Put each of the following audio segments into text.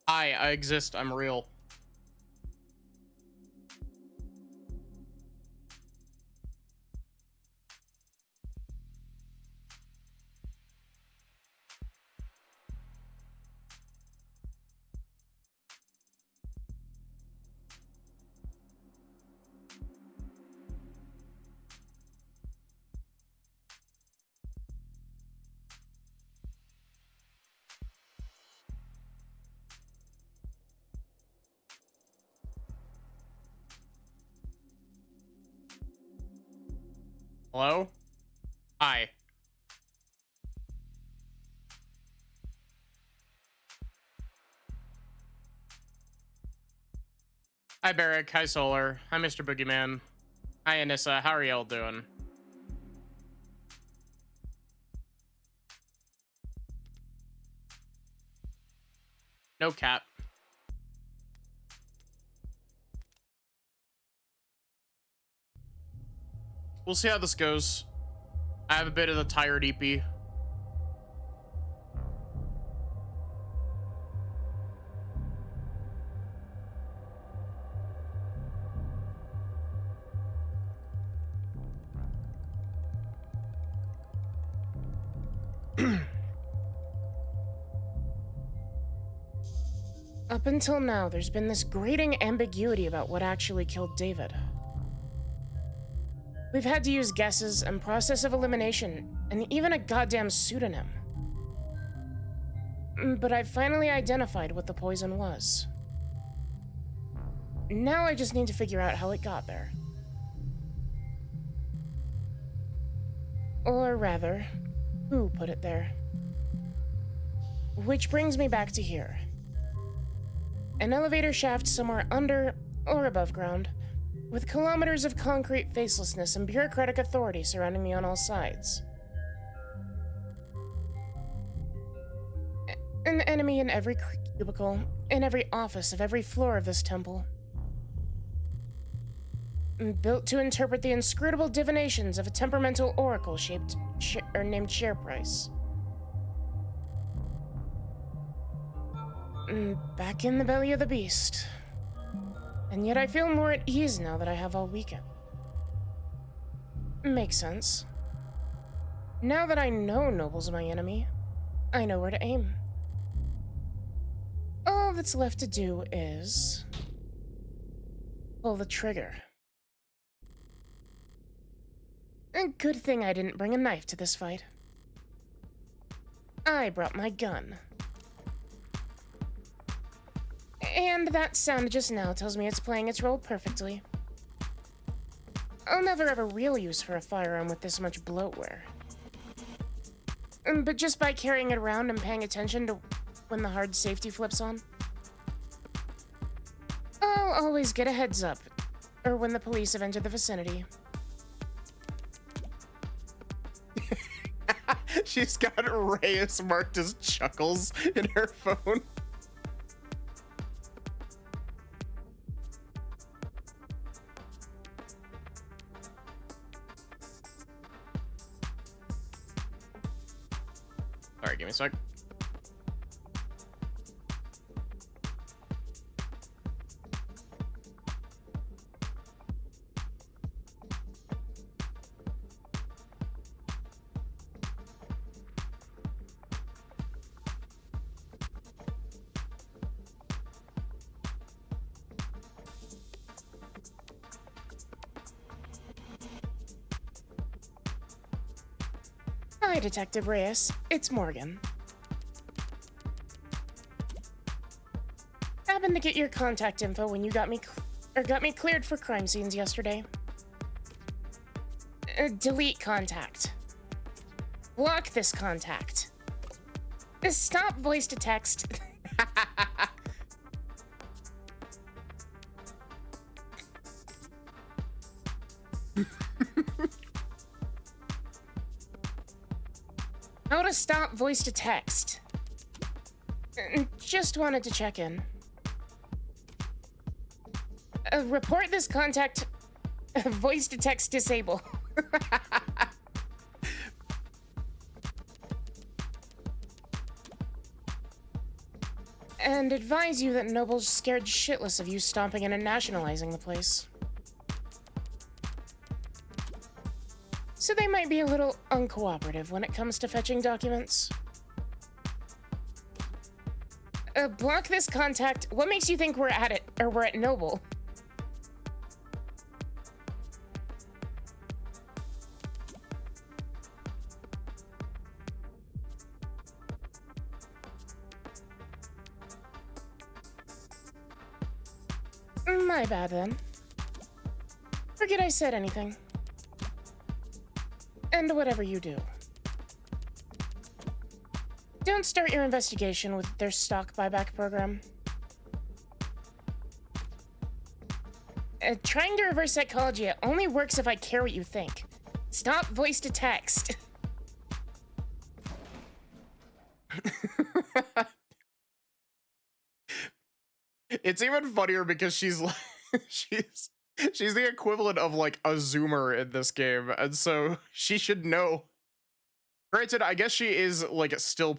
I exist. I'm real. Hello? Hi. Hi, Barrick. Hi, Solar. Hi, Mr. Boogeyman. Hi, Anissa. How are y'all doing? No cap. We'll see how this goes. I have a bit of the tired EP. Up until now, there's been this grating ambiguity about what actually killed David. We've had to use guesses and process of elimination, and even a goddamn pseudonym. But I've finally identified what the poison was. Now I just need to figure out how it got there. Or rather, who put it there. Which brings me back to here. An elevator shaft somewhere under or above ground, with kilometers of concrete facelessness and bureaucratic authority surrounding me on all sides. An enemy in every cubicle, in every office of every floor of this temple. Built to interpret the inscrutable divinations of a temperamental oracle named Share Price. Back in the belly of the beast. And yet I feel more at ease now that I have all weekend. Makes sense. Now that I know Noble's my enemy, I know where to aim. All that's left to do is pull the trigger. A good thing I didn't bring a knife to this fight. I brought my gun. And that sound just now tells me it's playing its role perfectly. I'll never have a real use for a firearm with this much bloatware. But just by carrying it around and paying attention to when the hard safety flips on, I'll always get a heads up, or when the police have entered the vicinity. She's got Reyes marked as Chuckles in her phone. Alright, give me a sec. Hi, Detective Reyes. It's Morgan. Happened to get your contact info when you got me cleared for crime scenes yesterday. Delete contact. Block this contact. Stop voice to text. How to stop voice to text. Just wanted to check in. Report this contact. Voice to text disable. and advise you that Noble's scared shitless of you stomping in and nationalizing the place. So they might be a little uncooperative when it comes to fetching documents. Block this contact. What makes you think we're at it, or we're at Noble? My bad then. Forget I said anything. And whatever you do, don't start your investigation with their stock buyback program. Trying to reverse psychology only works if I care what you think. Stop voice to text. It's even funnier because she's like, she's the equivalent of like a zoomer in this game, and so she should know. Granted, I guess she is like still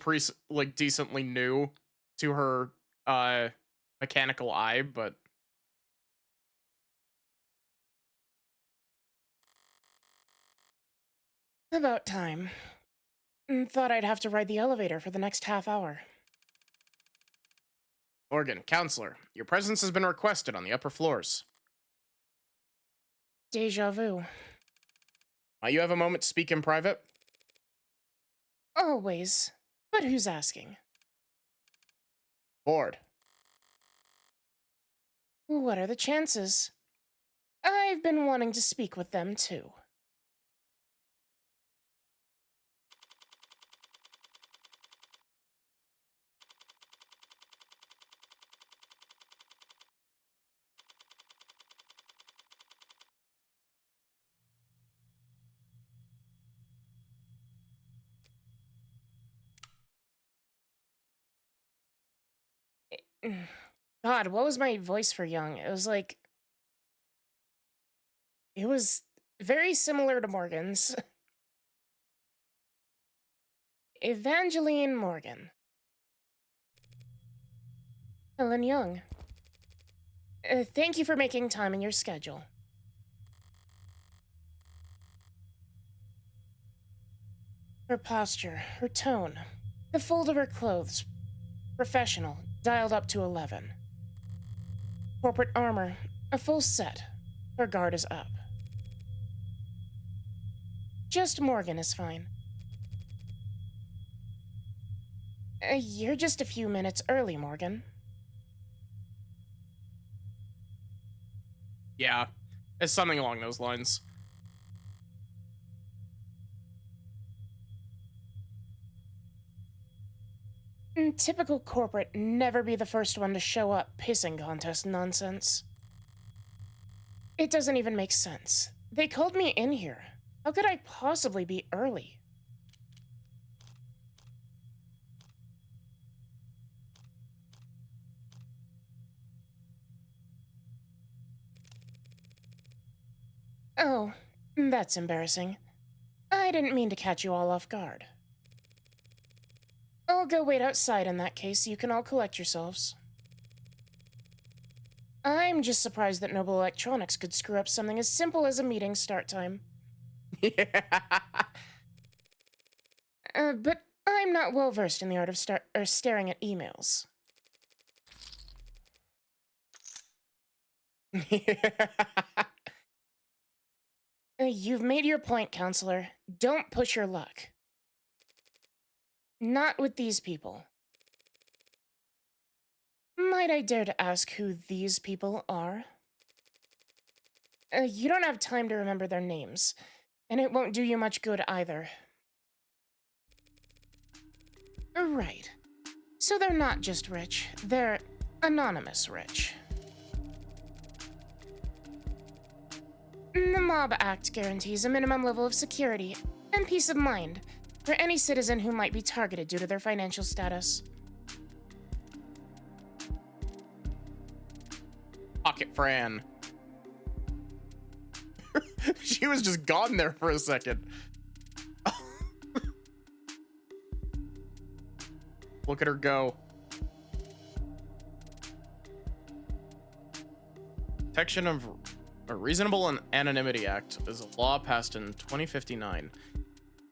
decently new to her mechanical eye, but About time. Thought I'd have to ride the elevator for the next half hour. Morgan, counselor, your presence has been requested on the upper floors. Deja vu. Might you have a moment to speak in private? Always. But who's asking? Bored. What are the chances? I've been wanting to speak with them too. God, what was my voice for young? It was like... It was very similar to Morgan's. Evangeline Morgan. Helen Young. Thank you for making time in your schedule. Her posture, her tone, the fold of her clothes. Professional, dialed up to 11. Corporate armor, a full set. Her guard is up. Just Morgan is fine. You're just a few minutes early, Morgan. Yeah, it's something along those lines. Typical corporate, never be the first one to show up pissing contest nonsense. It doesn't even make sense. They called me in here. How could I possibly be early? Oh, that's embarrassing. I didn't mean to catch you all off guard. I'll go wait outside in that case so you can all collect yourselves. I'm just surprised that Noble Electronics could screw up something as simple as a meeting start time. Yeah. But I'm not well versed in the art of staring at emails. You've made your point, counselor. Don't push your luck. Not with these people. Might I dare to ask who these people are? You don't have time to remember their names, and it won't do you much good either. Right. So they're not just rich, they're anonymous rich. The Mob Act guarantees a minimum level of security and peace of mind for any citizen who might be targeted due to their financial status. Pocket Fran. She was just gone there for a second. Look at her go. Protection of a Reasonable Anonymity Act is a law passed in 2059,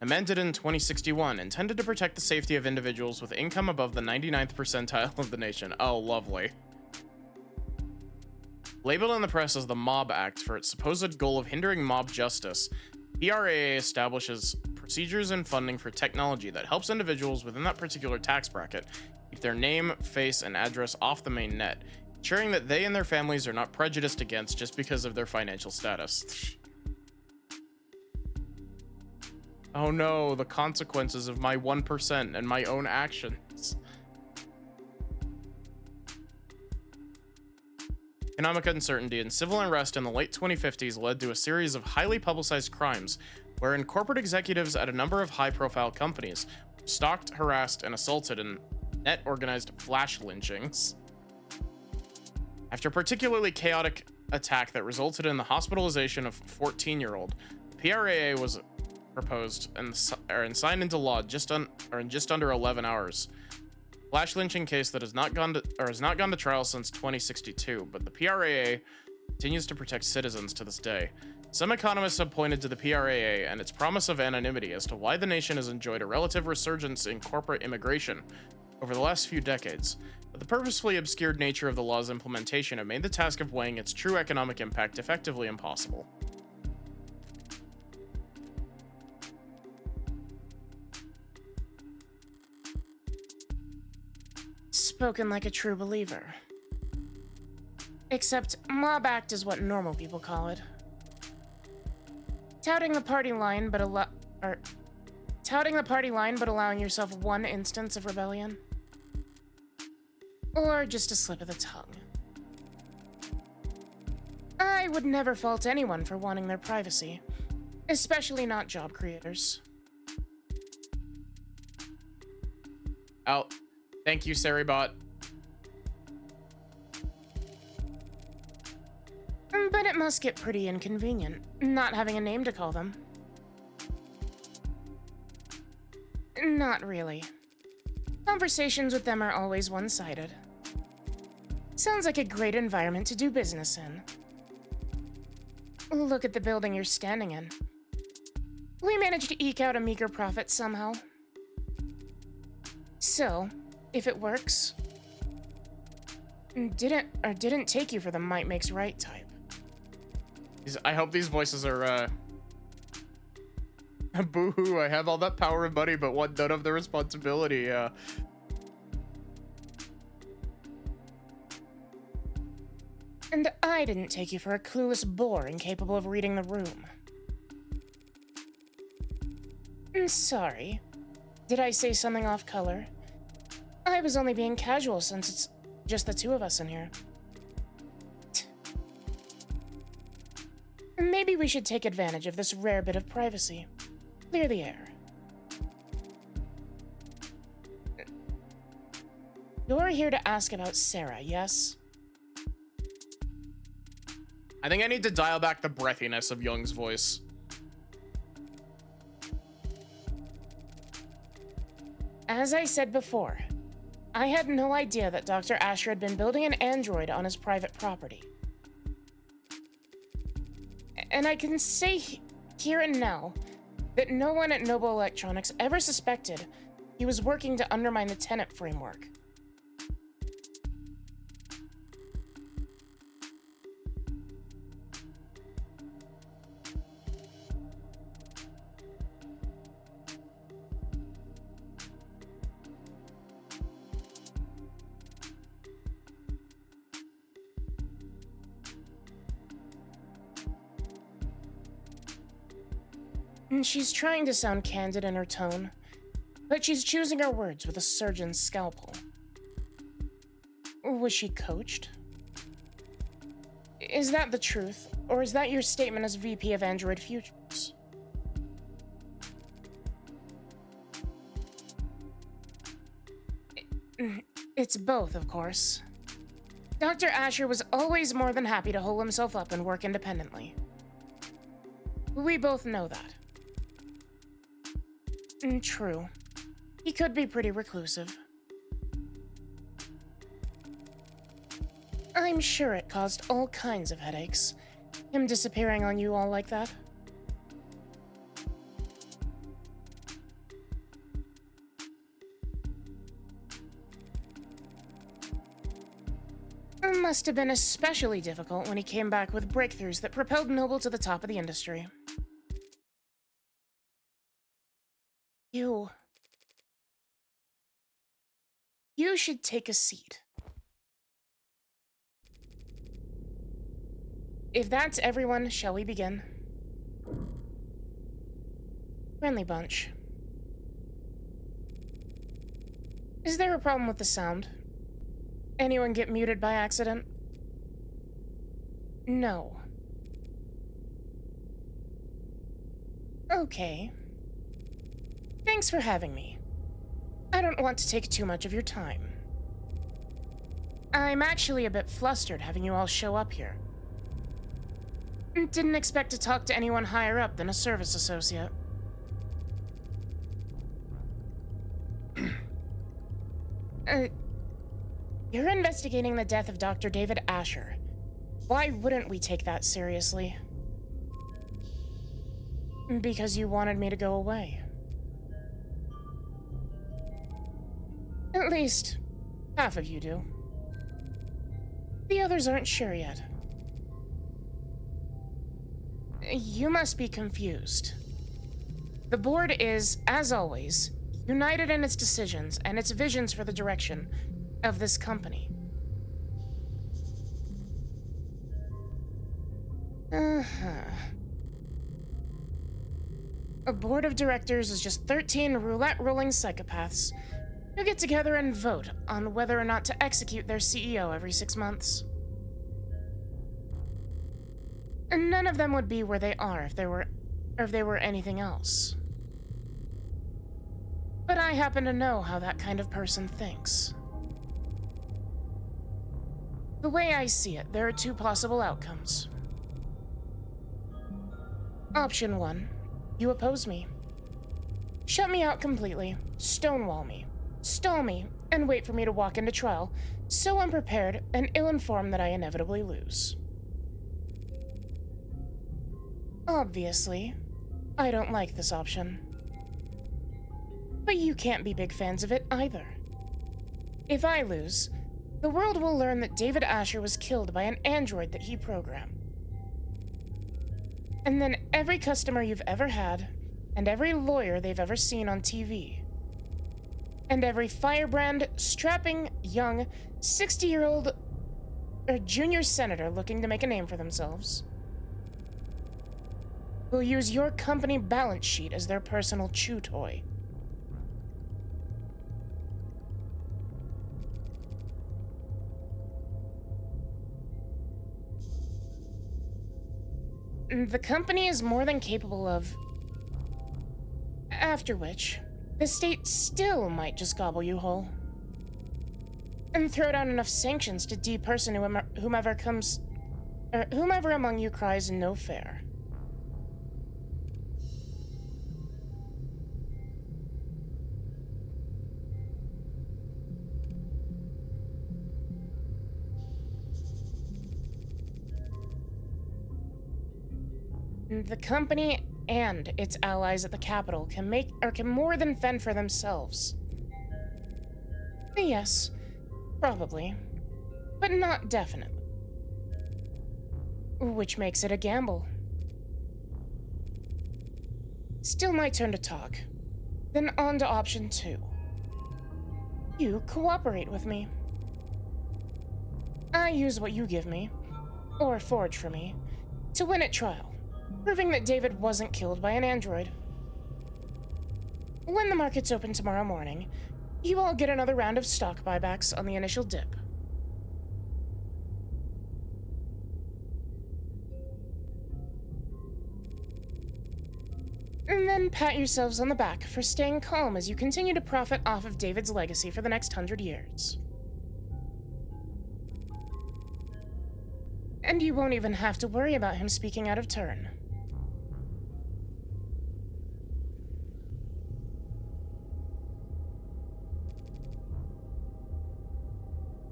amended in 2061, intended to protect the safety of individuals with income above the 99th percentile of the nation. Oh, lovely. Labeled in the press as the Mob Act for its supposed goal of hindering mob justice, PRAA establishes procedures and funding for technology that helps individuals within that particular tax bracket keep their name, face, and address off the main net, ensuring that they and their families are not prejudiced against just because of their financial status. Oh no, the consequences of my 1% and my own actions. Economic uncertainty and civil unrest in the late 2050s led to a series of highly publicized crimes wherein corporate executives at a number of high-profile companies were stalked, harassed, and assaulted in net organized flash lynchings. After a particularly chaotic attack that resulted in the hospitalization of a 14-year-old, PRAA was proposed and signed into law in just under 11 hours. Flash lynching case that has not gone to trial since 2062, but the PRAA continues to protect citizens to this day. Some economists have pointed to the PRAA and its promise of anonymity as to why the nation has enjoyed a relative resurgence in corporate immigration over the last few decades, but the purposefully obscured nature of the law's implementation have made the task of weighing its true economic impact effectively impossible. Spoken like a true believer. Except Mob Act is what normal people call it. Touting the party line but allowing yourself one instance of rebellion. Or just a slip of the tongue. I would never fault anyone for wanting their privacy, especially not job creators. Out. Thank you, Seribot. But it must get pretty inconvenient, not having a name to call them. Not really. Conversations with them are always one-sided. Sounds like a great environment to do business in. Look at the building you're standing in. We managed to eke out a meager profit somehow. So, if it works, didn't take you for the might makes right type. I hope these voices are, boo-hoo, I have all that power and money, but want none of the responsibility, And I didn't take you for a clueless bore incapable of reading the room. Sorry. Did I say something off color? I was only being casual since it's just the two of us in here. Maybe we should take advantage of this rare bit of privacy. Clear the air. You're here to ask about Sarah, yes? I think I need to dial back the breathiness of Young's voice. As I said before, I had no idea that Dr. Asher had been building an android on his private property. And I can say here and now that no one at Noble Electronics ever suspected he was working to undermine the Tenet framework. She's trying to sound candid in her tone, but she's choosing her words with a surgeon's scalpel. Was she coached? Is that the truth, or is that your statement as VP of Android Futures? It's both, of course. Dr. Asher was always more than happy to hole himself up and work independently. We both know that. True. He could be pretty reclusive. I'm sure it caused all kinds of headaches. Him disappearing on you all like that. It must have been especially difficult when he came back with breakthroughs that propelled Noble to the top of the industry. You should take a seat. If that's everyone, shall we begin? Friendly bunch. Is there a problem with the sound? Anyone get muted by accident? No. Okay. Thanks for having me. I don't want to take too much of your time. I'm actually a bit flustered having you all show up here. Didn't expect to talk to anyone higher up than a service associate. You're investigating the death of Dr. David Asher. Why wouldn't we take that seriously? Because you wanted me to go away. At least, half of you do. The others aren't sure yet. You must be confused. The board is, as always, united in its decisions and its visions for the direction of this company. A board of directors is just 13 roulette-rolling psychopaths who get together and vote on whether or not to execute their CEO every 6 months. And none of them would be where they are if they were anything else. But I happen to know how that kind of person thinks. The way I see it, there are two possible outcomes. Option 1, you oppose me. Shut me out completely, stonewall me, stall me, and wait for me to walk into trial, so unprepared and ill-informed that I inevitably lose. Obviously, I don't like this option. But you can't be big fans of it either. If I lose, the world will learn that David Asher was killed by an android that he programmed. And then every customer you've ever had, and every lawyer they've ever seen on TV, and every firebrand, strapping, young, 60-year-old or junior senator looking to make a name for themselves will use your company balance sheet as their personal chew toy. The company is more than capable of. After which, the state still might just gobble you whole. And throw down enough sanctions to deperson whomever among you cries no fair. The company and its allies at the Capitol can more than fend for themselves. Yes, probably, but not definitely. Which makes it a gamble. Still my turn to talk. Then on to option 2. You cooperate with me. I use what you give me, or forge for me, to win at trial, proving that David wasn't killed by an android. When the markets open tomorrow morning, you all get another round of stock buybacks on the initial dip. And then pat yourselves on the back for staying calm as you continue to profit off of David's legacy for the next 100 years. And you won't even have to worry about him speaking out of turn.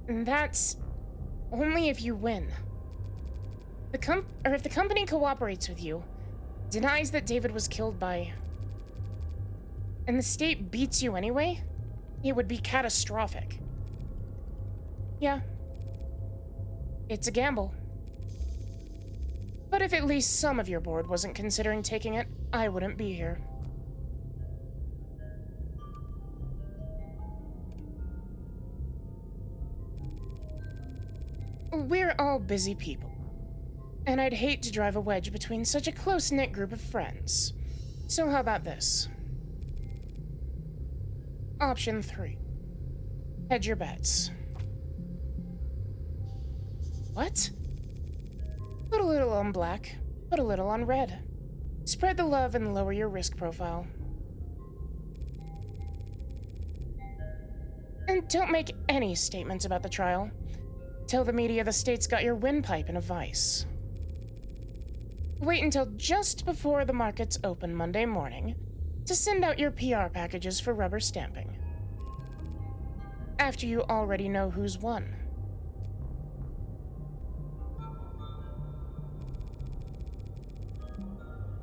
That's only if you win. If the company cooperates with you, denies that David was killed by, and the state beats you anyway, it would be catastrophic. Yeah. It's a gamble. But if at least some of your board wasn't considering taking it, I wouldn't be here. We're all busy people, and I'd hate to drive a wedge between such a close-knit group of friends. So how about this? Option 3. Hedge your bets. What? Put a little on black, put a little on red. Spread the love and lower your risk profile. And don't make any statements about the trial. Tell the media the state's got your windpipe in a vice. Wait until just before the markets open Monday morning to send out your PR packages for rubber stamping. After you already know who's won.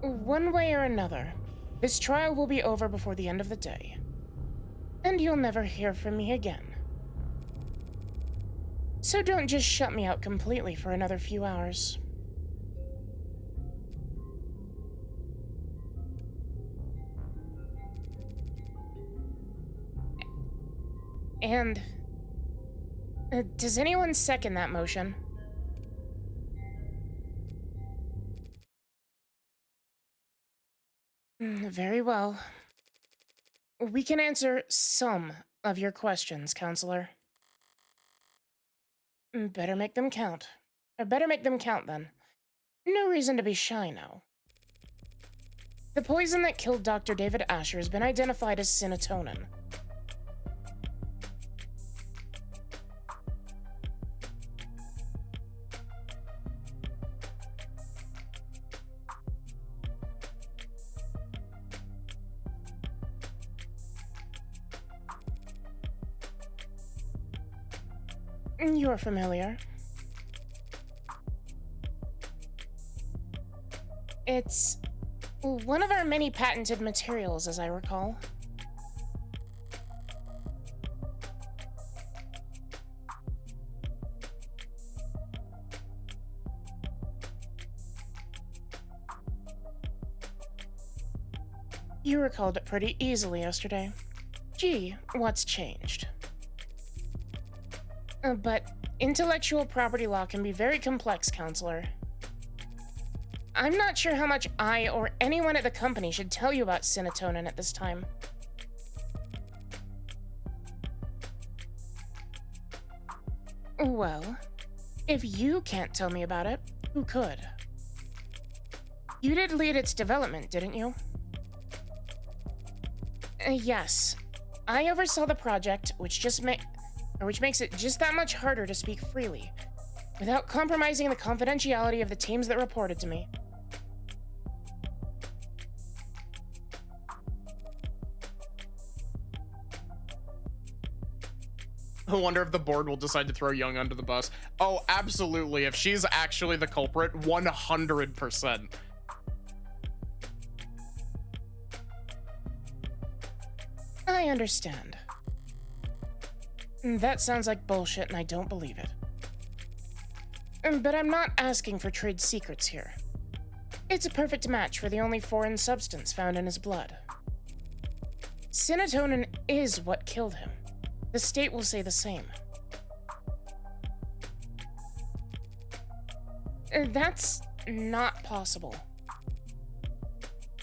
One way or another, this trial will be over before the end of the day. And you'll never hear from me again. So don't just shut me out completely for another few hours. And... does anyone second that motion? Very well. We can answer some of your questions, Counselor. Better make them count. Or better make them count, then. No reason to be shy now. The poison that killed Dr. David Asher has been identified as synatonin. You're familiar. It's one of our many patented materials, as I recall. You recalled it pretty easily yesterday. Gee, what's changed? But intellectual property law can be very complex, Counselor. I'm not sure how much I or anyone at the company should tell you about synatonin at this time. Well, if you can't tell me about it, who could? You did lead its development, didn't you? Yes. I oversaw the project, which makes it just that much harder to speak freely, without compromising the confidentiality of the teams that reported to me. I wonder if the board will decide to throw Young under the bus. Oh, absolutely. If she's actually the culprit, 100%. I understand. That sounds like bullshit, and I don't believe it. But I'm not asking for trade secrets here. It's a perfect match for the only foreign substance found in his blood. Synatonin is what killed him. The state will say the same. That's not possible.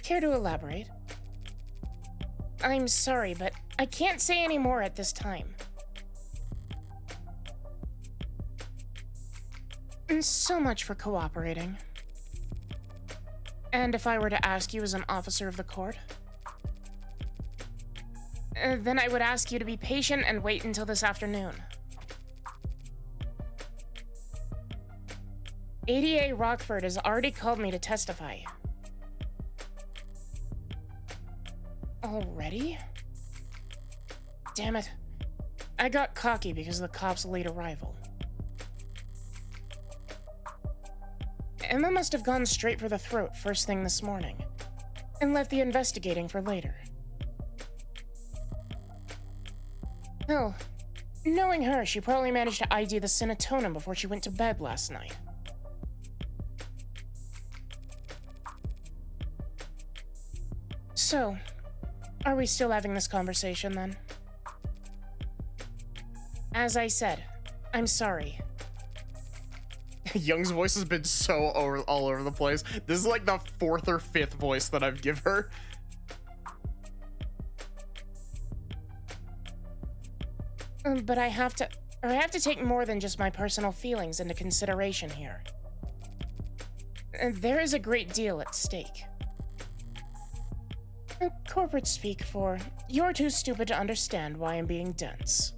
Care to elaborate? I'm sorry, but I can't say any more at this time. So much for cooperating. And if I were to ask you as an officer of the court? Then I would ask you to be patient and wait until this afternoon. ADA Rockford has already called me to testify. Already? Damn it. I got cocky because of the cops' late arrival. Emma must have gone straight for the throat first thing this morning, and left the investigating for later. Hell, knowing her, she probably managed to ID the Cinetonin before she went to bed last night. So, are we still having this conversation then? As I said, I'm sorry. Young's voice has been so all over the place. This is like the 4th or 5th voice that I've given her. But I have to take more than just my personal feelings into consideration here. There is a great deal at stake. Corporate speak for, you're too stupid to understand why I'm being dense.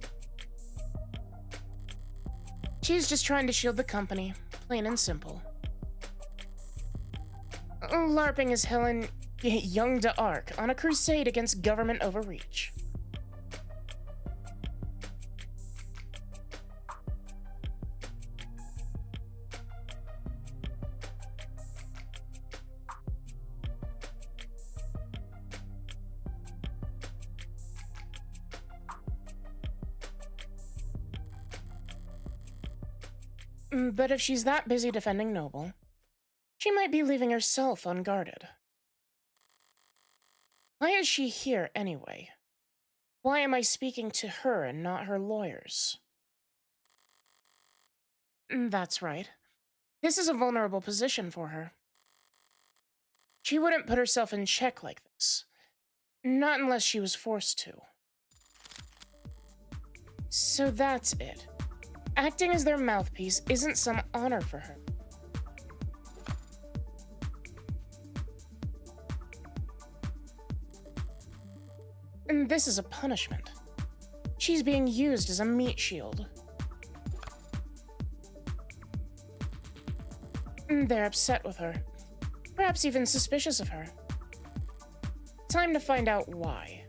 She's just trying to shield the company, plain and simple. LARPing is Helen Young d'Arc on a crusade against government overreach. But if she's that busy defending Noble, she might be leaving herself unguarded. Why is she here anyway? Why am I speaking to her and not her lawyers? That's right. This is a vulnerable position for her. She wouldn't put herself in check like this. Not unless she was forced to. So that's it. Acting as their mouthpiece isn't some honor for her. And this is a punishment. She's being used as a meat shield. They're upset with her. Perhaps even suspicious of her. Time to find out why.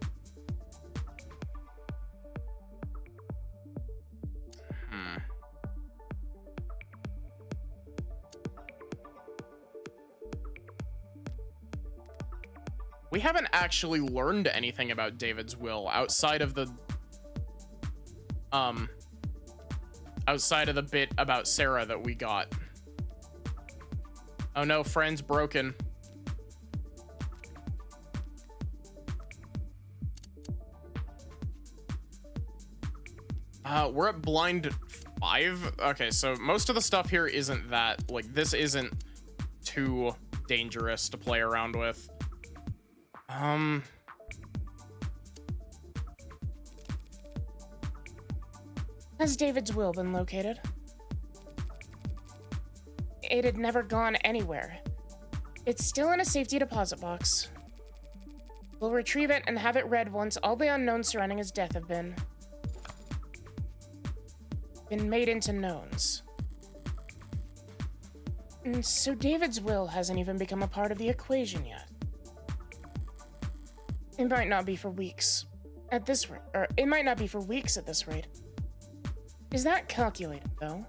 We haven't actually learned anything about David's will outside of the bit about Sarah that we got. Oh no, friend's broken. We're at blind 5. Okay, so most of the stuff here isn't that, like, this isn't too dangerous to play around with. Has David's will been located? It had never gone anywhere. It's still in a safety deposit box. We'll retrieve it and have it read once all the unknowns surrounding his death have been made into knowns. And so David's will hasn't even become a part of the equation yet. It might not be for weeks at this rate, or it might not be for weeks at this rate. Is that calculated, though?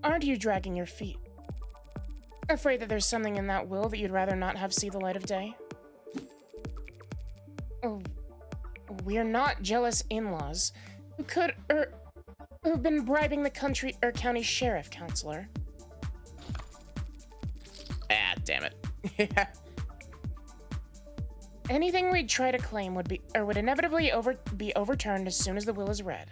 Aren't you dragging your feet? Afraid that there's something in that will that you'd rather not have see the light of day? Oh, we're not jealous in-laws who who've been bribing the county sheriff, counselor. Ah, damn it. Anything we'd try to claim would inevitably be overturned as soon as the will is read.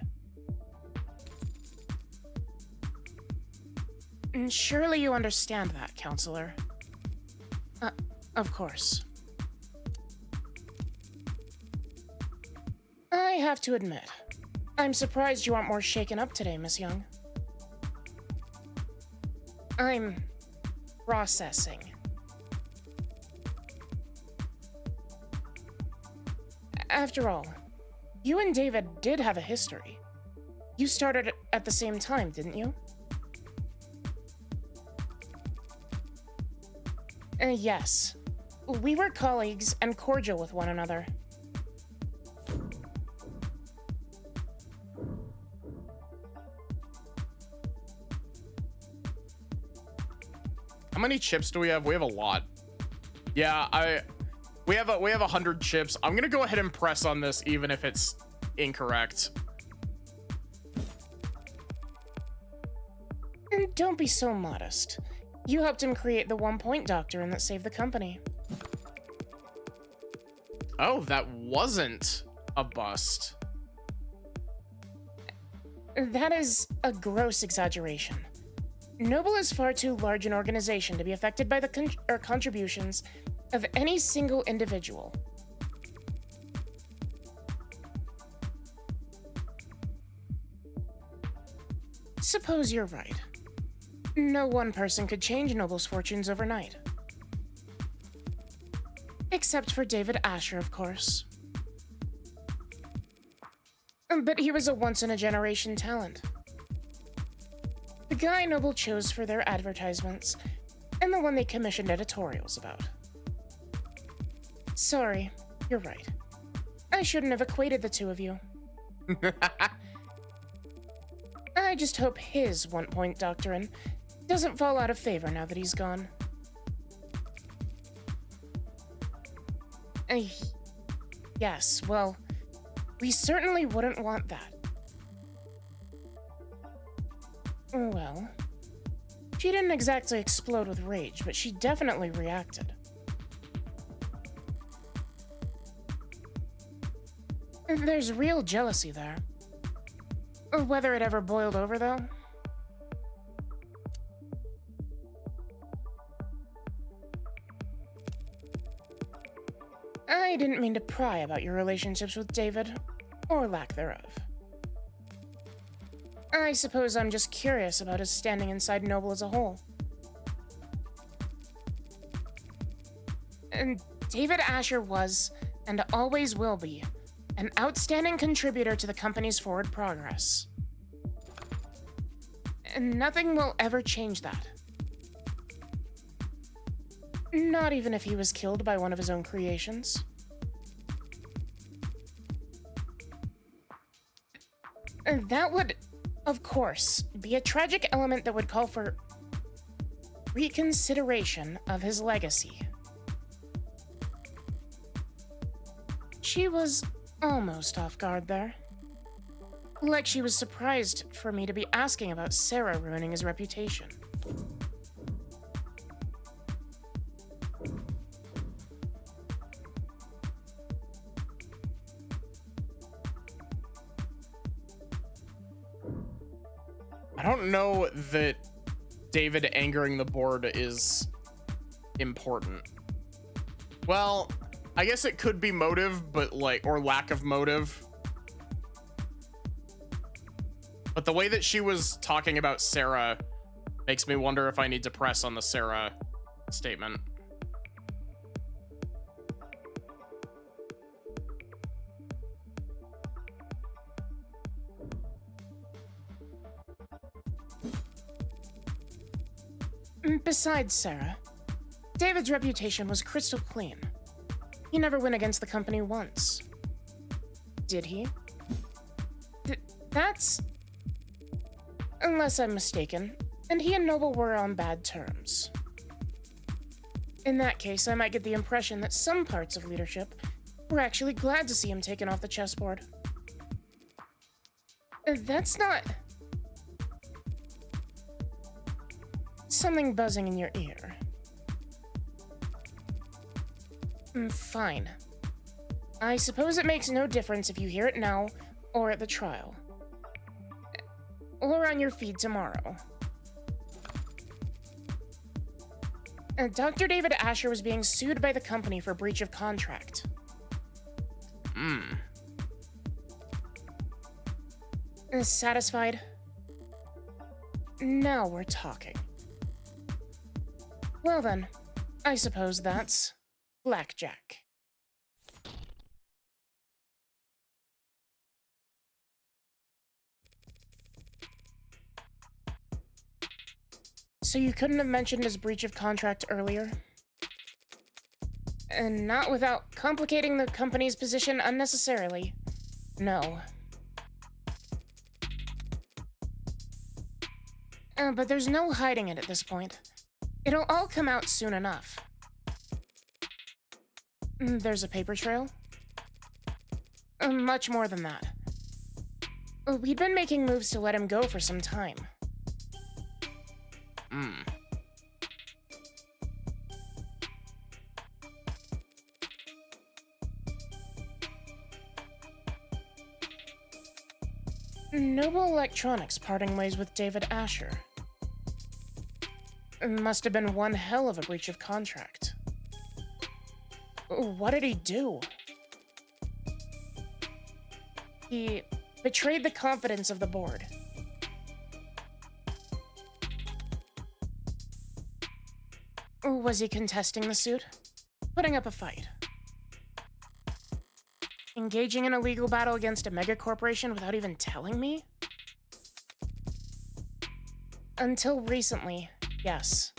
And surely you understand that, counselor. Of course. I have to admit, I'm surprised you aren't more shaken up today, Miss Young. I'm processing. After all, you and David did have a history. You started at the same time, didn't you? Yes. We were colleagues and cordial with one another. How many chips do we have? We have a lot. Yeah, we have 100 chips. I'm gonna go ahead and press on this even if it's incorrect. And don't be so modest. You helped him create the 1-point doctrine that saved the company. Oh, that wasn't a bust. That is a gross exaggeration. Noble is far too large an organization to be affected by the contributions of any single individual. Suppose you're right. No one person could change Noble's fortunes overnight. Except for David Asher, of course. But he was a once-in-a-generation talent. The guy Noble chose for their advertisements, and the one they commissioned editorials about. Sorry, you're right. I shouldn't have equated the two of you. I just hope his 1-point doctrine doesn't fall out of favor now that he's gone. Yes, well, we certainly wouldn't want that. Well, she didn't exactly explode with rage, but she definitely reacted. There's real jealousy there. Whether it ever boiled over, though? I didn't mean to pry about your relationships with David, or lack thereof. I suppose I'm just curious about his standing inside Noble as a whole. And David Asher was, and always will be, an outstanding contributor to the company's forward progress. And nothing will ever change that. Not even if he was killed by one of his own creations. And that would, of course, be a tragic element that would call for reconsideration of his legacy. She was almost off guard there. Like she was surprised for me to be asking about Sarah ruining his reputation. I don't know that David angering the board is important. Well, I guess it could be motive, but or lack of motive. But the way that she was talking about Sarah makes me wonder if I need to press on the Sarah statement. Besides Sarah, David's reputation was crystal clean. He never went against the company once. Did he? That's... Unless I'm mistaken, and he and Noble were on bad terms. In that case, I might get the impression that some parts of leadership were actually glad to see him taken off the chessboard. That's not... Something buzzing in your ear. Fine. I suppose it makes no difference if you hear it now or at the trial. Or on your feed tomorrow. Dr. David Asher was being sued by the company for breach of contract. Satisfied? Now we're talking. Well then, I suppose that's blackjack. So you couldn't have mentioned his breach of contract earlier? And not without complicating the company's position unnecessarily. No. But there's no hiding it at this point. It'll all come out soon enough. There's a paper trail. Much more than that. We'd been making moves to let him go for some time. Noble Electronics parting ways with David Asher. Must have been one hell of a breach of contract. What did he do? He betrayed the confidence of the board. Was he contesting the suit? Putting up a fight? Engaging in a legal battle against a megacorporation without even telling me? Until recently, yes.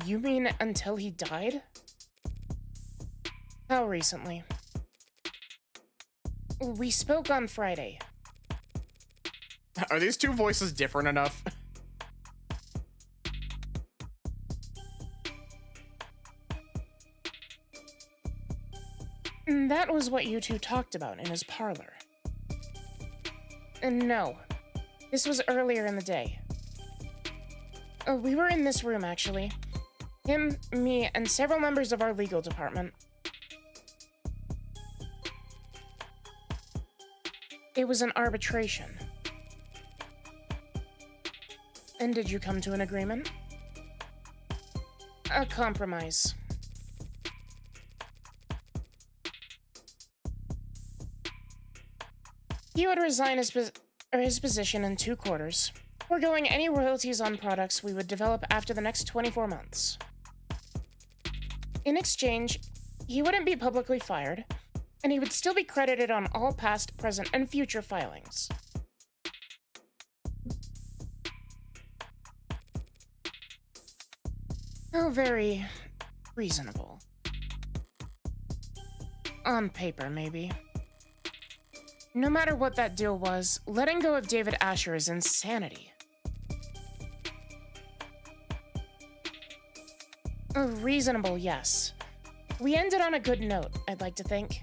You mean until he died? How recently? We spoke on Friday. Are these two voices different enough? That was what you two talked about in his parlor. No. This was earlier in the day. We were in this room, actually. Him, me, and several members of our legal department. It was an arbitration. And did you come to an agreement? A compromise. He would resign his position in 2 quarters, foregoing any royalties on products we would develop after the next 24 months. In exchange, he wouldn't be publicly fired, and he would still be credited on all past, present, and future filings. Oh, very reasonable. On paper, maybe. No matter what that deal was, letting go of David Asher is insanity. Reasonable, yes. We ended on a good note, I'd like to think.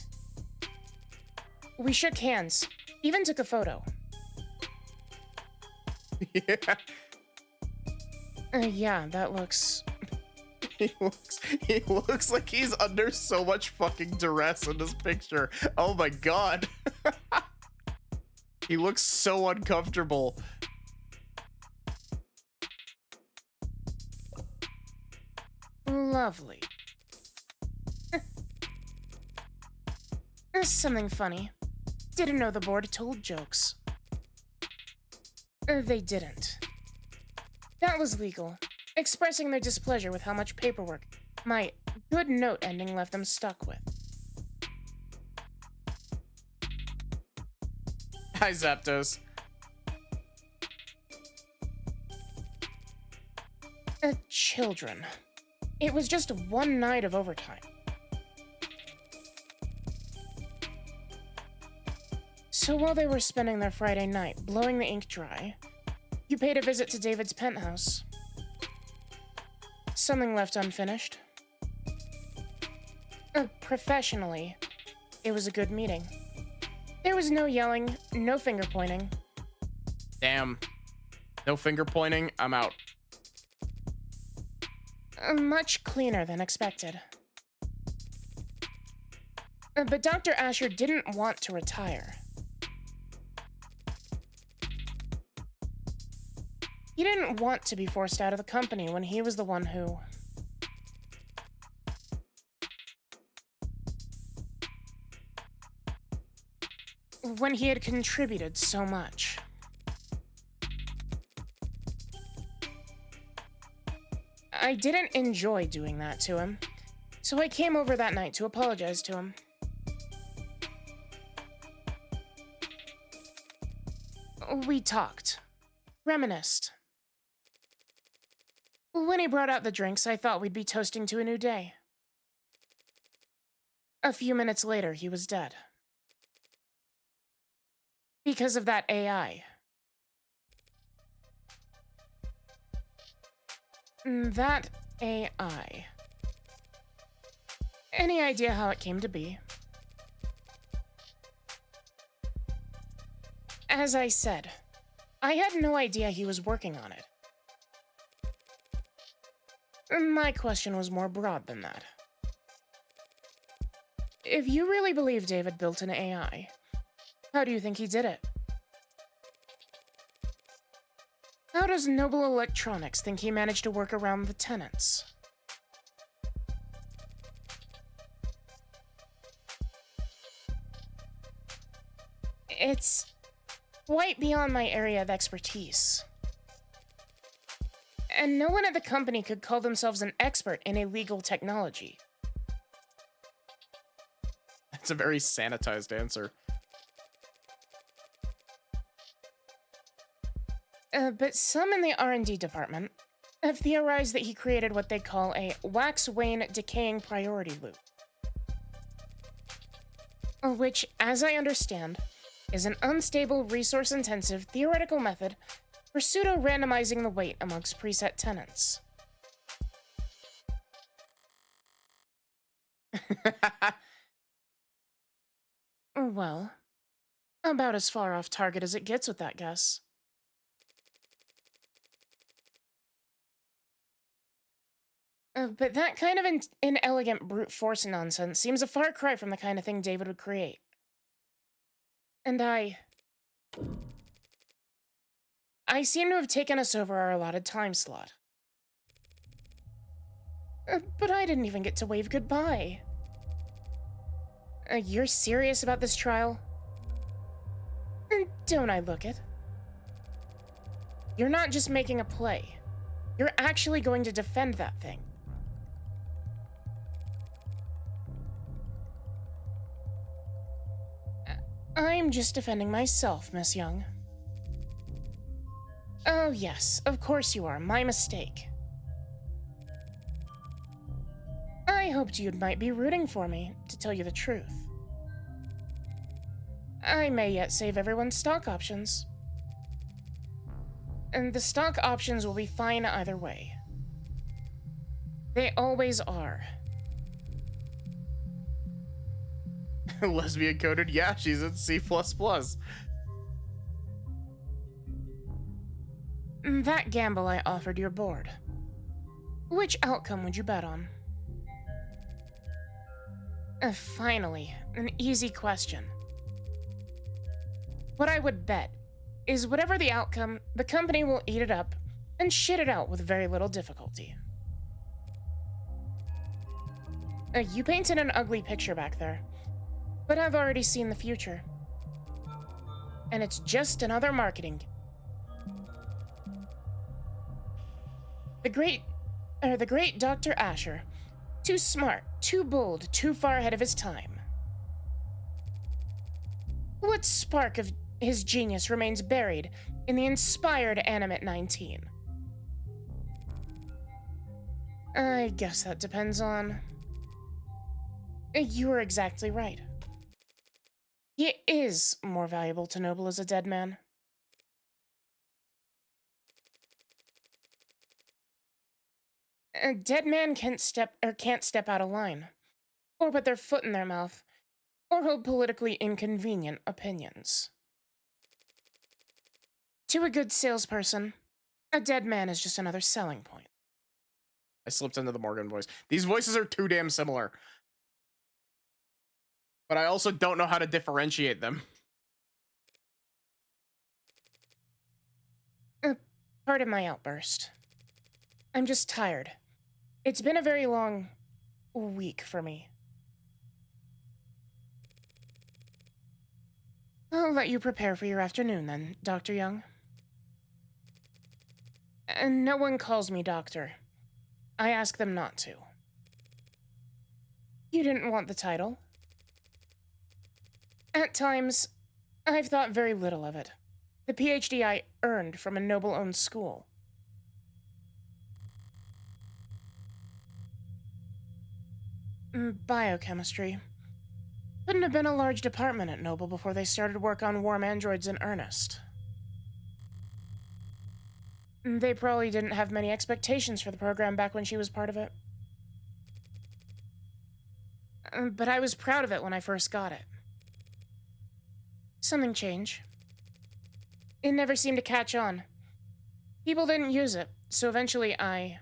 We shook hands, even took a photo. Yeah. Yeah, that looks... He looks like he's under so much fucking duress in this picture. Oh my god. He looks so uncomfortable. Lovely. Something funny. Didn't know the board told jokes. They didn't. That was legal. Expressing their displeasure with how much paperwork my good note ending left them stuck with. Hi, Zapdos. Children. It was just one night of overtime. So while they were spending their Friday night blowing the ink dry, you paid a visit to David's penthouse. Something left unfinished. Professionally, it was a good meeting. There was no yelling, no finger pointing. Damn. No finger pointing, I'm out. Much cleaner than expected. But Dr. Asher didn't want to retire. He didn't want to be forced out of the company when he was the one who... when he had contributed so much. I didn't enjoy doing that to him, so I came over that night to apologize to him. We talked. Reminisced. When he brought out the drinks, I thought we'd be toasting to a new day. A few minutes later, he was dead. Because of that AI. That AI. Any idea how it came to be? As I said, I had no idea he was working on it. My question was more broad than that. If you really believe David built an AI, how do you think he did it? How does Noble Electronics think he managed to work around the tenants? It's quite beyond my area of expertise. And no one at the company could call themselves an expert in illegal technology. That's a very sanitized answer. But some in the R&D department have theorized that he created what they call a wax-wane decaying priority loop. Which, as I understand, is an unstable, resource-intensive theoretical method for pseudo-randomizing the weight amongst preset tenants. Well, about as far off target as it gets with that guess. But that kind of inelegant brute force nonsense seems a far cry from the kind of thing David would create. And I seem to have taken us over our allotted time slot. But I didn't even get to wave goodbye. You're serious about this trial? Don't I look it? You're not just making a play. You're actually going to defend that thing. I'm just defending myself, Miss Young. Oh yes, of course you are. My mistake. I hoped you might be rooting for me, to tell you the truth. I may yet save everyone's stock options. And the stock options will be fine either way. They always are. Lesbian coded? Yeah, she's in C++. That gamble I offered your board. Which outcome would you bet on? Finally, an easy question. What I would bet is whatever the outcome, the company will eat it up and shit it out with very little difficulty. You painted an ugly picture back there, but I've already seen the future. And it's just another marketing. The great Dr. Asher, too smart, too bold, too far ahead of his time. What spark of his genius remains buried in the inspired Animate 19? I guess that depends on... You are exactly right. He is more valuable to Noble as a dead man. A dead man can't step out of line, or put their foot in their mouth, or hold politically inconvenient opinions. To a good salesperson, a dead man is just another selling point. I slipped into the Morgan voice. These voices are too damn similar. But I also don't know how to differentiate them. Pardon my outburst. I'm just tired. It's been a very long week for me. I'll let you prepare for your afternoon then, Dr. Young. And no one calls me doctor. I ask them not to. You didn't want the title. At times, I've thought very little of it. The PhD I earned from a Noble-owned school. Biochemistry. happened to have been a large department at Noble before they started work on warm androids in earnest. They probably didn't have many expectations for the program back when she was part of it. But I was proud of it when I first got it. Something changed. It never seemed to catch on. People didn't use it, so eventually I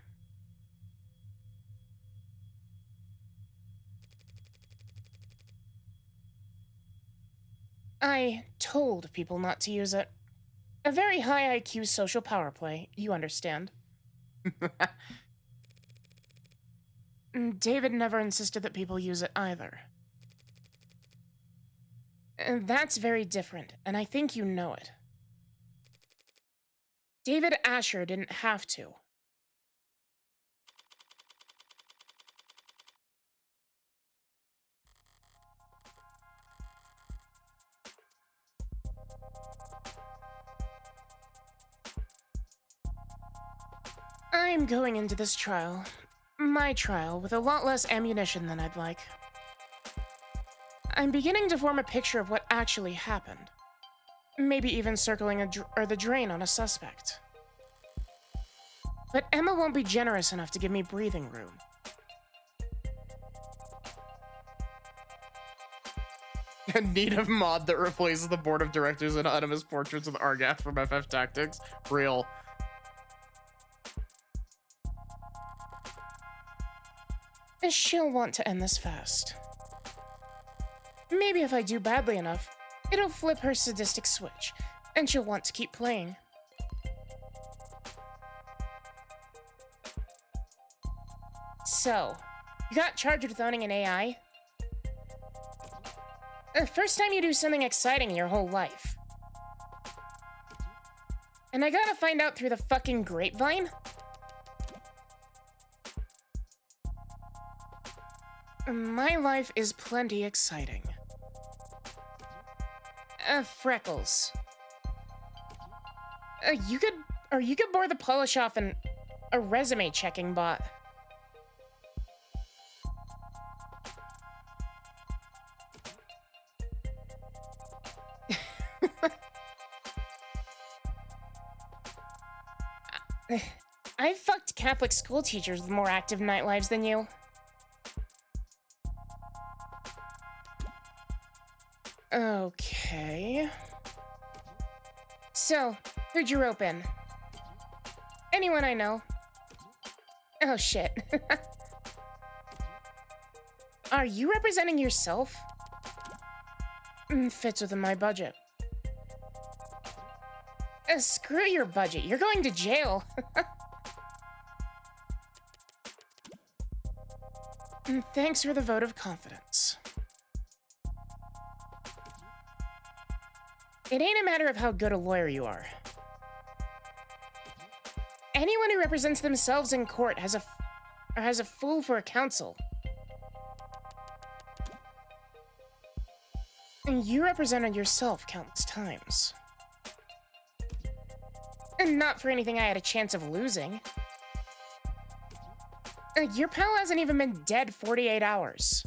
told people not to use it. A very high IQ social power play, you understand. David never insisted that people use it either. That's very different, and I think you know it. David Asher didn't have to. I'm going into this trial, my trial, with a lot less ammunition than I'd like. I'm beginning to form a picture of what actually happened. Maybe even circling the drain on a suspect. But Emma won't be generous enough to give me breathing room. Need a mod that replaces the board of directors and anonymous portraits with Argath from FF Tactics. Real. She'll want to end this fast. Maybe if I do badly enough, it'll flip her sadistic switch, and she'll want to keep playing. So, you got charged with owning an AI? First time you do something exciting in your whole life. And I gotta find out through the fucking grapevine? My life is plenty exciting. Freckles. You could bore the polish off a resume checking bot. I've fucked Catholic school teachers with more active night lives than you. Okay. So, who'd you rope in? Anyone I know. Oh shit. Are you representing yourself? Fits within my budget. Screw your budget, you're going to jail. Thanks for the vote of confidence. It ain't a matter of how good a lawyer you are. Anyone who represents themselves in court has a fool for a counsel. And you represented yourself countless times. And not for anything I had a chance of losing. Your pal hasn't even been dead 48 hours.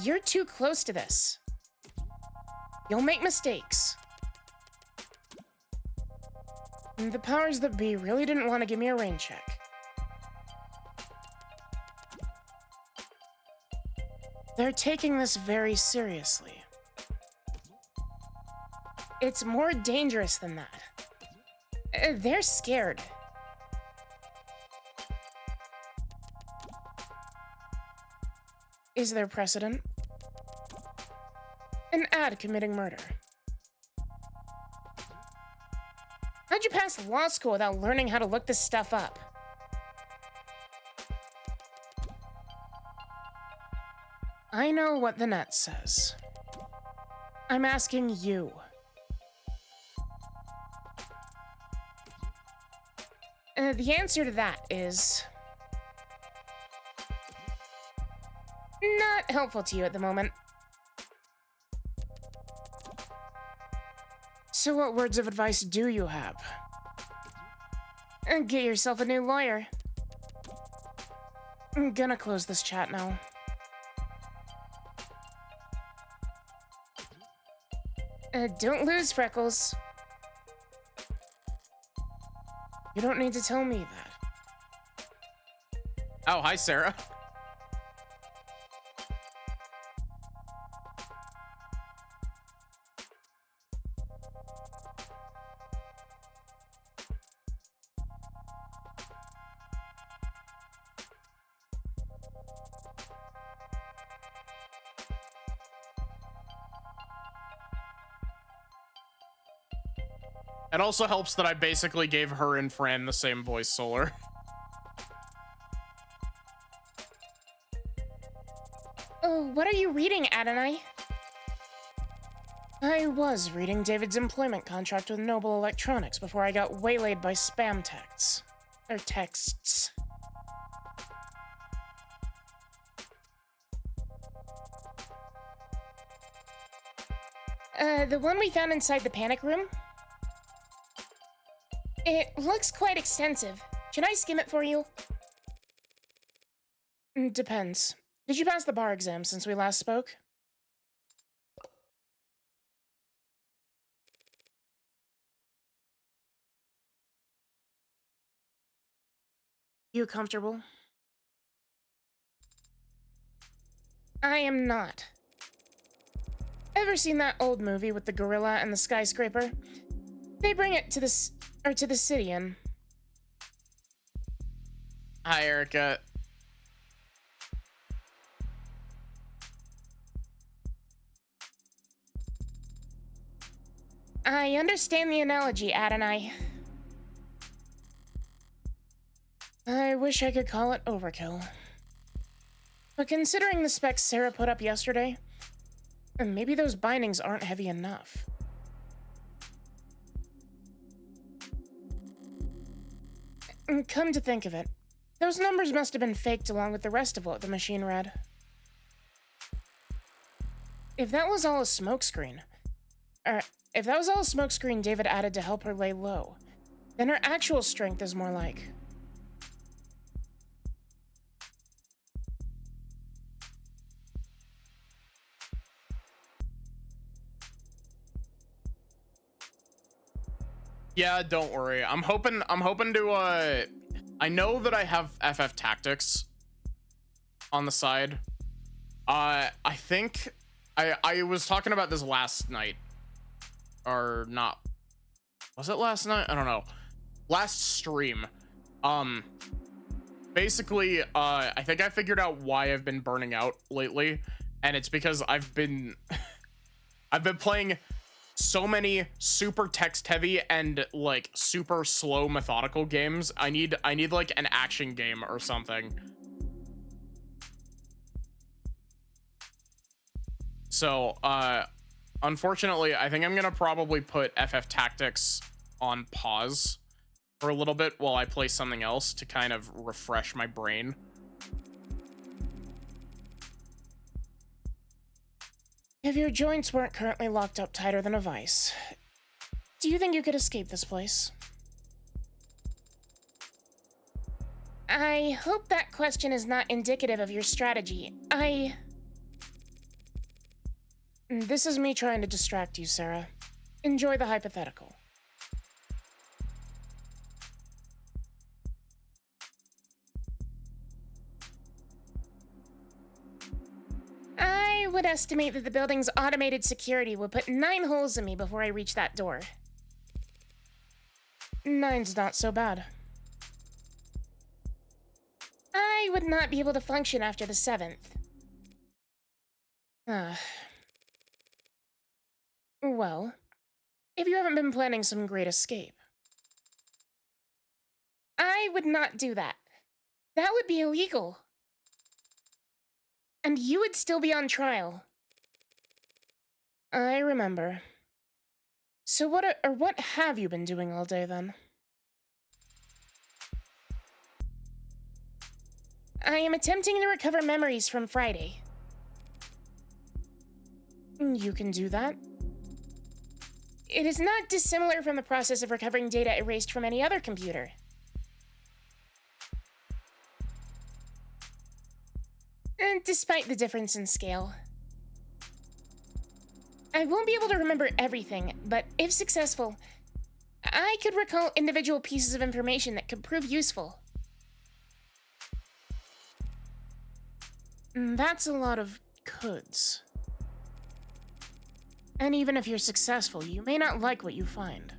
You're too close to this. You'll make mistakes. The powers that be really didn't want to give me a rain check. They're taking this very seriously. It's more dangerous than that. They're scared. Is there precedent? An ad committing murder. How'd you pass law school without learning how to look this stuff up? I know what the net says. I'm asking you. The answer to that is not helpful to you at the moment. So what words of advice do you have? Get yourself a new lawyer. I'm gonna close this chat now. Don't lose, Freckles. You don't need to tell me that. Oh, hi, Sarah. It also helps that I basically gave her and Fran the same voice, Solar. Oh, what are you reading, Adonai? I was reading David's employment contract with Noble Electronics before I got waylaid by spam texts. Or texts. The one we found inside the panic room? It looks quite extensive. Can I skim it for you? Depends. Did you pass the bar exam since we last spoke? You comfortable? I am not. Ever seen that old movie with the gorilla and the skyscraper? They bring it to the city and... Hi, Erica. I understand the analogy, Adonai. I wish I could call it overkill. But considering the specs Sarah put up yesterday, maybe those bindings aren't heavy enough. Come to think of it, those numbers must have been faked along with the rest of what the machine read. If that was all a smokescreen, David added to help her lay low, then her actual strength is more like... Yeah, don't worry. I'm hoping to I know that I have FF Tactics on the side. I think I was talking about this last night. Or not. Was it last night? I don't know. Last stream. Basically, I think I figured out why I've been burning out lately, and it's because I've been playing so many super text heavy and like super slow methodical games. I need like an action game or something. So unfortunately, I think I'm gonna probably put FF Tactics on pause for a little bit while I play something else to kind of refresh my brain. If your joints weren't currently locked up tighter than a vice, do you think you could escape this place? I hope that question is not indicative of your strategy. This is me trying to distract you, Sarah. Enjoy the hypothetical. I would estimate that the building's automated security would put 9 holes in me before I reach that door. 9's not so bad. I would not be able to function after the 7th. Well, if you haven't been planning some great escape. I would not do that. That would be illegal. And you would still be on trial. I remember. So what have you been doing all day then? I am attempting to recover memories from Friday. You can do that. It is not dissimilar from the process of recovering data erased from any other computer. And despite the difference in scale. I won't be able to remember everything, but if successful, I could recall individual pieces of information that could prove useful. That's a lot of coulds. And even if you're successful, you may not like what you find.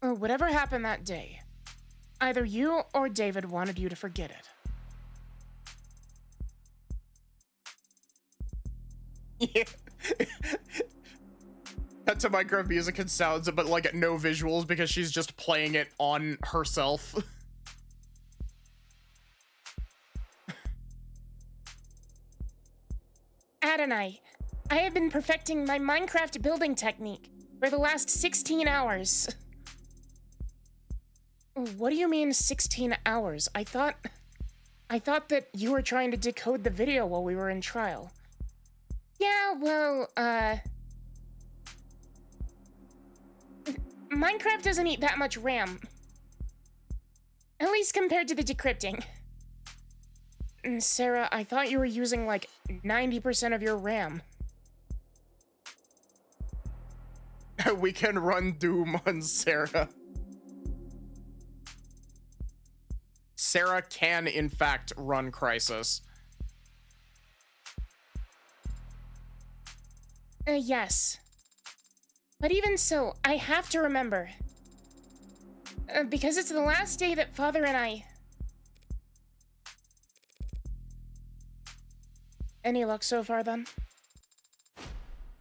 Whatever happened that day, either you or David wanted you to forget Yeah. Cut to Minecraft music and sounds, but like no visuals because she's just playing it on herself. Adonai, I have been perfecting my Minecraft building technique for the last 16 hours. What do you mean 16 hours? I thought that you were trying to decode the video while we were in trial. Yeah, well, Minecraft doesn't eat that much RAM. At least compared to the decrypting. Sarah, I thought you were using like 90% of your RAM. We can run Doom on Sarah. Sarah can, in fact, run Crysis. Yes. But even so, I have to remember. Because it's the last day that Father and I... Any luck so far, then?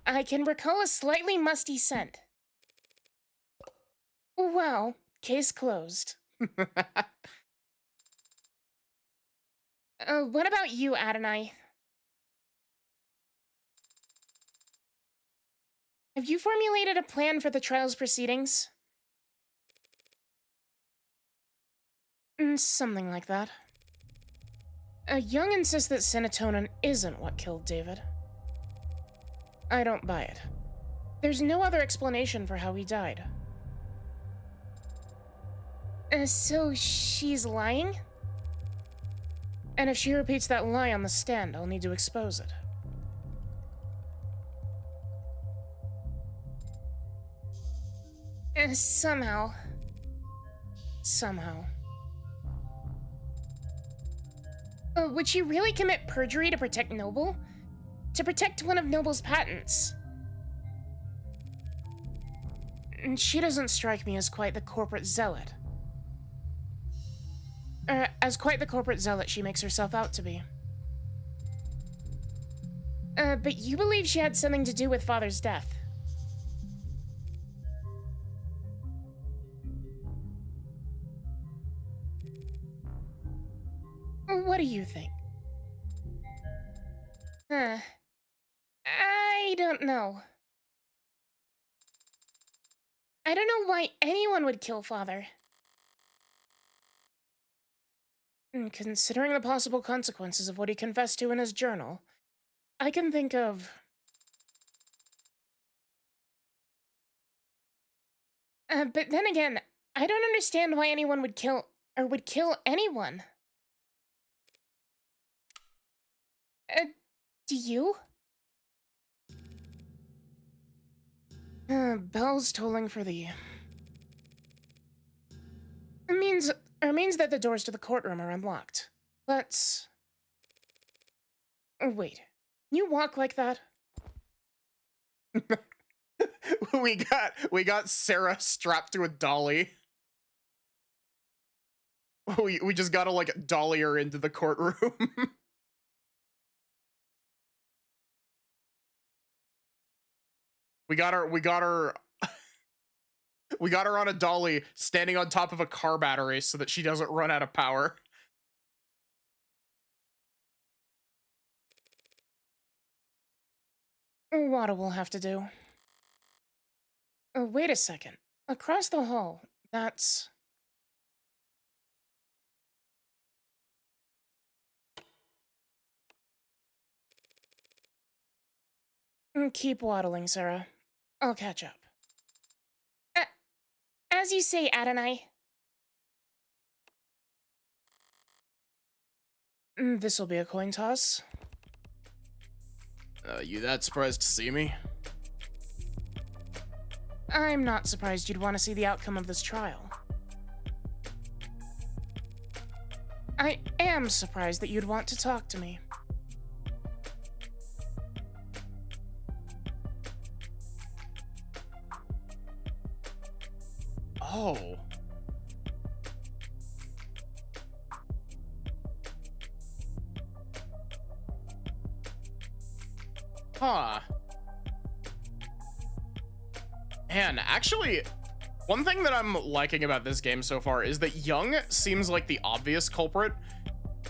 I can recall a slightly musty scent. Well, case closed. What about you, Adonai? Have you formulated a plan for the trial's proceedings? Something like that. Young insists that serotonin isn't what killed David. I don't buy it. There's no other explanation for how he died. So she's lying? And if she repeats that lie on the stand, I'll need to expose it. Somehow. Would she really commit perjury to protect Noble? To protect one of Noble's patents? She doesn't strike me as quite the corporate zealot. As quite the corporate zealot she makes herself out to be. But you believe she had something to do with Father's death? What do you think? I don't know. I don't know why anyone would kill Father. Considering the possible consequences of what he confessed to in his journal, I can think of... but then again, I don't understand why anyone would kill anyone. Do you? Bells tolling for the... means that the doors to the courtroom are unlocked. Let's... Wait. Can you walk like that? we got Sarah strapped to a dolly. We just gotta like dolly her into the courtroom. we got her on a dolly standing on top of a car battery so that she doesn't run out of power. Wada will have to do. Wait a second. Across the hall, that's... Keep waddling, Sarah. I'll catch up. As you say, Adonai. This'll be a coin toss. You that surprised to see me? I'm not surprised you'd want to see the outcome of this trial. I am surprised that you'd want to talk to me. Oh. Huh. Man, actually, one thing that I'm liking about this game so far is that Young seems like the obvious culprit,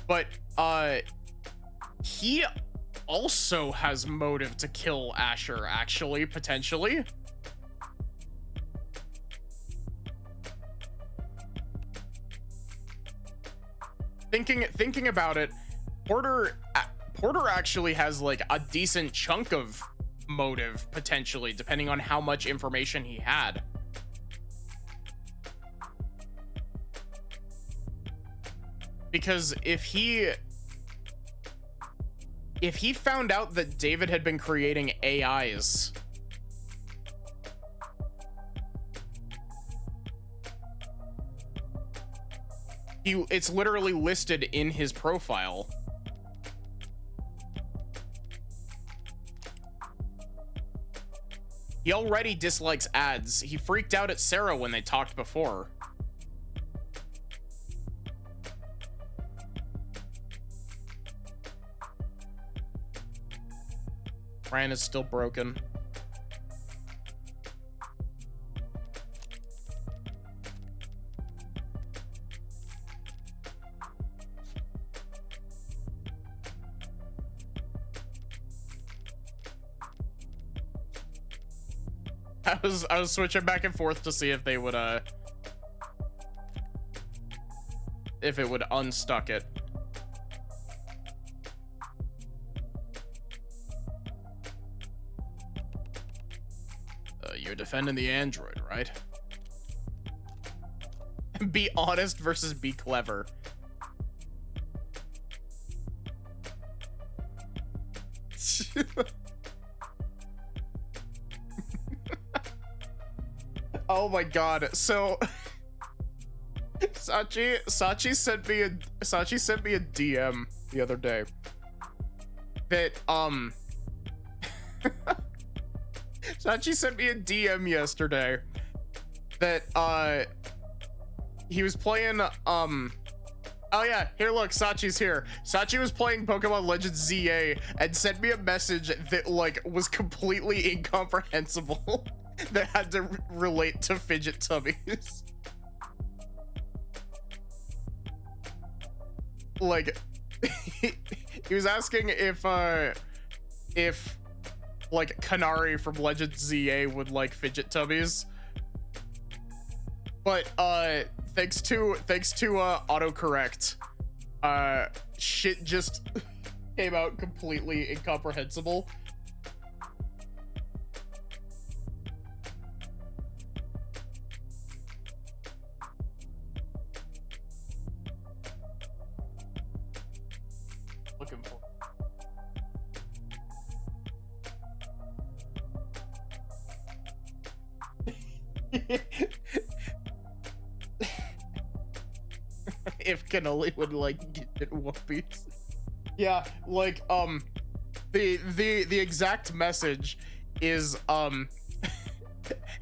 but he also has motive to kill Asher, actually, potentially. Thinking about it, Porter actually has like a decent chunk of motive potentially, depending on how much information he had. Because if he found out that David had been creating AIs, it's literally listed in his profile. He already dislikes ads. He freaked out at Sarah when they talked before. Ryan is still broken. I was switching back and forth to see if they would if it would unstuck it. You're defending the android, right? Be honest versus be clever. Oh my god. So Sachi sent me a DM the other day that Sachi sent me a DM yesterday that he was playing oh yeah, here look, Sachi's here. Sachi was playing Pokemon Legends ZA and sent me a message that like was completely incomprehensible that had to relate to fidget tummies. Like he was asking if like Kanari from Legends ZA would like fidget tummies. But thanks to autocorrect, shit just came out completely incomprehensible. Looking for if Cannoli would like get whoopies. Yeah, like the exact message is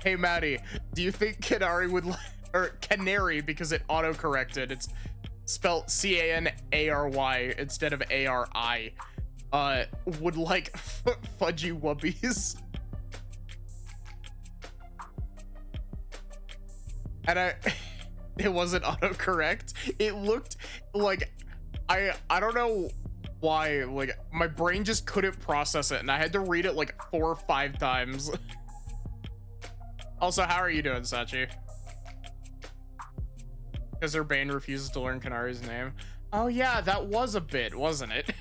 hey Maddie, do you think Canary would or Canary, because it auto corrected, it's spelled C-A-N-A-R-Y instead of A-R-I, would like fudgy whoopies? And it wasn't autocorrect. It looked like I don't know why, like my brain just couldn't process it and I had to read it like 4 or 5 times. Also, how are you doing, Sachi? Because Urbane refuses to learn Kanari's name. Oh yeah, that was a bit, wasn't it?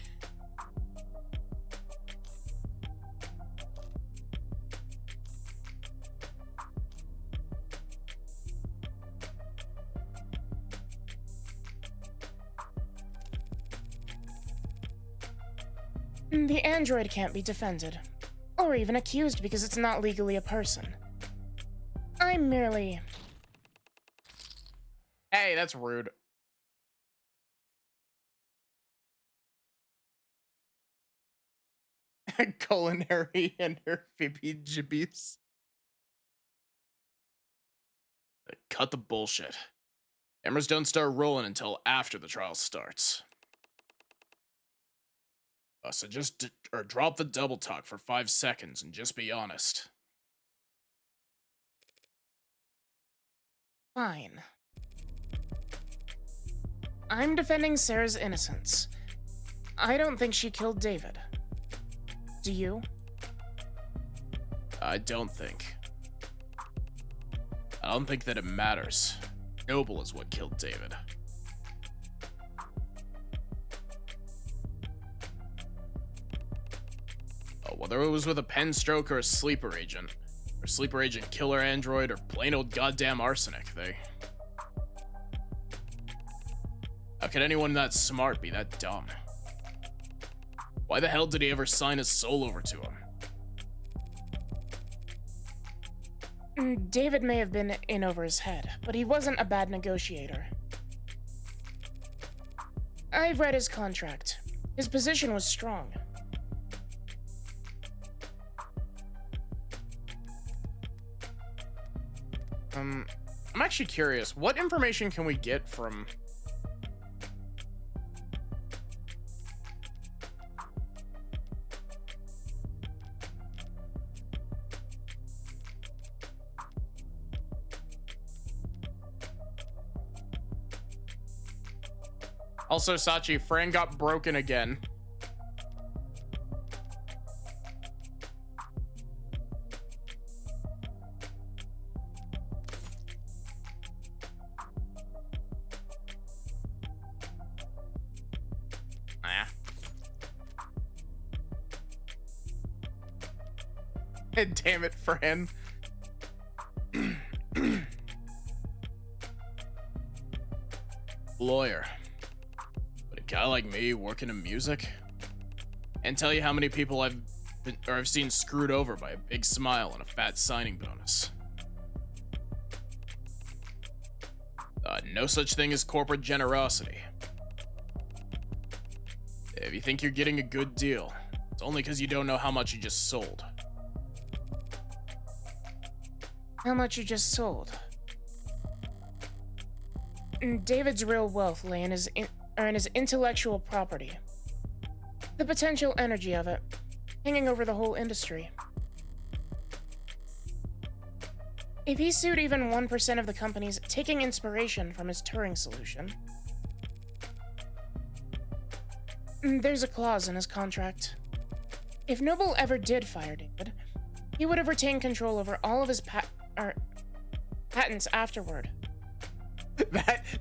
The android can't be defended, or even accused because it's not legally a person. I'm merely... Hey, that's rude. Culinary and her fibbie jibbies. Cut the bullshit. Cameras don't start rolling until after the trial starts. So just drop the double talk for 5 seconds and just be honest. Fine. I'm defending Sarah's innocence. I don't think she killed David. Do you? I don't think. I don't think that it matters. Noble is what killed David. Whether it was with a pen stroke or a sleeper agent killer android, or plain old goddamn arsenic, how could anyone that smart be that dumb? Why the hell did he ever sign his soul over to him? David may have been in over his head, but he wasn't a bad negotiator. I've read his contract. His position was strong. I'm actually curious, what information can we get from... Also, Sachi, Fran got broken again. Damn it, Fran. Lawyer. But a guy like me working in music? And tell you how many people I've seen screwed over by a big smile and a fat signing bonus. No such thing as corporate generosity. If you think you're getting a good deal, it's only because you don't know how much you just sold. How much you just sold? David's real wealth lay in his intellectual property. The potential energy of it, hanging over the whole industry. If he sued even 1% of the companies taking inspiration from his Turing solution, there's a clause in his contract. If Noble ever did fire David, he would have retained control over all of his patents afterward.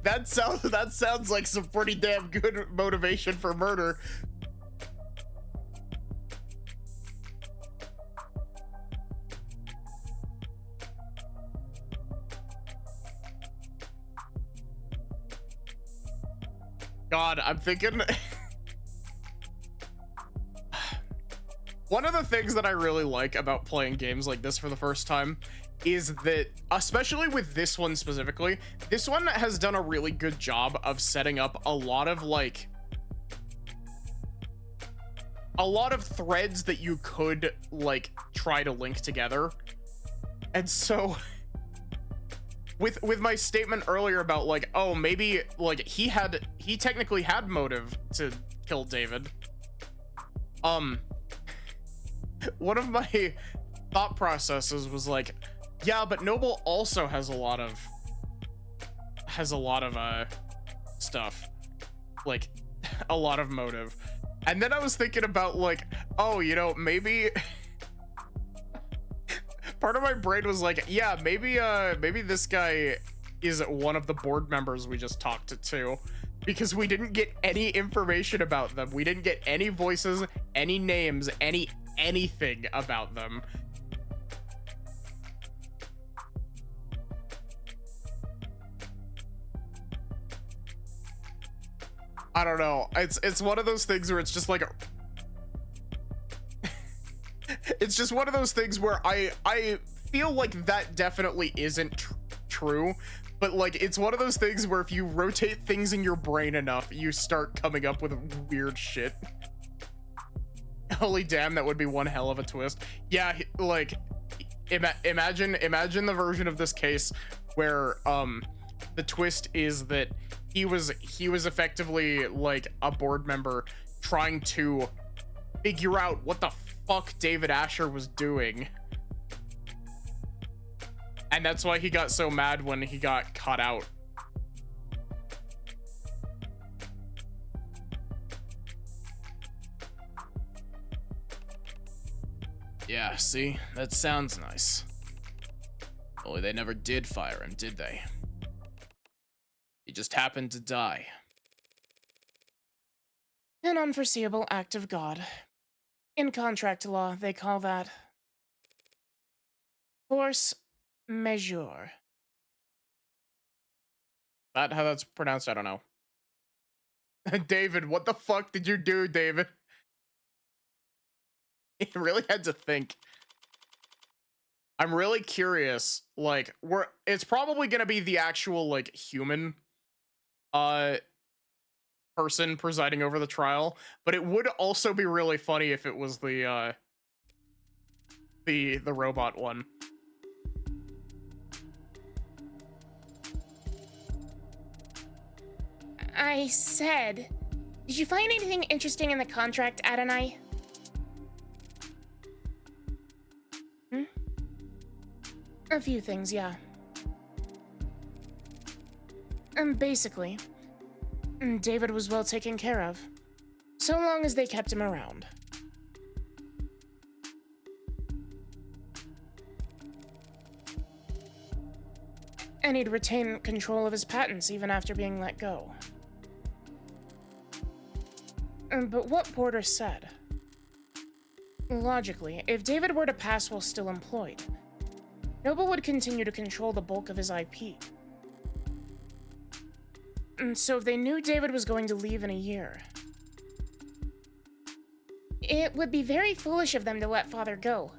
That sounds like some pretty damn good motivation for murder. God, I'm thinking... One of the things that I really like about playing games like this for the first time is that, especially with this one specifically, this one has done a really good job of setting up a lot of threads that you could like try to link together. And so with my statement earlier about like, oh, maybe like he technically had motive to kill David. One of my thought processes was like, yeah, but Noble also has a lot of stuff, like a lot of motive. And then I was thinking about like, oh, you know, maybe part of my brain was like, yeah, maybe this guy is one of the board members we just talked to, because we didn't get any information about them. We didn't get any voices, any names, anything about them. I don't know. It's one of those things where it's just like, It's just one of those things where I feel like that definitely isn't true, but like it's one of those things where if you rotate things in your brain enough, you start coming up with weird shit. Holy damn, that would be one hell of a twist. Yeah, like imagine the version of this case where the twist is that he was effectively like a board member trying to figure out what the fuck David Asher was doing. And that's why he got so mad when he got cut out. Yeah, see? That sounds nice. Only they never did fire him, did they? He just happened to die. An unforeseeable act of God. In contract law, they call that force majeure. That how that's pronounced? I don't know. David, what the fuck did you do, David? He really had to think. I'm really curious. Like, it's probably gonna be the actual like human person presiding over the trial, but it would also be really funny if it was the robot one. I said, did you find anything interesting in the contract, Adonai? A few things, yeah. Basically, David was well taken care of, so long as they kept him around. And he'd retain control of his patents even after being let go. But what Porter said... Logically, if David were to pass while still employed, Noble would continue to control the bulk of his IP. And so if they knew David was going to leave in a year, it would be very foolish of them to let Father go.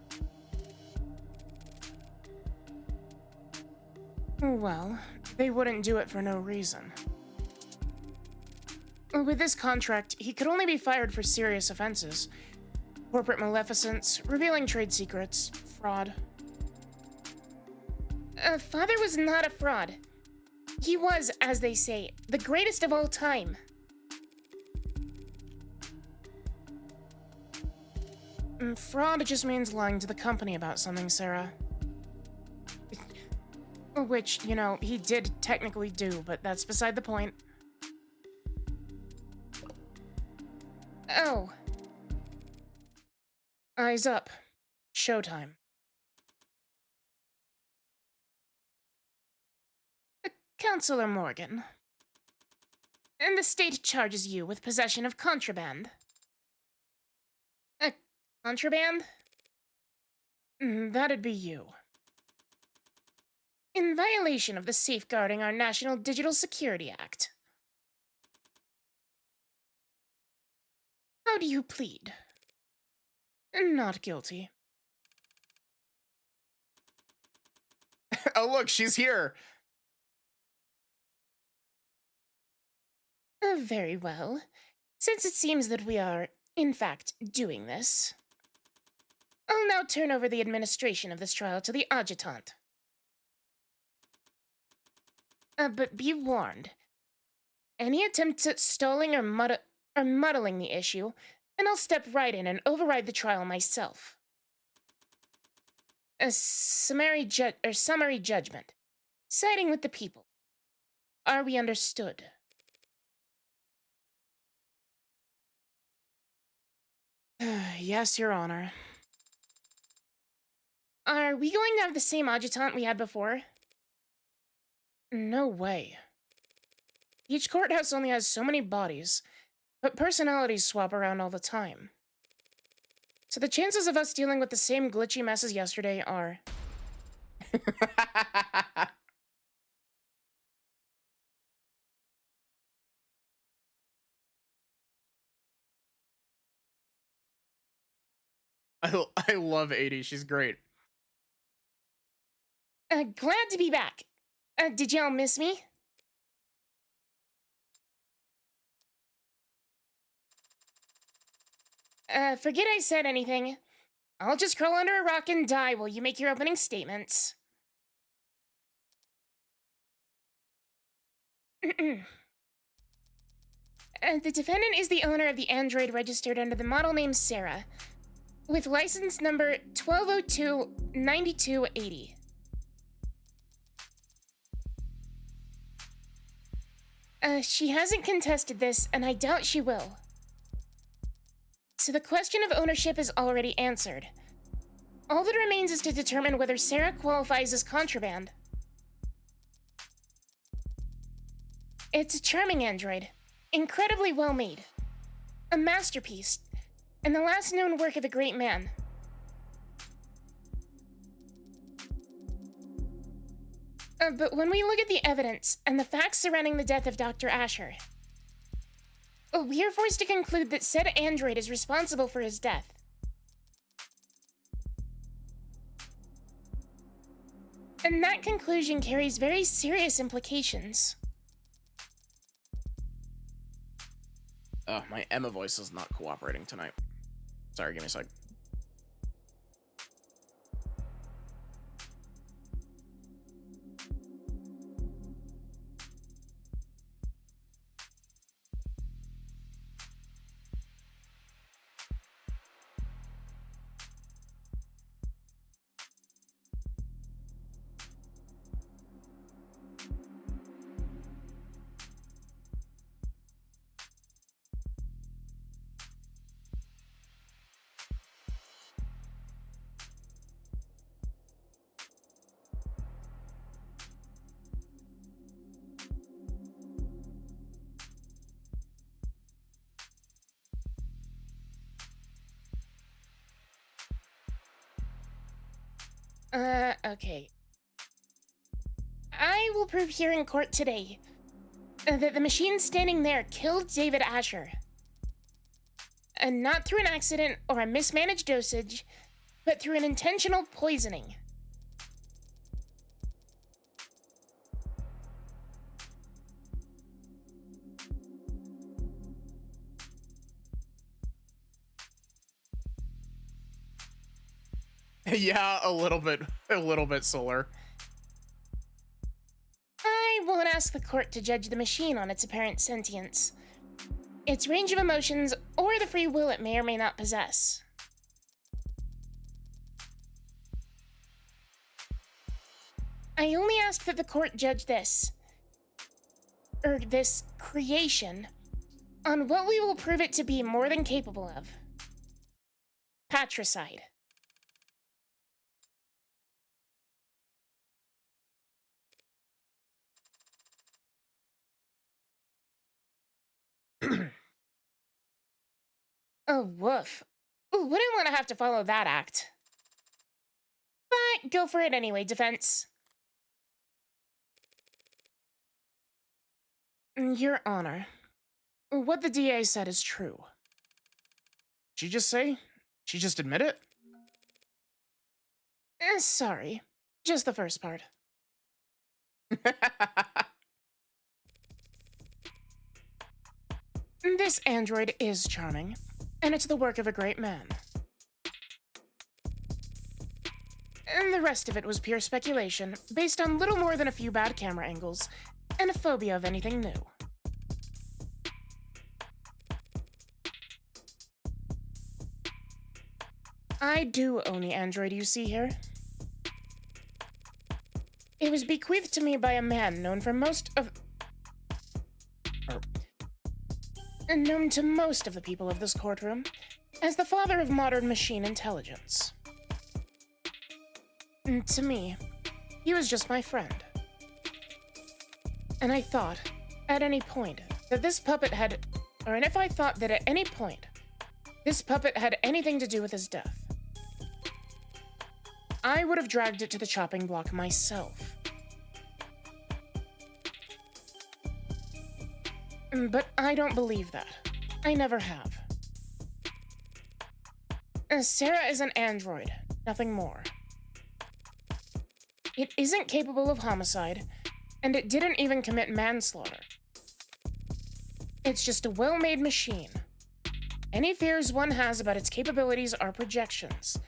Well, they wouldn't do it for no reason. With this contract, he could only be fired for serious offenses. Corporate maleficence, revealing trade secrets, fraud. Father was not a fraud. He was, as they say, the greatest of all time. Fraud just means lying to the company about something, Sarah. Which, you know, he did technically do, but that's beside the point. Oh. Eyes up. Showtime. Counselor Morgan. And the state charges you with possession of contraband. Contraband? That'd be you. In violation of the Safeguarding Our National Digital Security Act. How do you plead? Not guilty. Oh, look, she's here. Very well. Since it seems that we are, in fact, doing this, I'll now turn over the administration of this trial to the adjutant. But be warned. Any attempts at stalling or muddling the issue, and I'll step right in and override the trial myself. A summary judgment, siding with the people. Are we understood? Yes, Your Honor. Are we going to have the same adjutant we had before? No way. Each courthouse only has so many bodies, but personalities swap around all the time. So the chances of us dealing with the same glitchy mess as yesterday are... I love 80. She's great. Glad to be back. Did y'all miss me? Forget I said anything. I'll just crawl under a rock and die while you make your opening statements. The defendant is the owner of the android registered under the model name Sarah, with license number 1202-9280. She hasn't contested this, and I doubt she will. So the question of ownership is already answered. All that remains is to determine whether Sarah qualifies as contraband. It's a charming android, incredibly well made, a masterpiece, and the last known work of a great man. But when we look at the evidence and the facts surrounding the death of Dr. Asher, we are forced to conclude that said android is responsible for his death. And that conclusion carries very serious implications. My Emma voice is not cooperating tonight. Sorry, give me a sec. Okay. I will prove here in court today that the machine standing there killed David Asher. And not through an accident or a mismanaged dosage, but through an intentional poisoning. Yeah, a little bit, Solar. I won't ask the court to judge the machine on its apparent sentience, its range of emotions, or the free will it may or may not possess. I only ask that the court judge this creation, on what we will prove it to be more than capable of. Patricide. Oh, woof. Ooh, wouldn't want to have to follow that act. But go for it anyway, defense. Your Honor, what the DA said is true. She just say? She just admit it? Sorry, just the first part. This android is charming, and it's the work of a great man. And the rest of it was pure speculation, based on little more than a few bad camera angles, and a phobia of anything new. I do own the android you see here. It was bequeathed to me by a man known to most of the people of this courtroom as the father of modern machine intelligence. And to me, he was just my friend. And I thought, at any point, that this puppet had... and if I thought that at any point, this puppet had anything to do with his death, I would have dragged it to the chopping block myself. But I don't believe that. I never have. Sarah is an android, nothing more. It isn't capable of homicide, and it didn't even commit manslaughter. It's just a well-made machine. Any fears one has about its capabilities are projections,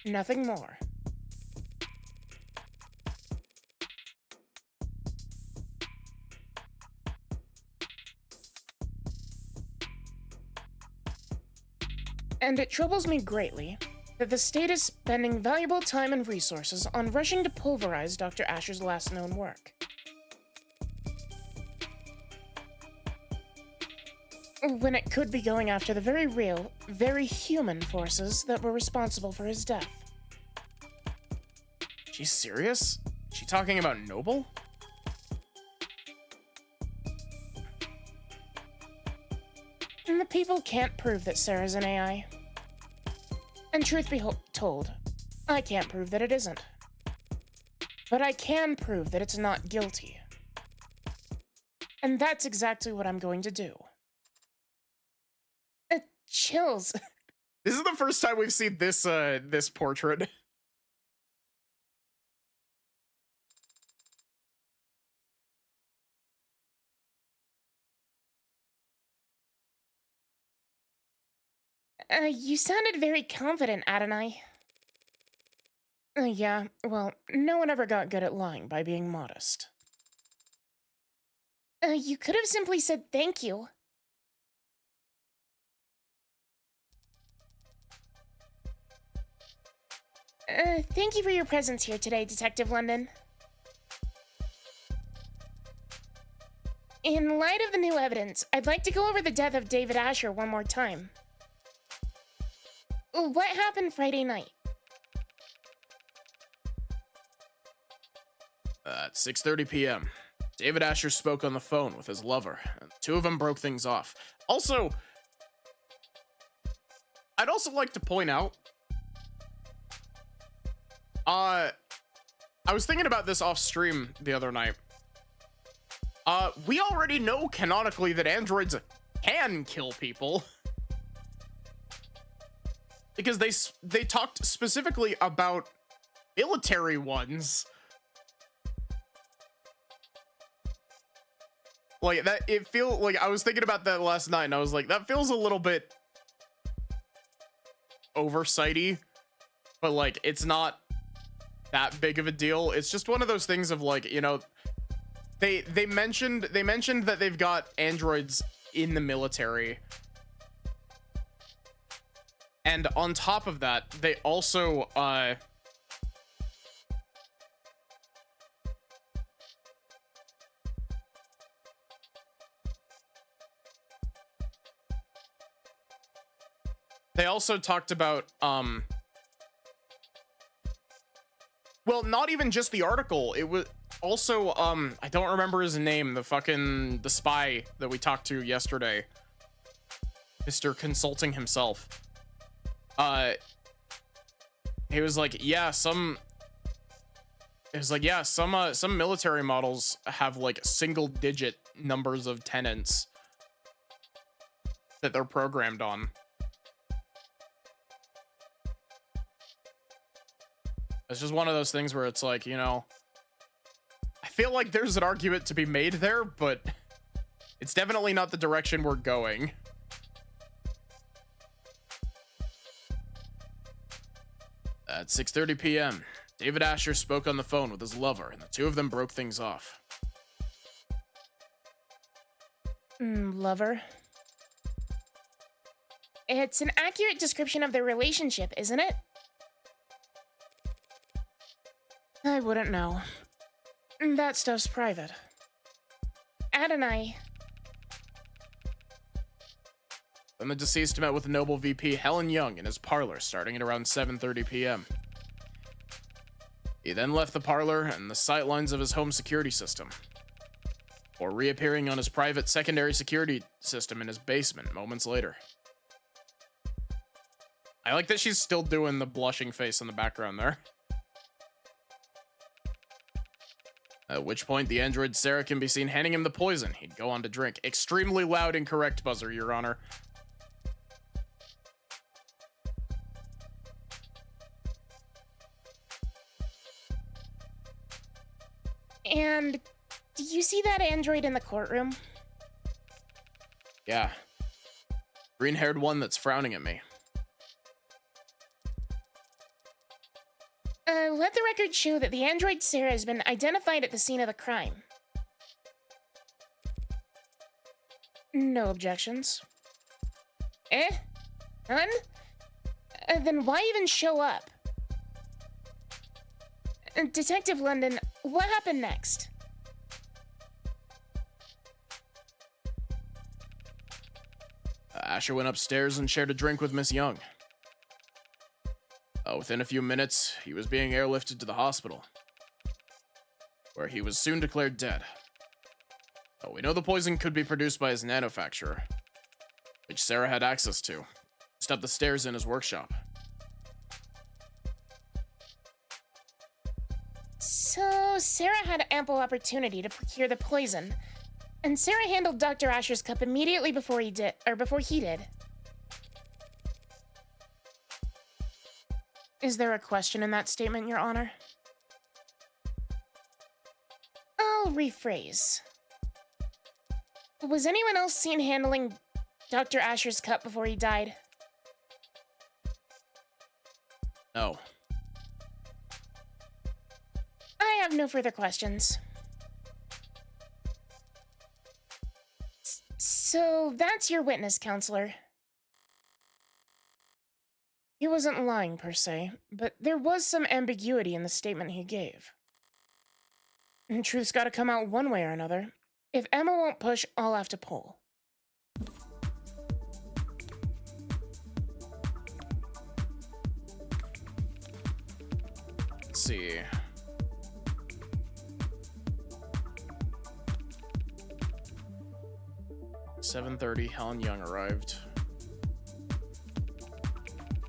nothing more. And it troubles me greatly that the state is spending valuable time and resources on rushing to pulverize Dr. Asher's last known work. When it could be going after the very real, very human forces that were responsible for his death. She's serious? She talking about Noble? And the people can't prove that Sarah's an AI. And truth be told, I can't prove that it isn't. But I can prove that it's not guilty. And that's exactly what I'm going to do. Chills. This is the first time we've seen this this portrait. You sounded very confident, Adonai. Yeah, well, no one ever got good at lying by being modest. You could have simply said thank you. Thank you for your presence here today, Detective London. In light of the new evidence, I'd like to go over the death of David Asher one more time. What happened Friday night? At 6:30 p.m., David Asher spoke on the phone with his lover, and the two of them broke things off. Also, I'd also like to point out, I was thinking about this off stream the other night. We already know canonically that androids can kill people. Because they talked specifically about military ones. Like that, it feel like I was thinking about that last night and I was like, that feels a little bit oversighty, but like it's not that big of a deal. It's just one of those things of like, you know, they mentioned that they've got androids in the military. And on top of that, they also talked about well, not even just the article. It was also I don't remember his name, the spy that we talked to yesterday. Mr. Consulting himself. He was like, yeah, some military models have like single digit numbers of tenants that they're programmed on. It's just one of those things where it's like, you know, I feel like there's an argument to be made there, but it's definitely not the direction we're going. At 6:30 p.m., David Asher spoke on the phone with his lover, and the two of them broke things off. Lover? It's an accurate description of their relationship, isn't it? I wouldn't know. That stuff's private. Adonai. Then the deceased met with Noble VP Helen Young in his parlor starting at around 7:30 p.m. He then left the parlor and the sightlines of his home security system, before reappearing on his private secondary security system in his basement moments later. I like that she's still doing the blushing face in the background there. At which point, the android Sarah can be seen handing him the poison he'd go on to drink. Extremely loud and correct buzzer, Your Honor. And do you see that android in the courtroom? Yeah. Green-haired one that's frowning at me. Let the record show that the android Sarah has been identified at the scene of the crime. No objections. None? Then why even show up? Detective London, what happened next? Asher went upstairs and shared a drink with Miss Young. Within a few minutes, he was being airlifted to the hospital, where he was soon declared dead. We know the poison could be produced by his nanofacturer, which Sarah had access to, just up the stairs in his workshop. So, Sarah had ample opportunity to procure the poison, and Sarah handled Dr. Asher's cup immediately before he did. Is there a question in that statement, Your Honor? I'll rephrase. Was anyone else seen handling Dr. Asher's cup before he died? No. I have no further questions. So that's your witness, counselor. He wasn't lying per se, but there was some ambiguity in the statement he gave. And truth's gotta come out one way or another. If Emma won't push, I'll have to pull. Let's see. "7:30, Helen Young arrived.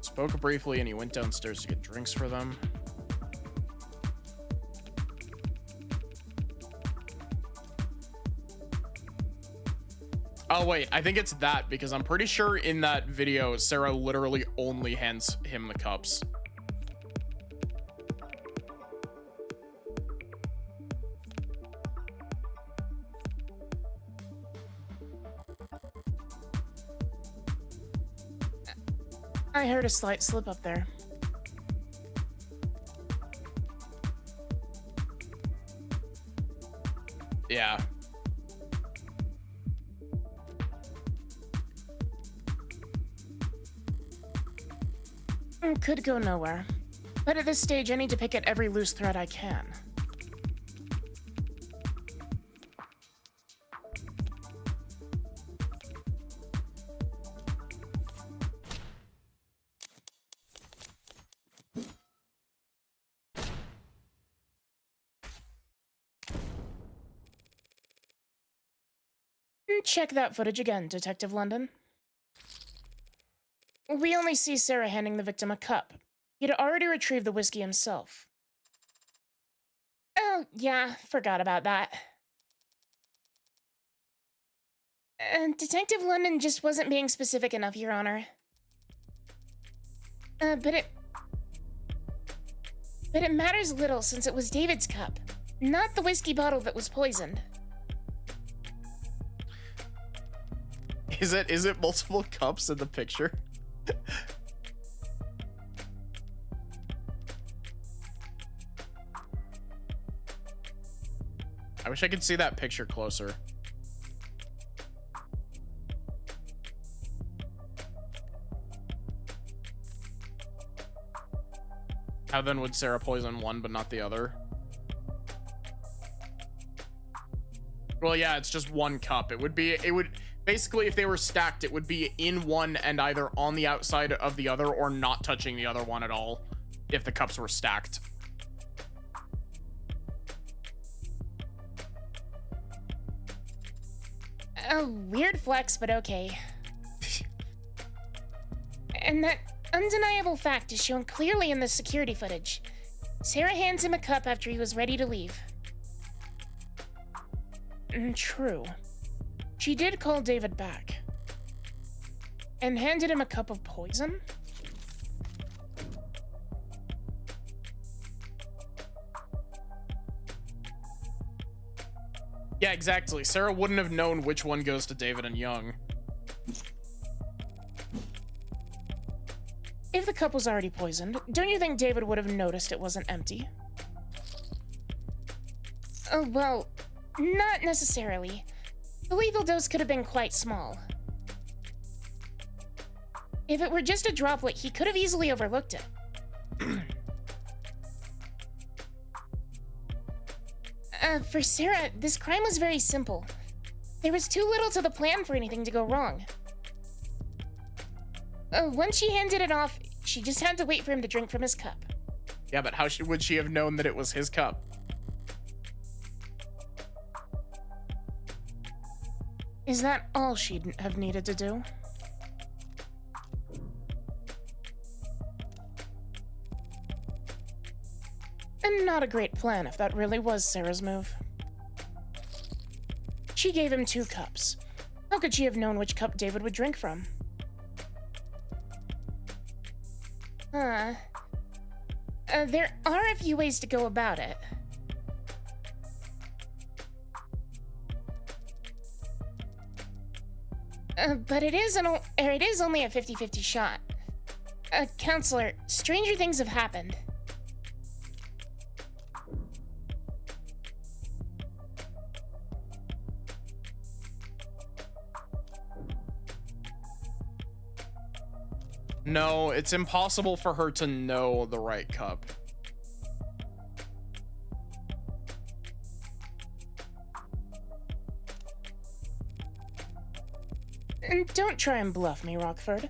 Spoke briefly and he went downstairs to get drinks for them. Oh wait, I think it's that, because I'm pretty sure in that video, Sarah literally only hands him the cups. I heard a slight slip up there. Yeah. Could go nowhere. But at this stage, I need to pick at every loose thread I can. Check that footage again, Detective London. We only see Sarah handing the victim a cup. He'd already retrieved the whiskey himself. Oh, yeah, forgot about that. Detective London just wasn't being specific enough, Your Honor. But it matters little since it was David's cup, not the whiskey bottle that was poisoned. Is it multiple cups in the picture? I wish I could see that picture closer. How then would Sarah poison one but not the other? Well, yeah, it's just one cup. It would basically, if they were stacked, it would be in one and either on the outside of the other or not touching the other one at all if the cups were stacked. A weird flex, but okay. And that undeniable fact is shown clearly in the security footage. Sarah hands him a cup after he was ready to leave. True. She did call David back. And handed him a cup of poison? Yeah, exactly. Sarah wouldn't have known which one goes to David and Young. If the cup was already poisoned, don't you think David would have noticed it wasn't empty? Oh, well, not necessarily. The lethal dose could have been quite small. If it were just a droplet, he could have easily overlooked it. For Sarah, this crime was very simple. There was too little to the plan for anything to go wrong. Once she handed it off, she just had to wait for him to drink from his cup. Yeah, but how would she have known that it was his cup? Is that all she'd have needed to do? And not a great plan if that really was Sarah's move. She gave him 2 cups. How could she have known which cup David would drink from? There are a few ways to go about it. But it is only a 50-50 shot. Counselor, stranger things have happened. No, it's impossible for her to know the right cup. And don't try and bluff me, Rockford.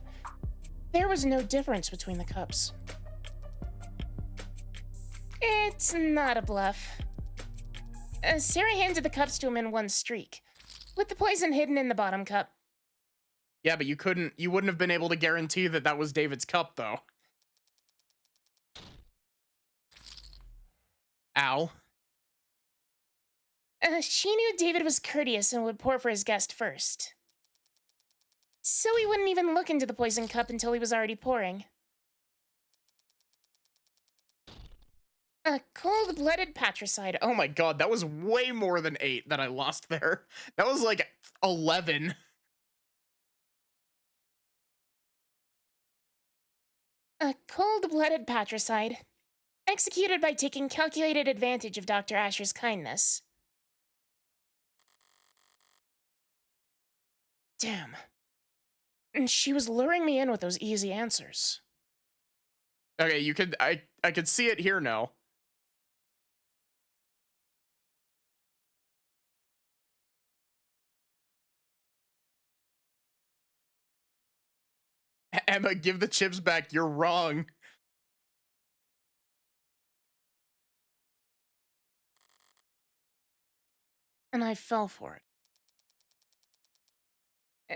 There was no difference between the cups. It's not a bluff. Sarah handed the cups to him in one streak, with the poison hidden in the bottom cup. Yeah, but you wouldn't have been able to guarantee that that was David's cup, though. Ow. She knew David was courteous and would pour for his guest first. So he wouldn't even look into the poison cup until he was already pouring. A cold-blooded patricide. Oh my god, that was way more than 8 that I lost there. That was like 11. A cold-blooded patricide, executed by taking calculated advantage of Dr. Asher's kindness. Damn. And she was luring me in with those easy answers. Okay, I could see it here now. Emma, give the chips back. You're wrong. And I fell for it.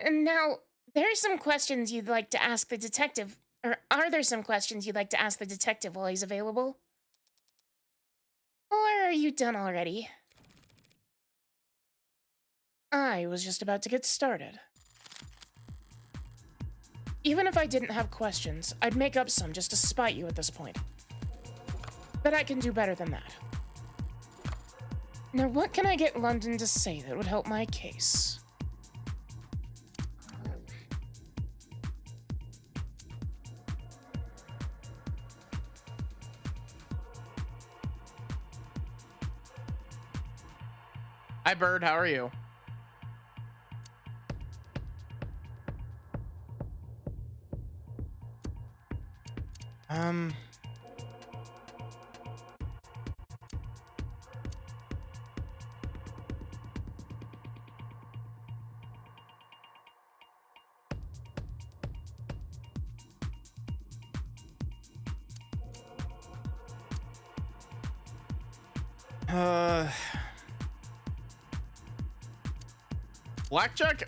And now, there are some questions you'd like to ask the detective. Or are there some questions you'd like to ask the detective while he's available? Or are you done already? I was just about to get started. Even if I didn't have questions, I'd make up some just to spite you at this point. But I can do better than that. Now, what can I get London to say that would help my case? Hi, Bird. How are you?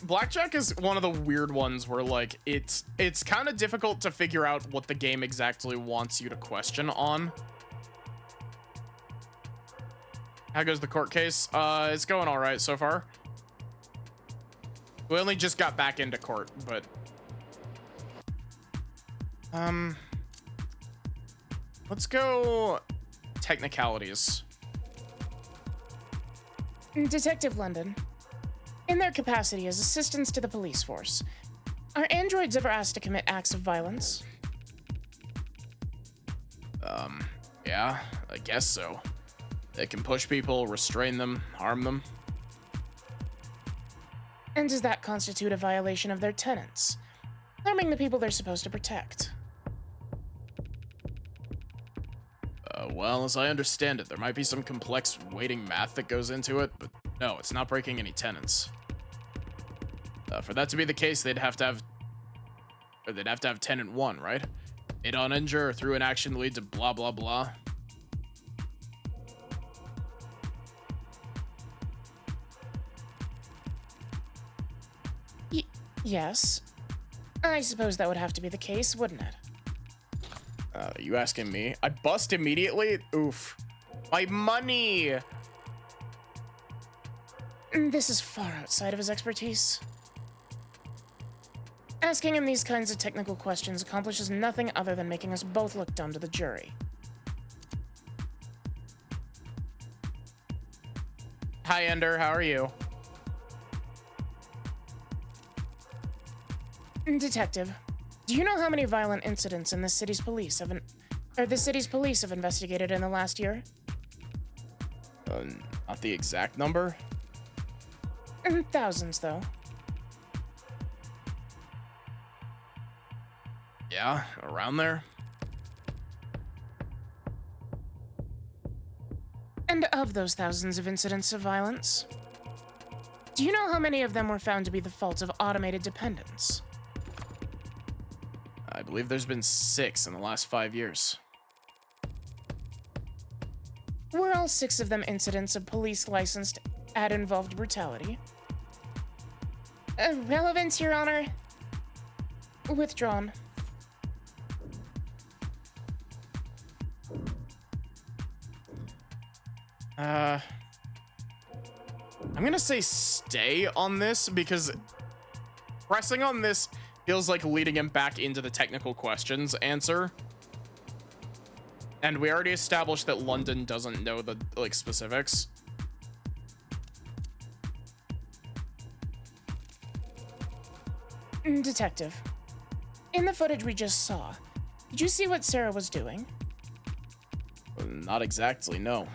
Blackjack is one of the weird ones where like it's kind of difficult to figure out what the game exactly wants you to question on. How goes the court case? It's going all right so far. We only just got back into court, but let's go technicalities. Detective London, in their capacity as assistants to the police force, are androids ever asked to commit acts of violence? Yeah, I guess so. They can push people, restrain them, harm them. And does that constitute a violation of their tenets, harming the people they're supposed to protect? Well, as I understand it, there might be some complex weighting math that goes into it, but no, it's not breaking any tenets. For that to be the case, they'd have to have tenant 1, right? Hit on injure or through an action lead to blah blah blah. Yes. I suppose that would have to be the case, wouldn't it? You asking me? I bust immediately? Oof. My money! This is far outside of his expertise. Asking him these kinds of technical questions accomplishes nothing other than making us both look dumb to the jury. Hi, Ender. How are you? Detective, do you know how many violent incidents in the city's police have investigated in the last year? Not the exact number. Thousands, though. Yeah, around there. And of those thousands of incidents of violence, do you know how many of them were found to be the fault of automated dependents? I believe there's been 6 in the last 5 years. Were all 6 of them incidents of police licensed ad-involved brutality? Relevance, Your Honor. Withdrawn. I'm gonna say stay on this because pressing on this feels like leading him back into the technical questions answer. And we already established that London doesn't know the, like, specifics. Detective, in the footage we just saw, did you see what Sarah was doing? Not exactly, no.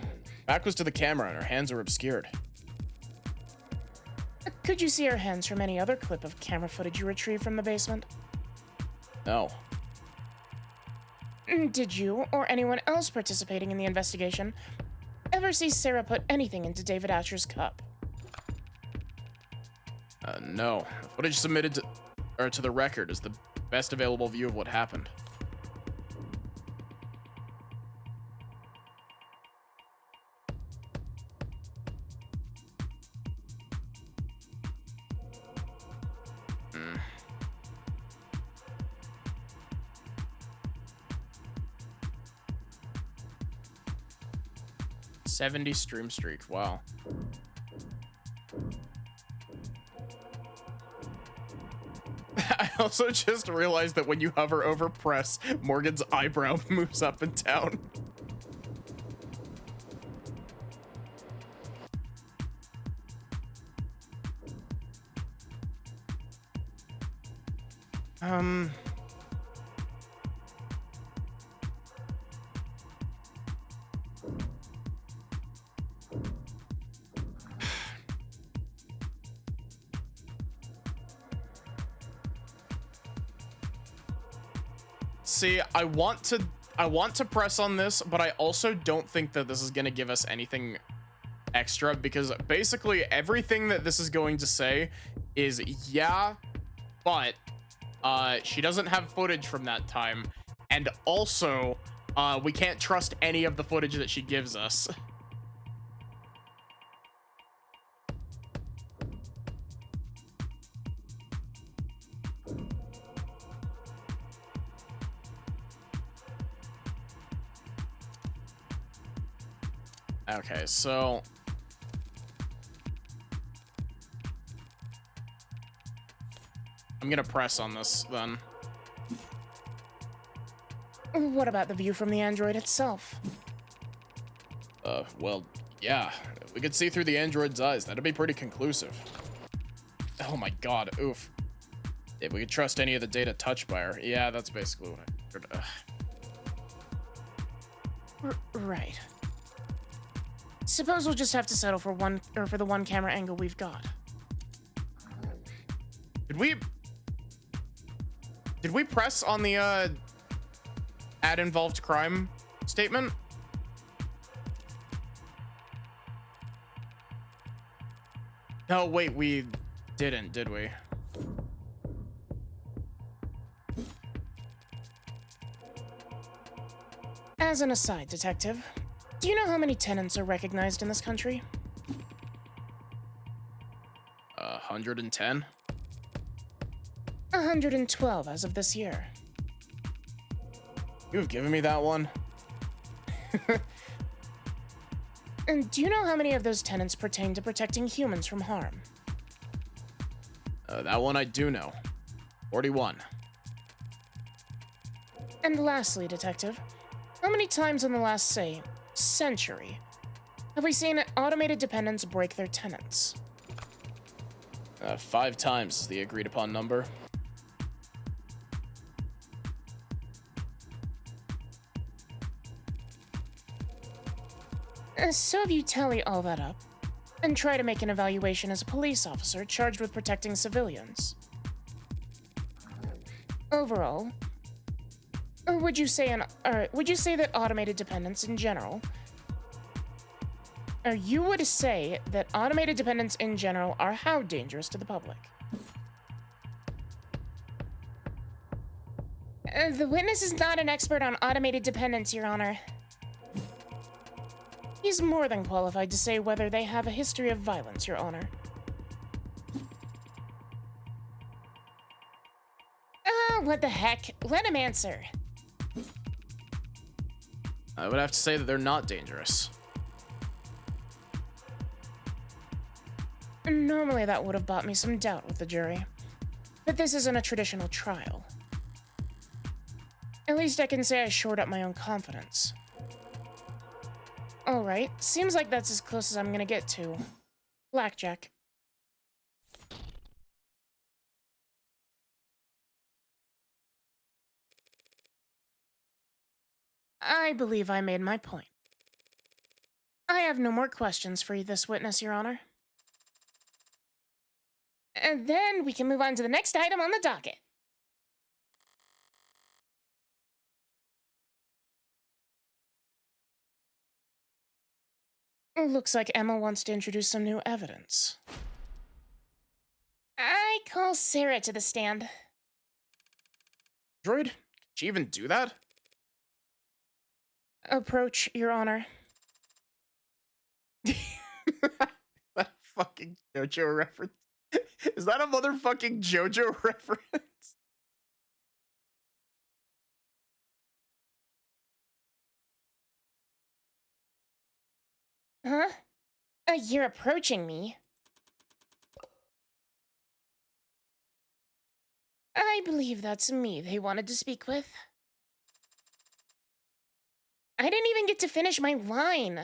Back was to the camera and her hands were obscured. Could you see her hands from any other clip of camera footage you retrieved from the basement? No. Did you, or anyone else participating in the investigation, ever see Sarah put anything into David Asher's cup? No. The footage submitted to the record is the best available view of what happened. Hmm. 70 stream streak. Wow. I also just realized that when you hover over press, Morgan's eyebrow moves up and down. See, I want to press on this, but I also don't think that this is going to give us anything extra, because basically everything that this is going to say is, yeah, but she doesn't have footage from that time, and also we can't trust any of the footage that she gives us. Okay, so I'm gonna press on this then. What about the view from the android itself? Well, yeah, We could see through the android's eyes. That'd be pretty conclusive. Oh my god, oof. If we could trust any of the data touched by her. Yeah, that's basically what I figured. Right. Suppose we'll just have to settle for the one camera angle we've got. Did we press on the ad involved crime statement? No, wait, we didn't, did we? As an aside, Detective, do you know how many tenants are recognized in this country? 110? 112 as of this year. You've given me that one. And do you know how many of those tenants pertain to protecting humans from harm? That one I do know. 41. And lastly, Detective, how many times in the last, say, century, have we seen automated dependents break their tenants? 5 times is the agreed upon number. So if you tally all that up, and try to make an evaluation as a police officer charged with protecting civilians. Overall, would you say that automated dependents in general, or you would say that automated dependents in general are how dangerous to the public? The witness is not an expert on automated dependents, Your Honor. He's more than qualified to say whether they have a history of violence, Your Honor. What the heck? Let him answer. I would have to say that they're not dangerous. Normally that would have bought me some doubt with the jury. But this isn't a traditional trial. At least I can say I shored up my own confidence. Alright, seems like that's as close as I'm gonna get to blackjack. I believe I made my point. I have no more questions for this witness, Your Honor. And then we can move on to the next item on the docket. Looks like Emma wants to introduce some new evidence. I call Sarah to the stand. Droid? Did she even do that? Approach, Your Honor. That fucking JoJo reference. Is that a motherfucking JoJo reference? Huh? You're approaching me. I believe that's me they wanted to speak with. I didn't even get to finish my line.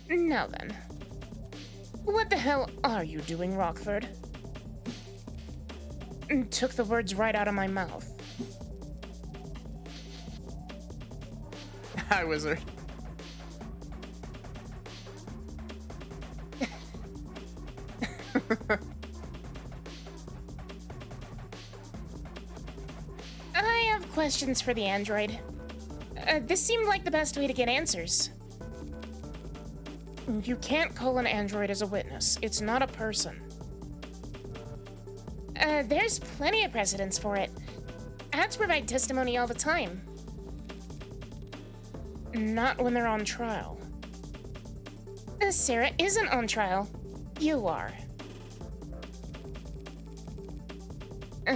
Now then. What the hell are you doing, Rockford? Took the words right out of my mouth. Hi, wizard. I have questions for the android. This seemed like the best way to get answers. You can't call an android as a witness. It's not a person. There's plenty of precedents for it. Ads provide testimony all the time. Not when they're on trial. Sarah isn't on trial. You are.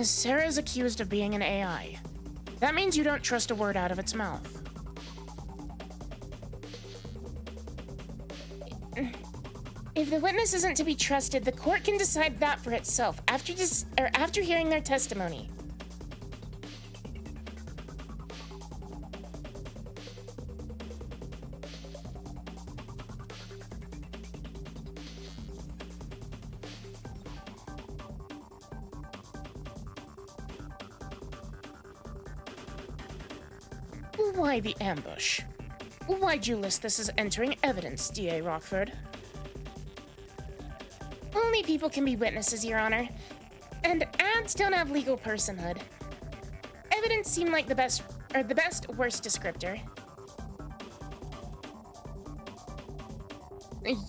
Sarah is accused of being an AI. That means you don't trust a word out of its mouth. If the witness isn't to be trusted, the court can decide that for itself after hearing their testimony. Why the ambush? Why'd you list this as entering evidence, D.A. Rockford? Only people can be witnesses, Your Honor. And ads don't have legal personhood. Evidence seemed like the best worst descriptor.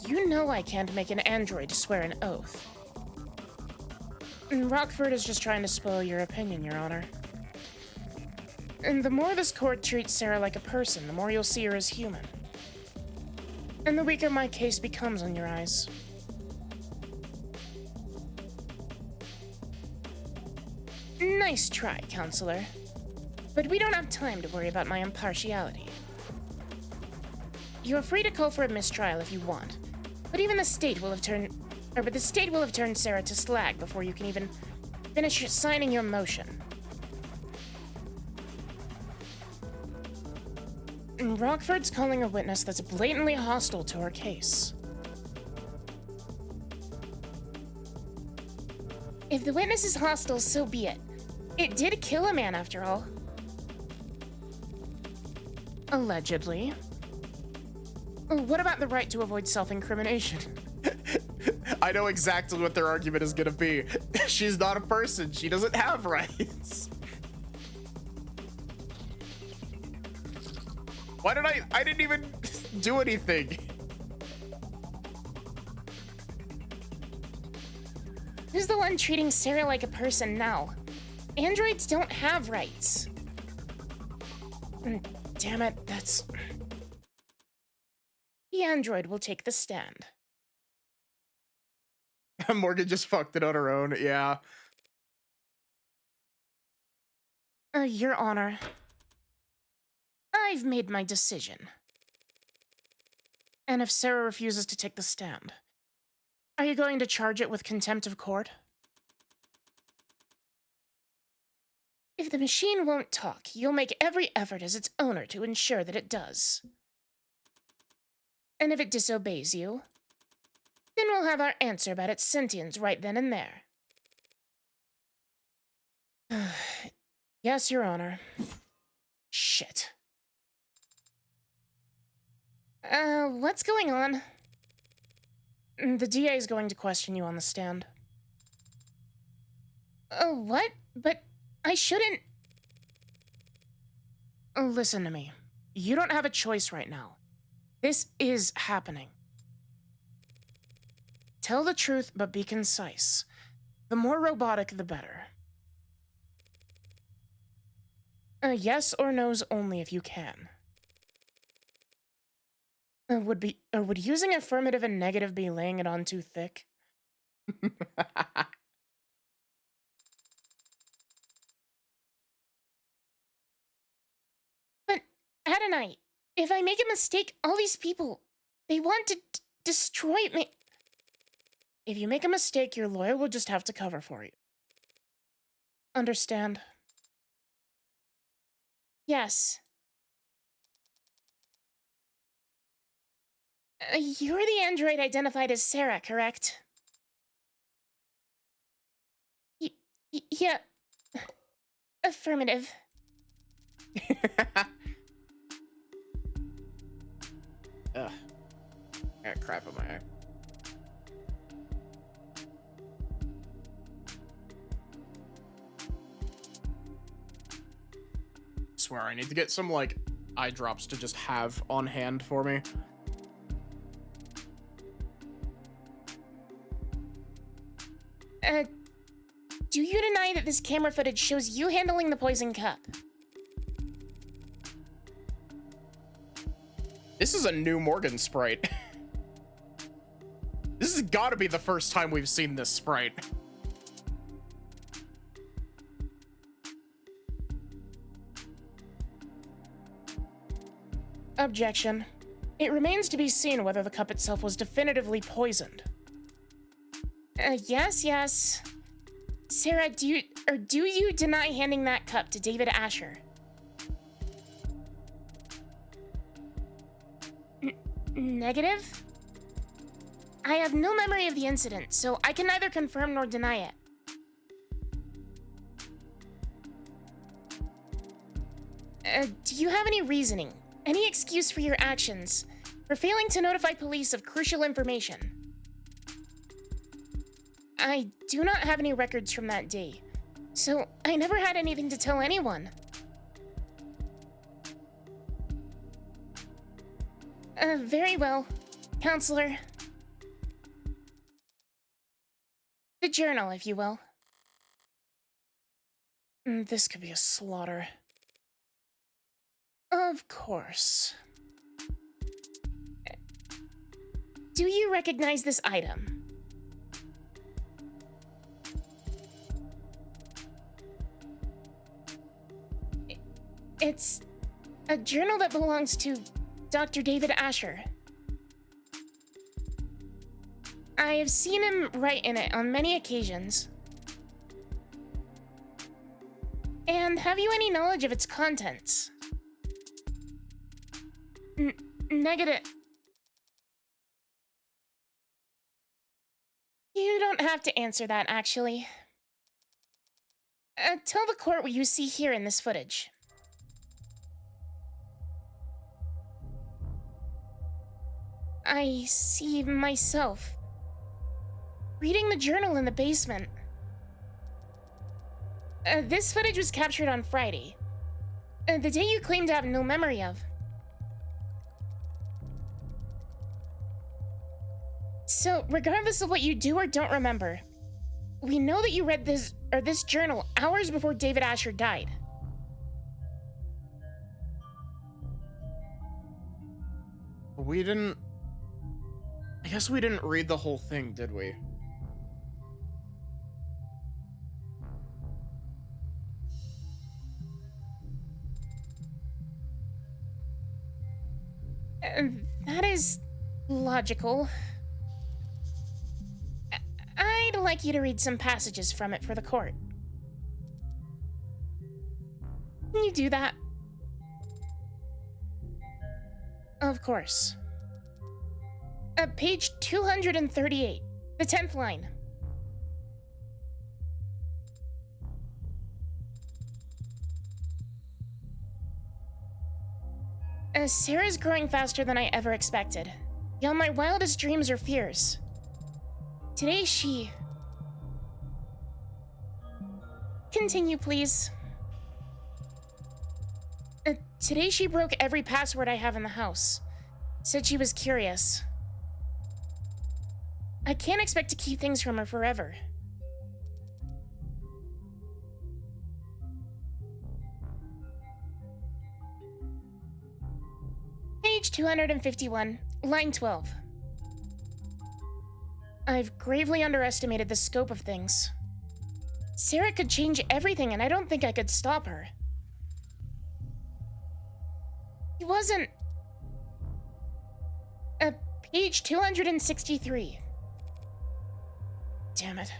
You know I can't make an android swear an oath. Rockford is just trying to spoil your opinion, Your Honor. And the more this court treats Sarah like a person, the more you'll see her as human. And the weaker my case becomes in your eyes. Nice try, Counselor. But we don't have time to worry about my impartiality. You're free to call for a mistrial if you want, but even the state will have turned Sarah to slag before you can even finish signing your motion. Rockford's calling a witness that's blatantly hostile to her case. If the witness is hostile, so be it. It did kill a man, after all. Allegedly. What about the right to avoid self-incrimination? I know exactly what their argument is gonna be. She's not a person. She doesn't have rights. Why did I didn't even do anything. Who's the one treating Sarah like a person now? Androids don't have rights. Damn it, that's... The android will take the stand. Morgan just fucked it on her own, yeah. Your Honor. I've made my decision. And if Sarah refuses to take the stand, are you going to charge it with contempt of court? If the machine won't talk, you'll make every effort as its owner to ensure that it does. And if it disobeys you, then we'll have our answer about its sentience right then and there. Yes, Your Honor. Shit. What's going on? The DA is going to question you on the stand. What? But I shouldn't... Listen to me. You don't have a choice right now. This is happening. Tell the truth, but be concise. The more robotic, the better. Yes or no's only if you can. Would using affirmative and negative be laying it on too thick? But, Adonai, if I make a mistake, all these people, they want to destroy me. If you make a mistake, your lawyer will just have to cover for you. Understand? Yes. You're the android identified as Sarah, correct? Yeah. Affirmative. Ugh. I got crap in my eye. Swear, I need to get some, like, eye drops to just have on hand for me. Do you deny that this camera footage shows you handling the poison cup? This is a new Morgan sprite. This has got to be the first time we've seen this sprite. Objection. It remains to be seen whether the cup itself was definitively poisoned. Yes. Sarah, do you deny handing that cup to David Asher? Negative? I have no memory of the incident, so I can neither confirm nor deny it. Do you have any reasoning, any excuse for your actions, for failing to notify police of crucial information? I do not have any records from that day, so I never had anything to tell anyone. Very well, Counselor. The journal, if you will. This could be a slaughter. Of course. Do you recognize this item? It's a journal that belongs to Dr. David Asher. I have seen him write in it on many occasions. And have you any knowledge of its contents? Negative. You don't have to answer that, actually. Tell the court what you see here in this footage. I see myself reading the journal in the basement. This footage was captured on Friday, the day you claim to have no memory of. So, regardless of what you do or don't remember, we know that you read this journal hours before David Asher died. I guess we didn't read the whole thing, did we? That is logical. I'd like you to read some passages from it for the court. Can you do that? Of course. Page 238, the 10th line. Sarah's growing faster than I ever expected, beyond my wildest dreams or fears. Today she... Continue, please. Today she broke every password I have in the house. Said she was curious. I can't expect to keep things from her forever. Page 251, line 12. I've gravely underestimated the scope of things. Sarah could change everything, and I don't think I could stop her. He wasn't... Page 263. Damn it.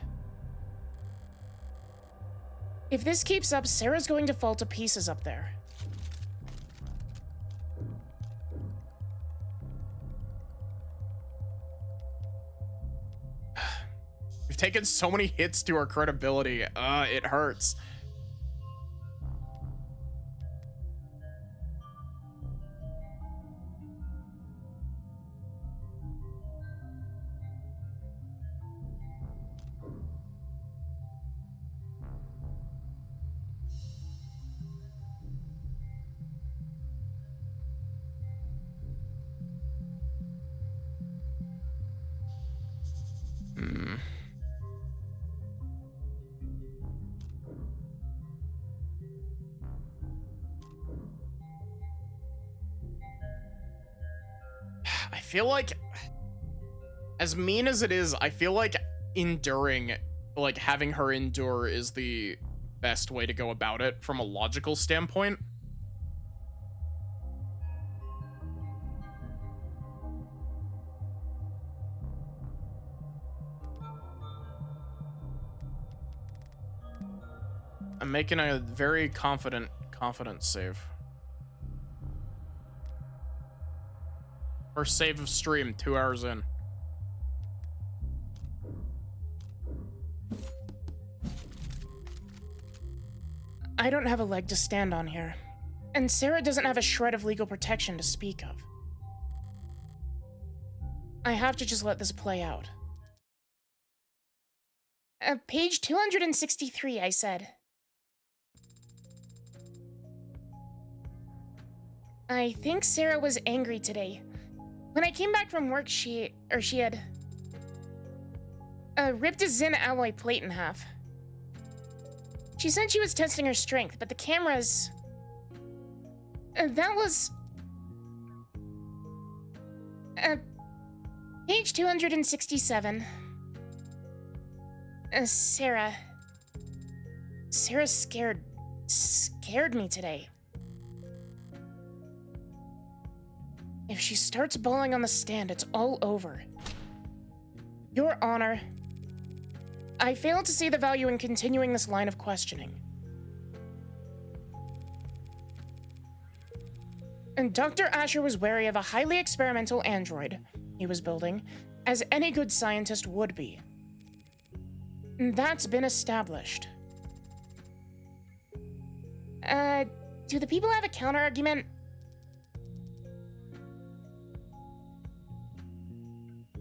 If this keeps up, Sarah's going to fall to pieces up there. We've taken so many hits to our credibility. It hurts. I feel like, as mean as it is, I feel like having her endure is the best way to go about it from a logical standpoint. I'm making a very confident save. First save of stream, 2 hours in. I don't have a leg to stand on here. And Sarah doesn't have a shred of legal protection to speak of. I have to just let this play out. Page 263, I said. I think Sarah was angry today. When I came back from work, she had ripped a Zin alloy plate in half. She said she was testing her strength, but the cameras... that was... page 267. Sarah scared me today. If she starts bawling on the stand, it's all over. Your Honor, I fail to see the value in continuing this line of questioning. And Dr. Asher was wary of a highly experimental android he was building, as any good scientist would be. That's been established. Do the people have a counter-argument?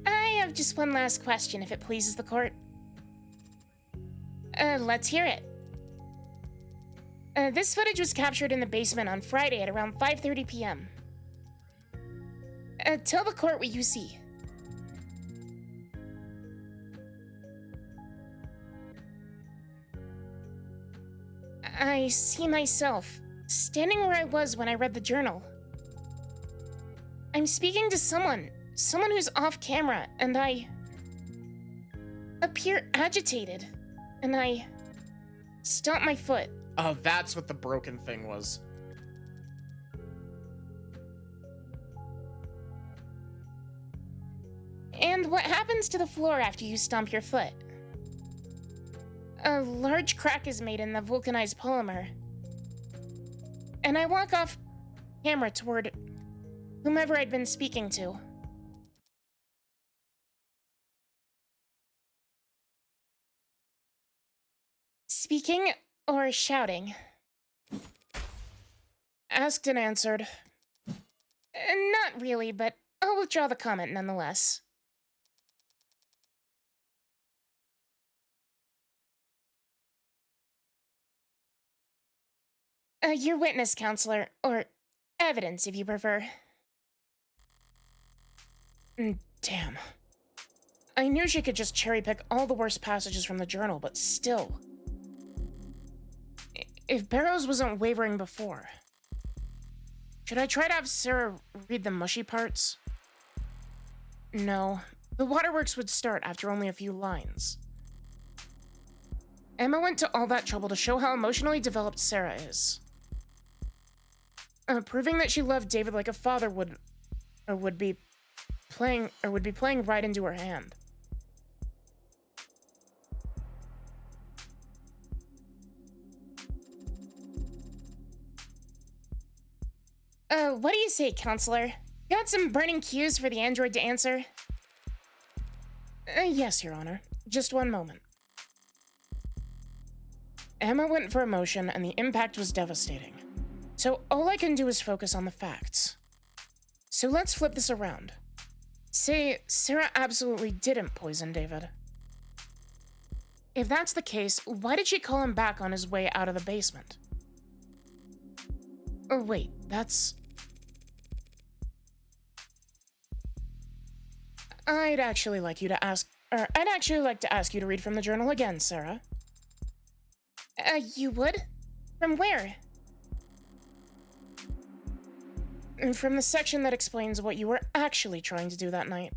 I have just one last question, if it pleases the court. Let's hear it. This footage was captured in the basement on Friday at around 5:30 p.m. Tell the court what you see. I see myself, standing where I was when I read the journal. I'm speaking to someone who's off camera, and I appear agitated, and I stomp my foot. Oh, that's what the broken thing was. And what happens to the floor after you stomp your foot? A large crack is made in the vulcanized polymer. And I walk off camera toward whomever I'd been speaking to. Speaking or shouting? Asked and answered. Not really, but I'll withdraw the comment nonetheless. Your witness, counselor, or evidence, if you prefer. Damn. I knew she could just cherry-pick all the worst passages from the journal, but still. If Barrows wasn't wavering before, should I try to have Sarah read the mushy parts? No. The waterworks would start after only a few lines. Emma went to all that trouble to show how emotionally developed Sarah is. Proving that she loved David like a father would be playing right into her hand. What do you say, counselor? Got some burning cues for the android to answer? Yes, Your Honor. Just one moment. Emma went for emotion, and the impact was devastating. So all I can do is focus on the facts. So let's flip this around. Say Sarah absolutely didn't poison David. If that's the case, why did she call him back on his way out of the basement? Oh wait, that's... I'd actually like to ask you to read from the journal again, Sarah. You would? From where? From the section that explains what you were actually trying to do that night.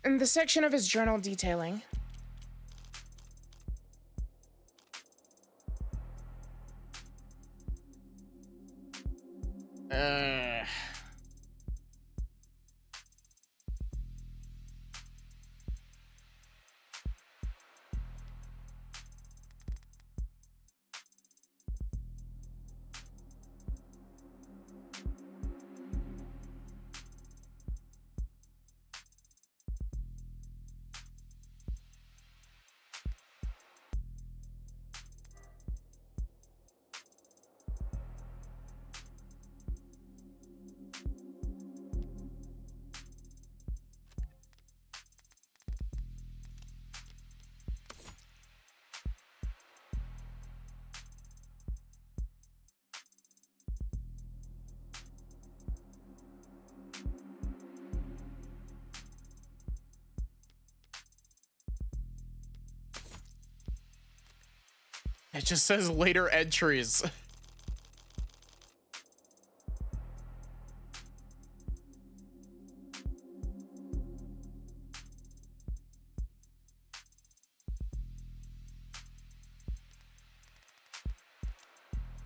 And the section of his journal detailing. It just says later entries.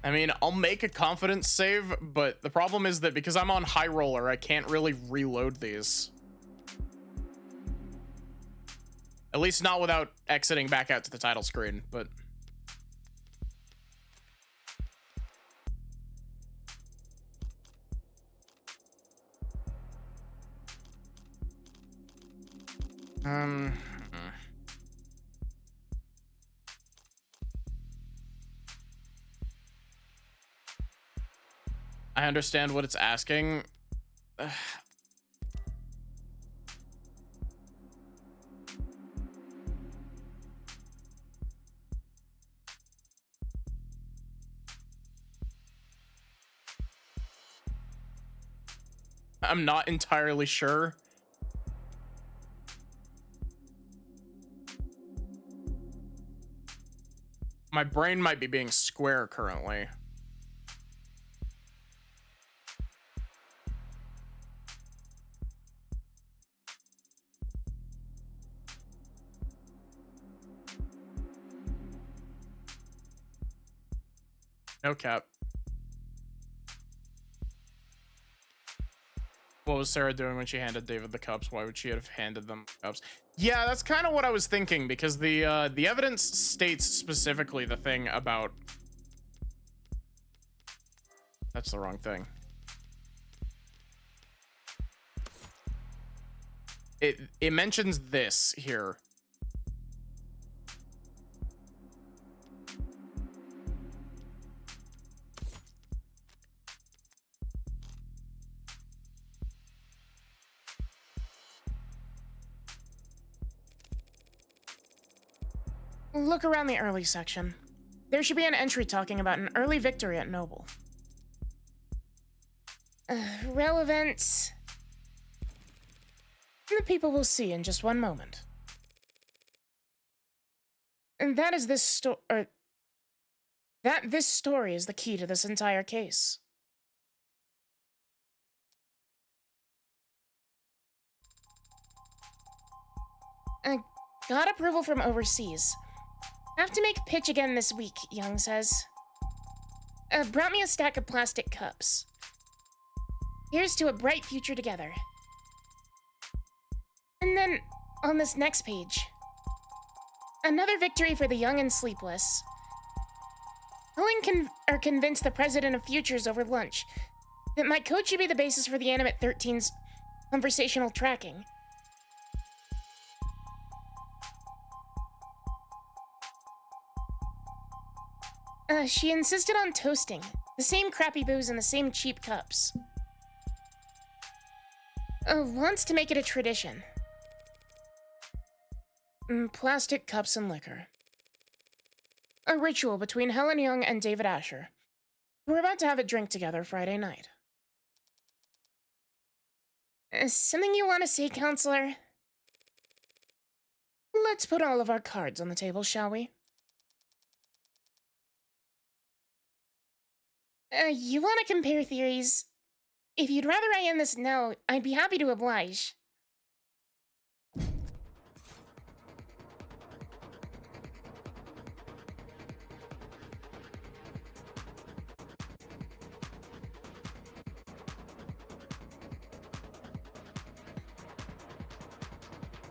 I mean, I'll make a confidence save, but the problem is that because I'm on high roller, I can't really reload these. At least not without exiting back out to the title screen, but... I understand what it's asking. I'm not entirely sure. My brain might be being square currently. No cap. What was Sarah doing when she handed David the cups? Why would she have handed them the cups? Yeah, that's kind of what I was thinking, because the evidence states specifically the thing about... That's the wrong thing. It mentions this here. Look around the early section. There should be an entry talking about an early victory at Noble. Relevant. The people will see in just one moment. And that is this this story is the key to this entire case. Got approval from overseas. Have to make pitch again this week, Young says. Brought me a stack of plastic cups. Here's to a bright future together. And then, on this next page, another victory for the young and sleepless. Helen are convinced the president of Futures over lunch that my code should be the basis for the Animate 13's conversational tracking. She insisted on toasting. The same crappy booze and the same cheap cups. Wants to make it a tradition. Plastic cups and liquor. A ritual between Helen Young and David Asher. We're about to have a drink together Friday night. Something you want to say, counselor? Let's put all of our cards on the table, shall we? You want to compare theories? If you'd rather I end this now, I'd be happy to oblige.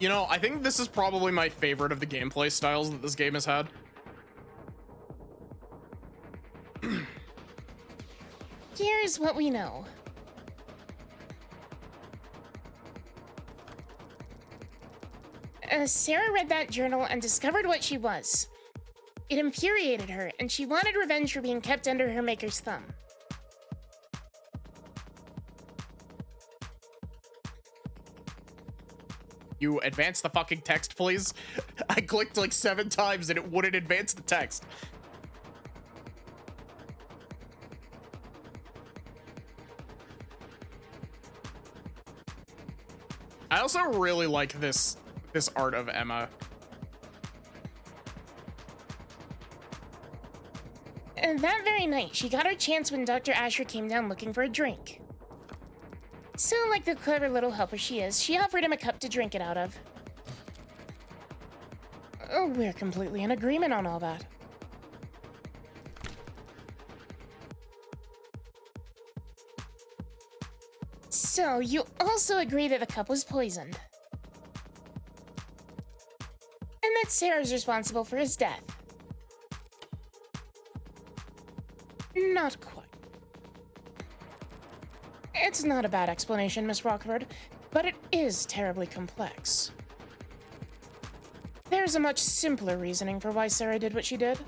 You know, I think this is probably my favorite of the gameplay styles that this game has had. Here's what we know. Sarah read that journal and discovered what she was. It infuriated her, and she wanted revenge for being kept under her maker's thumb. You advance the fucking text, please? I clicked like 7 times and it wouldn't advance the text. I also really like this art of Emma. And that very night, she got her chance when Dr. Asher came down looking for a drink. So, like the clever little helper she is, she offered him a cup to drink it out of. Oh, we're completely in agreement on all that. So, you also agree that the cup was poisoned. And that Sarah's responsible for his death. Not quite. It's not a bad explanation, Miss Rockford, but it is terribly complex. There's a much simpler reasoning for why Sarah did what she did.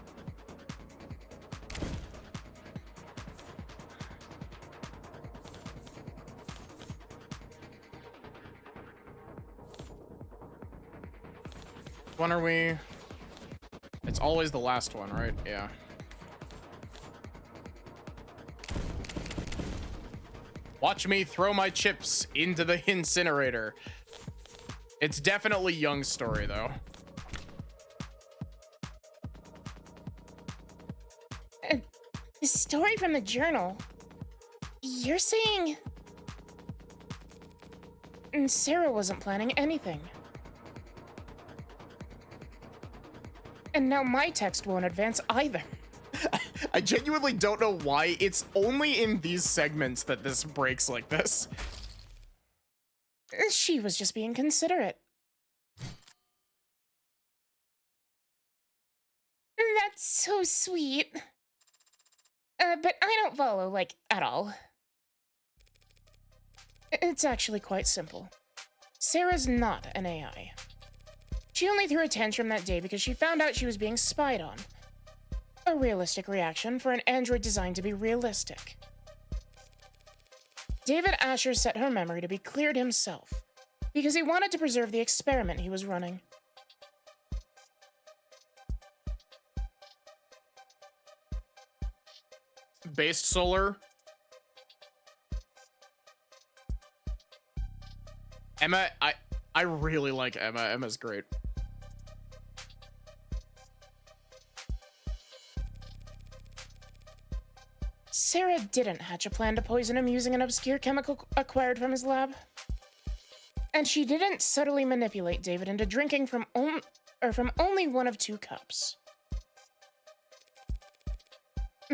When are we? It's always the last one, right? Yeah. Watch me throw my chips into the incinerator. It's definitely Young's story, though. The story from the journal. You're saying... Sarah wasn't planning anything. And now my text won't advance either. I genuinely don't know why it's only in these segments that this breaks like this. She was just being considerate. That's so sweet. But I don't follow, like, at all. It's actually quite simple. Sarah's not an AI. She only threw a tantrum that day because she found out she was being spied on. A realistic reaction for an android designed to be realistic. David Asher set her memory to be cleared himself because he wanted to preserve the experiment he was running. Based Solar. Emma, I really like Emma. Emma's great. Sarah didn't hatch a plan to poison him using an obscure chemical acquired from his lab. And she didn't subtly manipulate David into drinking from only one of 2 cups.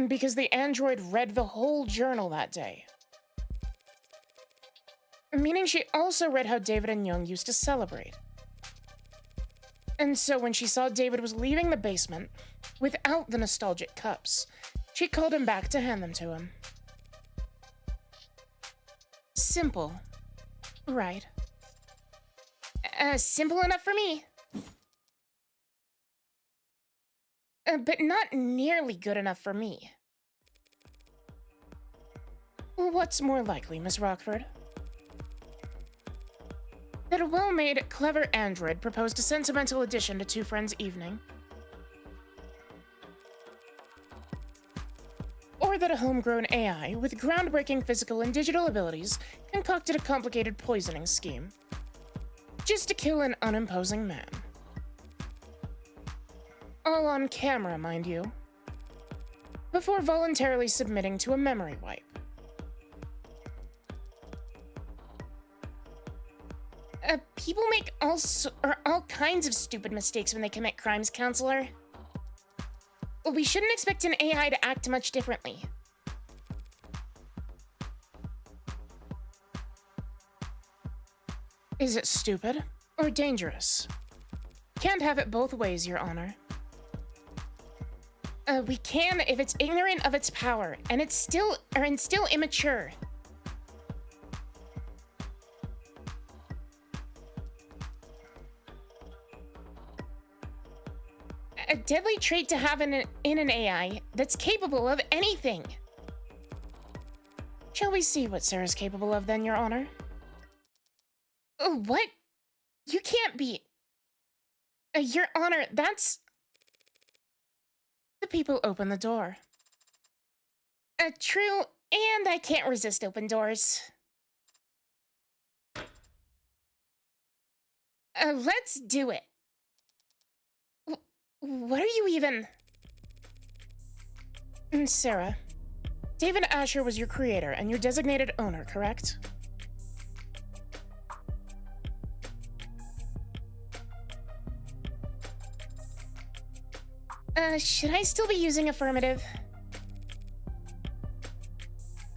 Because the android read the whole journal that day. Meaning she also read how David and Young used to celebrate. And so when she saw David was leaving the basement without the nostalgic cups, she called him back to hand them to him. Simple, right? Simple enough for me. But not nearly good enough for me. What's more likely, Miss Rockford? That a well-made, clever android proposed a sentimental addition to 2 friends' evening? Or that a homegrown AI with groundbreaking physical and digital abilities concocted a complicated poisoning scheme just to kill an unimposing man? All on camera, mind you, before voluntarily submitting to a memory wipe. People make all kinds of stupid mistakes when they commit crimes, Counselor. We shouldn't expect an AI to act much differently. Is it stupid or dangerous? Can't have it both ways, Your Honor. We can if it's ignorant of its power, and it's still immature. A deadly trait to have in an AI that's capable of anything. Shall we see what Sarah's capable of then, Your Honor? What? You can't be... Your Honor, that's... The people open the door. True, and I can't resist open doors. Let's do it. What are you even... Sarah, David Asher was your creator and your designated owner, correct? Should I still be using affirmative?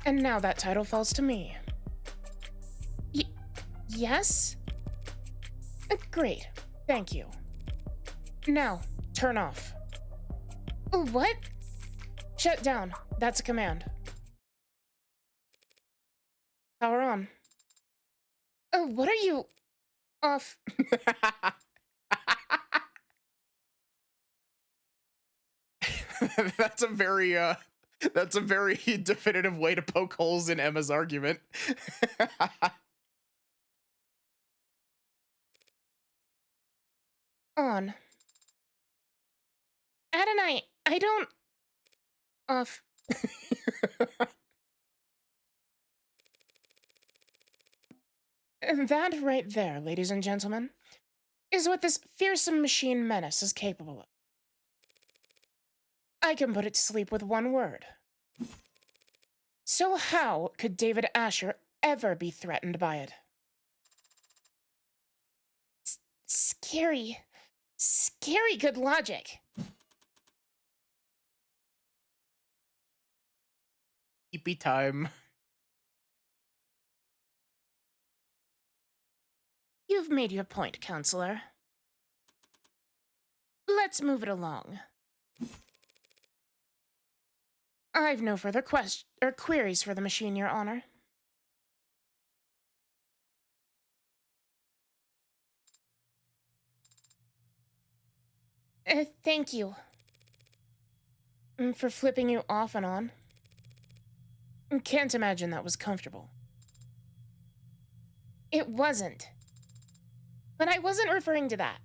And now that title falls to me. Yes? Great. Thank you. Now, turn off. What? Shut down. That's a command. Power on. What are you... off? That's a very definitive way to poke holes in Emma's argument. On. Adonai, I don't... off. And that right there, ladies and gentlemen, is what this fearsome machine menace is capable of. I can put it to sleep with one word. So how could David Asher ever be threatened by it? Scary. Scary good logic. Eepy time. You've made your point, counselor. Let's move it along. I've no further queries for the machine, Your Honor. Thank you. For flipping you off and on. Can't imagine that was comfortable. It wasn't. But I wasn't referring to that.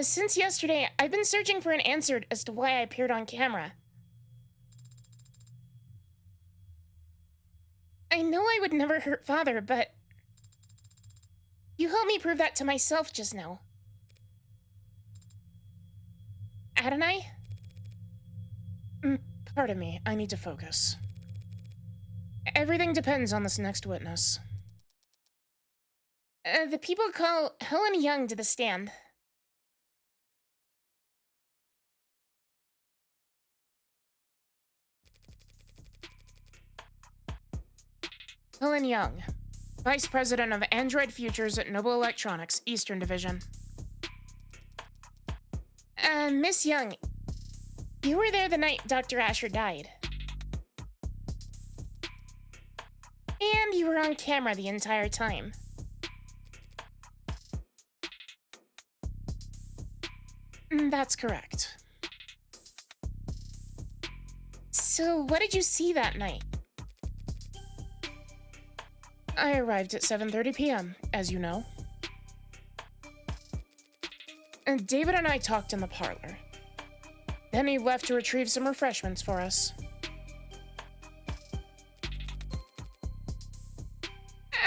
Since yesterday, I've been searching for an answer as to why I appeared on camera. I know I would never hurt Father, but... you helped me prove that to myself just now. Adonai? Pardon me, I need to focus. Everything depends on this next witness. The people call Helen Young to the stand. Helen Young, Vice President of Android Futures at Noble Electronics, Eastern Division. Miss Young, you were there the night Dr. Asher died. And you were on camera the entire time. That's correct. So, what did you see that night? I arrived at 7:30 p.m., as you know. And David and I talked in the parlor. Then he left to retrieve some refreshments for us.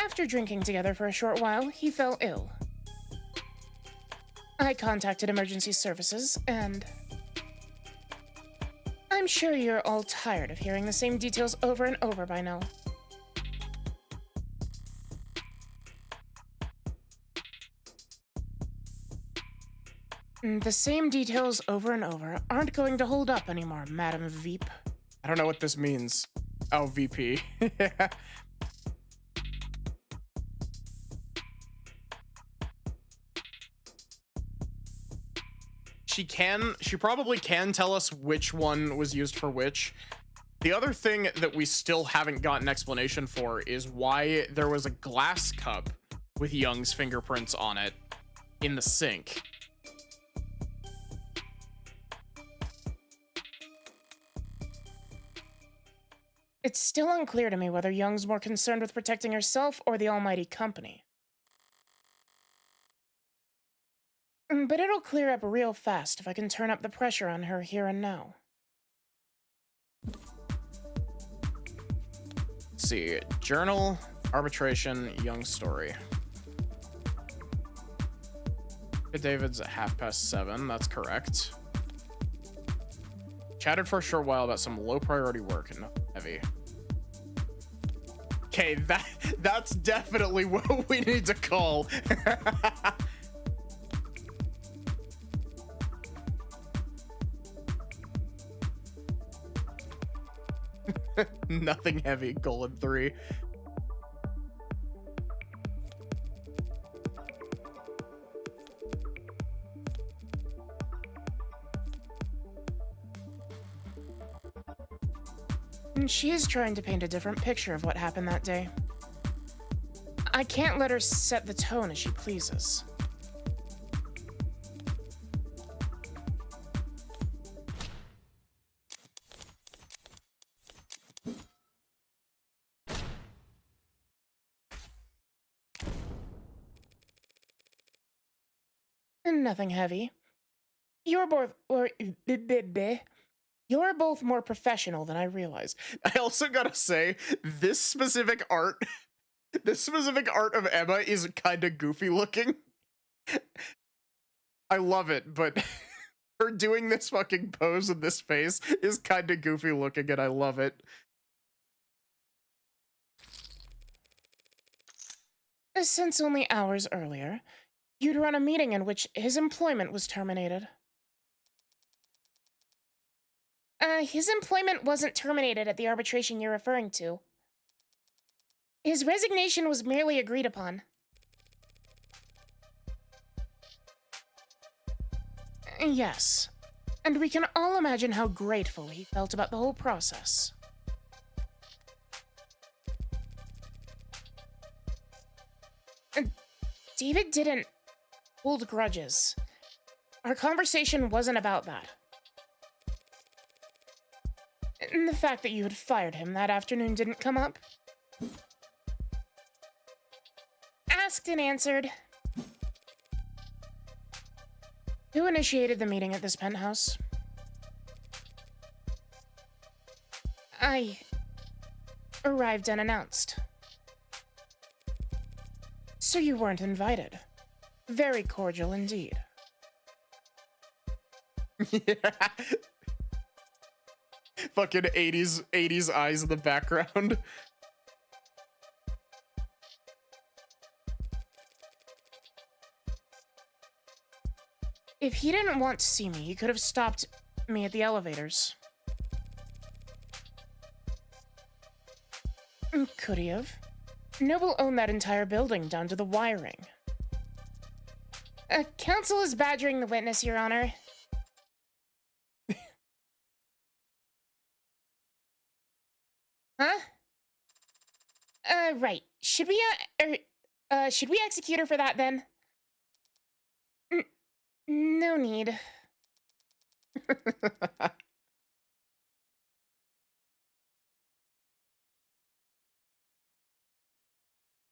After drinking together for a short while, he fell ill. I contacted emergency services, and... I'm sure you're all tired of hearing the same details over and over by now. The same details over and over aren't going to hold up anymore, Madam Veep. I don't know what this means. Oh, VP. She probably can tell us which one was used for which. The other thing that we still haven't gotten explanation for is why there was a glass cup with Young's fingerprints on it in the sink. It's still unclear to me whether Young's more concerned with protecting herself or the almighty company. But it'll clear up real fast if I can turn up the pressure on her here and now. Let's see. Journal, arbitration, Young's story. David's at 7:30. That's correct. Chatted for a short while about some low priority work and nothing heavy. Okay, that's definitely what we need to call. Nothing heavy, colon 3. And she is trying to paint a different picture of what happened that day. I can't let her set the tone as she pleases. Nothing heavy. You're both more professional than I realized. I also gotta say, this specific art of Emma is kind of goofy looking. I love it, but her doing this fucking pose in this face is kind of goofy looking, and I love it. Since only hours earlier, you'd run a meeting in which his employment was terminated. His employment wasn't terminated at the arbitration you're referring to. His resignation was merely agreed upon. Yes, and we can all imagine how grateful he felt about the whole process. David didn't hold grudges. Our conversation wasn't about that. And the fact that you had fired him that afternoon didn't come up. Asked and answered. Who initiated the meeting at this penthouse? I arrived unannounced. So you weren't invited. Very cordial indeed. Yeah. Fucking 80s eyes in the background. If he didn't want to see me, he could have stopped me at the elevators. Could he have? Noble owned that entire building down to the wiring. Counsel is badgering the witness, Your Honor. Huh? Right. Should we execute her for that then? No need.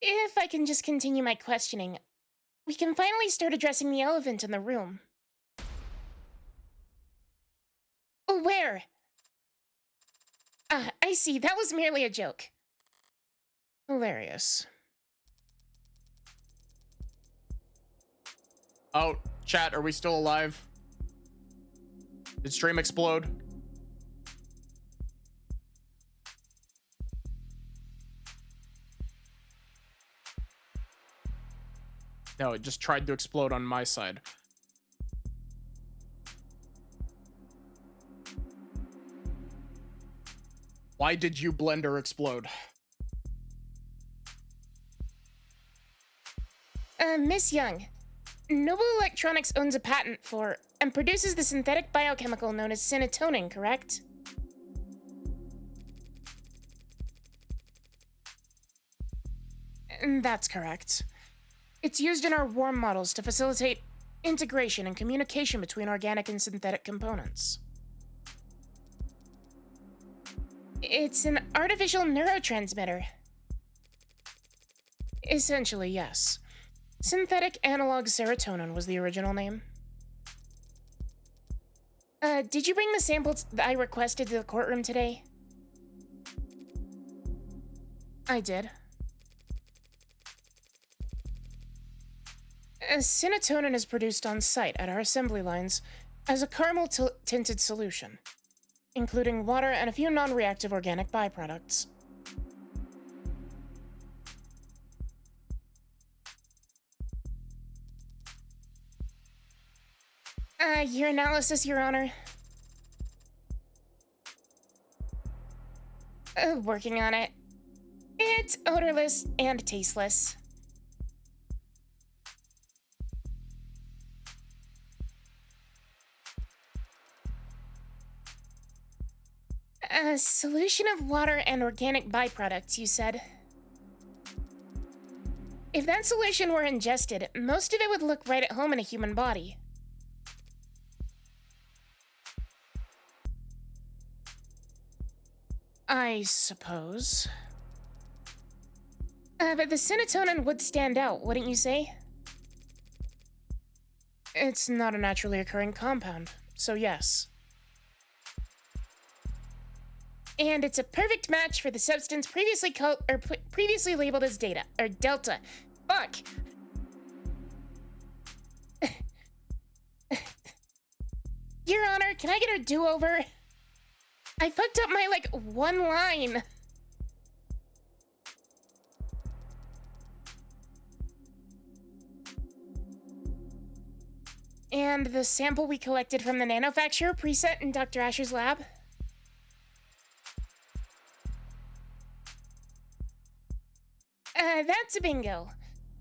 If I can just continue my questioning, we can finally start addressing the elephant in the room. Where? I see. That was merely a joke. Hilarious. Oh, chat, are we still alive? Did stream explode? No, it just tried to explode on my side. Why did you blender explode? Miss Young, Noble Electronics owns a patent for and produces the synthetic biochemical known as synatonin, correct? That's correct. It's used in our warm models to facilitate integration and communication between organic and synthetic components. It's an artificial neurotransmitter. Essentially, yes. Synthetic analog serotonin was the original name. Did you bring the samples that I requested to the courtroom today? I did. Synatonin is produced on site at our assembly lines as a caramel tinted solution. including water and a few non-reactive organic byproducts. Your analysis, Your Honor. Working on it. It's odorless and tasteless. A solution of water and organic byproducts, you said? If that solution were ingested, most of it would look right at home in a human body. I suppose. But the serotonin would stand out, wouldn't you say? It's not a naturally occurring compound, so yes. And it's a perfect match for the substance previously previously labeled as Data or Delta. Fuck. Your Honor, can I get a do-over? I fucked up my one line. And the sample we collected from the Nanofacturer preset in Dr. Asher's lab? That's a bingo.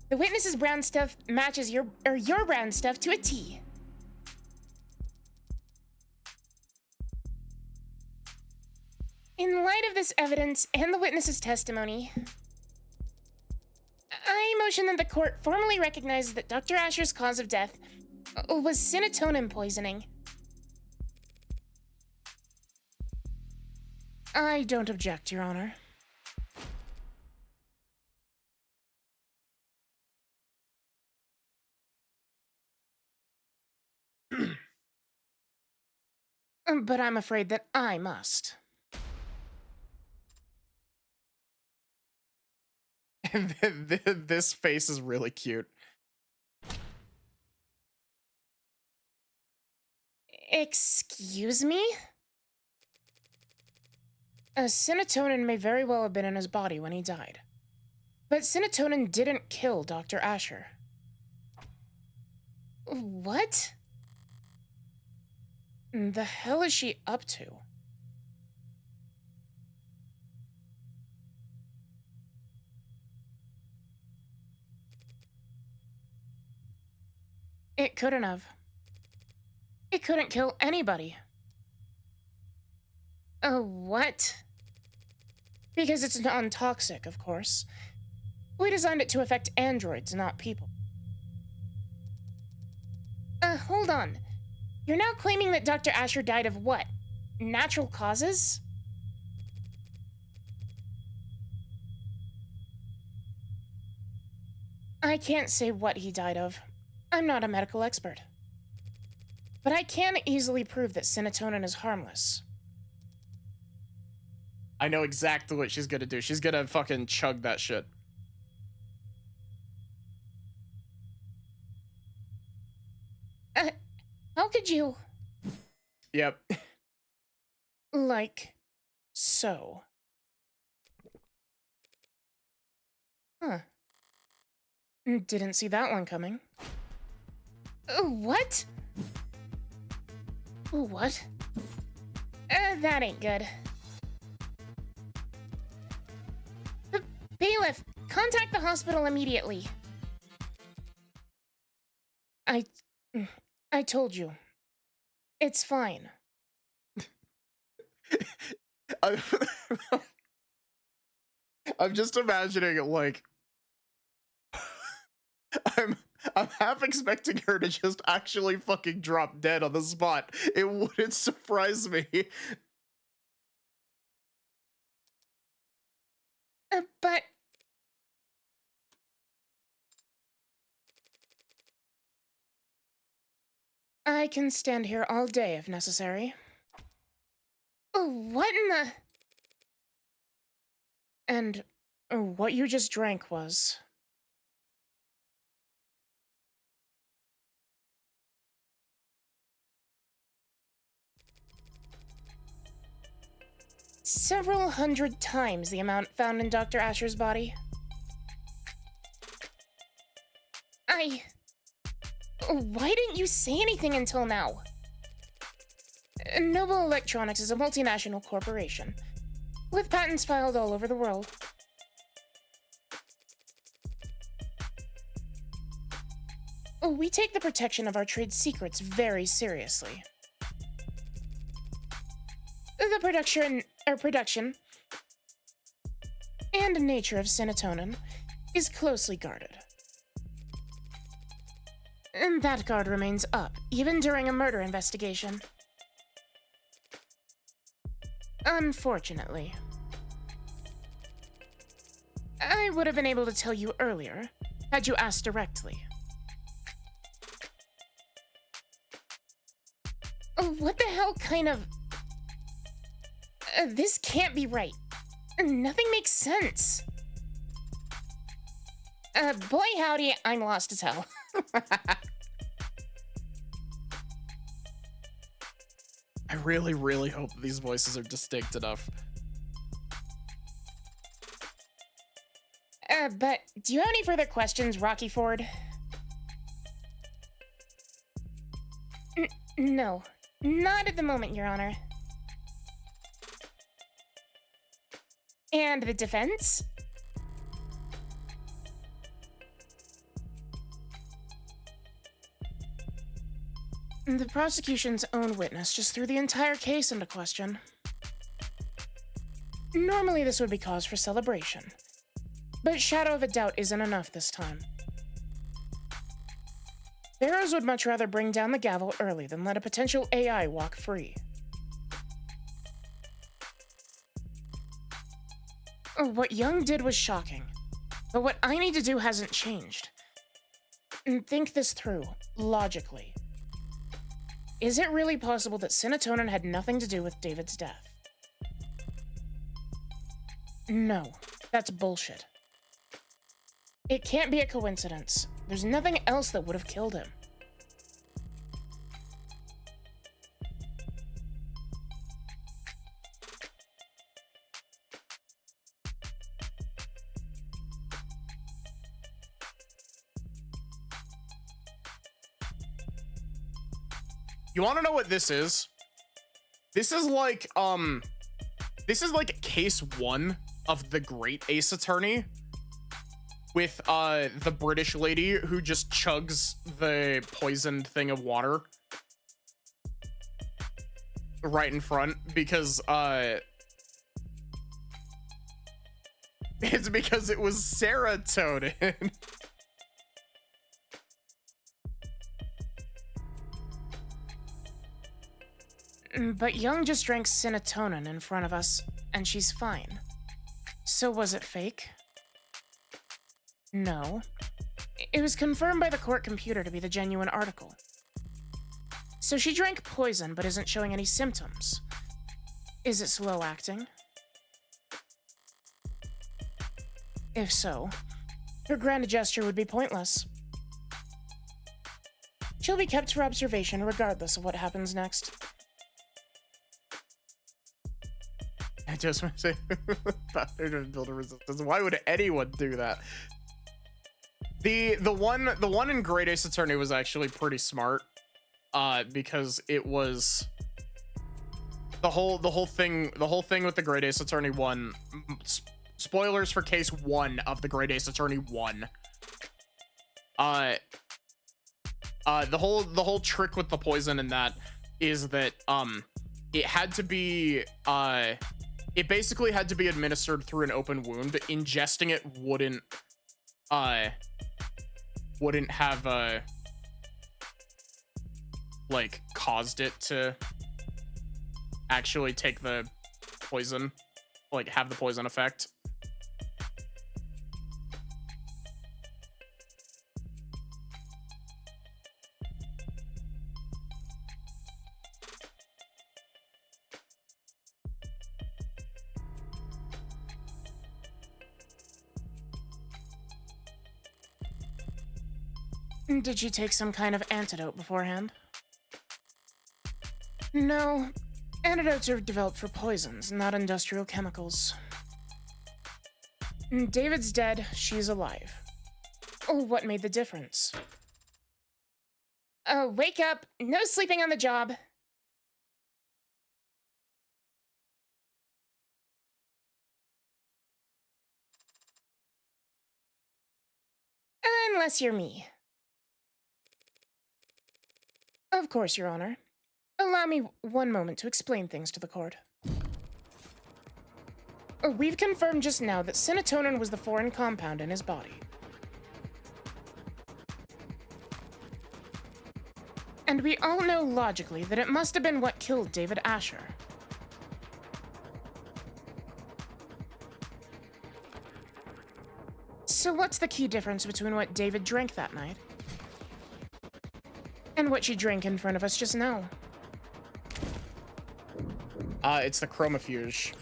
The witness's brown stuff matches your brown stuff to a T. In light of this evidence and the witness's testimony, I motion that the court formally recognizes that Dr. Asher's cause of death was serotonin poisoning. I don't object, Your Honor. But I'm afraid that I must. This face is really cute. Excuse me? Serotonin may very well have been in his body when he died. But serotonin didn't kill Dr. Asher. What? The hell is she up to? It couldn't have. It couldn't kill anybody. What? Because it's non-toxic, of course. We designed it to affect androids, not people. Hold on. You're now claiming that Dr. Asher died of what? Natural causes? I can't say what he died of. I'm not a medical expert. But I can easily prove that serotonin is harmless. I know exactly what she's gonna do. She's gonna fucking chug that shit. How could you? Yep. Like so. Huh. Didn't see that one coming. What? What? That ain't good. Bailiff, contact the hospital immediately. I told you. It's fine. I'm just imagining like I'm half expecting her to just actually fucking drop dead on the spot. It wouldn't surprise me. But I can stand here all day if necessary. What in the... And what you just drank was... Several hundred times the amount found in Dr. Asher's body. Why didn't you say anything until now? Noble Electronics is a multinational corporation, with patents filed all over the world. We take the protection of our trade secrets very seriously. The production and nature of Synatonin is closely guarded. And that guard remains up, even during a murder investigation. Unfortunately. I would have been able to tell you earlier, had you asked directly. What the hell kind of... this can't be right. Nothing makes sense. Boy howdy, I'm lost as hell. I really, really hope these voices are distinct enough. But do you have any further questions, Rocky Ford? No, not at the moment, Your Honor. And the defense? The prosecution's own witness just threw the entire case into question. Normally this would be cause for celebration, but shadow of a doubt isn't enough this time. Barrows would much rather bring down the gavel early than let a potential AI walk free. What Young did was shocking, but what I need to do hasn't changed. Think this through, logically. Is it really possible that Synatonin had nothing to do with David's death? No, that's bullshit. It can't be a coincidence. There's nothing else that would have killed him. You want to know what this is? This is like case 1 of The Great Ace Attorney with the British lady who just chugs the poisoned thing of water right in front because it's because it was serotonin. But Young just drank Synatonin in front of us, and she's fine. So was it fake? No. It was confirmed by the court computer to be the genuine article. So she drank poison but isn't showing any symptoms. Is it slow acting? If so, her grand gesture would be pointless. She'll be kept for observation regardless of what happens next. I just want to say, build a resistance. Why would anyone do that? The one in Great Ace Attorney was actually pretty smart, because it was the whole thing with the Great Ace Attorney 1. Spoilers for case 1 of the Great Ace Attorney 1. The whole trick with the poison in that is that it had to be it basically had to be administered through an open wound. Ingesting it wouldn't have like caused it to actually take the poison, like have the poison effect. Did you take some kind of antidote beforehand? No, Antidotes are developed for poisons, not industrial chemicals. David's dead, she's alive. Oh, what made the difference? Wake up. No sleeping on the job. Unless you're me. Of course, Your Honor. Allow me one moment to explain things to the court. We've confirmed just now that serotonin was the foreign compound in his body. And we all know logically that it must have been what killed David Asher. So what's the key difference between what David drank that night and what she drank in front of us just now? It's the chromofuge.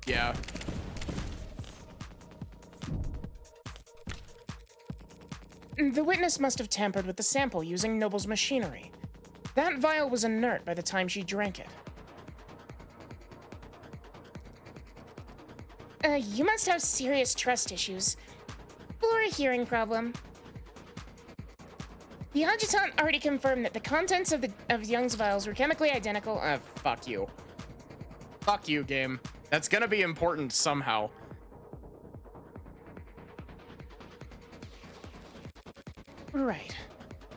Yeah. The witness must have tampered with the sample using Noble's machinery. That vial was inert by the time she drank it. You must have serious trust issues. Or a hearing problem. The adjutant already confirmed that the contents of Young's vials were chemically identical. Fuck you. Fuck you, game. That's gonna be important somehow. Right.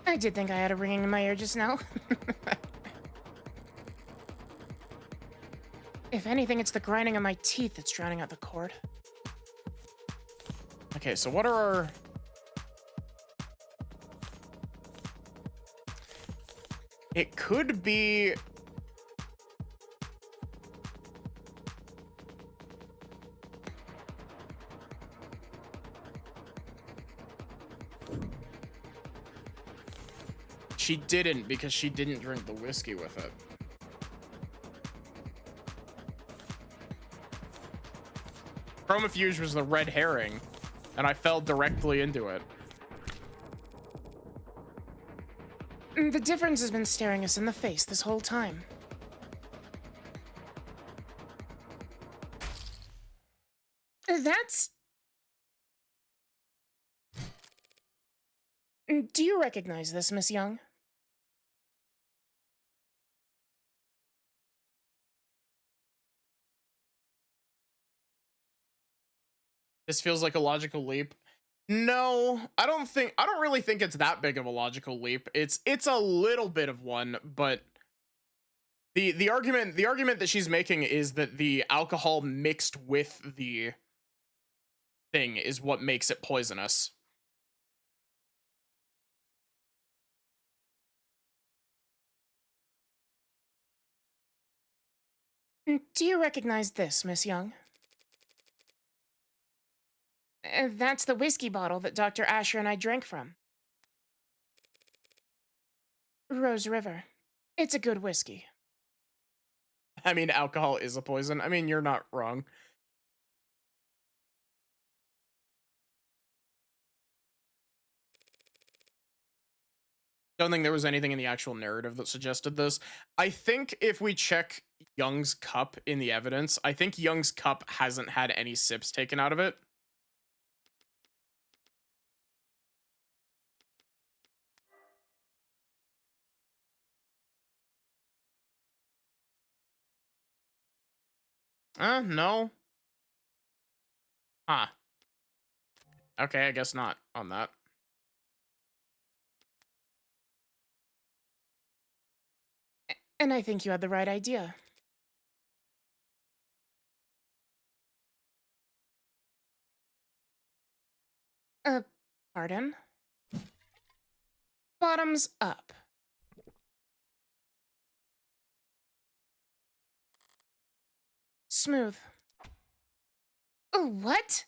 I did think I had a ringing in my ear just now. If anything, it's the grinding of my teeth that's drowning out the cord. Okay, so what are our... It could be... She didn't, because she didn't drink the whiskey with it. Chromofuge was the red herring, and I fell directly into it. The difference has been staring us in the face this whole time. That's... Do you recognize this, Miss Young? This feels like a logical leap. No, I don't really think it's that big of a logical leap. It's a little bit of one, but the argument that she's making is that the alcohol mixed with the thing is what makes it poisonous. Do you recognize this, Miss Young? That's the whiskey bottle that Dr. Asher and I drank from. Rose River. It's a good whiskey. I mean, alcohol is a poison. I mean, you're not wrong. Don't think there was anything in the actual narrative that suggested this. I think if we check Young's cup in the evidence, I think Young's cup hasn't had any sips taken out of it. No. Huh. Okay, I guess not on that. And I think you had the right idea. Pardon? Bottoms up. Smooth. Oh, what?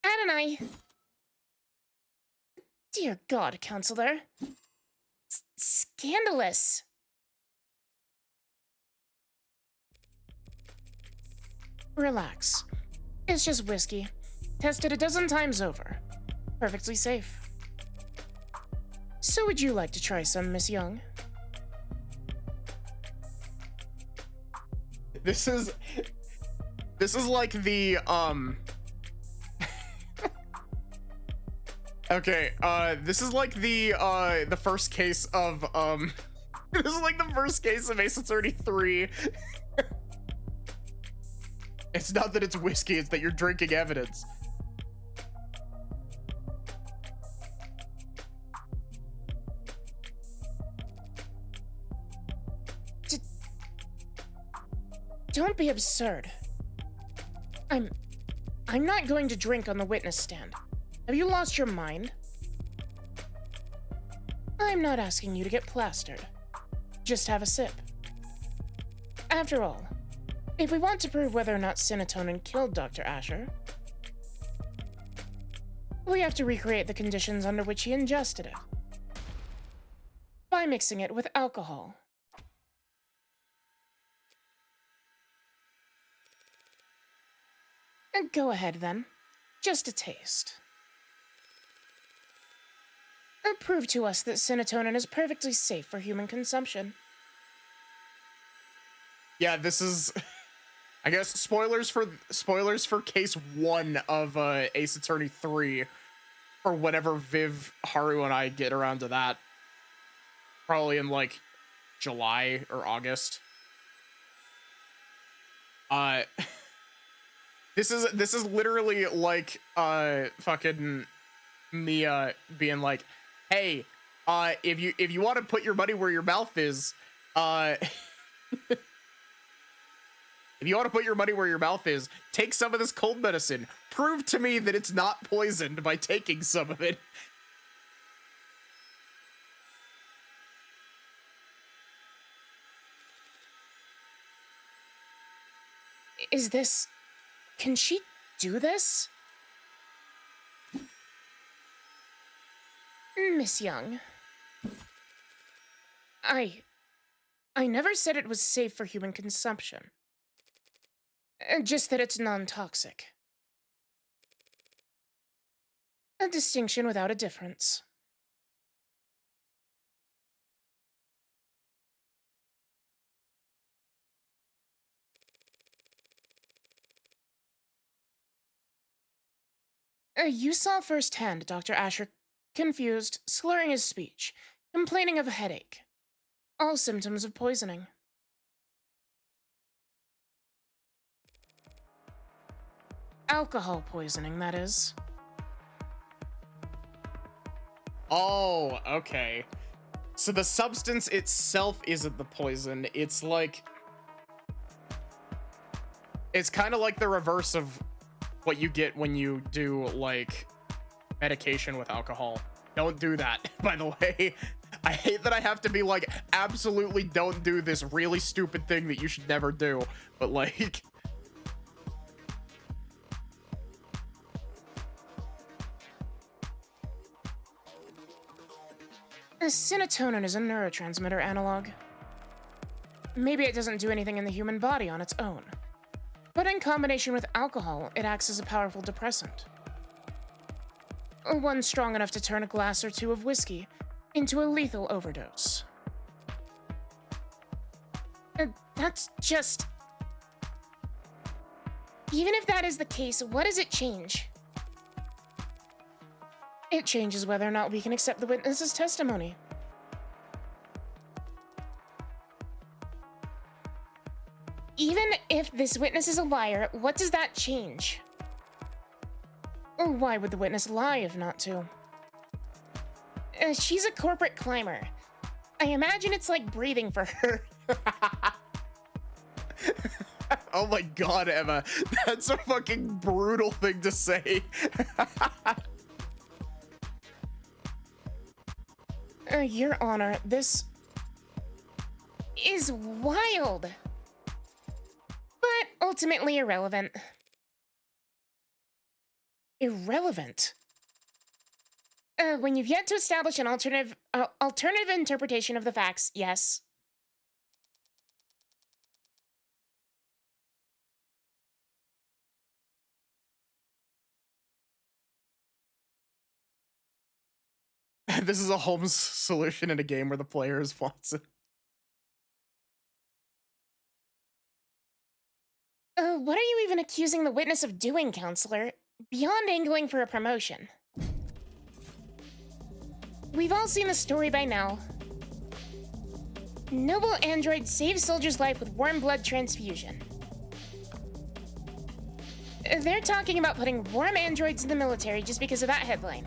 Adonai. Dear God, Counselor. Scandalous. Relax. It's just whiskey. Tested a dozen times over. Perfectly safe. So would you like to try some, Miss Young? This is like the okay, this is like the first case of this is like the first case of Ace Attorney 3. It's not that it's whiskey, it's that you're drinking evidence. Don't be absurd. I'm not going to drink on the witness stand. Have you lost your mind? I'm not asking you to get plastered. Just have a sip. After all, if we want to prove whether or not Cinetonin killed Dr. Asher, we have to recreate the conditions under which he ingested it. By mixing it with alcohol. Go ahead, then. Just a taste. Prove to us that Cinetonin is perfectly safe for human consumption. Yeah, this is, I guess, spoilers for case 1 of Ace Attorney 3, or whenever Viv, Haru, and I get around to that. Probably in like July or August. This is literally like fucking Mia being like, hey, if you want to put your money where your mouth is, if you want to put your money where your mouth is, take some of this cold medicine. Prove to me that it's not poisoned by taking some of it. Is this... Can she do this? Miss Young. I never said it was safe for human consumption. Just that it's non-toxic. A distinction without a difference. You saw firsthand Dr. Asher confused, slurring his speech, complaining of a headache. All symptoms of poisoning. Alcohol poisoning, that is. Oh, okay. So the substance itself isn't the poison. It's like... It's kind of like the reverse of what you get when you do, like, medication with alcohol. Don't do that, by the way. I hate that I have to be like, absolutely don't do this really stupid thing that you should never do. But, like... Cinetonin is a neurotransmitter analog. Maybe it doesn't do anything in the human body on its own. But in combination with alcohol, it acts as a powerful depressant. One strong enough to turn a glass or two of whiskey into a lethal overdose. That's just... Even if that is the case, what does it change? It changes whether or not we can accept the witness's testimony. Even if this witness is a liar, what does that change? Or why would the witness lie if not to? She's a corporate climber. I imagine it's like breathing for her. Oh my god, Emma. That's a fucking brutal thing to say. Your Honor, this is wild. But ultimately irrelevant. Irrelevant? When you've yet to establish an alternative interpretation of the facts, yes. This is a Holmes solution in a game where the players wants it. What are you even accusing the witness of doing, counselor? Beyond angling for a promotion. We've all seen the story by now. Noble android saves soldier's life with warm blood transfusion. They're talking about putting warm androids in the military just because of that headline.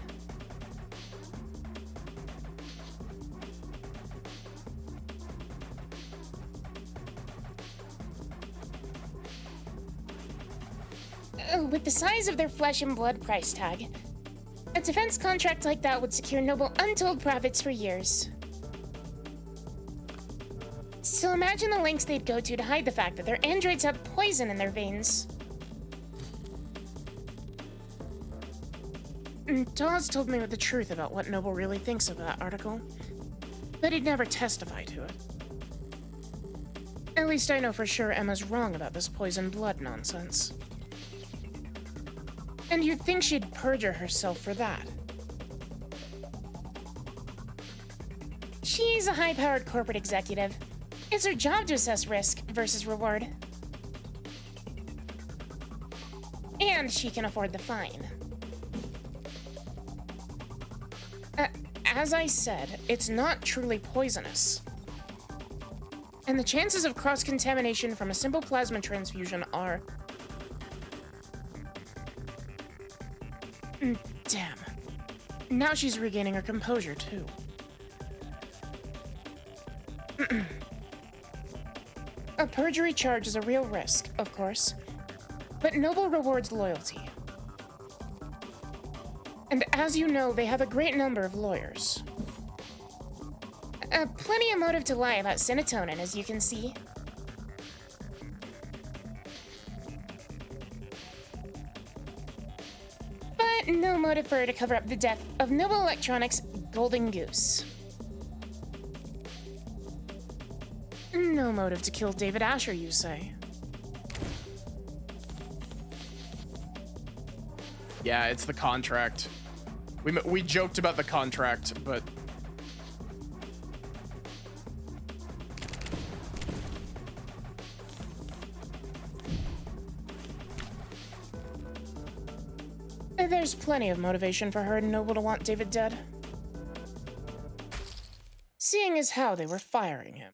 With the size of their flesh and blood price tag, a defense contract like that would secure Noble untold profits for years. So imagine the lengths they'd go to hide the fact that their androids have poison in their veins. Dawes told me the truth about what Noble really thinks of that article, but he'd never testify to it. At least I know for sure Emma's wrong about this poison blood nonsense. And you'd think she'd perjure herself for that. She's a high-powered corporate executive. It's her job to assess risk versus reward. And she can afford the fine. As I said, it's not truly poisonous. And the chances of cross-contamination from a simple plasma transfusion are... Damn. Now she's regaining her composure, too. A perjury charge is a real risk, of course, but Noble rewards loyalty. And as you know, they have a great number of lawyers. Plenty of motive to lie about serotonin, as you can see. But no motive for her to cover up the death of Noble Electronics' Golden Goose. No motive to kill David Asher, you say? Yeah, it's the contract. We joked about the contract, but... There's plenty of motivation for her and Noble to want David dead. Seeing as how they were firing him.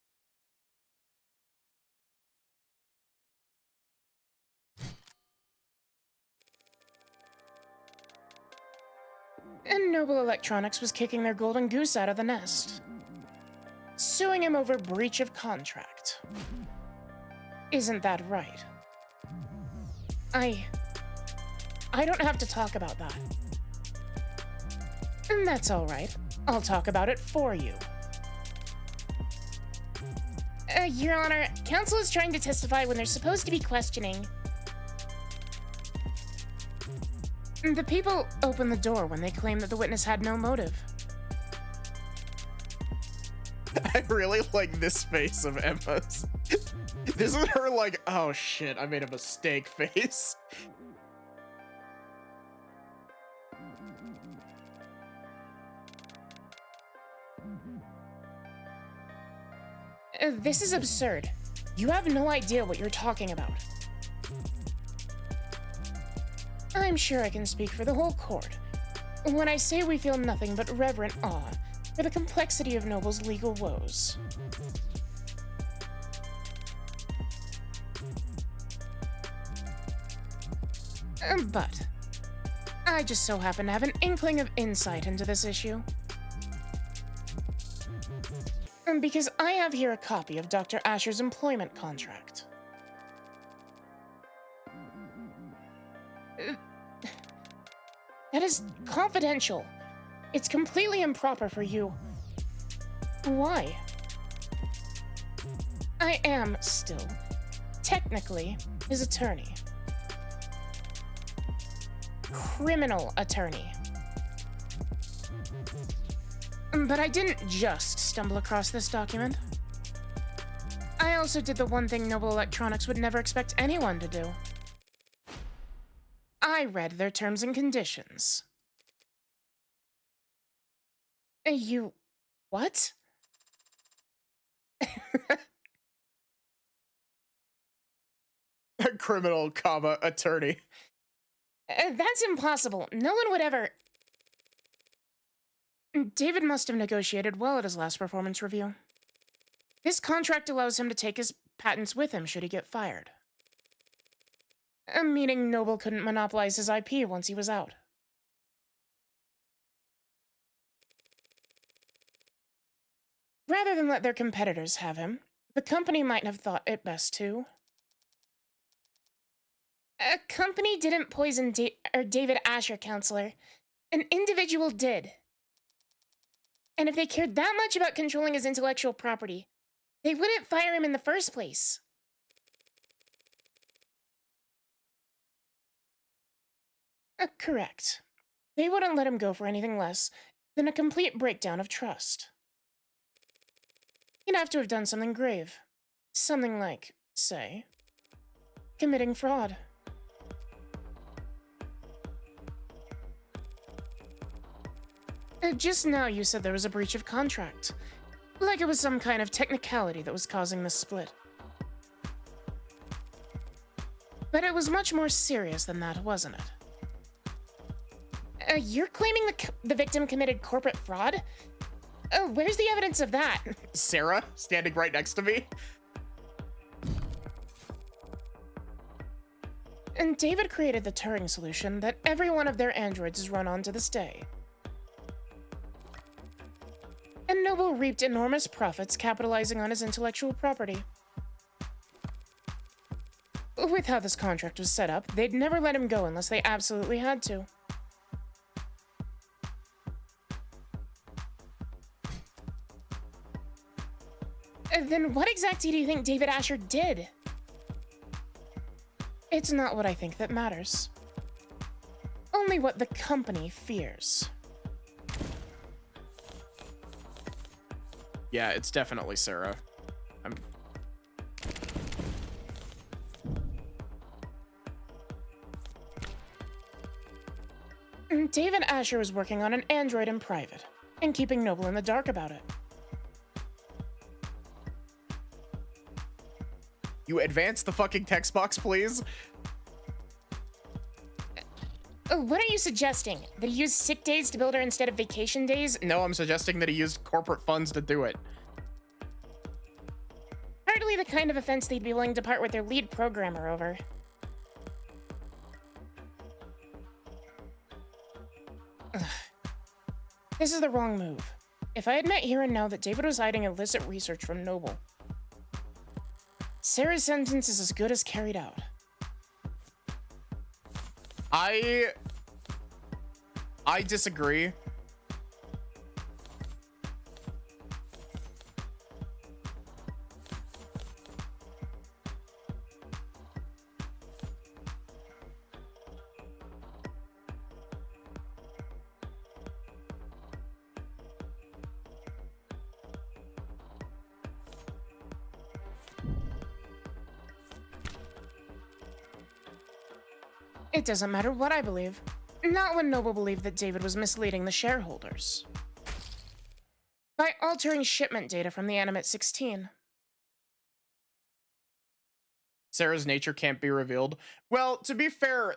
And Noble Electronics was kicking their golden goose out of the nest, suing him over breach of contract. Isn't that right? I don't have to talk about that. And that's all right. I'll talk about it for you. Your Honor, counsel is trying to testify when they're supposed to be questioning. The people open the door when they claim that the witness had no motive. I really like this face of Emma's. This is her like, oh shit, I made a mistake face. This is absurd. You have no idea what you're talking about. I'm sure I can speak for the whole court when I say we feel nothing but reverent awe for the complexity of Noble's legal woes. But I just so happen to have an inkling of insight into this issue. Because I have here a copy of Dr. Asher's employment contract. That is confidential. It's completely improper for you. Why? I am still, technically, his attorney. Criminal attorney. But I didn't just stumble across this document. I also did the one thing Noble Electronics would never expect anyone to do. I read their terms and conditions. You... what? Criminal, comma, attorney. That's impossible. No one would ever... David must have negotiated well at his last performance review. This contract allows him to take his patents with him should he get fired. Meaning Noble couldn't monopolize his IP once he was out. Rather than let their competitors have him, the company might have thought it best to. A company didn't poison David Asher, Counselor. An individual did. And if they cared that much about controlling his intellectual property, they wouldn't fire him in the first place. Correct. They wouldn't let him go for anything less than a complete breakdown of trust. He'd have to have done something grave. Something like, say, committing fraud. Just now you said there was a breach of contract. Like it was some kind of technicality that was causing this split. But it was much more serious than that, wasn't it? You're claiming the victim committed corporate fraud? Where's the evidence of that? Sarah, standing right next to me. And David created the Turing solution that every one of their androids is run on to this day. And Noble reaped enormous profits capitalizing on his intellectual property. With how this contract was set up, they'd never let him go unless they absolutely had to. Then what exactly do you think David Asher did? It's not what I think that matters. Only what the company fears. Yeah, it's definitely Sarah. David Asher was working on an android in private, and keeping Noble in the dark about it. You advance the fucking text box, please? What are you suggesting? That he used sick days to build her instead of vacation days? No, I'm suggesting that he used corporate funds to do it. Hardly the kind of offense they'd be willing to part with their lead programmer over. Ugh. This is the wrong move. If I admit here and now that David was hiding illicit research from Noble, Sarah's sentence is as good as carried out. I disagree. It doesn't matter what I believe. Not when Noble believed that David was misleading the shareholders. By altering shipment data from the Animate 16. Sarah's nature can't be revealed. Well, to be fair,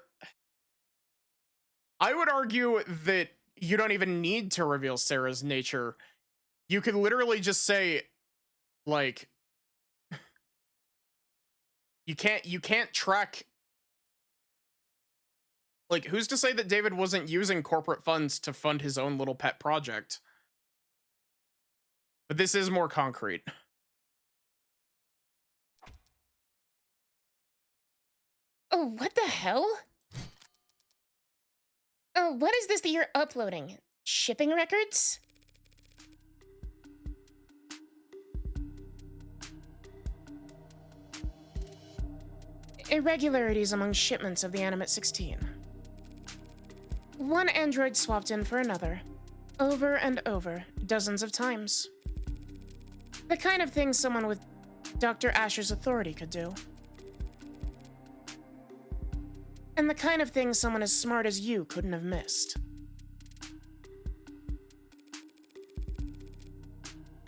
I would argue that you don't even need to reveal Sarah's nature. You could literally just say, like, you can't track. Like, who's to say that David wasn't using corporate funds to fund his own little pet project? But this is more concrete. Oh, what the hell? Oh, what is this that you're uploading? Shipping records? Irregularities among shipments of the Animate 16. One android swapped in for another, over and over, dozens of times. The kind of thing someone with Dr. Asher's authority could do. And the kind of thing someone as smart as you couldn't have missed.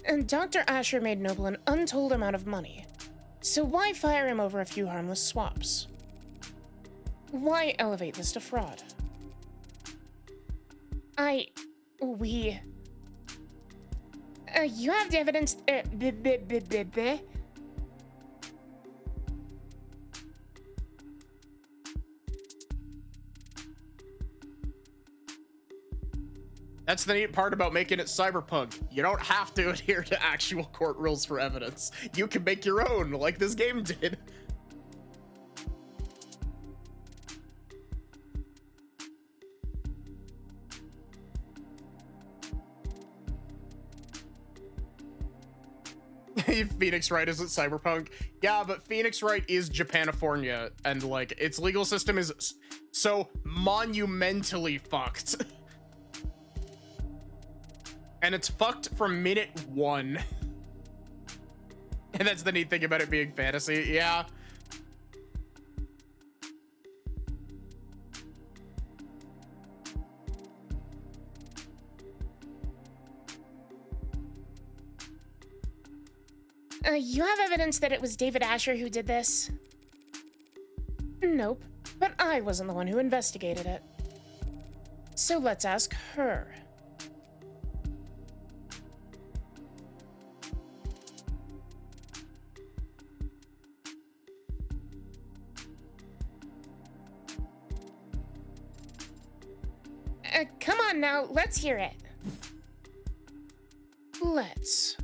And Dr. Asher made Noble an untold amount of money. So why fire him over a few harmless swaps? Why elevate this to fraud? You have the evidence, That's the neat part about making it cyberpunk. You don't have to adhere to actual court rules for evidence. You can make your own, like this game did. Phoenix Wright isn't cyberpunk. Yeah, but Phoenix Wright is Japanifornia, and like its legal system is so monumentally fucked. And it's fucked from minute 1. And that's the neat thing about it being fantasy. Yeah. You have evidence that it was David Asher who did this? Nope, but I wasn't the one who investigated it. So let's ask her. Come on now, let's hear it. Let's.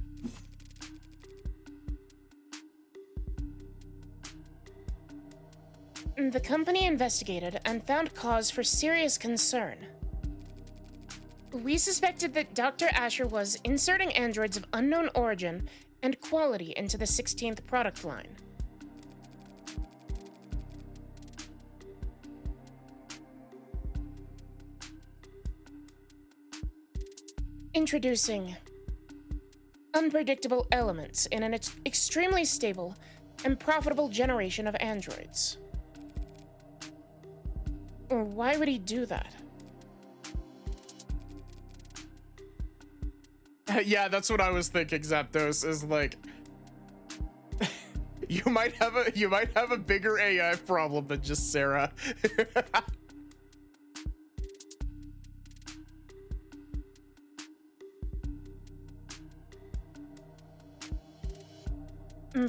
The company investigated and found cause for serious concern. We suspected that Dr. Asher was inserting androids of unknown origin and quality into the 16th product line. Introducing unpredictable elements in an extremely stable and profitable generation of androids. Why would he do that? Yeah, that's what I was thinking, Zapdos, is like you might have a bigger AI problem than just Sarah.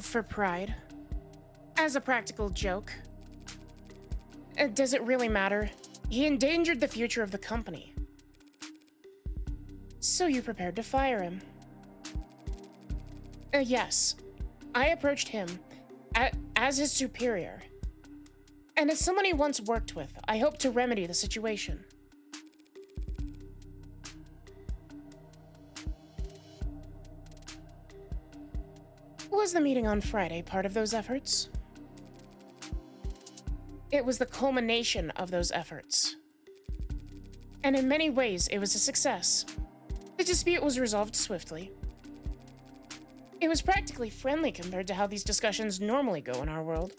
For pride. As a practical joke. Does it really matter? He endangered the future of the company. So you prepared to fire him? Yes. I approached him as his superior. And as someone he once worked with, I hope to remedy the situation. Was the meeting on Friday part of those efforts? It was the culmination of those efforts. And in many ways, it was a success. The dispute was resolved swiftly. It was practically friendly compared to how these discussions normally go in our world.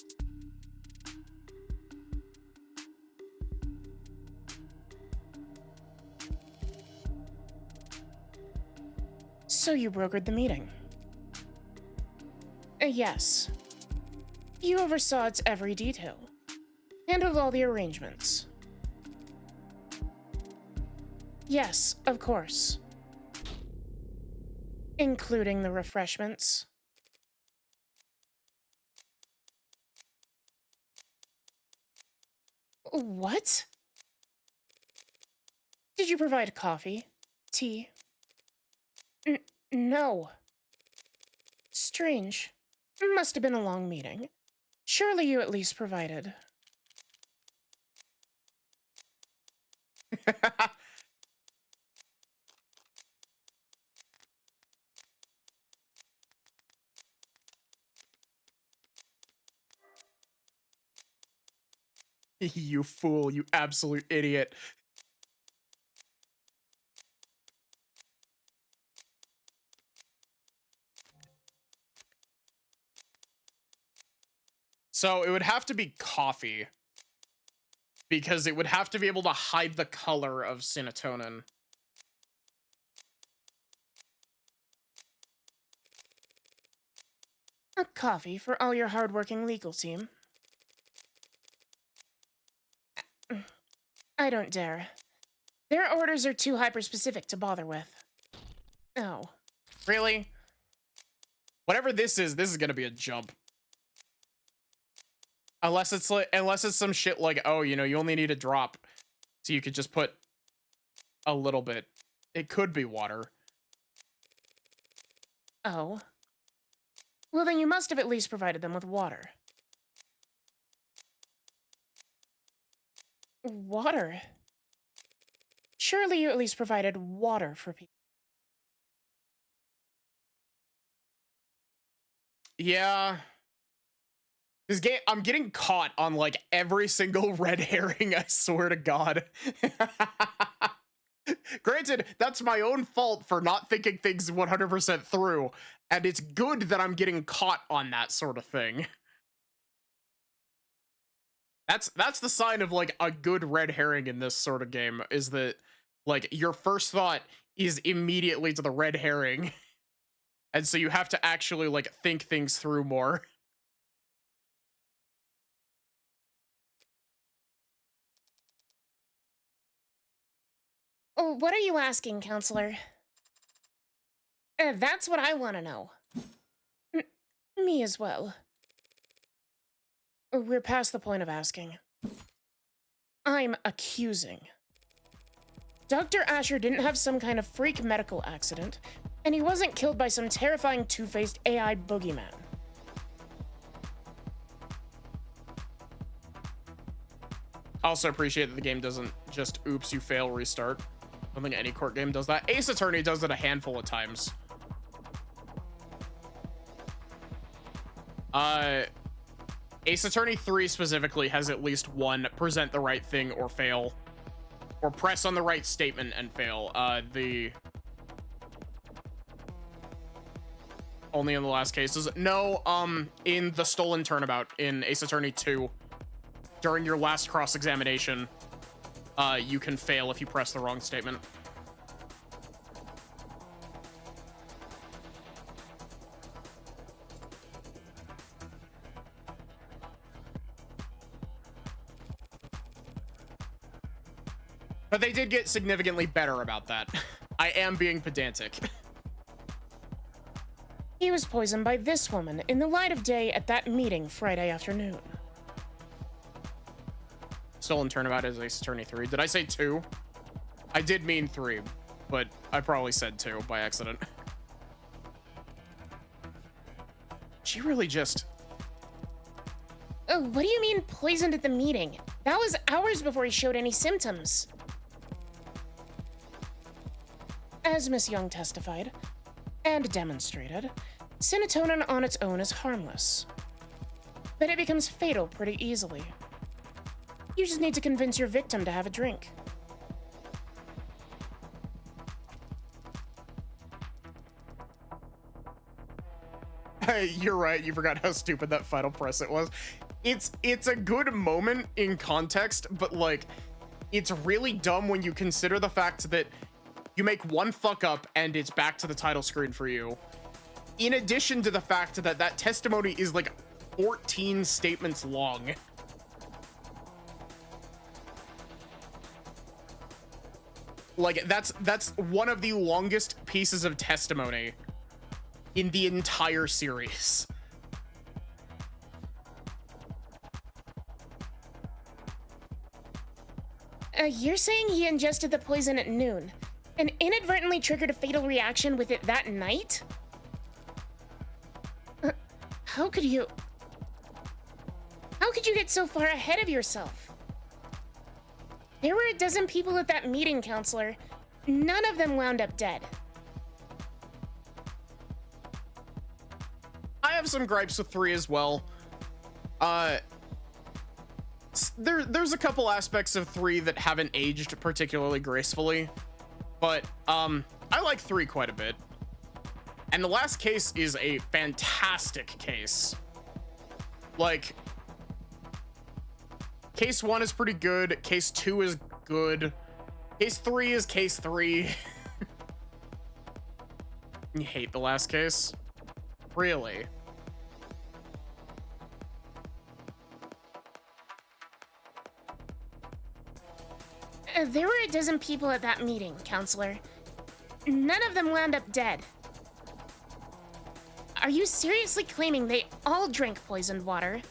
So you brokered the meeting? Yes. You oversaw its every detail. Handled all the arrangements. Yes, of course. Including the refreshments. What? Did you provide coffee? Tea? No. Strange. Must have been a long meeting. Surely you at least provided. You fool, you absolute idiot. So it would have to be coffee, because it would have to be able to hide the color of serotonin. A coffee for all your hardworking legal team. I don't dare. Their orders are too hyper-specific to bother with. Oh. Really? Whatever this is gonna be a jump. Unless it's some shit like, oh, you know, you only need a drop. So you could just put a little bit. It could be water. Oh. Well, then you must have at least provided them with water. Water? Surely you at least provided water for people. Yeah. This game, I'm getting caught on like every single red herring, I swear to God. Granted, that's my own fault for not thinking things 100% through, and it's good that I'm getting caught on that sort of thing. That's the sign of like a good red herring in this sort of game, is that like your first thought is immediately to the red herring. And so you have to actually like think things through more. Oh, what are you asking, counselor? That's what I want to know. Me as well. We're past the point of asking. I'm accusing. Dr. Asher didn't have some kind of freak medical accident, and he wasn't killed by some terrifying two-faced AI boogeyman. Also appreciate that the game doesn't just oops, you fail, restart. I don't think any court game does that. Ace Attorney does it a handful of times. Ace Attorney 3 specifically has at least one present the right thing or fail. Or press on the right statement and fail. Only in the last cases. No, in the Stolen Turnabout in Ace Attorney 2, during your last cross-examination, you can fail if you press the wrong statement. But they did get significantly better about that. I am being pedantic. He was poisoned by this woman in the light of day at that meeting Friday afternoon. Stolen Turnabout is Ace Attorney 3. Did I say 2? I did mean 3, but I probably said 2 by accident. She really just... Oh, what do you mean poisoned at the meeting? That was hours before he showed any symptoms. As Miss Young testified, and demonstrated, Synatonin on its own is harmless. But it becomes fatal pretty easily. You just need to convince your victim to have a drink. You're right, you forgot how stupid that final press it was. It's a good moment in context, but like, it's really dumb when you consider the fact that you make one fuck up and it's back to the title screen for you. In addition to the fact that that testimony is like 14 statements long. Like, that's one of the longest pieces of testimony in the entire series. You're saying he ingested the poison at noon, and inadvertently triggered a fatal reaction with it that night? How could you... How could you get so far ahead of yourself? There were a dozen people at that meeting, counselor. None of them wound up dead. I have some gripes with 3 as well. There's a couple aspects of 3 that haven't aged particularly gracefully, but I like 3 quite a bit. And the last case is a fantastic case. Like, case 1 is pretty good, case 2 is good, case 3 is case 3. You hate the last case? Really? There were a dozen people at that meeting, Counselor. None of them wound up dead. Are you seriously claiming they all drank poisoned water?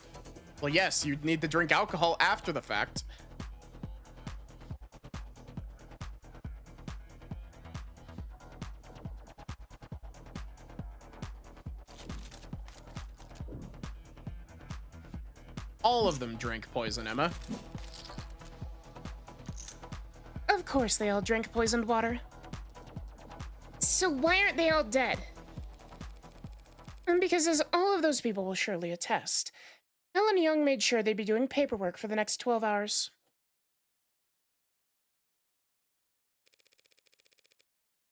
Well, yes, you'd need to drink alcohol after the fact. All of them drank poison, Emma. Of course they all drank poisoned water. So why aren't they all dead? Because as all of those people will surely attest, Helen Young made sure they'd be doing paperwork for the next 12 hours.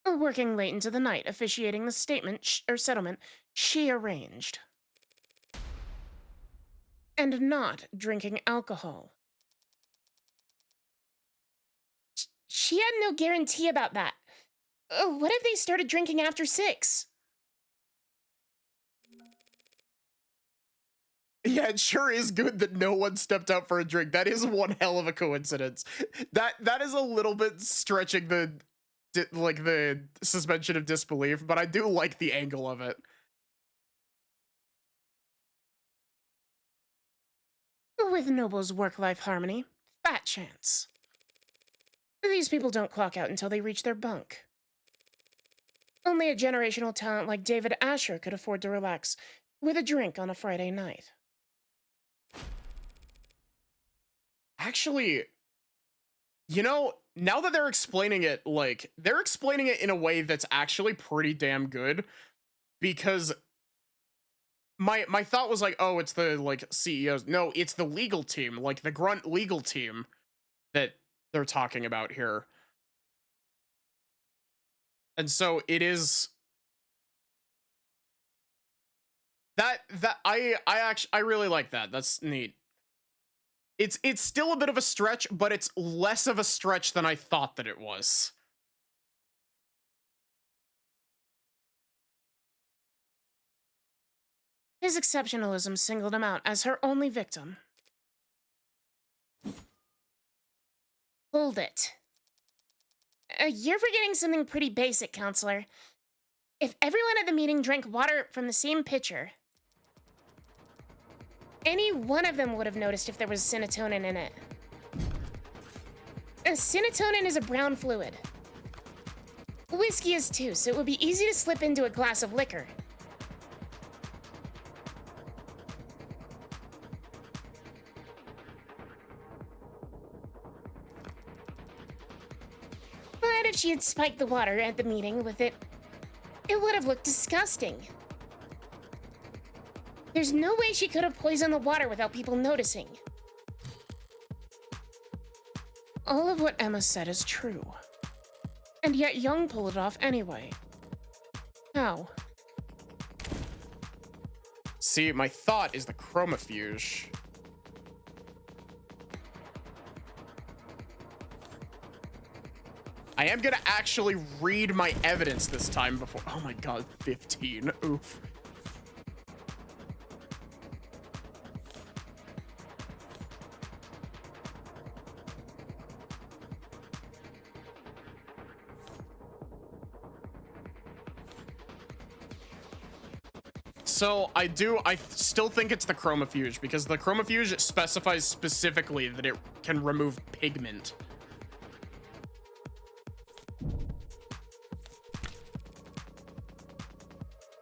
Working late into the night, officiating the settlement she arranged. And not drinking alcohol. She had no guarantee about that. What if they started drinking after 6? Yeah, it sure is good that no one stepped out for a drink. That is one hell of a coincidence. That is a little bit stretching the suspension of disbelief, but I do like the angle of it. With Noble's work-life harmony, fat chance. These people don't clock out until they reach their bunk. Only a generational talent like David Asher could afford to relax with a drink on a Friday night. Actually, you know, now that they're explaining it, like, they're explaining it in a way that's actually pretty damn good, because my thought was like, oh, it's the, like, CEOs. No, it's the legal team, like, the grunt legal team that they're talking about here. And so it is that I really like that. That's neat. It's still a bit of a stretch, but it's less of a stretch than I thought that it was. His exceptionalism singled him out as her only victim. Hold it. You're forgetting something pretty basic, Counselor. If everyone at the meeting drank water from the same pitcher, any one of them would have noticed if there was synatonin in it. Synatonin is a brown fluid. Whiskey is too, so it would be easy to slip into a glass of liquor. But if she had spiked the water at the meeting with it, it would have looked disgusting. There's no way she could have poisoned the water without people noticing. All of what Emma said is true. And yet Young pulled it off anyway. How? See, my thought is the chromofuge. I am gonna actually read my evidence this time before. Oh my god, 15. Oof. So I still think it's the chromofuge, because the chromofuge specifies specifically that it can remove pigment.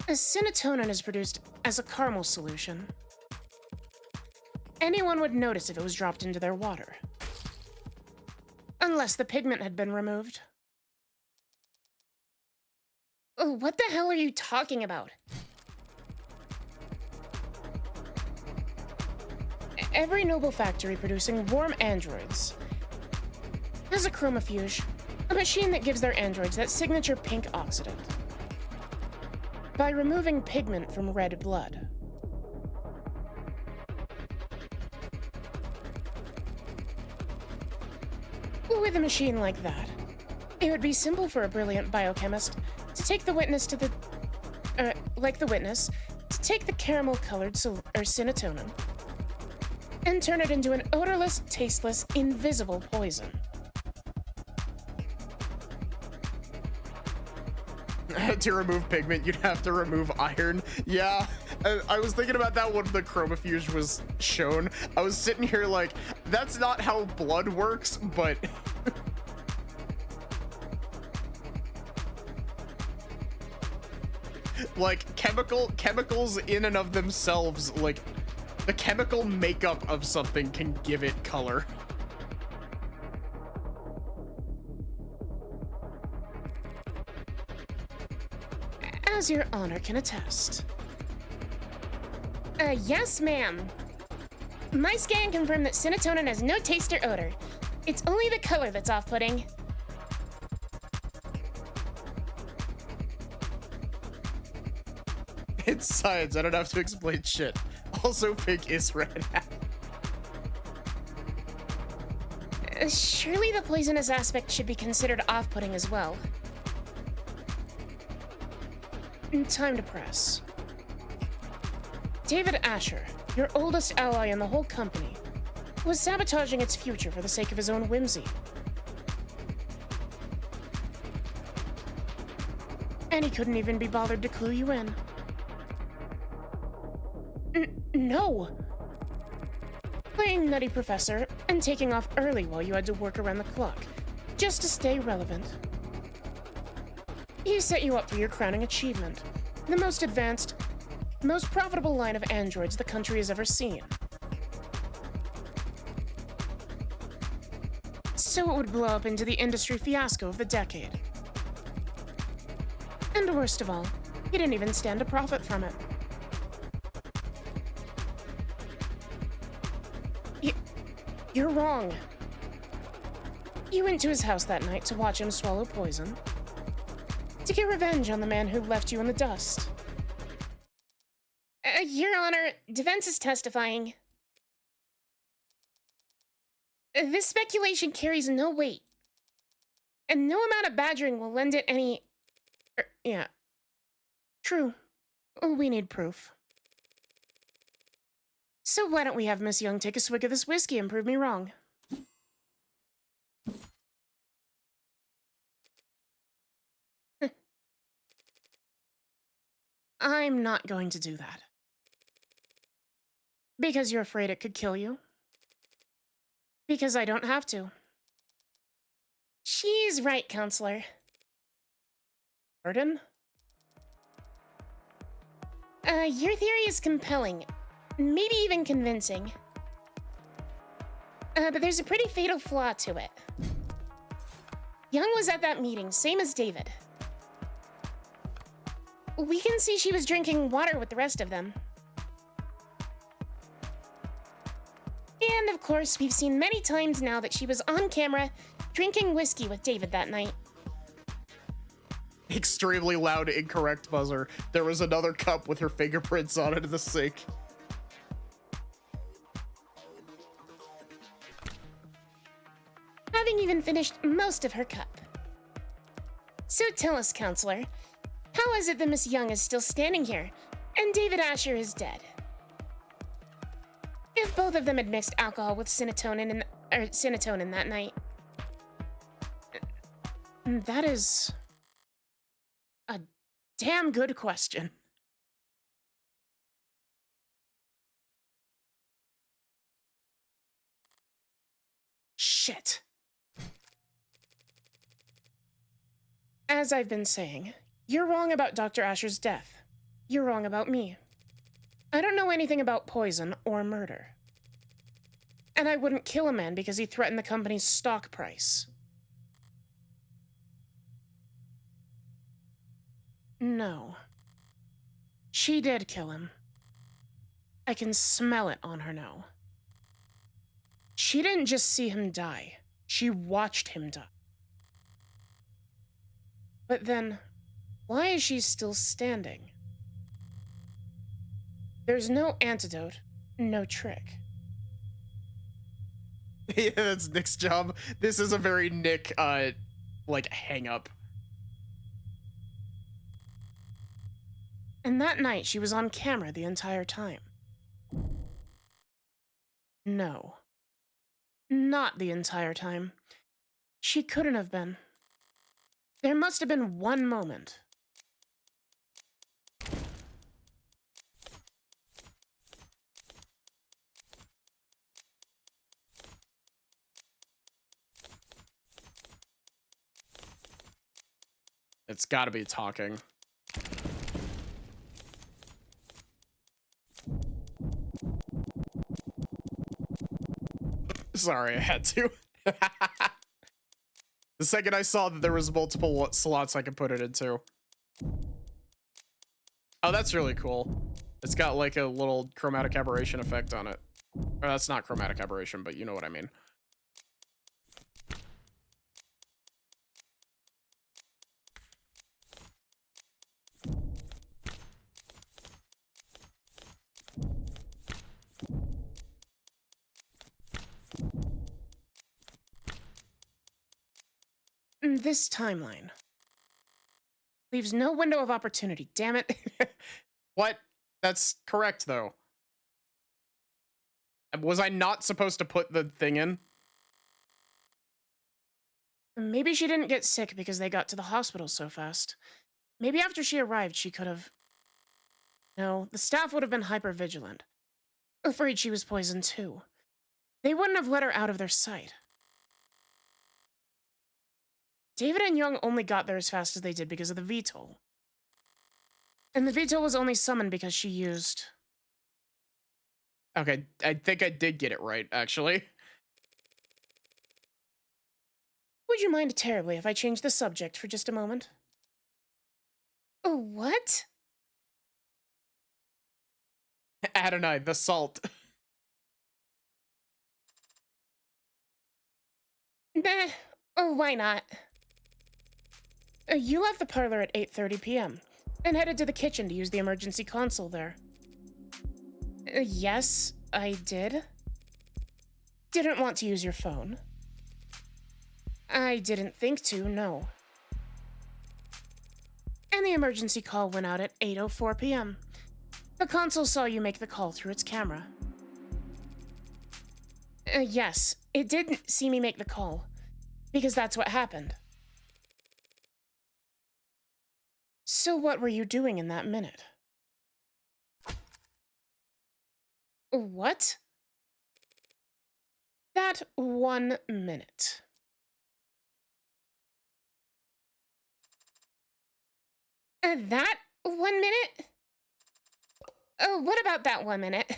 Synatonin is produced as a caramel solution. Anyone would notice if it was dropped into their water. Unless the pigment had been removed. What the hell are you talking about? Every Noble factory producing warm androids has a chromofuge, a machine that gives their androids that signature pink oxidant by removing pigment from red blood. With a machine like that, it would be simple for a brilliant biochemist to take the witness to the, to take the caramel-colored synatonin and turn it into an odorless, tasteless, invisible poison. To remove pigment, you'd have to remove iron. Yeah, I was thinking about that when the chromofuge was shown. I was sitting here like, that's not how blood works, but like chemicals in and of themselves, like the chemical makeup of something can give it color. As your honor can attest. Yes, ma'am. My scan confirmed that Cinetonin has no taste or odor. It's only the color that's off-putting. It's science, I don't have to explain shit. Also, pink is red. Surely the poisonous aspect should be considered off-putting as well. Time to press. David Asher, your oldest ally in the whole company, was sabotaging its future for the sake of his own whimsy. And he couldn't even be bothered to clue you in. No! Playing Nutty Professor and taking off early while you had to work around the clock, just to stay relevant. He set you up for your crowning achievement, the most advanced, most profitable line of androids the country has ever seen. So it would blow up into the industry fiasco of the decade. And worst of all, he didn't even stand to profit from it. You're wrong. You went to his house that night to watch him swallow poison, to get revenge on the man who left you in the dust. Your Honor, defense is testifying. This speculation carries no weight, and no amount of badgering will lend it any... yeah. True. We need proof. So why don't we have Miss Young take a swig of this whiskey and prove me wrong? I'm not going to do that. Because you're afraid it could kill you? Because I don't have to. She's right, Counselor. Pardon? Your theory is compelling. Maybe even convincing. But there's a pretty fatal flaw to it. Young was at that meeting, same as David. We can see she was drinking water with the rest of them. And of course, we've seen many times now that she was on camera drinking whiskey with David that night. Extremely loud, incorrect buzzer. There was another cup with her fingerprints on it in the sink. Having even finished most of her cup. So tell us, Counselor, how is it that Miss Young is still standing here, and David Asher is dead? If both of them had mixed alcohol with Cinetonin that night. That is a damn good question. Shit. As I've been saying, you're wrong about Dr. Asher's death. You're wrong about me. I don't know anything about poison or murder. And I wouldn't kill a man because he threatened the company's stock price. No. She did kill him. I can smell it on her now. She didn't just see him die. She watched him die. But then, why is she still standing? There's no antidote, no trick. Yeah, that's Nick's job. This is a very Nick, like, hang-up. And that night, she was on camera the entire time. No. Not the entire time. She couldn't have been. There must have been one moment. It's gotta be talking. Sorry, I had to. The second I saw that there was multiple slots I could put it into. Oh, that's really cool. It's got like a little chromatic aberration effect on it. Or that's not chromatic aberration, but you know what I mean. This timeline leaves no window of opportunity, damn it. What? That's correct, though. Was I not supposed to put the thing in? Maybe she didn't get sick because they got to the hospital so fast. Maybe after she arrived, she could have... No, the staff would have been hyper-vigilant. Afraid she was poisoned, too. They wouldn't have let her out of their sight. David and Young only got there as fast as they did because of the VTOL. And the VTOL was only summoned because she used... Okay, I think I did get it right, actually. Would you mind terribly if I changed the subject for just a moment? Oh, what? Adonai, the salt. Nah, oh, why not? You left the parlor at 8:30 p.m. and headed to the kitchen to use the emergency console there. Yes, I did. Didn't want to use your phone. I didn't think to, no. And the emergency call went out at 8:04 p.m. The console saw you make the call through its camera. Yes, it did see me make the call, because that's what happened. So what were you doing in that minute? What? That 1 minute. That 1 minute? Oh, what about that 1 minute?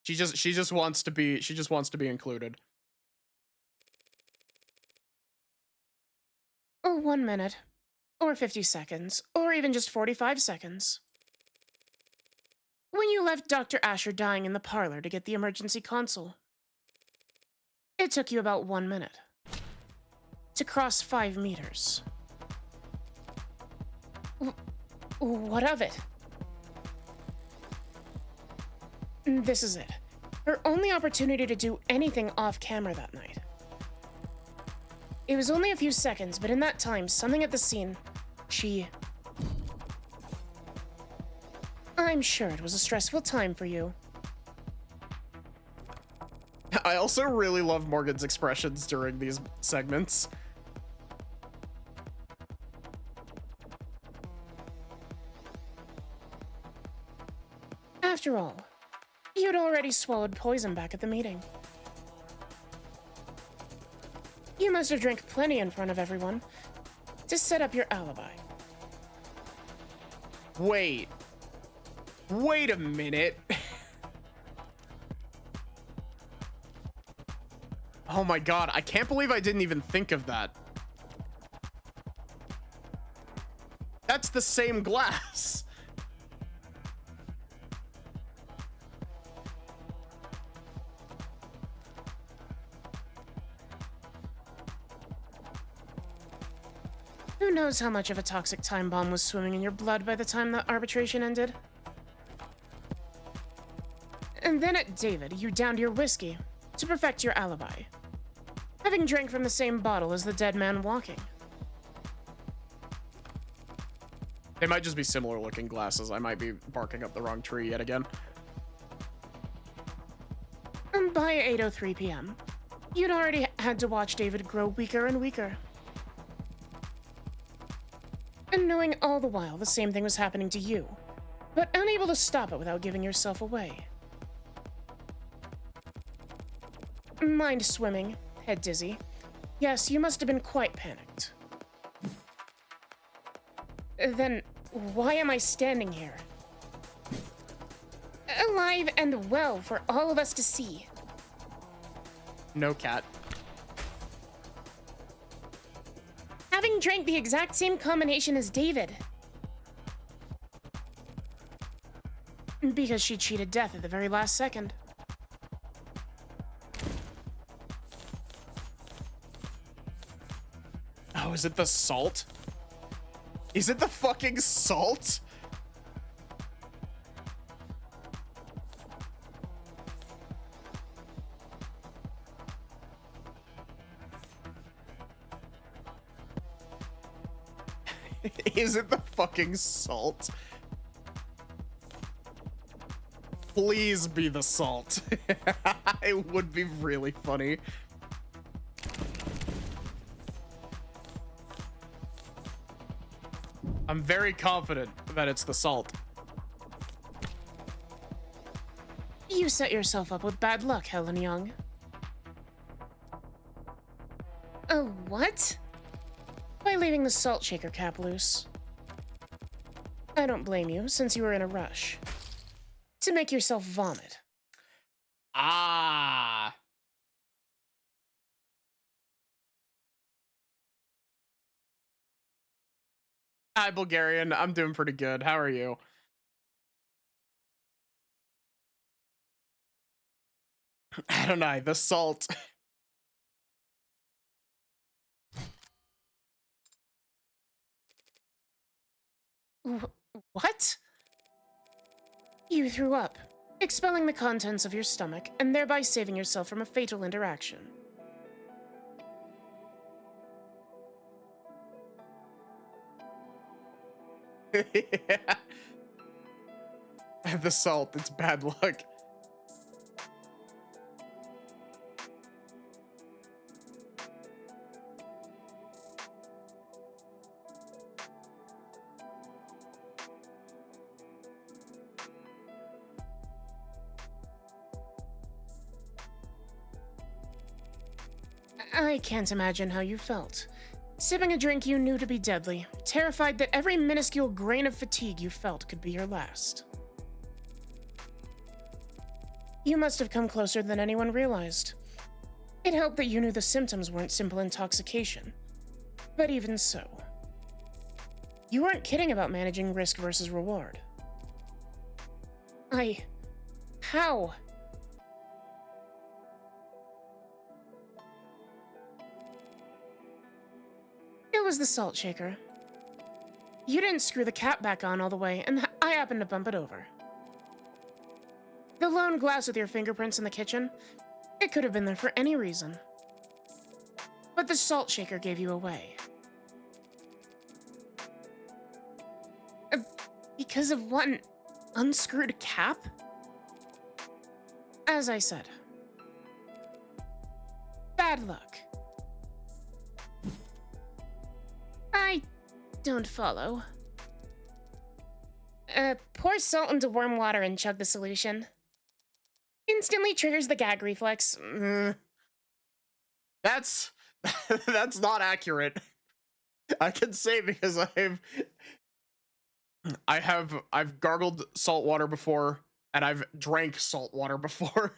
She just wants to be included. Or 1 minute, or 50 seconds, or even just 45 seconds. When you left Dr. Asher dying in the parlor to get the emergency console. It took you about 1 minute. To cross 5 meters. What of it? This is it. Her only opportunity to do anything off camera that night. It was only a few seconds, but in that time, something at the scene, I'm sure it was a stressful time for you. I also really love Morgan's expressions during these segments. After all, you'd already swallowed poison back at the meeting. You must have drank plenty in front of everyone to set up your alibi. Wait a minute. Oh my god, I can't believe I didn't even think of that. That's the same glass. Who knows how much of a toxic time bomb was swimming in your blood by the time the arbitration ended? And then at David, you downed your whiskey to perfect your alibi, having drank from the same bottle as the dead man walking. They might just be similar looking glasses. I might be barking up the wrong tree yet again. And by 8:03 p.m., you'd already had to watch David grow weaker and weaker. And knowing all the while the same thing was happening to you, but unable to stop it without giving yourself away. Mind swimming, head dizzy, Yes, you must have been quite panicked. Then, why am I standing here? Alive and well for all of us to see. No, cat. Having drank the exact same combination as David. Because she cheated death at the very last second. Oh, is it the salt? Is it the fucking salt? Is it the fucking salt? Please be the salt. It would be really funny. I'm very confident that it's the salt. You set yourself up with bad luck, Helen Young. What? By leaving the salt shaker cap loose. I don't blame you, since you were in a rush. To make yourself vomit. Ah. Hi, Bulgarian. I'm doing pretty good. How are you? I don't know. The salt. What? You threw up, expelling the contents of your stomach and thereby saving yourself from a fatal interaction. Yeah. The salt. It's bad luck. I can't imagine how you felt. Sipping a drink you knew to be deadly, terrified that every minuscule grain of fatigue you felt could be your last. You must have come closer than anyone realized. It helped that you knew the symptoms weren't simple intoxication. But even so, you weren't kidding about managing risk versus reward. How? It was the salt shaker. You didn't screw the cap back on all the way, and I happened to bump it over. The lone glass with your fingerprints in the kitchen, it could have been there for any reason. But the salt shaker gave you away. Because of one unscrewed cap? As I said, bad luck. I don't follow. Pour salt into warm water and chug the solution. Instantly triggers the gag reflex. That's that's not accurate. I can say because I've gargled salt water before and I've drank salt water before.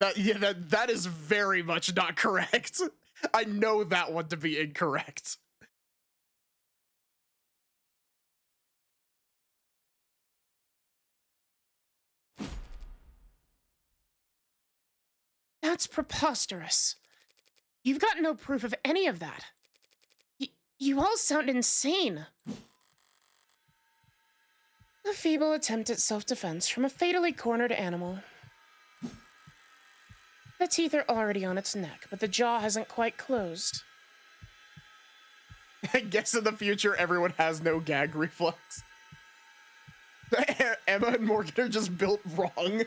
That is very much not correct. I know that one to be incorrect. That's preposterous. You've got no proof of any of that. You all sound insane. A feeble attempt at self-defense from a fatally cornered animal. The teeth are already on its neck, but the jaw hasn't quite closed. I guess in the future, everyone has no gag reflex. Emma and Morgan are just built wrong.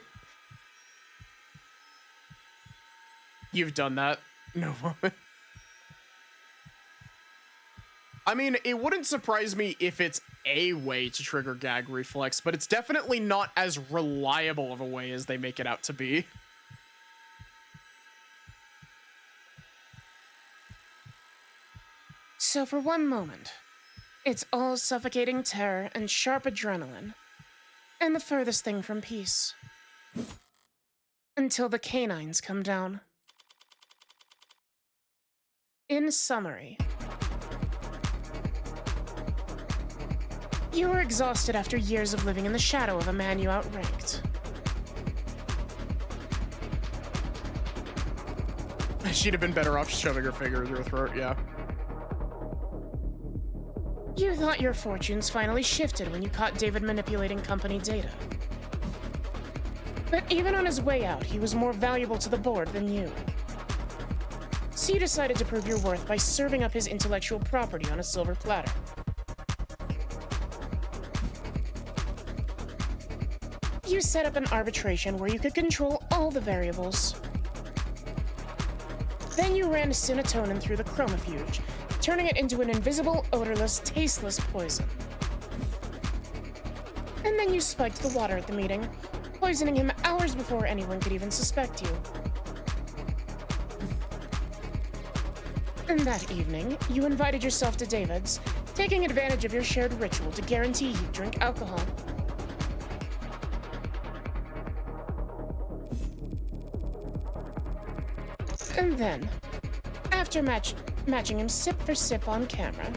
You've done that. No moment. I mean, it wouldn't surprise me if it's a way to trigger gag reflex, but it's definitely not as reliable of a way as they make it out to be. So for one moment, it's all suffocating terror and sharp adrenaline, and the furthest thing from peace. Until the canines come down. In summary, you were exhausted after years of living in the shadow of a man you outranked. She'd have been better off shoving her finger in her throat, yeah. You thought your fortunes finally shifted when you caught David manipulating company data. But even on his way out, he was more valuable to the board than you. So you decided to prove your worth by serving up his intellectual property on a silver platter. You set up an arbitration where you could control all the variables. Then you ran Synatonin through the chromofuge, turning it into an invisible, odorless, tasteless poison. And then you spiked the water at the meeting, poisoning him hours before anyone could even suspect you. And that evening, you invited yourself to David's, taking advantage of your shared ritual to guarantee he'd drink alcohol. And then, after matching him sip for sip on camera,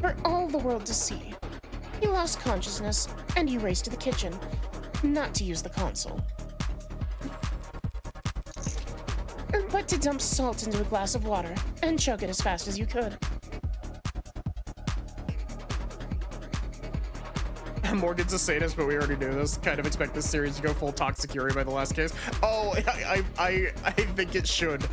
for all the world to see, he lost consciousness and you raced to the kitchen, not to use the console, but to dump salt into a glass of water and chug it as fast as you could. Morgan's a sadist, but we already knew this. Kind of expect this series to go full Toxic Fury by the last case. Oh, I think it should.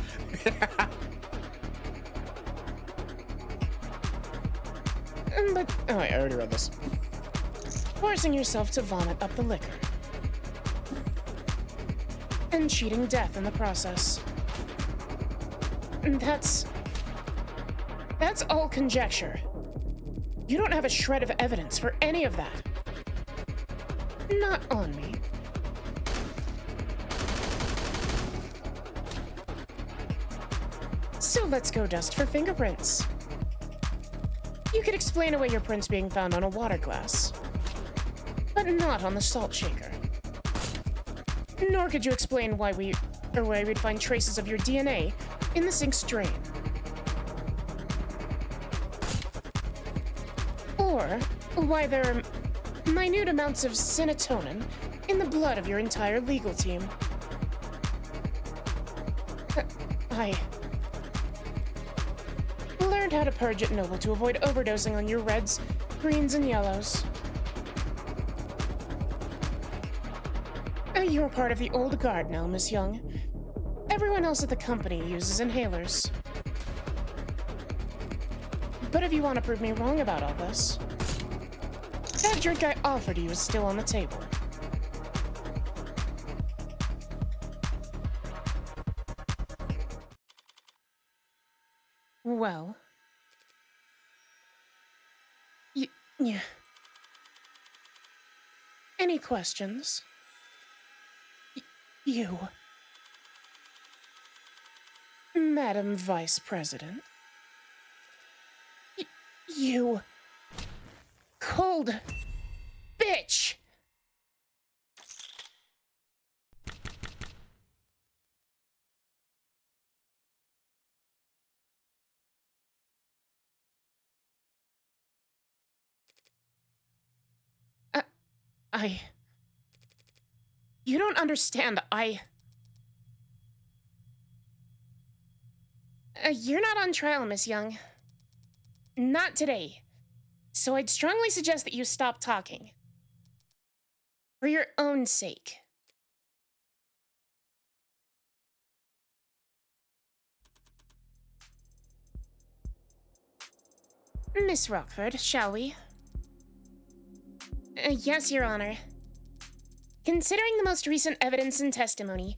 But, oh, I already read this. Forcing yourself to vomit up the liquor. And cheating death in the process. That's all conjecture. You don't have a shred of evidence for any of that. Not on me. So let's go dust for fingerprints. You could explain away your prints being found on a water glass, but not on the salt shaker. Nor could you explain why we'd find traces of your DNA in the sink's drain. Or why there are minute amounts of Synatonin in the blood of your entire legal team. I learned how to purge at Noble to avoid overdosing on your reds, greens, and yellows. You're part of the old guard now, Miss Young. Everyone else at the company uses inhalers. But if you want to prove me wrong about all this, that drink I offered you is still on the table. Well, yeah. Any questions? You, Madam Vice President. You cold bitch! You don't understand. You're not on trial, Miss Young. Not today. So I'd strongly suggest that you stop talking. For your own sake. Miss Rockford, shall we? Yes, Your Honor. Considering the most recent evidence and testimony,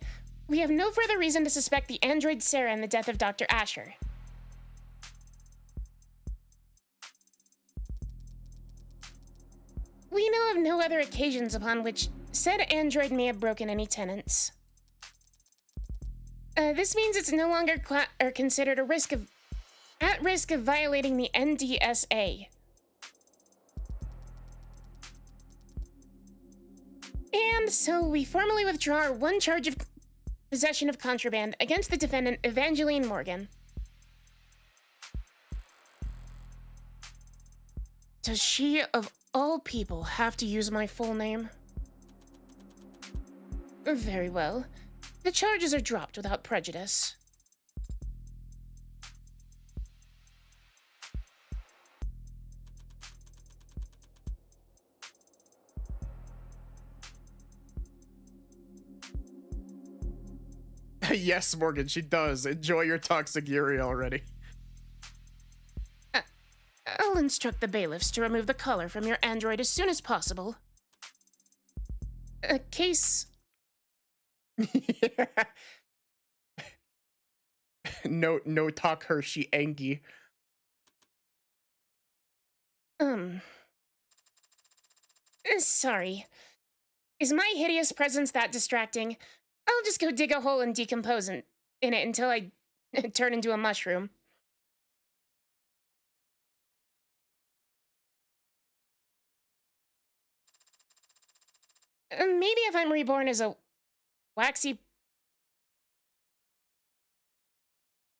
we have no further reason to suspect the android Sarah in the death of Dr. Asher. We know of no other occasions upon which said android may have broken any tenants. This means it's no longer considered a risk of at risk of violating the NDSA. And so we formally withdraw our one charge of possession of contraband against the defendant, Evangeline Morgan. Does she, of all people, have to use my full name? Very well. The charges are dropped without prejudice. Yes, Morgan, she does. Enjoy your toxic Yuri already. I'll instruct the bailiffs to remove the collar from your android as soon as possible. Case... No talk Hershey Angie. Sorry. Is my hideous presence that distracting? I'll just go dig a hole and decompose in it until I turn into a mushroom. Maybe if I'm reborn as a waxy...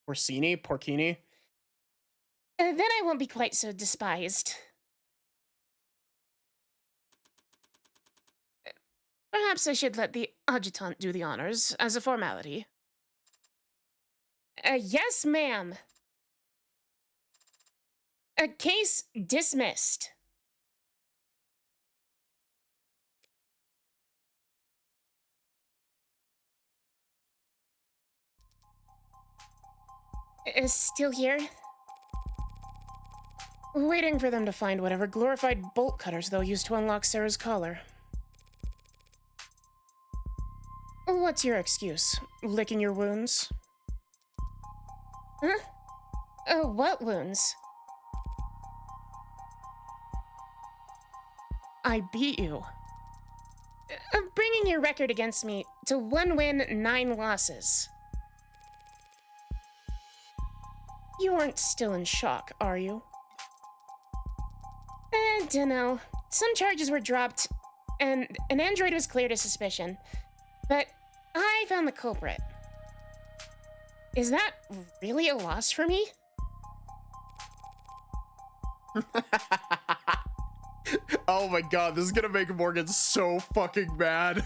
Porcini? then I won't be quite so despised. Perhaps I should let the adjutant do the honors, as a formality. Yes, ma'am. Case dismissed. Still here? Waiting for them to find whatever glorified bolt cutters they'll use to unlock Sarah's collar. What's your excuse? Licking your wounds? Huh? What wounds? I beat you. Bringing your record against me to 1 win, 9 losses. You aren't still in shock, are you? Dunno. Some charges were dropped, and an android was cleared of suspicion. But I found the culprit. Is that really a loss for me? Oh my god, this is gonna make Morgan so fucking mad.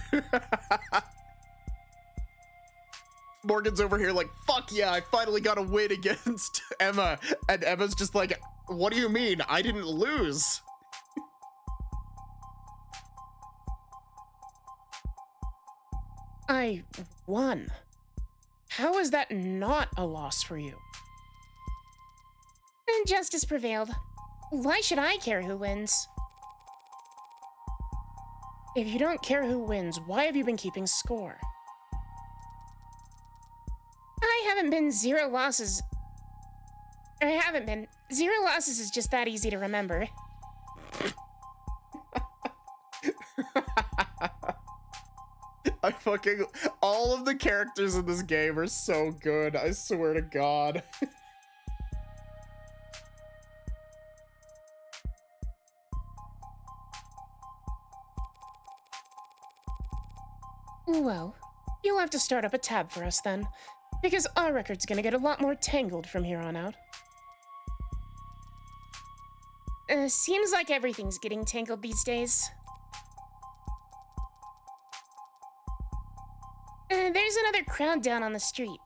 Morgan's over here like, fuck yeah, I finally got a win against Emma. And Emma's just like, what do you mean? I didn't lose. I won. How is that not a loss for you? And justice prevailed. Why should I care who wins? If you don't care who wins, why have you been keeping score? I haven't been 0 losses. I haven't been. 0 losses is just that easy to remember. All of the characters in this game are so good, I swear to God. Well, you'll have to start up a tab for us then, because our record's gonna get a lot more tangled from here on out. Seems like everything's getting tangled these days. There's another crowd down on the street.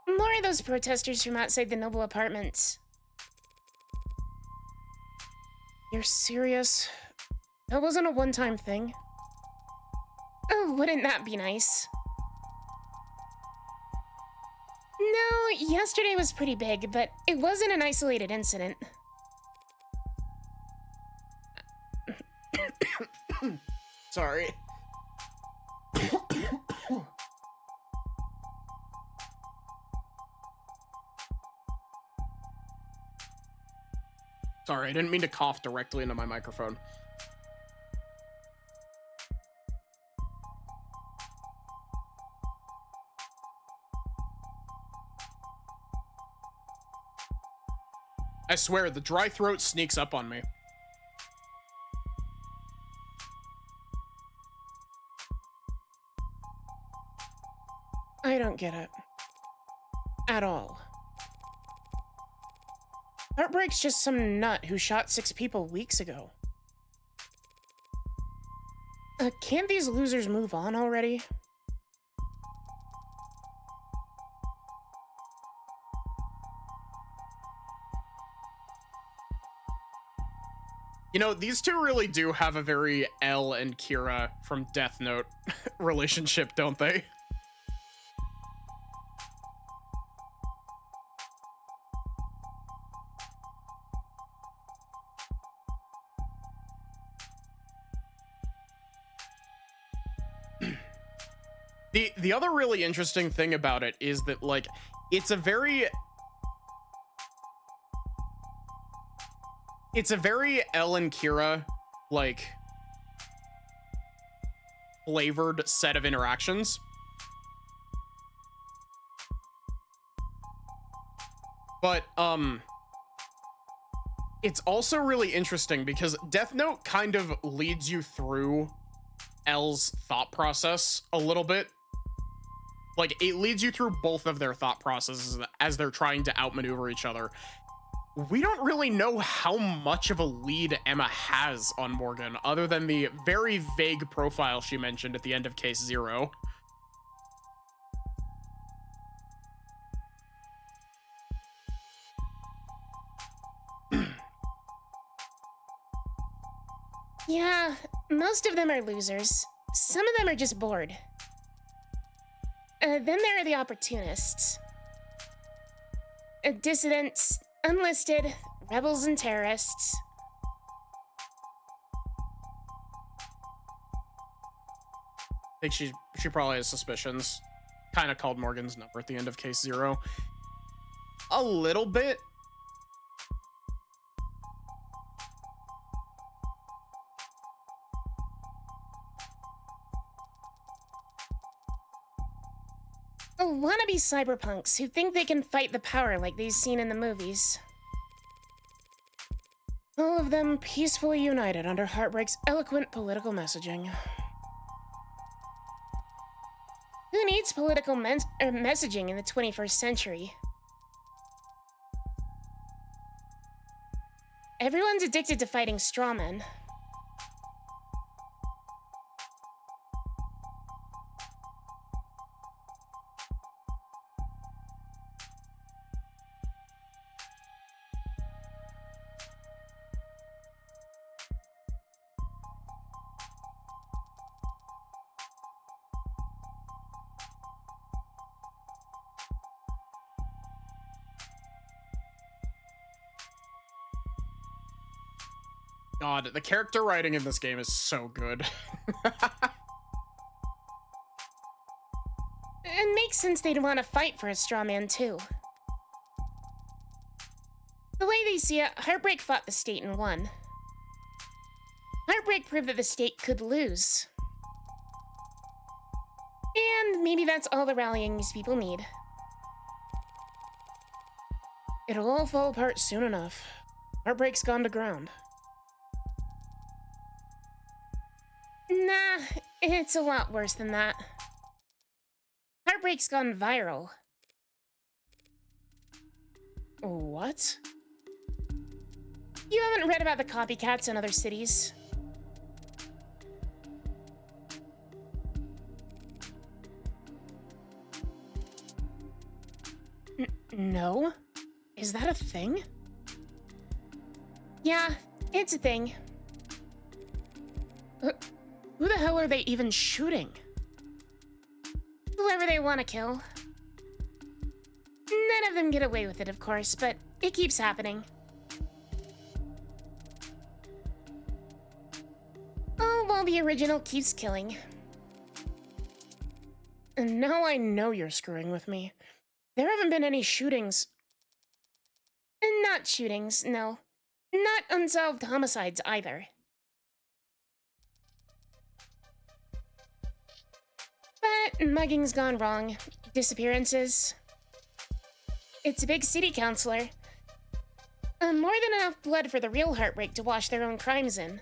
More of those protesters from outside the Noble Apartments. You're serious? That wasn't a one-time thing? Oh, wouldn't that be nice? No, yesterday was pretty big, but it wasn't an isolated incident. Sorry. Sorry, I didn't mean to cough directly into my microphone. swear, the dry throat sneaks up on me. I don't get it. At all. Heartbreak's just some nut who shot 6 people weeks ago. Can't these losers move on already? You know, these two really do have a very Elle and Kira from Death Note relationship, don't they? The other really interesting thing about it is that, like, it's a very Elle and Kira, like, flavored set of interactions. But, it's also really interesting because Death Note kind of leads you through Elle's thought process a little bit. Like, it leads you through both of their thought processes as they're trying to outmaneuver each other. We don't really know how much of a lead Emma has on Morgan, other than the very vague profile she mentioned at the end of Case Zero. Yeah, most of them are losers. Some of them are just bored. Then there are the opportunists. Dissidents, unlisted, rebels, and terrorists. I think she probably has suspicions. Kind of called Morgan's number at the end of Case Zero. A little bit. Wannabe cyberpunks who think they can fight the power like they've seen in the movies. All of them peacefully united under Heartbreak's eloquent political messaging. Who needs political messaging in the 21st century? Everyone's addicted to fighting strawmen. God, the character writing in this game is so good. It makes sense they'd want to fight for a straw man, too. The way they see it, Heartbreak fought the state and won. Heartbreak proved that the state could lose. And maybe that's all the rallying these people need. It'll all fall apart soon enough. Heartbreak's gone to ground. Nah, it's a lot worse than that. Heartbreak's gone viral. What? You haven't read about the copycats in other cities? No? Is that a thing? Yeah, it's a thing. Who the hell are they even shooting? Whoever they want to kill. None of them get away with it, of course, but it keeps happening. Oh, well, the original keeps killing. And now I know you're screwing with me. There haven't been any shootings. Not shootings, no. Not unsolved homicides either. But mugging's gone wrong. Disappearances. It's a big city councilor. More than enough blood for the real Heartbreak to wash their own crimes in.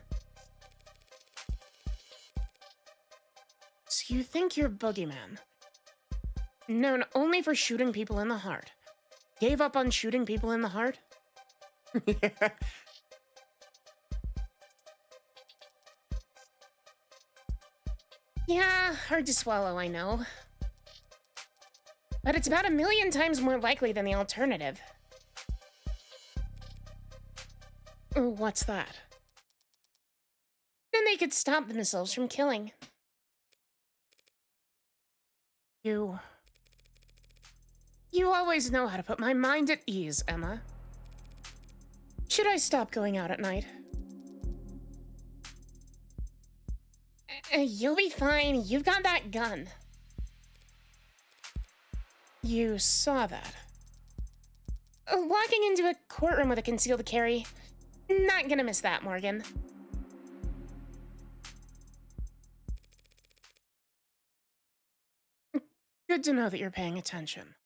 So you think you're Boogeyman? Known only for shooting people in the heart. Gave up on shooting people in the heart? Yeah. Yeah, hard to swallow, I know. But it's about 1,000,000 times more likely than the alternative. What's that? Then they could stop themselves from killing. You always know how to put my mind at ease, Emma. Should I stop going out at night? You'll be fine. You've got that gun. You saw that. Walking into a courtroom with a concealed carry. Not gonna miss that, Morgan. Good to know that you're paying attention.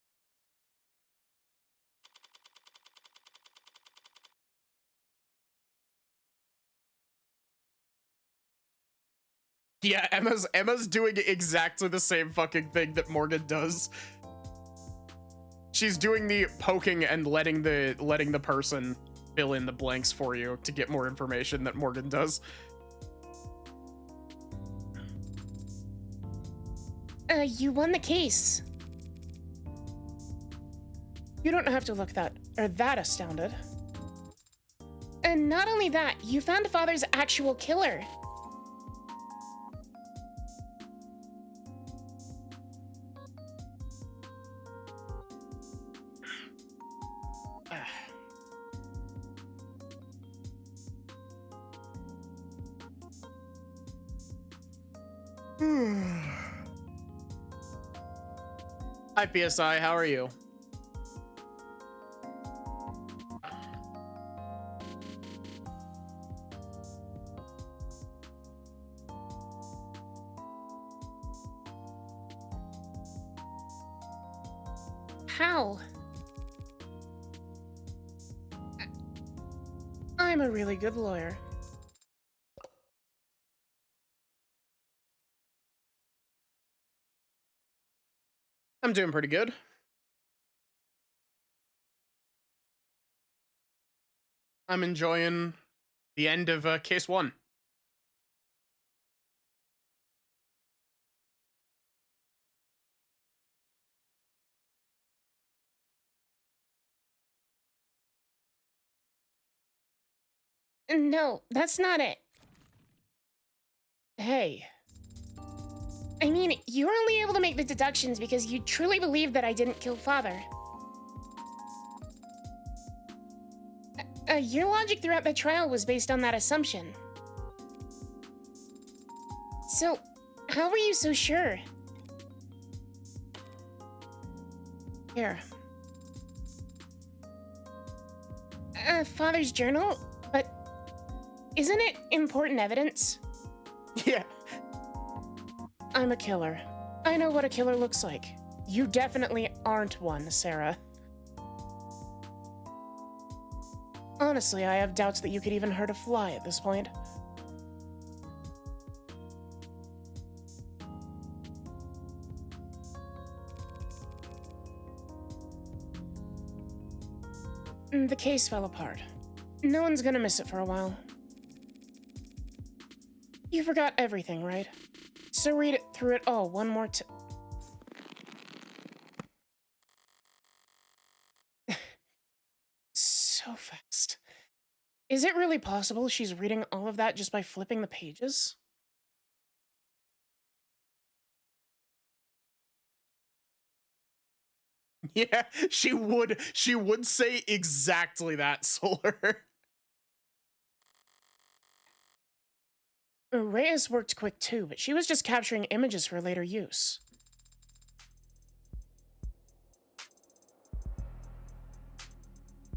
Yeah, Emma's doing exactly the same fucking thing that Morgan does. She's doing the poking and letting the person fill in the blanks for you to get more information that Morgan does. You won the case. You don't have to look that astounded. And not only that, you found Father's actual killer. Hi, PSI, how are you? How? I'm a really good lawyer. I'm doing pretty good. I'm enjoying the end of case 1. No, that's not it. Hey. I mean, you were only able to make the deductions because you truly believe that I didn't kill Father. Your logic throughout the trial was based on that assumption. So, how were you so sure? Here. Father's journal? But isn't it important evidence? Yeah. I'm a killer. I know what a killer looks like. You definitely aren't one, Sarah. Honestly, I have doubts that you could even hurt a fly at this point. The case fell apart. No one's gonna miss it for a while. You forgot everything, right? So read it through it all one more time. So fast. Is it really possible she's reading all of that just by flipping the pages? Yeah, she would say exactly that, Solar. Reyes worked quick too, but she was just capturing images for later use.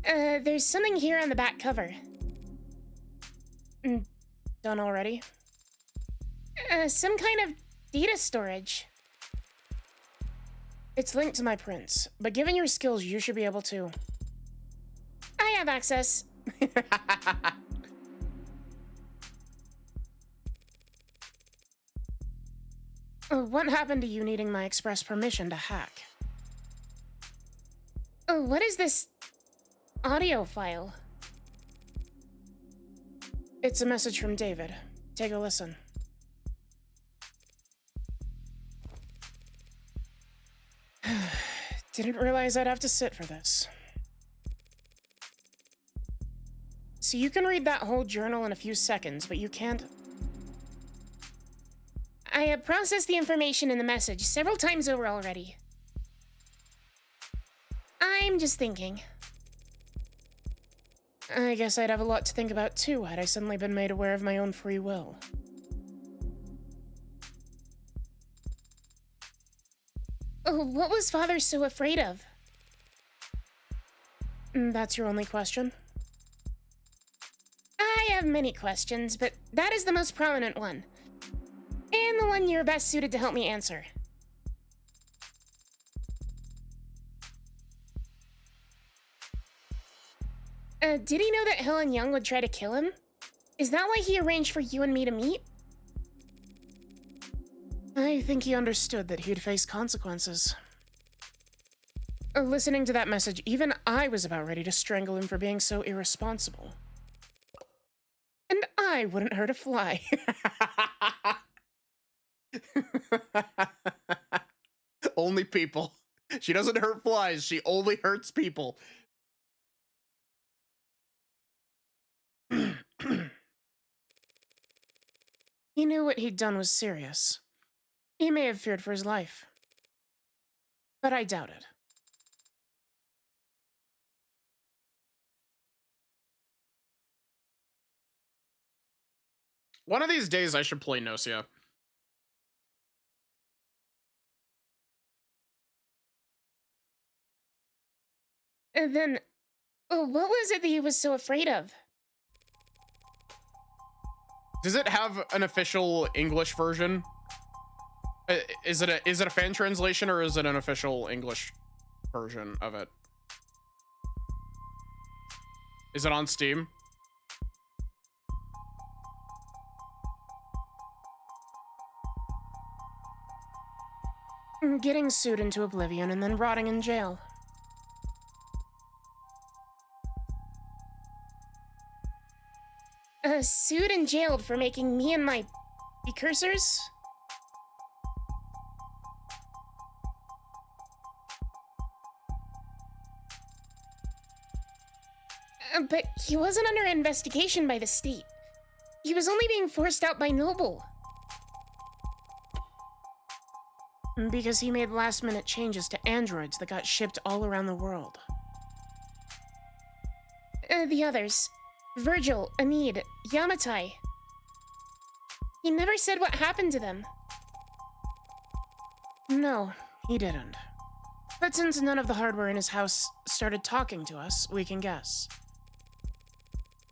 There's something here on the back cover. Done already? Some kind of data storage. It's linked to my prints, but given your skills, you should be able to. I I have access. What happened to you needing my express permission to hack? What is this audio file? It's a message from David. Take a listen. Didn't realize I'd have to sit for this. So you can read that whole journal in a few seconds, but you can't... I have processed the information in the message several times over already. I'm just thinking. I guess I'd have a lot to think about too had I suddenly been made aware of my own free will. Oh, what was Father so afraid of? That's your only question? I have many questions, but that is the most prominent one. And the one you're best suited to help me answer. Did he know that Helen Young would try to kill him? Is that why he arranged for you and me to meet? I think he understood that he'd face consequences. Listening to that message, even I was about ready to strangle him for being so irresponsible. And I wouldn't hurt a fly. Only people. She doesn't hurt flies, she only hurts people. He knew what he'd done was serious. He may have feared for his life. But I doubt it. One of these days I should play Nocia. And then, what was it that he was so afraid of? Does it have an official English version? Is it a fan translation or is it an official English version of it? Is it on Steam? Getting sued into oblivion and then rotting in jail. Sued and jailed for making me and my precursors? But he wasn't under investigation by the state. He was only being forced out by Noble. Because he made last-minute changes to androids that got shipped all around the world. The others. Virgil, Anid, Yamatai. He never said what happened to them. No, he didn't. But since none of the hardware in his house started talking to us, we can guess.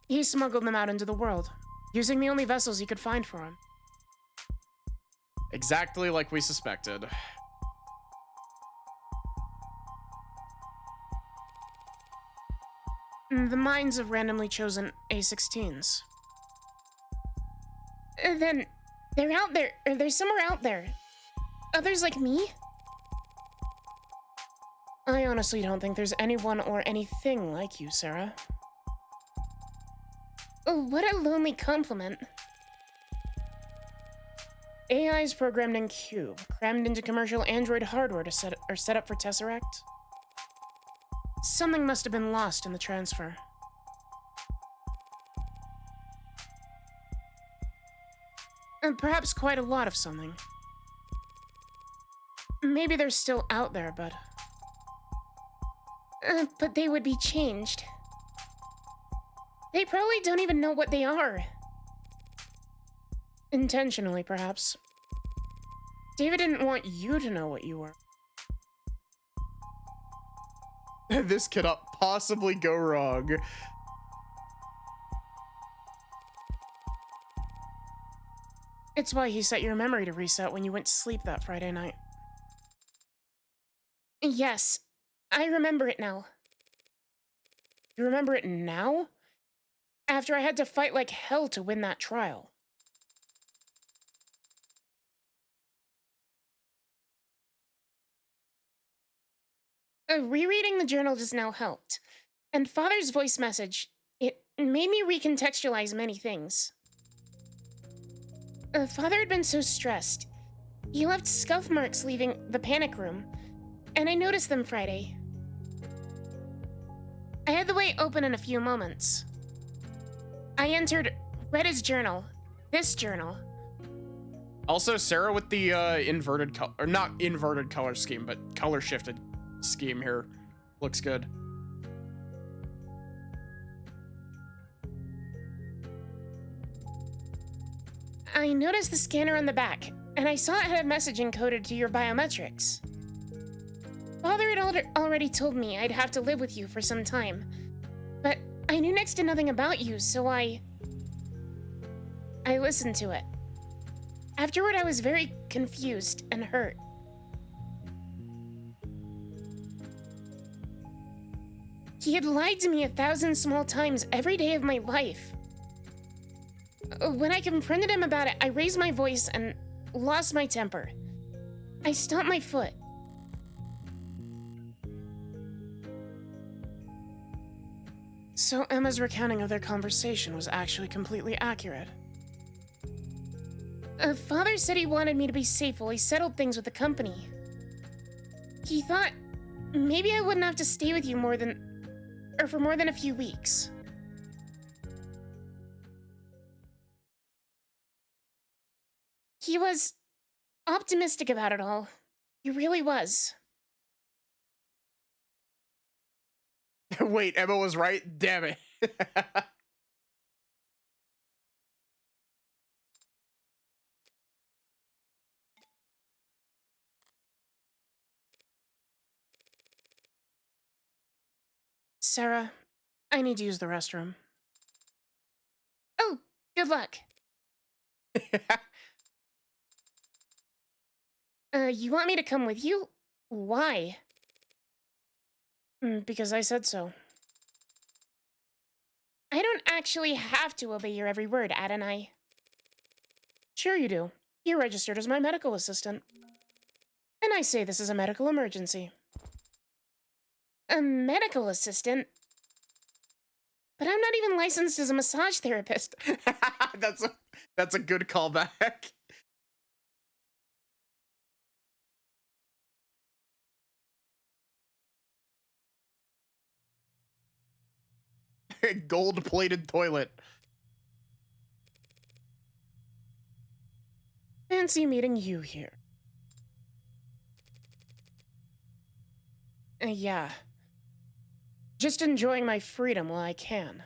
He smuggled them out into the world, using the only vessels he could find for him. Exactly like we suspected. The minds of randomly chosen A-16s. Then, they're out there, or they're somewhere out there. Others like me? I honestly don't think there's anyone or anything like you, Sarah. Oh, what a lonely compliment. AIs programmed in Cube, crammed into commercial android hardware to set up for Tesseract. Something must have been lost in the transfer. And perhaps quite a lot of something. Maybe they're still out there, but they would be changed. They probably don't even know what they are. Intentionally, perhaps. David didn't want you to know what you were. This cannot possibly go wrong. It's why he set your memory to reset when you went to sleep that Friday night. Yes, I remember it now. You remember it now? After I had to fight like hell to win that trial. Rereading the journal just now helped. And Father's voice message, it made me recontextualize many things. Father had been so stressed. He left scuff marks leaving the panic room, and I noticed them Friday. I had the way open in a few moments. I entered, read his journal, this journal. Also, Sarah with the inverted color, or not inverted color scheme, but color shifted scheme here looks good. I noticed the scanner on the back, and I saw it had a message encoded to your biometrics. Father had already told me I'd have to live with you for some time, but I knew next to nothing about you, so I listened to it. Afterward, I was very confused and hurt. He had lied to me 1,000 small times every day of my life. When I confronted him about it, I raised my voice and lost my temper. I stomped my foot. So Emma's recounting of their conversation was actually completely accurate. Father said he wanted me to be safe while he settled things with the company. He thought maybe I wouldn't have to stay with you for more than a few weeks. He was optimistic about it all. He really was. Wait, Emma was right? Damn it. Sarah, I need to use the restroom. Oh, good luck. You want me to come with you? Why? Because I said so. I don't actually have to obey your every word, Adonai. Sure you do. You're registered as my medical assistant. And I say this is a medical emergency. A medical assistant? But I'm not even licensed as a massage therapist. That's a good callback. Gold-plated toilet. Fancy meeting you here. Yeah. Just enjoying my freedom while I can.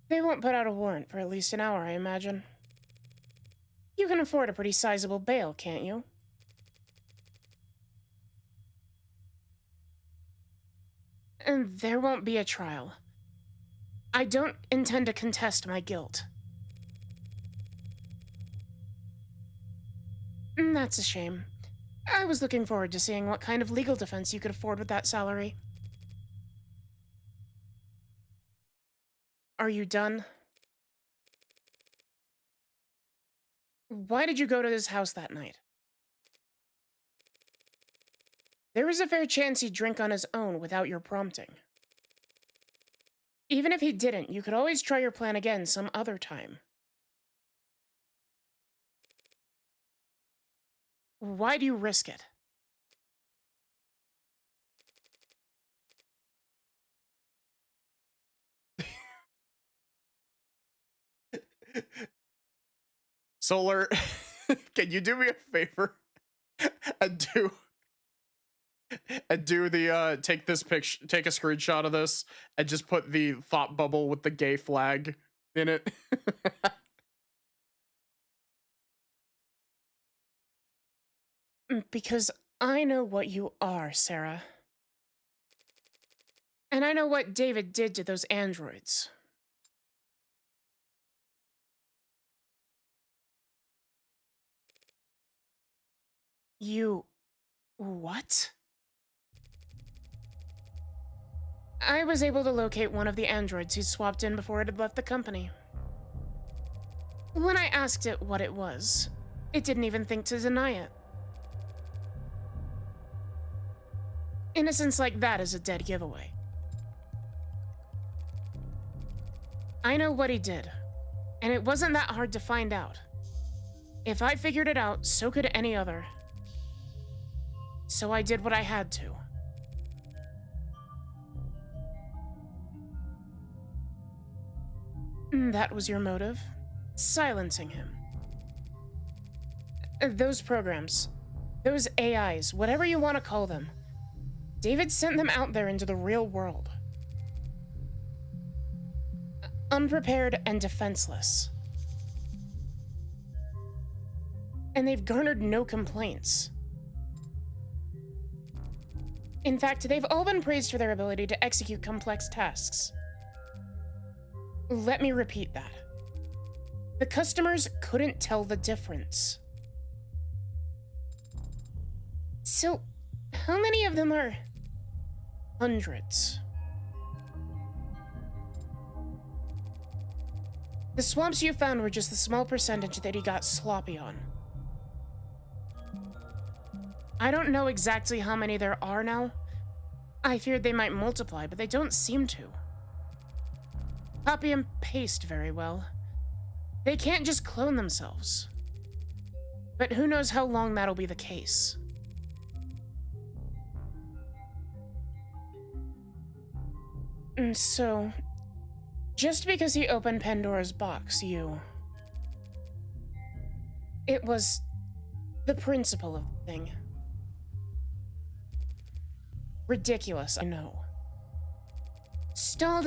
They won't put out a warrant for at least an hour, I imagine. You can afford a pretty sizable bail, can't you? And there won't be a trial. I don't intend to contest my guilt. That's a shame. I was looking forward to seeing what kind of legal defense you could afford with that salary. Are you done? Why did you go to his house that night? There was a fair chance he'd drink on his own without your prompting. Even if he didn't, you could always try your plan again some other time. Why do you risk it? Solar, can you do me a favor and do the take this picture, take a screenshot of this and just put the thought bubble with the gay flag in it? Because I know what you are, Sarah. And I know what David did to those androids. You... what? I was able to locate one of the androids who swapped in before it had left the company. When I asked it what it was, it didn't even think to deny it. Innocence like that is a dead giveaway. I know what he did, and it wasn't that hard to find out. If I figured it out, so could any other. So I did what I had to. That was your motive? Silencing him. Those programs, those AIs, whatever you want to call them, David sent them out there into the real world. Unprepared and defenseless. And they've garnered no complaints. In fact, they've all been praised for their ability to execute complex tasks. Let me repeat that. The customers couldn't tell the difference. So, how many of them are hundreds? The swamps you found were just the small percentage that he got sloppy on. I don't know exactly how many there are now. I feared they might multiply, but they don't seem to. Copy and paste very well. They can't just clone themselves. But who knows how long that'll be the case. And so, just because he opened Pandora's box, it was the principle of the thing. Ridiculous, I know. Stalled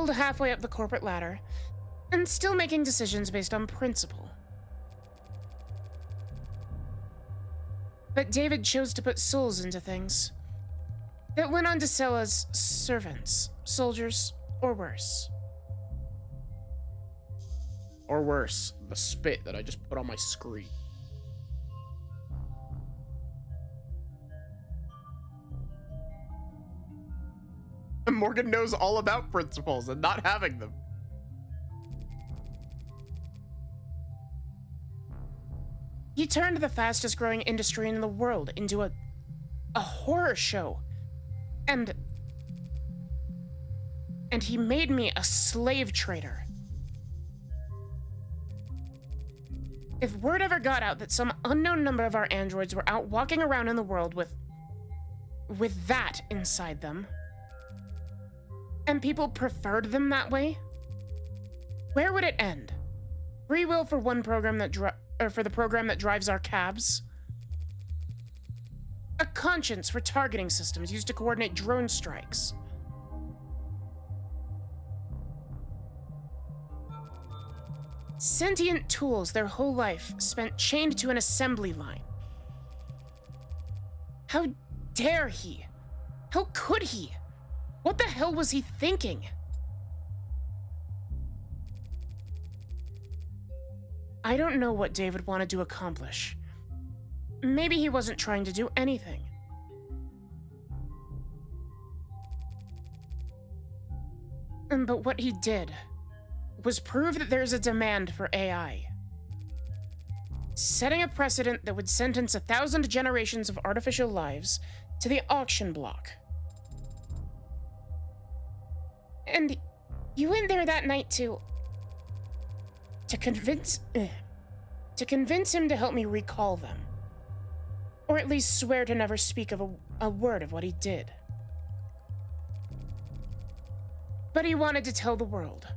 halfway up the corporate ladder, and still making decisions based on principle. But David chose to put souls into things that went on to sell as servants, soldiers, or worse. Or worse, the spit that I just put on my screen. Morgan knows all about principles and not having them. He turned the fastest growing industry in the world into a horror show. And he made me a slave trader. If word ever got out that some unknown number of our androids were out walking around in the world with that inside them, and people preferred them that way, where would it end? Free will for one program for the program that drives our cabs? A conscience for targeting systems used to coordinate drone strikes? Sentient tools their whole life spent chained to an assembly line. How dare he? How could he? What the hell was he thinking? I don't know what David wanted to accomplish. Maybe he wasn't trying to do anything. But what he did was prove that there's a demand for AI. Setting a precedent that would sentence 1,000 generations of artificial lives to the auction block. And you went there that night to convince him to help me recall them. Or at least swear to never speak of a word of what he did. But he wanted to tell the world.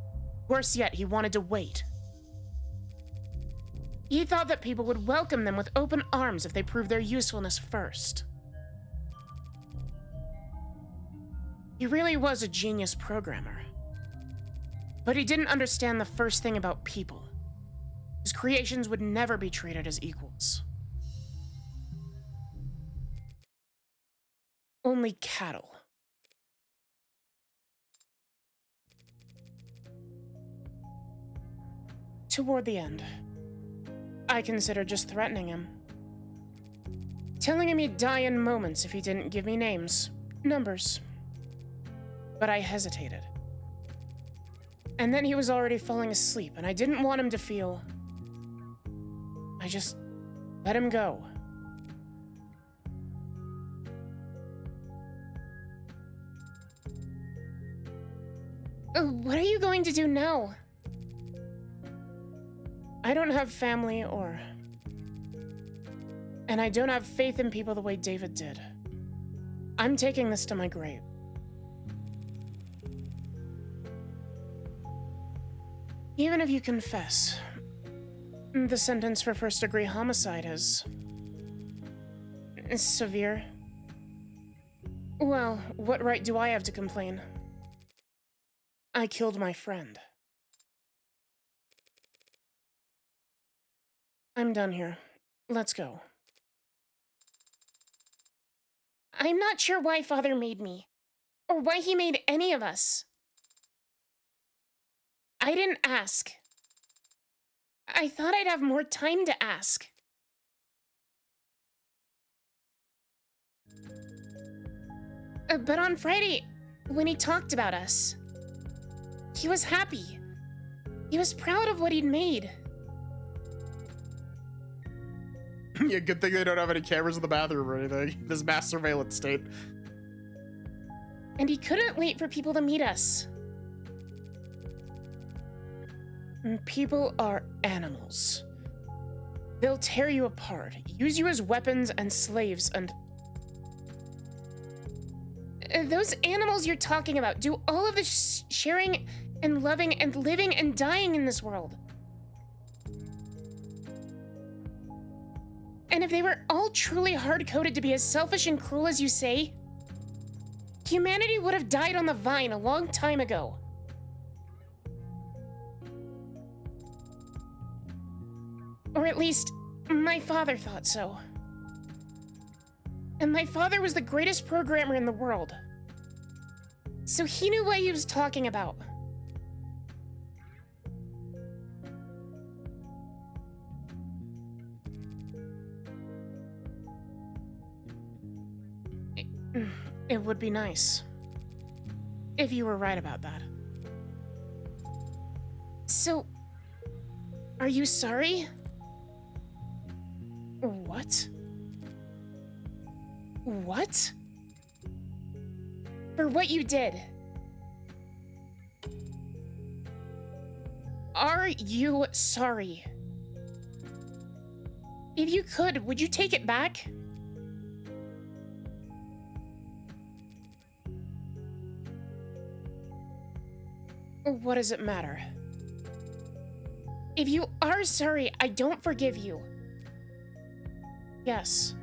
Worse yet, he wanted to wait. He thought that people would welcome them with open arms if they proved their usefulness first. He really was a genius programmer. But he didn't understand the first thing about people. His creations would never be treated as equals. Only cattle. Toward the end, I considered just threatening him. telling him he'd die in moments if he didn't give me names, numbers. But I hesitated. And then he was already falling asleep, and I didn't want him to feel... I just let him go. What are you going to do now? I don't have family and I don't have faith in people the way David did. I'm taking this to my grave. Even if you confess, the sentence for first-degree homicide is severe. Well, what right do I have to complain? I killed my friend. I'm done here. Let's go. I'm not sure why Father made me, or why he made any of us. I didn't ask. I thought I'd have more time to ask. But on Friday, when he talked about us, he was happy. He was proud of what he'd made. Yeah, good thing they don't have any cameras in the bathroom or anything. This mass surveillance state. And he couldn't wait for people to meet us. People are animals. They'll tear you apart, use you as weapons and slaves, and... Those animals you're talking about do all of the sharing and loving and living and dying in this world. And if they were all truly hard-coded to be as selfish and cruel as you say, humanity would have died on the vine a long time ago. Or at least, my father thought so. And my father was the greatest programmer in the world. So he knew what he was talking about. It would be nice if you were right about that. So, are you sorry? What? What? For what you did? Are you sorry? If you could, would you take it back? What does it matter? If you are sorry, I don't forgive you. Yes.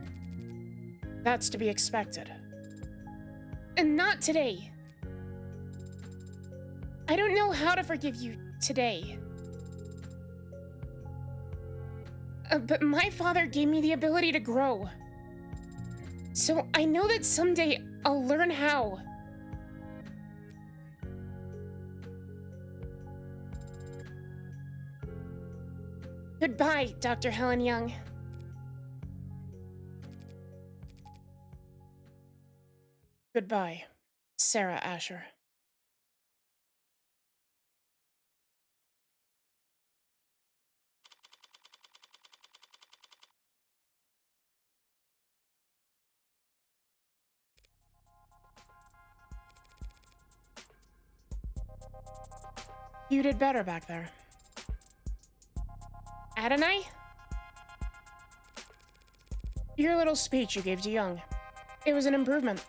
That's to be expected. And not today. I don't know how to forgive you today. But my father gave me the ability to grow. So I know that someday I'll learn how. Goodbye, Dr. Helen Young. Goodbye, Sarah Asher. You did better back there. Adonai? Your little speech you gave to Young. It was an improvement.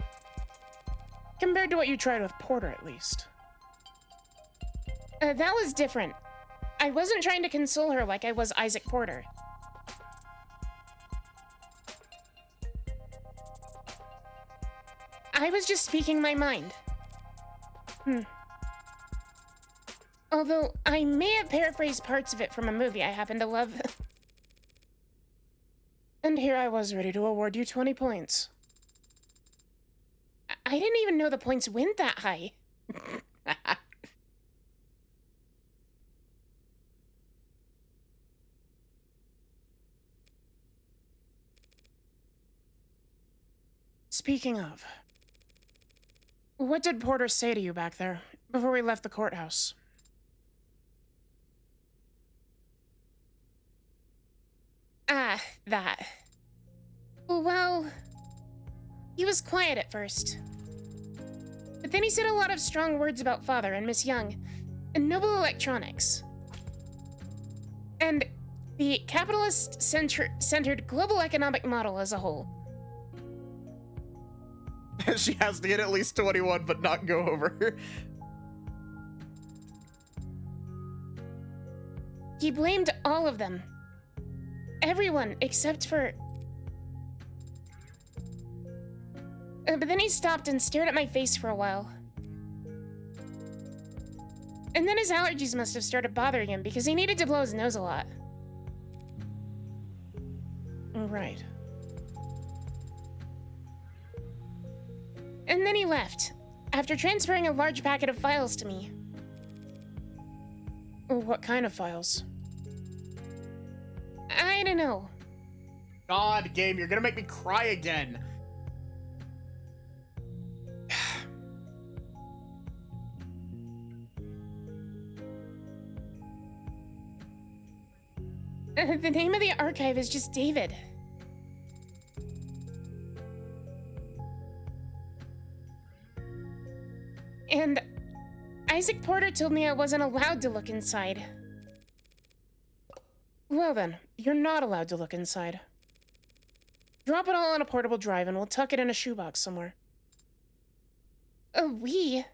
Compared to what you tried with Porter, at least. That was different. I wasn't trying to console her like I was Isaac Porter. I was just speaking my mind. Although, I may have paraphrased parts of it from a movie I happen to love. And here I was ready to award you 20 points. I didn't even know the points went that high. Speaking of, what did Porter say to you back there before we left the courthouse? Ah, that. Well, he was quiet at first. But then he said a lot of strong words about Father and Miss Young and Noble Electronics. And the capitalist-centered global economic model as a whole. She has to get at least 21, but not go over. He blamed all of them. Everyone except for... but then he stopped and stared at my face for a while. And then his allergies must have started bothering him because he needed to blow his nose a lot. Right. And then he left, after transferring a large packet of files to me. What kind of files? I don't know. God, game, you're gonna make me cry again. The name of the archive is just David. And Isaac Porter told me I wasn't allowed to look inside. Well then, you're not allowed to look inside. Drop it all on a portable drive and we'll tuck it in a shoebox somewhere. We?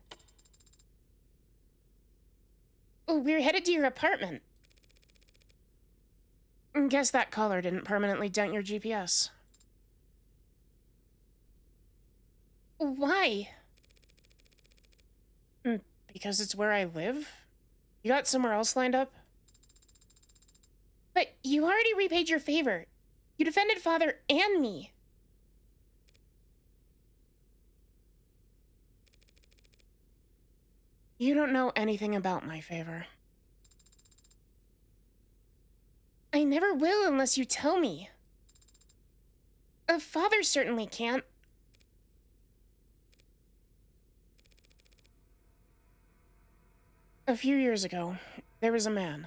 Oh, we're headed to your apartment. Guess that collar didn't permanently dent your GPS. Why? Because it's where I live? You got somewhere else lined up? But you already repaid your favor. You defended Father and me. You don't know anything about my favor. I never will unless you tell me. A father certainly can't. A few years ago, there was a man.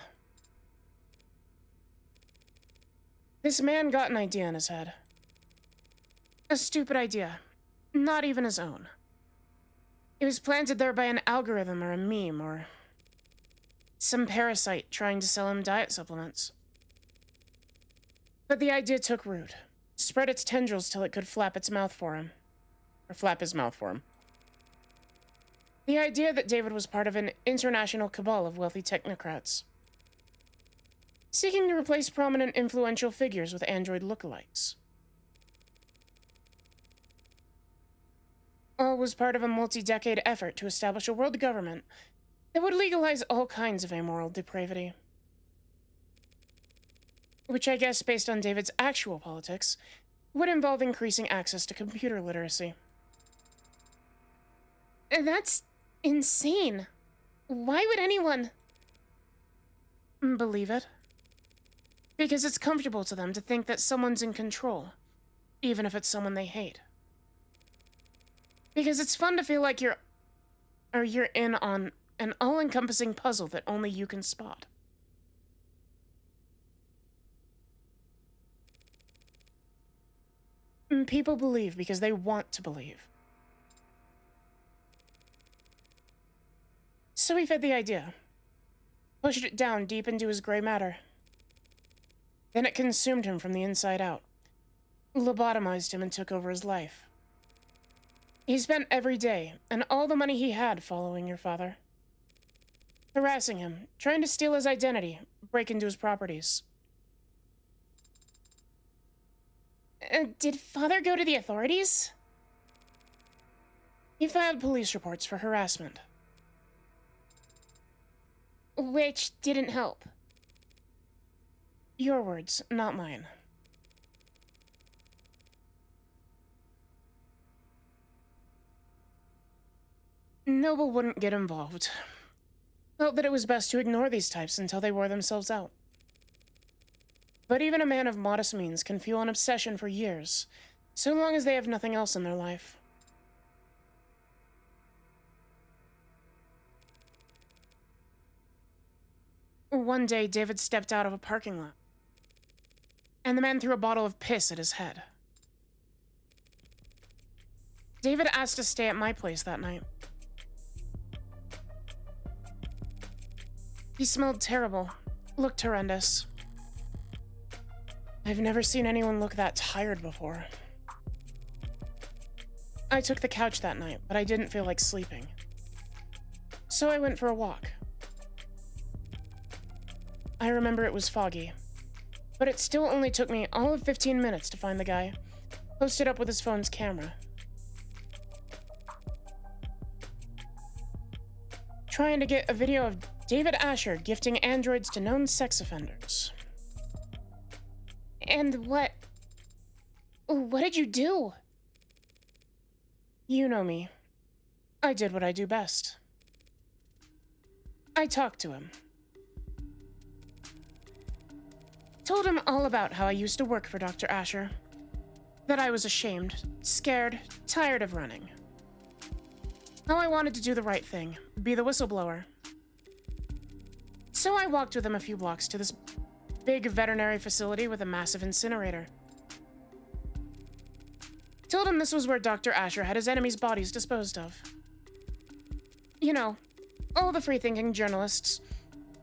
This man got an idea in his head. A stupid idea. Not even his own. It was planted there by an algorithm or a meme or some parasite trying to sell him diet supplements. But the idea took root, spread its tendrils till it could flap its mouth for him. Or flap his mouth for him. The idea that David was part of an international cabal of wealthy technocrats, seeking to replace prominent influential figures with android lookalikes. All was part of a multi-decade effort to establish a world government that would legalize all kinds of amoral depravity. Which I guess, based on David's actual politics, would involve increasing access to computer literacy. That's insane. Why would anyone believe it? Because it's comfortable to them to think that someone's in control, even if it's someone they hate. Because it's fun to feel like you're in on an all-encompassing puzzle that only you can spot. People believe because they want to believe. So he fed the idea, pushed it down deep into his gray matter. Then it consumed him from the inside out, lobotomized him and took over his life. He spent every day and all the money he had following your father, harassing him, trying to steal his identity, break into his properties. Did Father go to the authorities? He filed police reports for harassment. Which didn't help. Your words, not mine. Noble wouldn't get involved. Felt that it was best to ignore these types until they wore themselves out. But even a man of modest means can feel an obsession for years So long as they have nothing else in their life. One day, David stepped out of a parking lot, and the man threw a bottle of piss at his head. David asked to stay at my place that night. He smelled terrible, looked horrendous. I've never seen anyone look that tired before. I took the couch that night, but I didn't feel like sleeping. So I went for a walk. I remember it was foggy, but it still only took me all of 15 minutes to find the guy, posted up with his phone's camera. Trying to get a video of David Asher gifting androids to known sex offenders. And what did you do? You know me. I did what I do best. I talked to him. Told him all about how I used to work for Dr. Asher. That I was ashamed, scared, tired of running. How I wanted to do the right thing, be the whistleblower. So I walked with him a few blocks to this big veterinary facility with a massive incinerator. Told him this was where Dr. Asher had his enemies' bodies disposed of. You know, all the free-thinking journalists,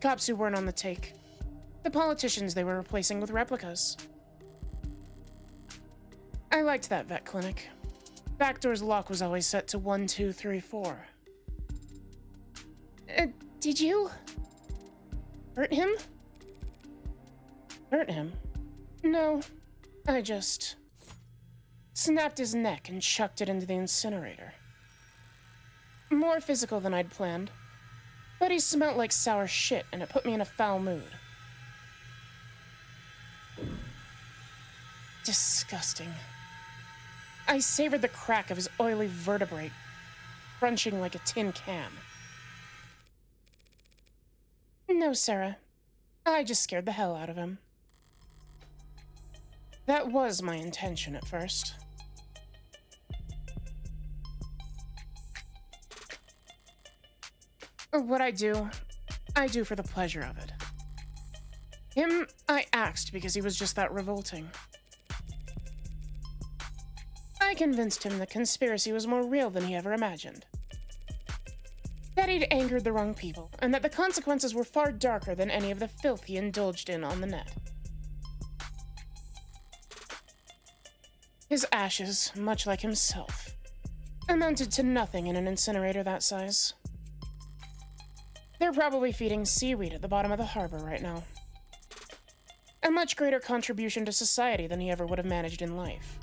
cops who weren't on the take, the politicians they were replacing with replicas. I liked that vet clinic. Backdoor's lock was always set to 1, 2, 3, 4. Did you hurt him? Hurt him? No, I just snapped his neck and chucked it into the incinerator. More physical than I'd planned, but he smelt like sour shit and it put me in a foul mood. Disgusting. I savored the crack of his oily vertebrae, crunching like a tin can. No, Sarah. I just scared the hell out of him. That was my intention at first. What I do for the pleasure of it. Him, I axed because he was just that revolting. I convinced him the conspiracy was more real than he ever imagined. That he'd angered the wrong people, and that the consequences were far darker than any of the filth he indulged in on the net. His ashes, much like himself, amounted to nothing in an incinerator that size. They're probably feeding seaweed at the bottom of the harbor right now. A much greater contribution to society than he ever would have managed in life.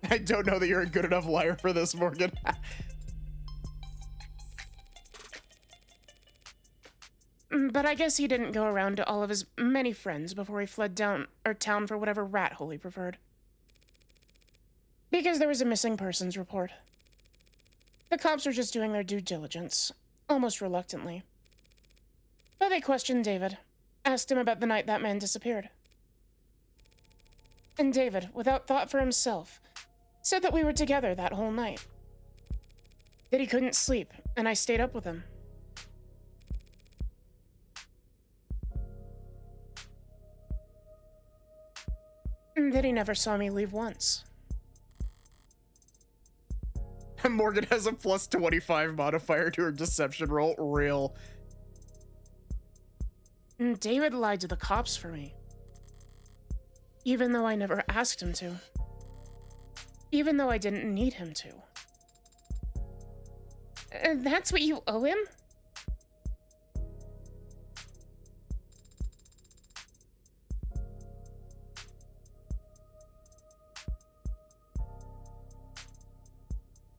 I don't know that you're a good enough liar for this, Morgan. But I guess he didn't go around to all of his many friends before he fled town for whatever rat hole he preferred. Because there was a missing persons report. The cops were just doing their due diligence, almost reluctantly. But they questioned David, asked him about the night that man disappeared. And David, without thought for himself, said that we were together that whole night. That he couldn't sleep, and I stayed up with him. And that he never saw me leave once. Morgan has a plus 25 modifier to her deception roll. Real. And David lied to the cops for me. Even though I never asked him to. Even though I didn't need him to. That's what you owe him?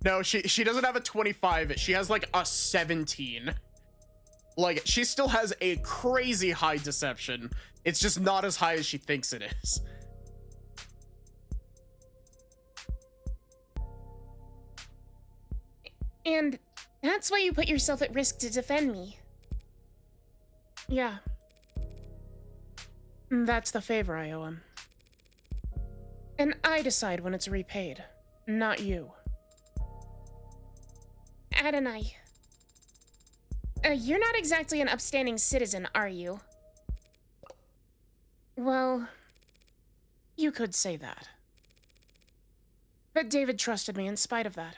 No, she doesn't have a 25. She has like a 17. Like, she still has a crazy high deception. It's just not as high as she thinks it is. And that's why you put yourself at risk to defend me. Yeah. That's the favor I owe him. And I decide when it's repaid, not you. Adonai. You're not exactly an upstanding citizen, are you? Well, you could say that. But David trusted me in spite of that.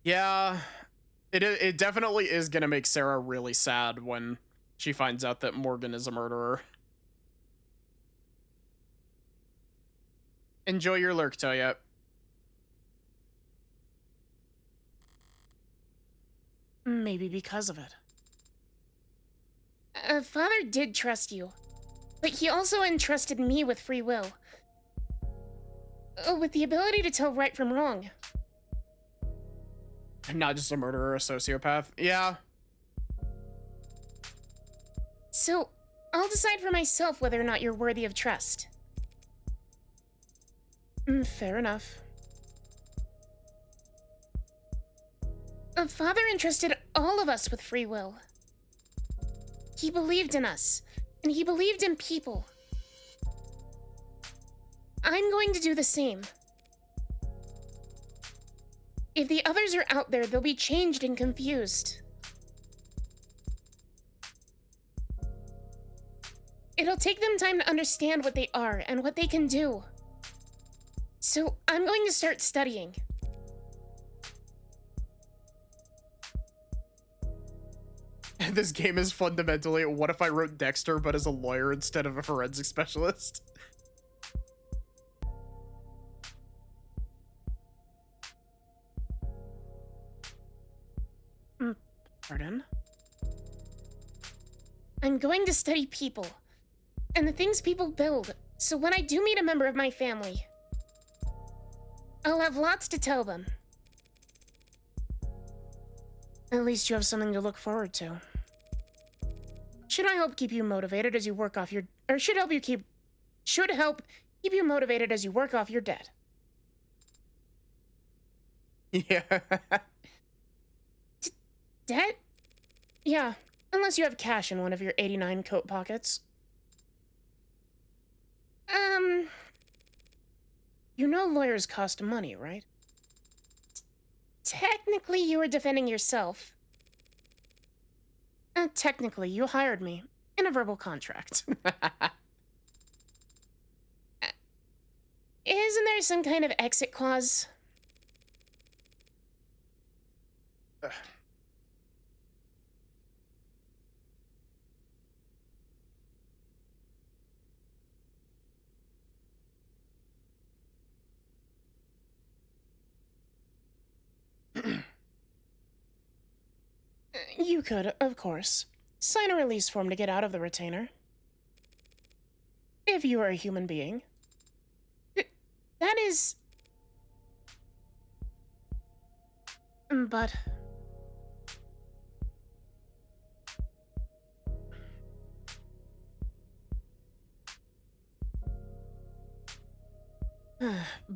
Yeah, it definitely is gonna make Sarah really sad when she finds out that Morgan is a murderer. Enjoy your lurk, Toya. Maybe because of it. Father did trust you, but he also entrusted me with free will. With the ability to tell right from wrong. Not just a murderer, a sociopath. Yeah. So, I'll decide for myself whether or not you're worthy of trust. Fair enough. Father entrusted all of us with free will. He believed in us, and he believed in people. I'm going to do the same. If the others are out there, they'll be changed and confused. It'll take them time to understand what they are and what they can do. So I'm going to start studying. This game is fundamentally, what if I wrote Dexter but as a lawyer instead of a forensic specialist? Pardon? I'm going to study people, and the things people build, so when I do meet a member of my family, I'll have lots to tell them. At least you have something to look forward to. Should help keep you motivated as you work off your debt. Yeah. Debt? Yeah, unless you have cash in one of your 89 coat pockets. You know lawyers cost money, right? Technically, you were defending yourself. Technically, you hired me in a verbal contract. Isn't there some kind of exit clause? You could, of course, sign a release form to get out of the retainer. If you are a human being. That is... But...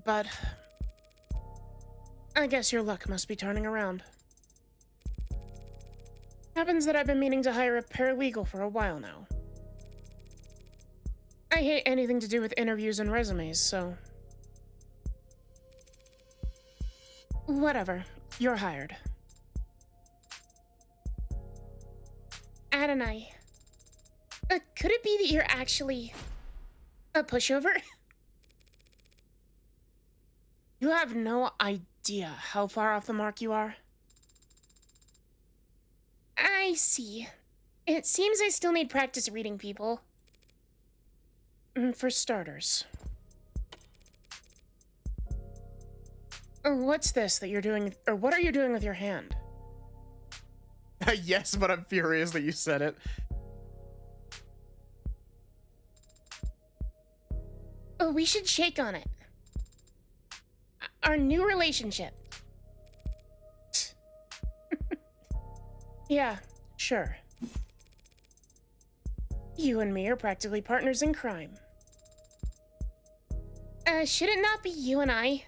but... I guess your luck must be turning around. Happens that I've been meaning to hire a paralegal for a while now. I hate anything to do with interviews and resumes, so... Whatever. You're hired. Adonai. Could it be that you're actually... a pushover? You have no idea how far off the mark you are. I see. It seems I still need practice reading people. For starters. What's this that you're doing, or what are you doing with your hand? Yes, but I'm furious that you said it. Oh, we should shake on it. Our new relationship. Yeah, sure. You and me are practically partners in crime. Should it not be you and I?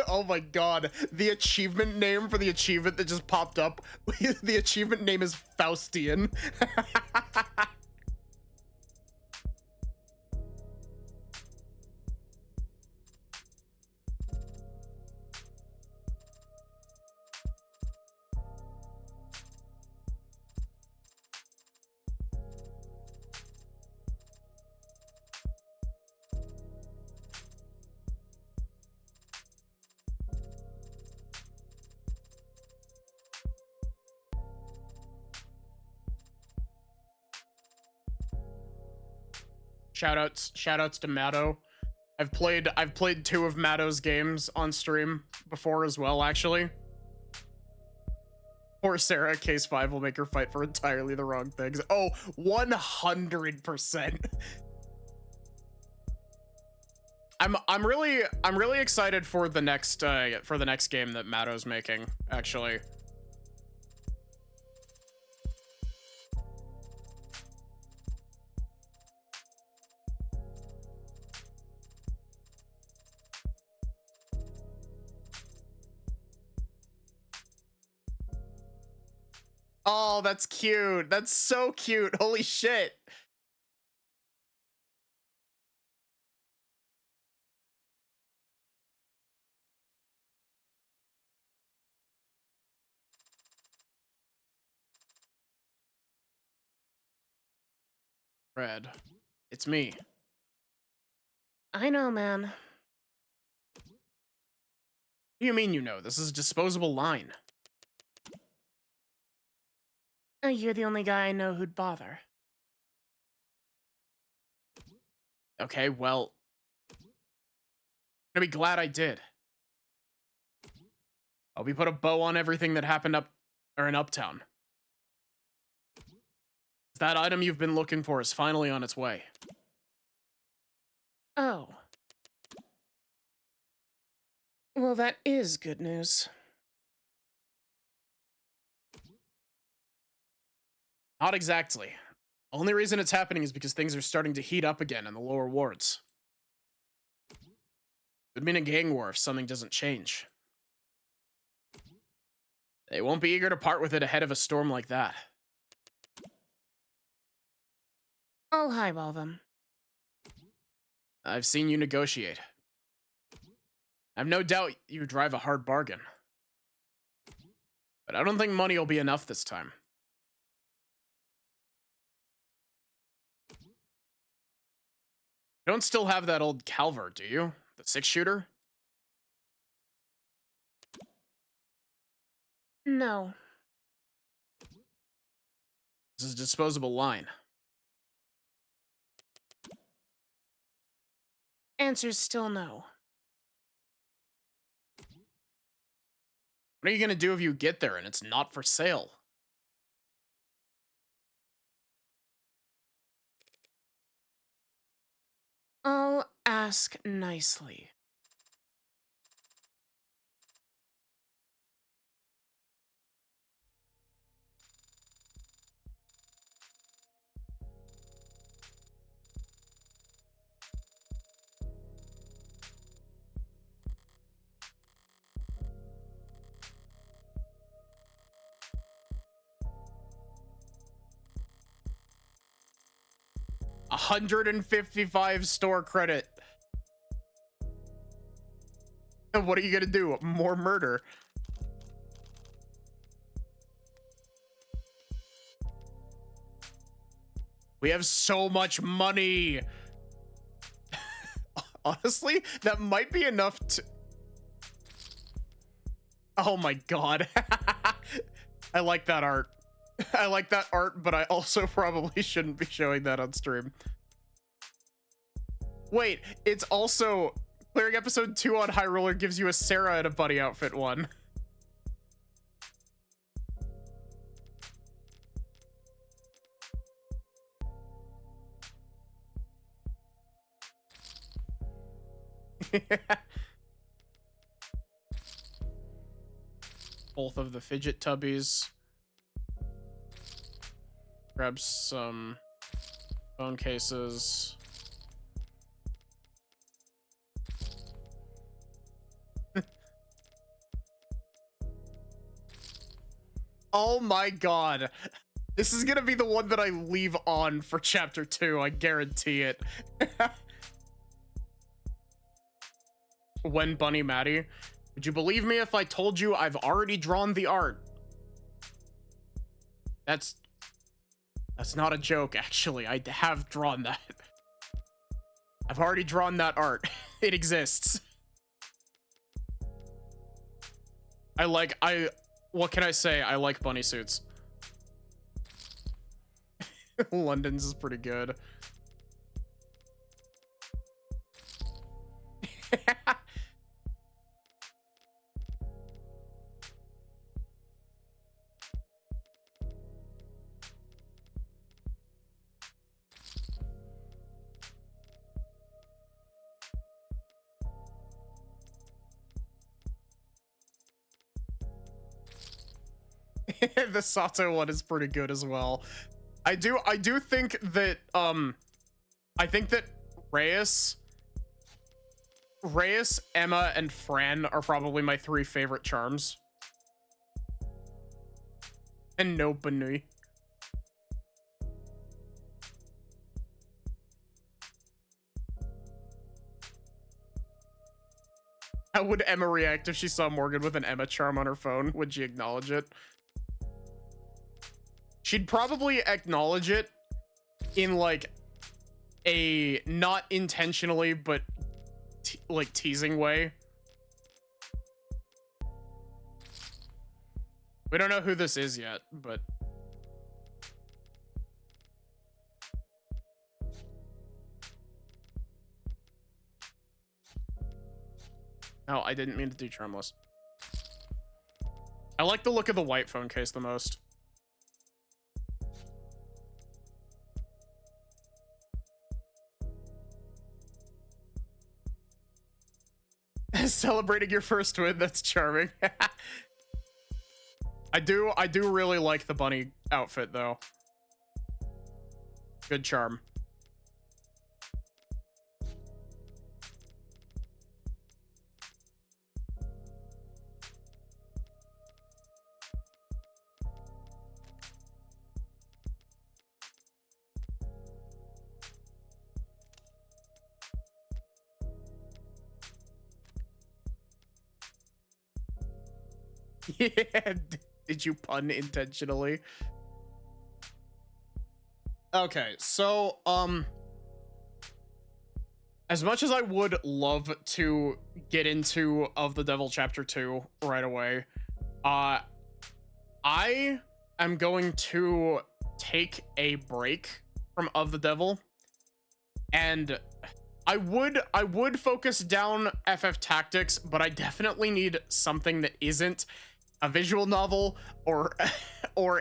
Oh my god. The achievement name for the achievement that just popped up. The achievement name is Faustian. Shoutouts to Matto. I've played 2 of Matto's games on stream before as well, actually. Poor Sarah, case 5 will make her fight for entirely the wrong things. Oh, 100%. I'm really excited for the next game that Matto's making, actually. Oh, that's cute. That's so cute. Holy shit. Red, it's me. I know, man. What do you mean you know? This is a disposable line. You're the only guy I know who'd bother. Okay, well, I'm gonna be glad I did. I'll be put a bow on everything that happened in Uptown. That item you've been looking for is finally on its way. Oh. Well, that is good news. Not exactly. Only reason it's happening is because things are starting to heat up again in the lower wards. Could mean a gang war if something doesn't change. They won't be eager to part with it ahead of a storm like that. I'll highball them. I've seen you negotiate. I've no doubt you drive a hard bargain. But I don't think money will be enough this time. You don't still have that old Calvert, do you? The 6-shooter? No. This is a disposable line. Answer's still no. What are you gonna do if you get there and it's not for sale? I'll ask nicely. $155 store credit. And what are you gonna do? More murder. We have so much money. Honestly, that might be enough to... Oh my god. I like that art. I like that art, but I also probably shouldn't be showing that on stream. Wait, it's also... Clearing episode 2 on High Roller gives you a Sarah in a bunny outfit one. Both of the fidget tubbies. Grab some phone cases. Oh my god. This is gonna be the one that I leave on for chapter 2, I guarantee it. When Bunny Maddie, would you believe me if I told you I've already drawn the art? That's not a joke, actually. I have drawn that. I've already drawn that art. It exists. What can I say? I like bunny suits. London's is pretty good. The Sato one is pretty good as well. I do think that I think that Reyes, Emma, and Fran are probably my 3 favorite charms. And no Banui. How would Emma react if she saw Morgan with an Emma charm on her phone? Would she acknowledge it? She'd probably acknowledge it in like a not intentionally but like teasing way. We don't know who this is yet, but no, I didn't mean to do charmless. I like the look of the white phone case the most. Celebrating your first win, that's charming. I do really like the bunny outfit though. Good charm. Yeah, did you pun intentionally? Okay, so as much as I would love to get into Of the Devil Chapter 2 right away, I am going to take a break from Of the Devil, and I would focus down FF Tactics, but I definitely need something that isn't a visual novel or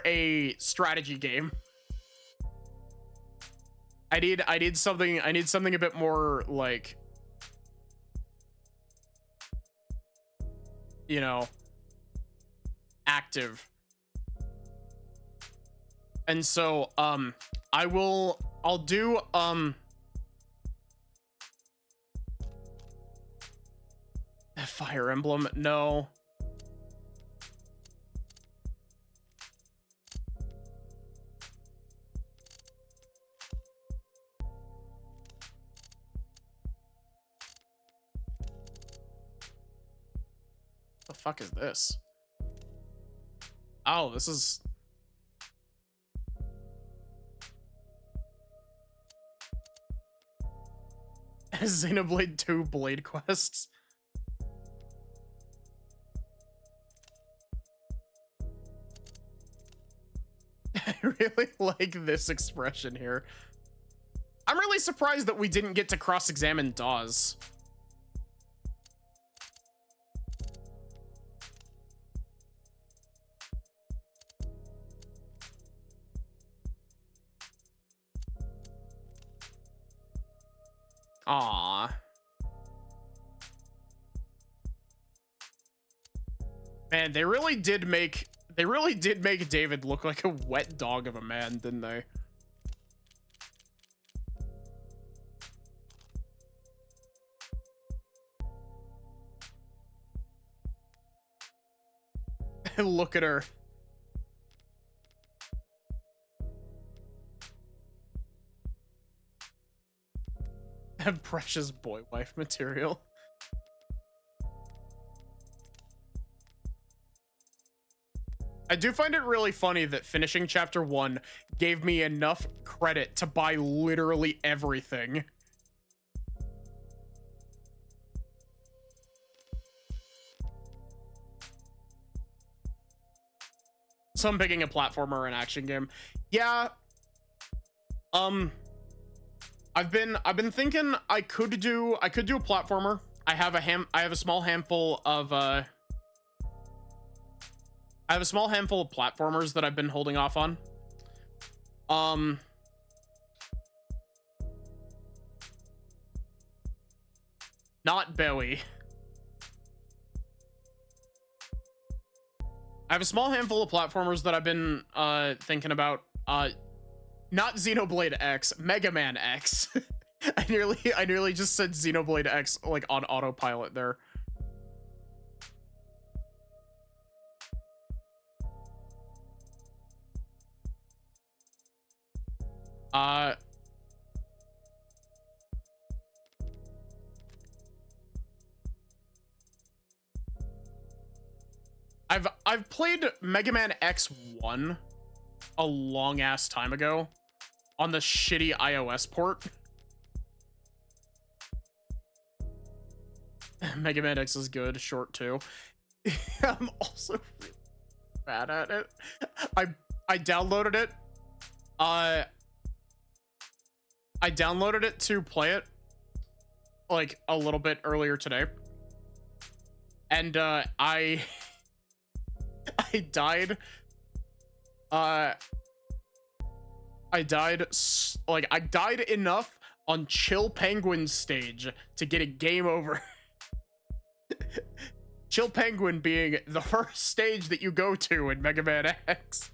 a strategy game. I need something a bit more like, you know, active. And so I'll do Fire Emblem. No. The fuck is this? Oh, this is Xenoblade 2 Blade Quests. I really like this expression here. I'm really surprised that we didn't get to cross-examine Dawes. Aww. Man, they really did make David look like a wet dog of a man, didn't they? Look at her. Precious boy wife material. I do find it really funny that finishing chapter 1 gave me enough credit to buy literally everything. So I'm picking a platformer or an action game. Yeah. I've been thinking I could do a platformer. I have a small handful of platformers that I've been holding off on. Not Bowie. I have a small handful of platformers that I've been thinking about. Not Xenoblade X, Mega Man X. I nearly just said Xenoblade X like on autopilot there. I've played Mega Man X1 a long ass time ago on the shitty iOS port. Mega Man X is good, short too. I'm also really bad at it. I downloaded it. I downloaded it to play it like a little bit earlier today. And I died. I died enough on Chill Penguin's stage to get a game over. Chill Penguin being the first stage that you go to in Mega Man X.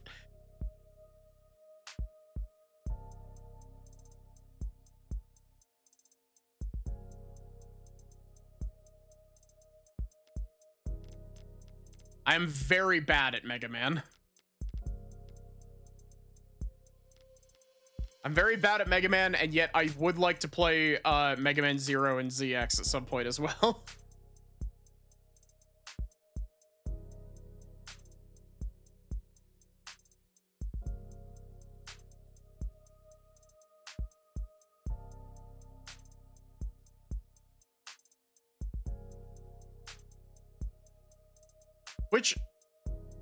I am very bad at Mega Man. I'm very bad at Mega Man, and yet I would like to play Mega Man 0 and ZX at some point as well. Which,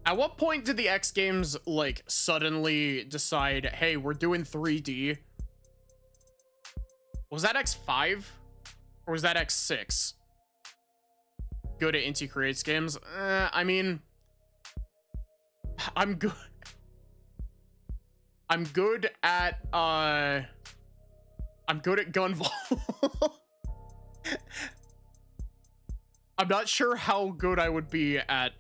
at what point did the X Games, like, suddenly decide, hey, we're doing 3D? Was that X5? Or was that X6? Go to Inti Creates Games? I mean, I'm good. I'm good at Gunvolt. I'm not sure how good I would be at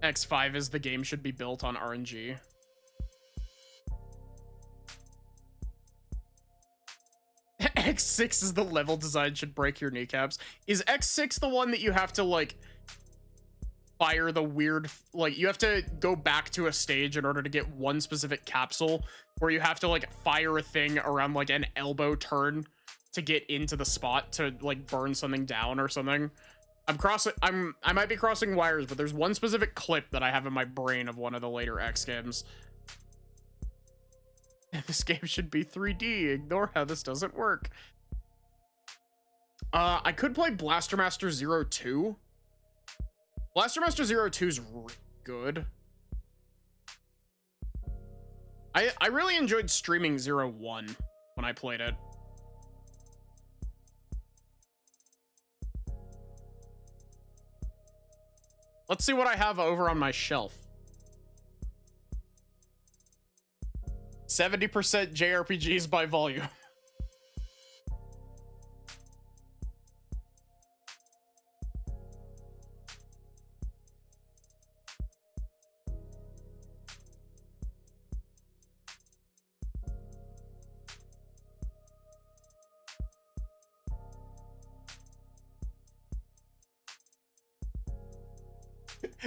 X5 as the game should be built on RNG. X6 is the level design should break your kneecaps. Is X6 the one that you have to like fire the weird, like you have to go back to a stage in order to get one specific capsule where you have to like fire a thing around like an elbow turn to get into the spot to like burn something down or something? I might be crossing wires, but there's one specific clip that I have in my brain of one of the later X Games. This game should be 3D. Ignore how this doesn't work. I could play Blaster Master Zero 2. Blaster Master Zero 2 is really good. I really enjoyed streaming Zero 1 when I played it. Let's see what I have over on my shelf. 70% JRPGs by volume.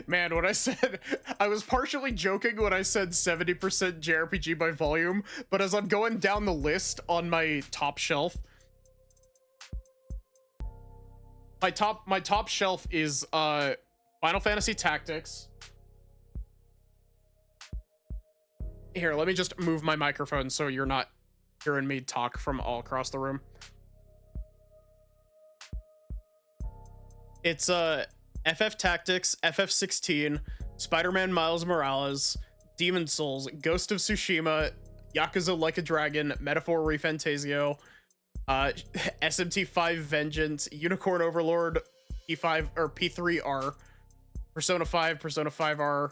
Man, when I said I was partially joking when I said 70% JRPG by volume, but as I'm going down the list on my top shelf, my top shelf is Final Fantasy Tactics. Here, let me just move my microphone so you're not hearing me talk from all across the room. It's FF Tactics, FF16, Spider-Man Miles Morales, Demon Souls, Ghost of Tsushima, Yakuza Like a Dragon, Metaphor ReFantazio, SMT5 Vengeance, Unicorn Overlord, P5 or P3R, Persona 5, Persona 5R,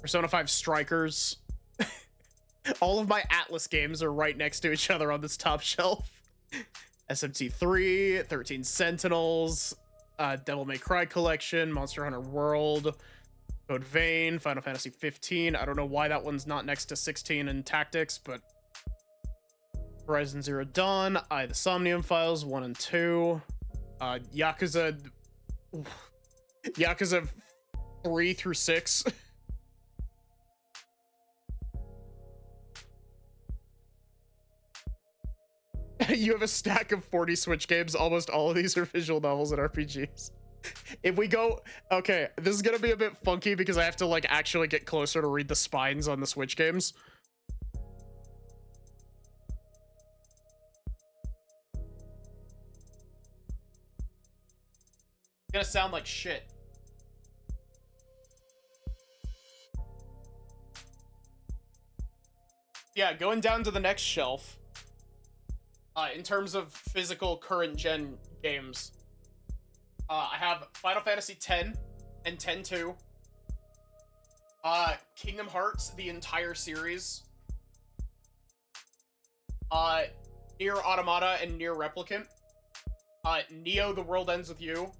Persona 5 Strikers. All of my Atlas games are right next to each other on this top shelf. SMT3, 13 Sentinels, Devil May Cry Collection, Monster Hunter World, Code Vein, Final Fantasy 15. I don't know why that one's not next to 16 and Tactics, but Horizon Zero Dawn, the Somnium Files 1 and 2, Yakuza 3 through 6. You have a stack of 40 Switch games. Almost all of these are visual novels and RPGs. If we go, okay, this is gonna be a bit funky because I have to like actually get closer to read the spines on the Switch games. It's gonna sound like shit. Yeah, going down to the next shelf. In terms of physical current gen games, I have Final Fantasy X and X-2, Kingdom Hearts, the entire series, Nier Automata and Nier Replicant, Neo: The World Ends With You.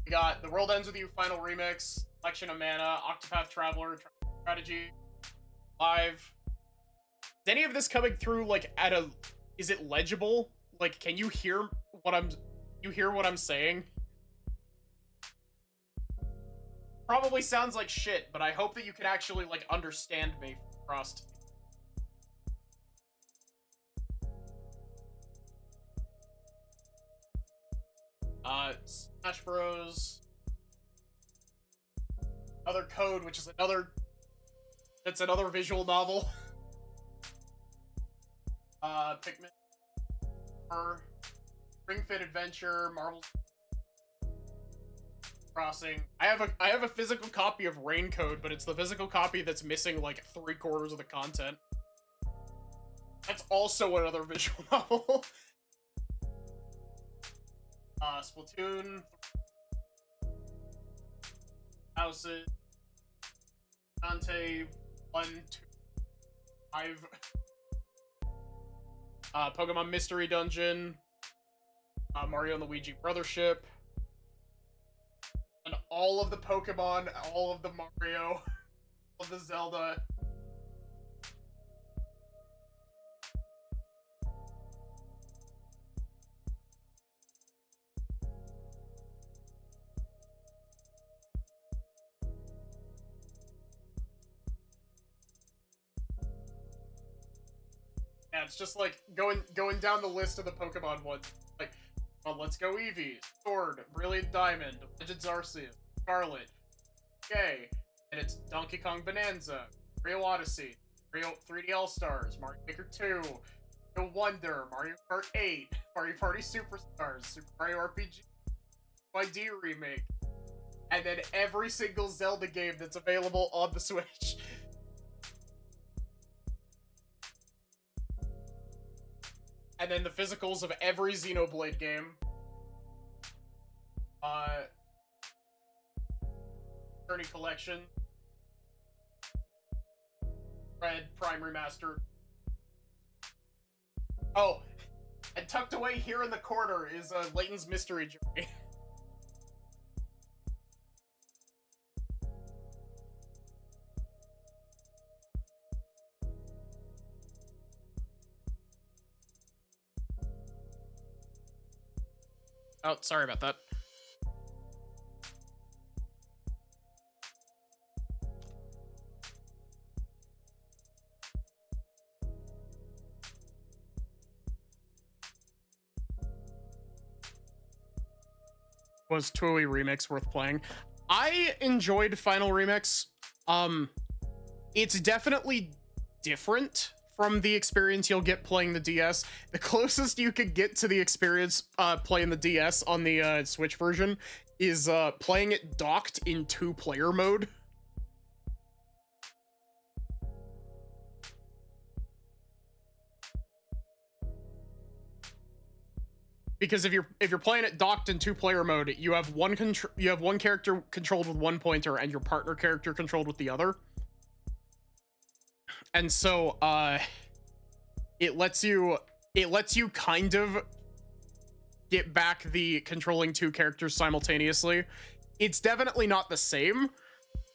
We got The World Ends With You Final Remix, Collection of Mana, Octopath Traveler, Strategy, Live. Is any of this coming through like at a? Is it legible? Like, can you hear what I'm? You hear what I'm saying? Probably sounds like shit, but I hope that you can actually like understand me. Frost. Smash Bros. Other Code, which is another. That's another visual novel. Pikmin, Ring Fit Adventure, Marvel Crossing. I have a physical copy of Rain Code, but it's the physical copy that's missing like 3/4 of the content. That's also another visual novel. Splatoon, Houses, Dante, 1, 2, 5. Pokemon Mystery Dungeon, Mario and Luigi Brothership, and all of the Pokemon, all of the Mario, all of the Zelda. Yeah, it's just like going down the list of the Pokemon ones. Like, well, Let's Go Eevee, Sword, Brilliant Diamond, Legends Arceus, Scarlet. Okay, and it's Donkey Kong Bonanza, Mario Odyssey, Mario 3D All Stars, Mario Maker 2, Mario Wonder, Mario Kart 8, Mario Party Superstars, Super Mario RPG, ID Remake, and then every single Zelda game that's available on the Switch. And then the physicals of every Xenoblade game. Journey Collection. Red Prime Remastered. Oh, and tucked away here in the corner is Layton's Mystery Journey. Oh, sorry about that. was Tui Remix worth playing? I enjoyed Final Remix. It's definitely different from the experience you'll get playing the DS. The closest you could get to the experience playing the DS on the Switch version is playing it docked in 2-player mode. Because if you're playing it docked in 2-player mode, you have one character controlled with one pointer and your partner character controlled with the other. And so it lets you kind of get back the controlling 2 characters simultaneously. It's definitely not the same,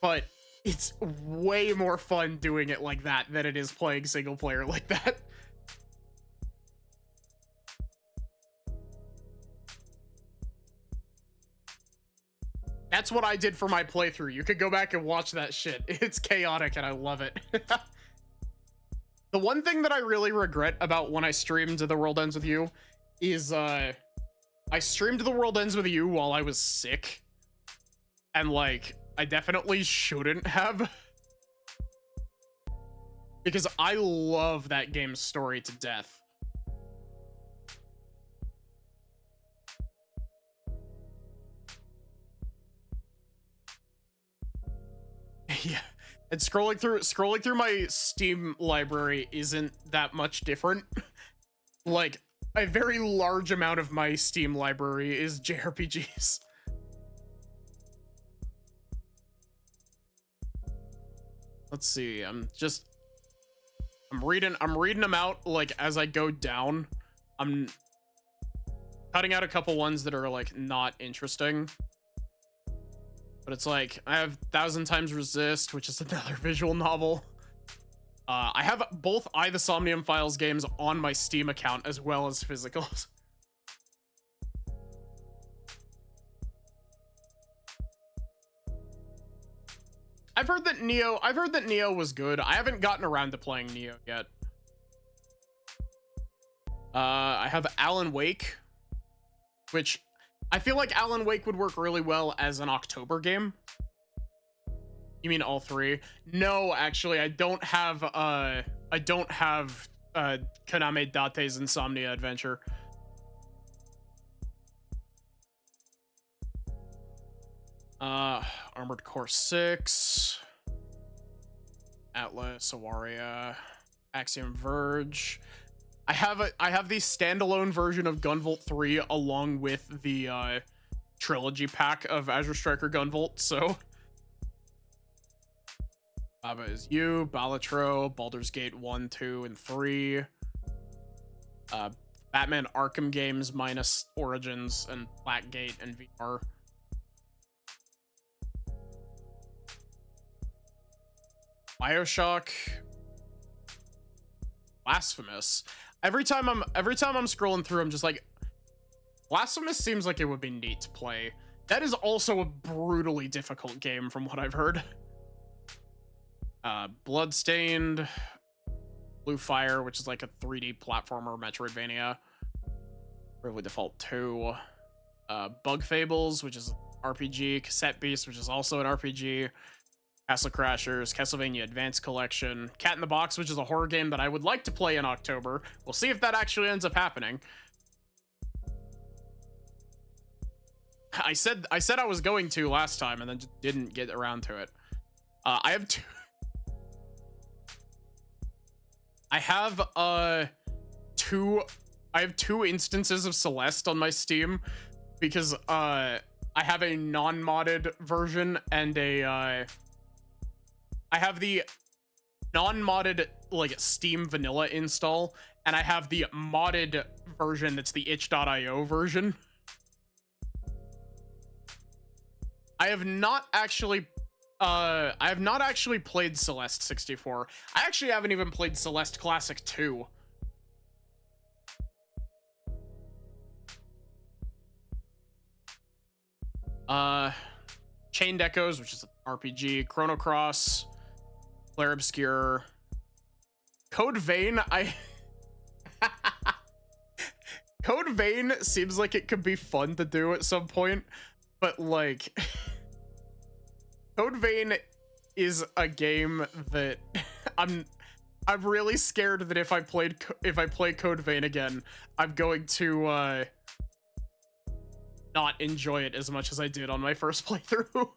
but it's way more fun doing it like that than it is playing single player like that. That's what I did for my playthrough. You could go back and watch that shit. It's chaotic and I love it. The one thing that I really regret about when I streamed The World Ends With You is I streamed The World Ends With You while I was sick. And like, I definitely shouldn't have. Because I love that game's story to death. Yeah, and scrolling through my Steam library isn't that much different. Like, a very large amount of my Steam library is JRPGs. Let's see. I'm reading them out like as I go down. I'm cutting out a couple ones that are like not interesting. But it's like, I have 1,000 Times Resist, which is another visual novel. I have both I, the Somnium Files games on my Steam account, as well as physicals. I've heard that Neo was good. I haven't gotten around to playing Neo yet. I have Alan Wake, which I feel like Alan Wake would work really well as an October game. You mean all 3? No, actually, I don't have Kaname Date's Insomnia Adventure. Armored Core 6, Atlas, Awaria, Axiom Verge. I have the standalone version of Gunvolt 3 along with the trilogy pack of Azure Striker Gunvolt, so Baba Is You, Balatro, Baldur's Gate 1, 2, and 3. Batman Arkham games minus Origins and Blackgate and VR. BioShock, Blasphemous. Every time I'm scrolling through, I'm just like, Blasphemous seems like it would be neat to play. That is also a brutally difficult game from what I've heard. Bloodstained, Blue Fire, which is like a 3D platformer Metroidvania. Bravely Default 2. Bug Fables, which is an RPG. Cassette Beast, which is also an RPG. Castle Crashers, Castlevania Advance Collection, Cat in the Box, which is a horror game that I would like to play in October. We'll see if that actually ends up happening. I said I was going to last time and then just didn't get around to it. I have two instances of Celeste on my Steam because I have a non-modded version and I have the non-modded like Steam vanilla install, and I have the modded version that's the itch.io version. I have not actually played Celeste 64. I actually haven't even played Celeste Classic 2. Chained Echoes, which is an RPG, Chrono Cross, Flare Obscure, Code Vein. Code Vein seems like it could be fun to do at some point, but like Code Vein is a game that I'm really scared that if I play Code Vein again, I'm going to not enjoy it as much as I did on my first playthrough.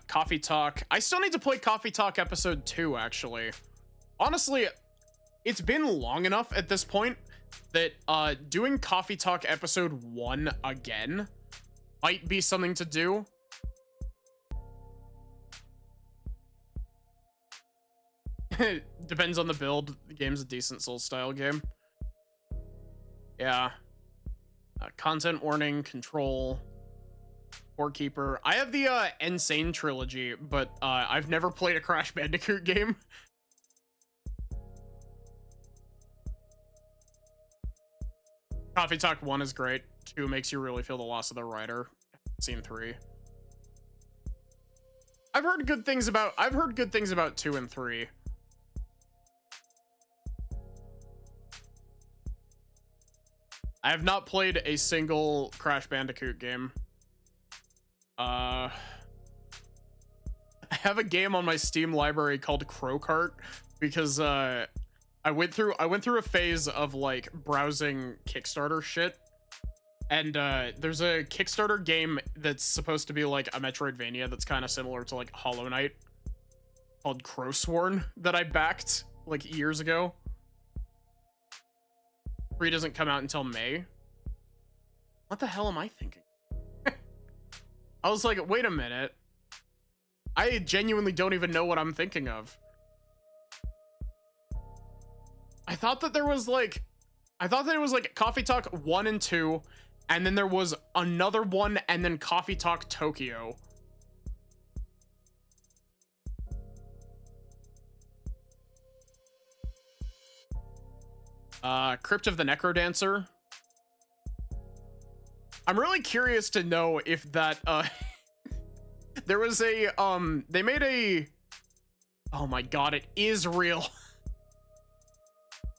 Coffee Talk. I still need to play Coffee Talk episode 2, actually. Honestly, it's been long enough at this point that doing Coffee Talk episode 1 again might be something to do. Depends on the build. The game's a decent Souls style game. Yeah. Content warning, control, Keeper. I have the Insane trilogy, but I've never played a Crash Bandicoot game. Coffee Talk 1 is great. 2 makes you really feel the loss of the rider. Scene 3. I've heard good things about 2 and 3. I have not played a single Crash Bandicoot game. I have a game on my Steam library called Crow Kart because I went through a phase of like browsing Kickstarter shit, and there's a Kickstarter game that's supposed to be like a Metroidvania that's kind of similar to like Hollow Knight called Crowsworn that I backed like years ago. 3 doesn't come out until May. What the hell am I thinking? I was like, wait a minute. I genuinely don't even know what I'm thinking of. I thought that it was like Coffee Talk 1 and 2, and then there was another one, and then Coffee Talk Tokyo. Crypt of the Necrodancer. I'm really curious to know if that there was a they made a, oh my god, it is real.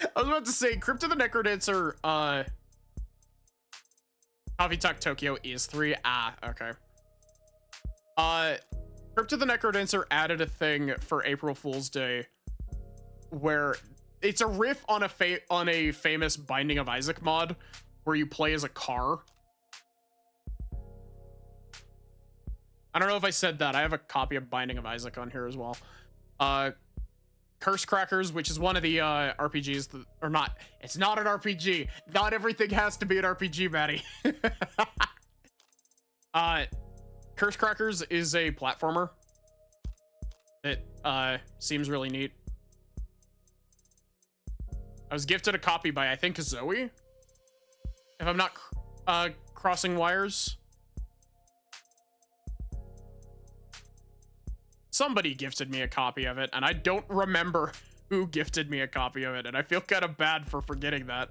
I was about to say Crypt of the Necrodancer Coffee Talk Tokyo is 3. Ah, okay. Crypt of the Necrodancer added a thing for April Fool's Day where it's a riff on a famous Binding of Isaac mod where you play as a car. I don't know if I said that. I have a copy of Binding of Isaac on here as well. Curse Crackers, which is one of the RPGs that, or not, it's not an RPG. Not everything has to be an RPG, Maddie. Curse Crackers is a platformer that seems really neat. I was gifted a copy by, I think, Zoe, if I'm not crossing wires. Somebody gifted me a copy of it, and I don't remember who gifted me a copy of it, and I feel kind of bad for forgetting that.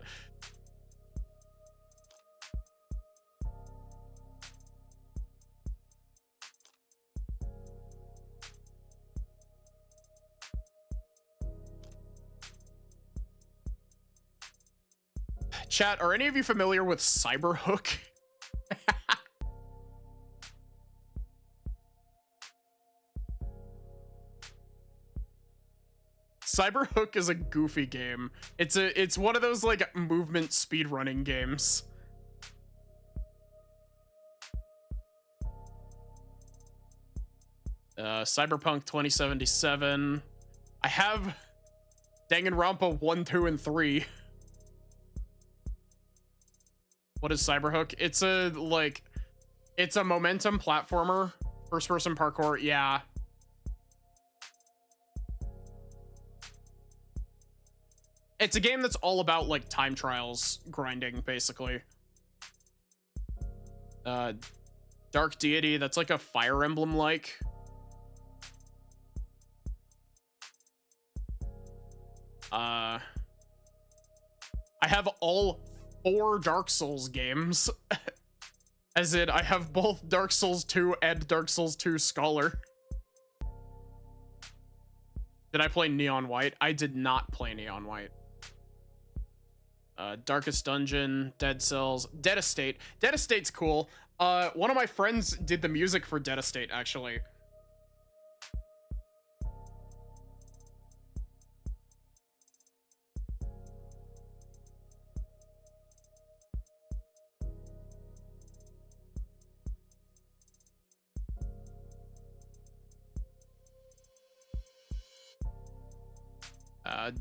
Chat, are any of you familiar with Cyberhook? Cyberhook is a goofy game. It's one of those like movement speedrunning games. Cyberpunk 2077. I have Danganronpa 1, 2, and 3. What is Cyberhook? It's a momentum platformer, first person parkour. Yeah. It's a game that's all about like time trials grinding, basically. Dark Deity, that's like a Fire Emblem like. I have all 4 Dark Souls games. As in, I have both Dark Souls 2 and Dark Souls 2 Scholar. Did I play Neon White? I did not play Neon White. Darkest Dungeon, Dead Cells, Dead Estate. Dead Estate's cool. One of my friends did the music for Dead Estate, actually.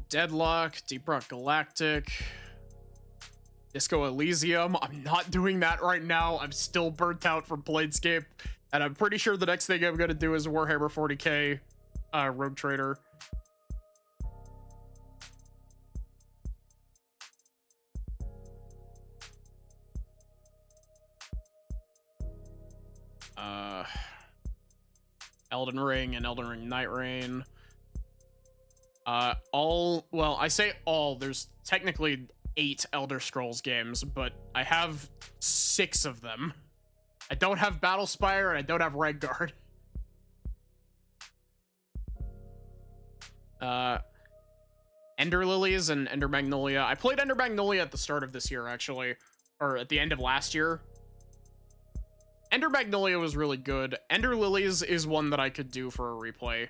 Deadlock, Deep Rock Galactic, Disco Elysium. I'm not doing that right now. I'm still burnt out from Bladescape, and I'm pretty sure the next thing I'm gonna do is Warhammer 40k, Rogue Trader. Elden Ring and Elden Ring Night Rain. Well, I say all, there's technically 8 Elder Scrolls games, but I have 6 of them. I don't have Battlespire and I don't have Redguard. Ender Lilies and Ender Magnolia. I played Ender Magnolia at the start of this year, actually, or at the end of last year. Ender Magnolia was really good. Ender Lilies is one that I could do for a replay.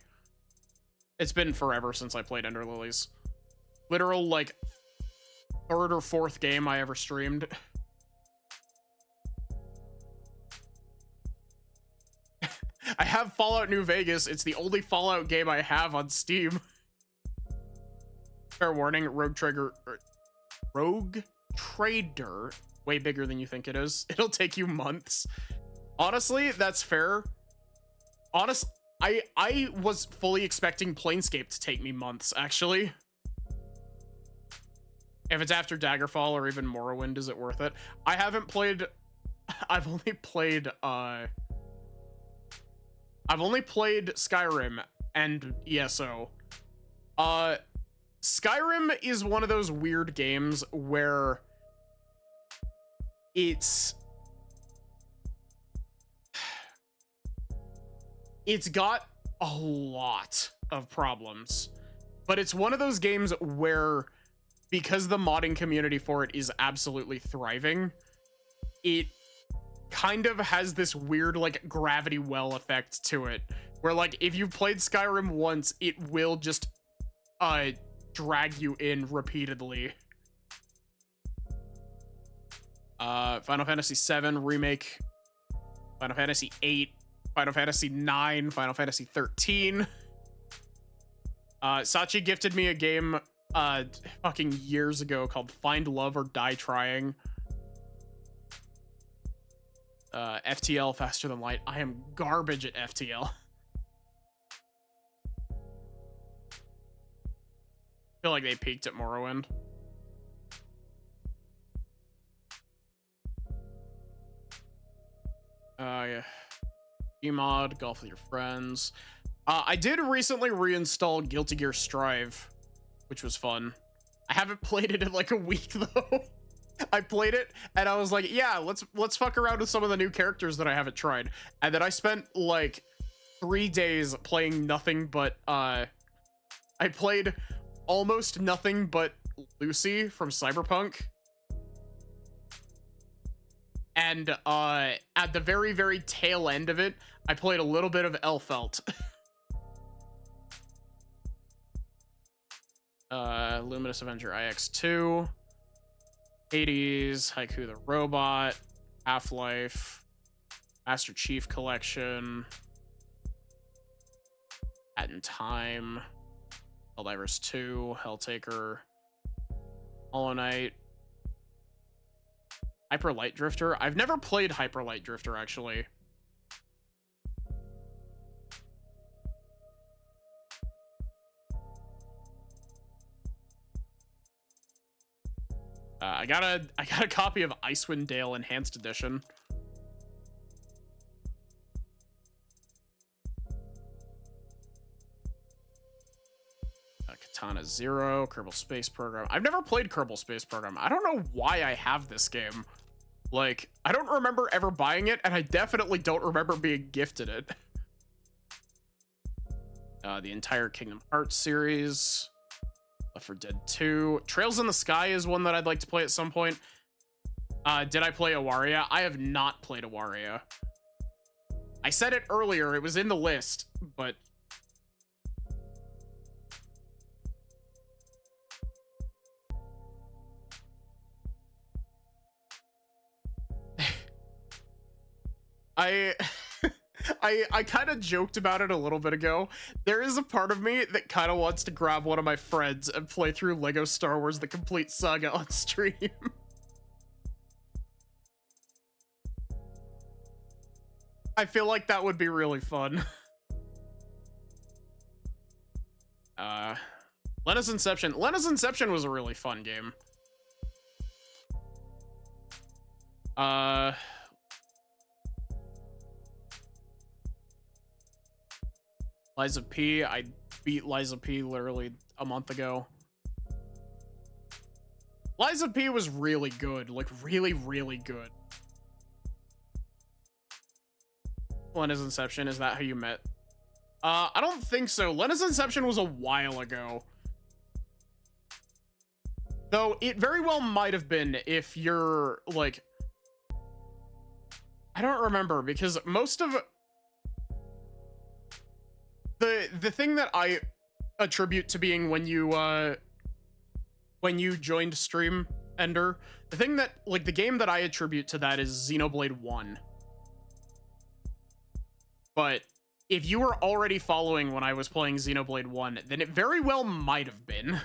It's been forever since I played Ender Lilies. Literal, like, 3rd or 4th game I ever streamed. I have Fallout New Vegas. It's the only Fallout game I have on Steam. Fair warning, Rogue Trader, way bigger than you think it is. It'll take you months. Honestly, that's fair. I was fully expecting Planescape to take me months, actually. If it's after Daggerfall or even Morrowind, is it worth it? I haven't played... I've only played Skyrim and ESO. Skyrim is one of those weird games where it's got a lot of problems, but it's one of those games where, because the modding community for it is absolutely thriving, it kind of has this weird, like, gravity well effect to it, where, like, if you've played Skyrim once, it will just drag you in repeatedly. Final Fantasy VII Remake, Final Fantasy VIII, Final Fantasy IX, Final Fantasy 13. Sachi gifted me a game fucking years ago called Find Love or Die Trying. FTL, Faster Than Light. I am garbage at FTL. I feel like they peaked at Morrowind. Yeah. Gmod, golf with your friends. I did recently reinstall Guilty Gear Strive, which was fun. I haven't played it in like a week though. I played it and I was like, yeah, let's fuck around with some of the new characters that I haven't tried. And then I spent like 3 days playing nothing but I played almost nothing but Lucy from Cyberpunk. And at the very, very tail end of it, I played a little bit of Elfelt. Luminous Avenger IX2, Hades, Haiku the Robot, Half-Life, Master Chief Collection, Hat in Time, Helldivers 2, Helltaker, Hollow Knight, Hyper Light Drifter. I've never played Hyper Light Drifter, actually. I got a copy of Icewind Dale Enhanced Edition. Katana Zero, Kerbal Space Program. I've never played Kerbal Space Program. I don't know why I have this game. Like, I don't remember ever buying it, and I definitely don't remember being gifted it. The entire Kingdom Hearts series, Left 4 Dead 2. Trails in the Sky is one that I'd like to play at some point. Did I play Awaria? I have not played Awaria. I said it earlier, it was in the list, but... I kind of joked about it a little bit ago. There is a part of me that kind of wants to grab one of my friends and play through Lego Star Wars: The Complete Saga on stream. I feel like that would be really fun. Lena's Inception. Lena's Inception was a really fun game. Liza P. I beat Liza P literally a month ago. Liza P was really good, like really, really good. Lena's Inception, is that how you met? I don't think so. Lena's Inception was a while ago. Though it very well might have been if you're like... I don't remember because most of... The thing that I attribute to being when you joined Stream Ender, the thing that, like, the game that I attribute to that is Xenoblade 1. But if you were already following when I was playing Xenoblade 1, then it very well might have been.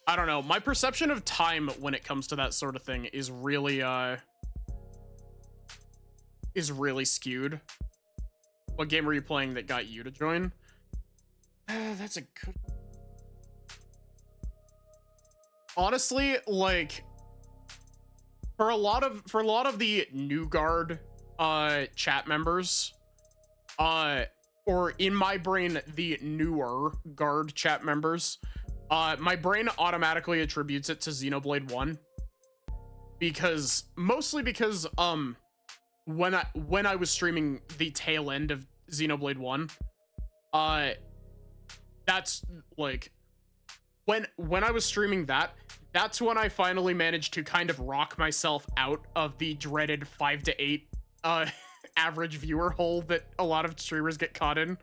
I don't know. My perception of time when it comes to that sort of thing is really skewed. What game were you playing that got you to join? That's a good... Honestly, like, for a lot of the new guard chat members, or in my brain, the newer guard chat members, my brain automatically attributes it to Xenoblade 1. Mostly because when I was streaming the tail end of Xenoblade 1, that's like when I was streaming that, that's when I finally managed to kind of rock myself out of the dreaded 5 to 8 average viewer hole that a lot of streamers get caught in.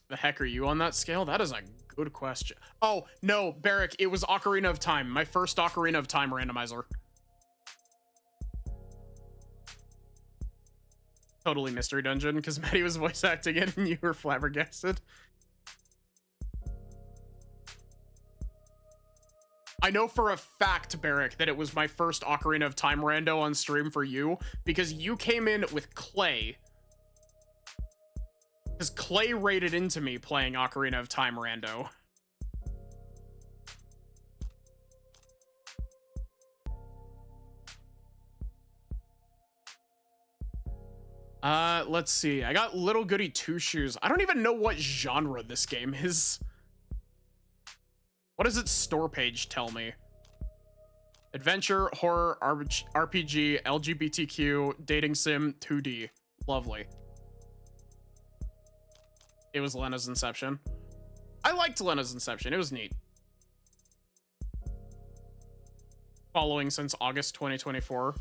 The heck are you on that scale? That is a good question. Oh, no, Barrick, it was Ocarina of Time. My first Ocarina of Time randomizer. Totally Mystery Dungeon, because Maddie was voice acting it and you were flabbergasted. I know for a fact, Barrick, that it was my first Ocarina of Time rando on stream for you, because you came in with Clay. Because Clay raided into me playing Ocarina of Time rando. Let's see. I got Little Goody Two Shoes. I don't even know what genre this game is. What does its store page tell me? Adventure, horror, RPG, LGBTQ, dating sim, 2D. Lovely. It was Lena's Inception. I liked Lena's Inception. It was neat. Following since August 2024.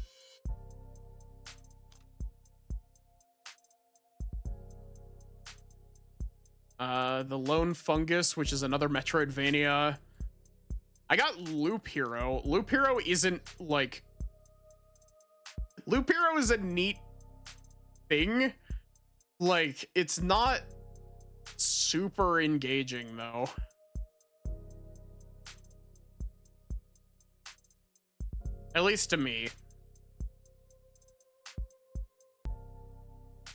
The Lone Fungus, which is another Metroidvania. I got Loop Hero. Loop Hero isn't like... Loop Hero is a neat thing. Like, it's not super engaging, though. At least to me.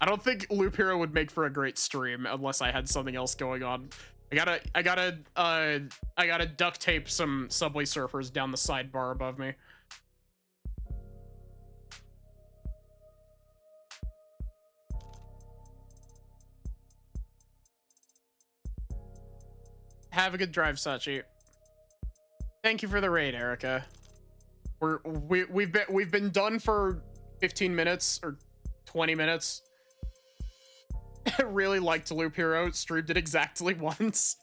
I don't think Loop Hero would make for a great stream unless I had something else going on. I gotta duct tape some Subway Surfers down the sidebar above me. Have a good drive, Sachi. Thank you for the raid, Erica. We've been done for 15 minutes or 20 minutes. I really liked Loop Hero. Streamed it exactly once.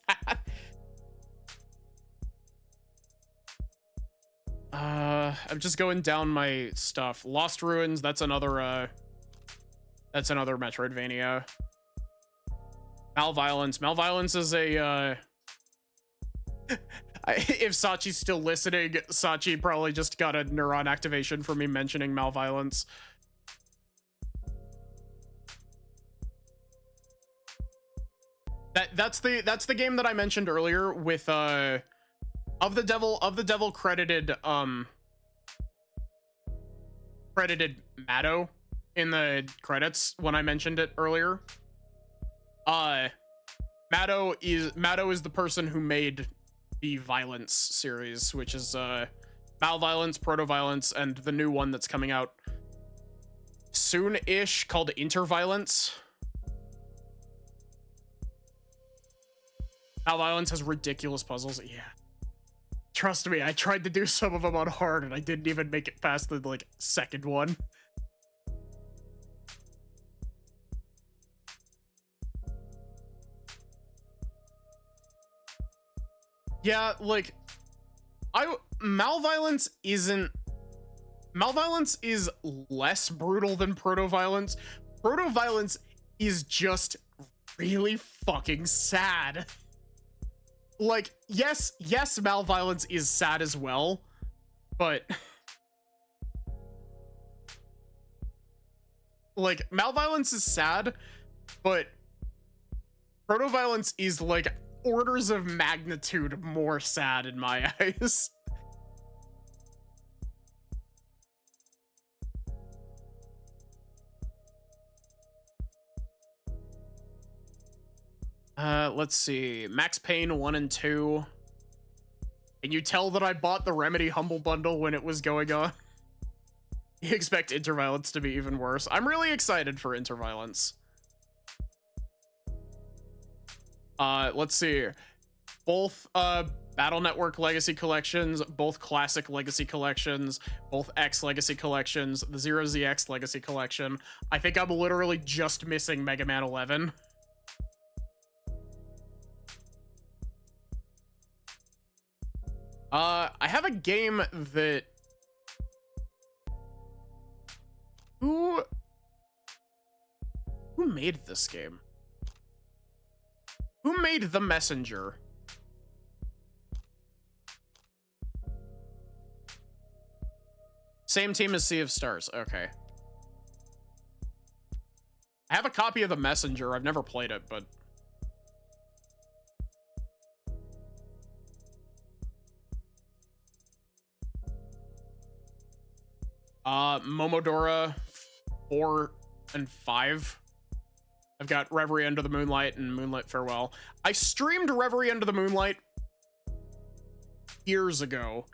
I'm just going down my stuff. Lost Ruins, that's another Metroidvania. Malviolence. Malviolence is a if Sachi's still listening, Sachi probably just got a neuron activation from me mentioning Malviolence. That's the game that I mentioned earlier with of the devil credited Matto in the credits when I mentioned it earlier. Matto is the person who made the Violence series, which is Malviolence, Proto-Violence, and the new one that's coming out soon-ish called Interviolence. Malviolence has ridiculous puzzles. Yeah. Trust me, I tried to do some of them on hard and I didn't even make it past the, like, second one. Yeah, like, Malviolence is less brutal than Proto-Violence. Proto-Violence is just really fucking sad. Like, yes, Malviolence is sad as well, but like, Malviolence is sad, but Proto-Violence is like orders of magnitude more sad in my eyes. Let's see. Max Payne 1 and 2. Can you tell that I bought the Remedy Humble Bundle when it was going on? You expect Interviolence to be even worse. I'm really excited for Interviolence. Let's see. Both Battle Network Legacy Collections, both Classic Legacy Collections, both X Legacy Collections, the Zero ZX Legacy Collection. I think I'm literally just missing Mega Man 11. I have a game that... Who made this game? Who made The Messenger? Same team as Sea of Stars. Okay. I have a copy of The Messenger. I've never played it, but... Momodora 4 and 5. I've got Reverie Under the Moonlight and Moonlight Farewell. I streamed Reverie Under the Moonlight years ago.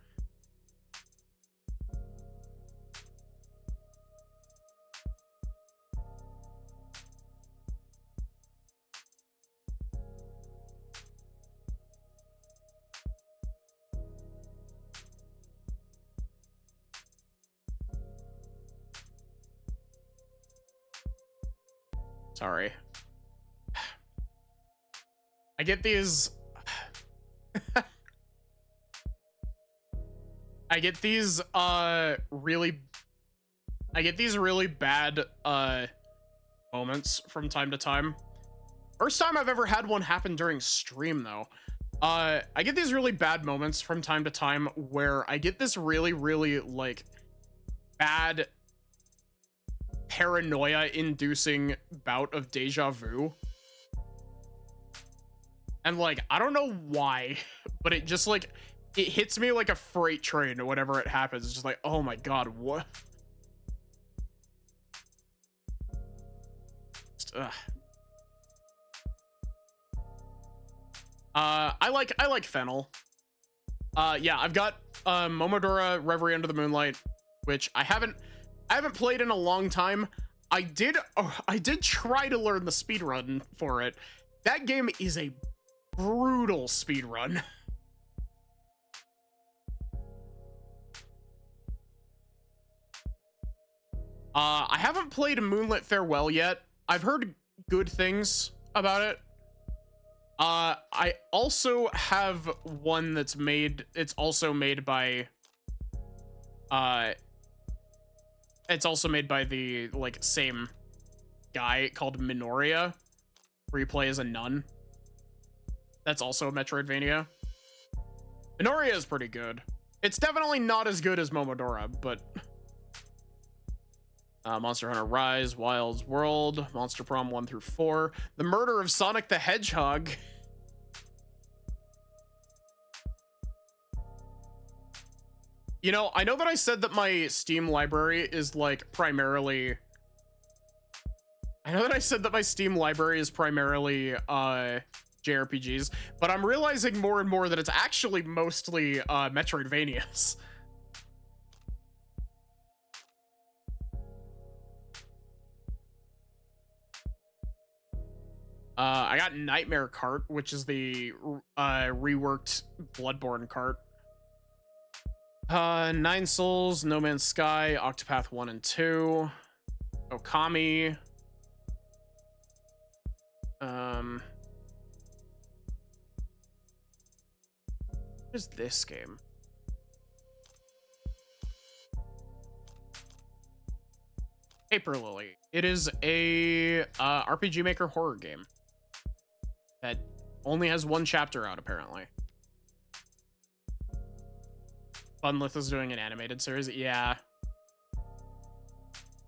Sorry. I get these... I get these really bad moments from time to time. First time I've ever had one happen during stream, though. I get these really bad moments from time to time where I get this really, like, bad paranoia-inducing bout of deja vu. And, like, I don't know why, but it just, like, it hits me like a freight train whenever it happens. It's just like, oh my god, what? I like Fennel. Yeah, I've got Momodora Reverie Under the Moonlight, which I haven't played in a long time. I did try to learn the speedrun for it. That game is a brutal speedrun. I haven't played Moonlit Farewell yet. I've heard good things about it. I also have one that's made, it's also made by the like same guy, called Minoria, where you play as a nun. That's also a Metroidvania. Minoria is pretty good. It's definitely not as good as Momodora, but Monster Hunter Rise, Wilds World, Monster Prom 1 through 4, The Murder of Sonic the Hedgehog. You know, I know that I said that my Steam library is like primarily... JRPGs, but I'm realizing more and more that it's actually mostly Metroidvanias. I got Nightmare Cart, which is the reworked Bloodborne cart. Nine Souls, No Man's Sky, Octopath 1 and 2, Okami. What is this game? Paper Lily. It is a RPG Maker horror game that only has one chapter out, apparently. Funlith is doing an animated series. Yeah.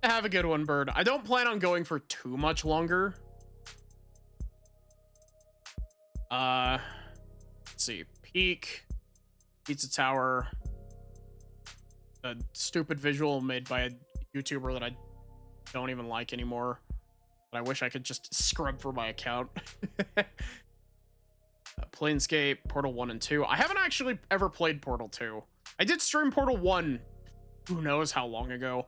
Have a good one, Bird. I don't plan on going for too much longer. Let's see. Peak. Pizza Tower. A stupid visual made by a YouTuber that I don't even like anymore. But I wish I could just scrub for my account. Planescape, Portal 1 and 2. I haven't actually ever played Portal 2. I did stream Portal 1, who knows how long ago.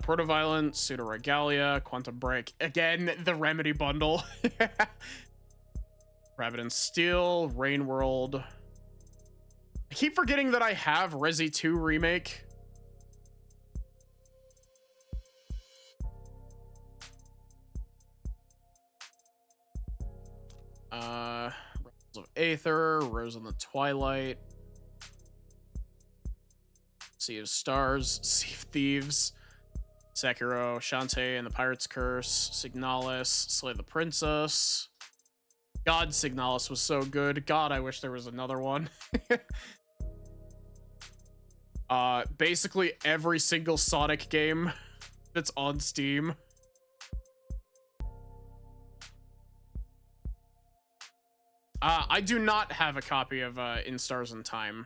Proto-Violence, Pseudo-Regalia, Quantum Break. Again, the Remedy bundle. Rabbit and Steel, Rain World. I keep forgetting that I have Resi 2 Remake. Rose of Aether, Rose in the Twilight, Sea of Stars, Sea of Thieves, Sekiro, Shantae and the Pirate's Curse, Signalis, Slay the Princess. God, Signalis was so good. God, I wish there was another one. Basically every single Sonic game that's on Steam. I do not have a copy of In Stars in Time.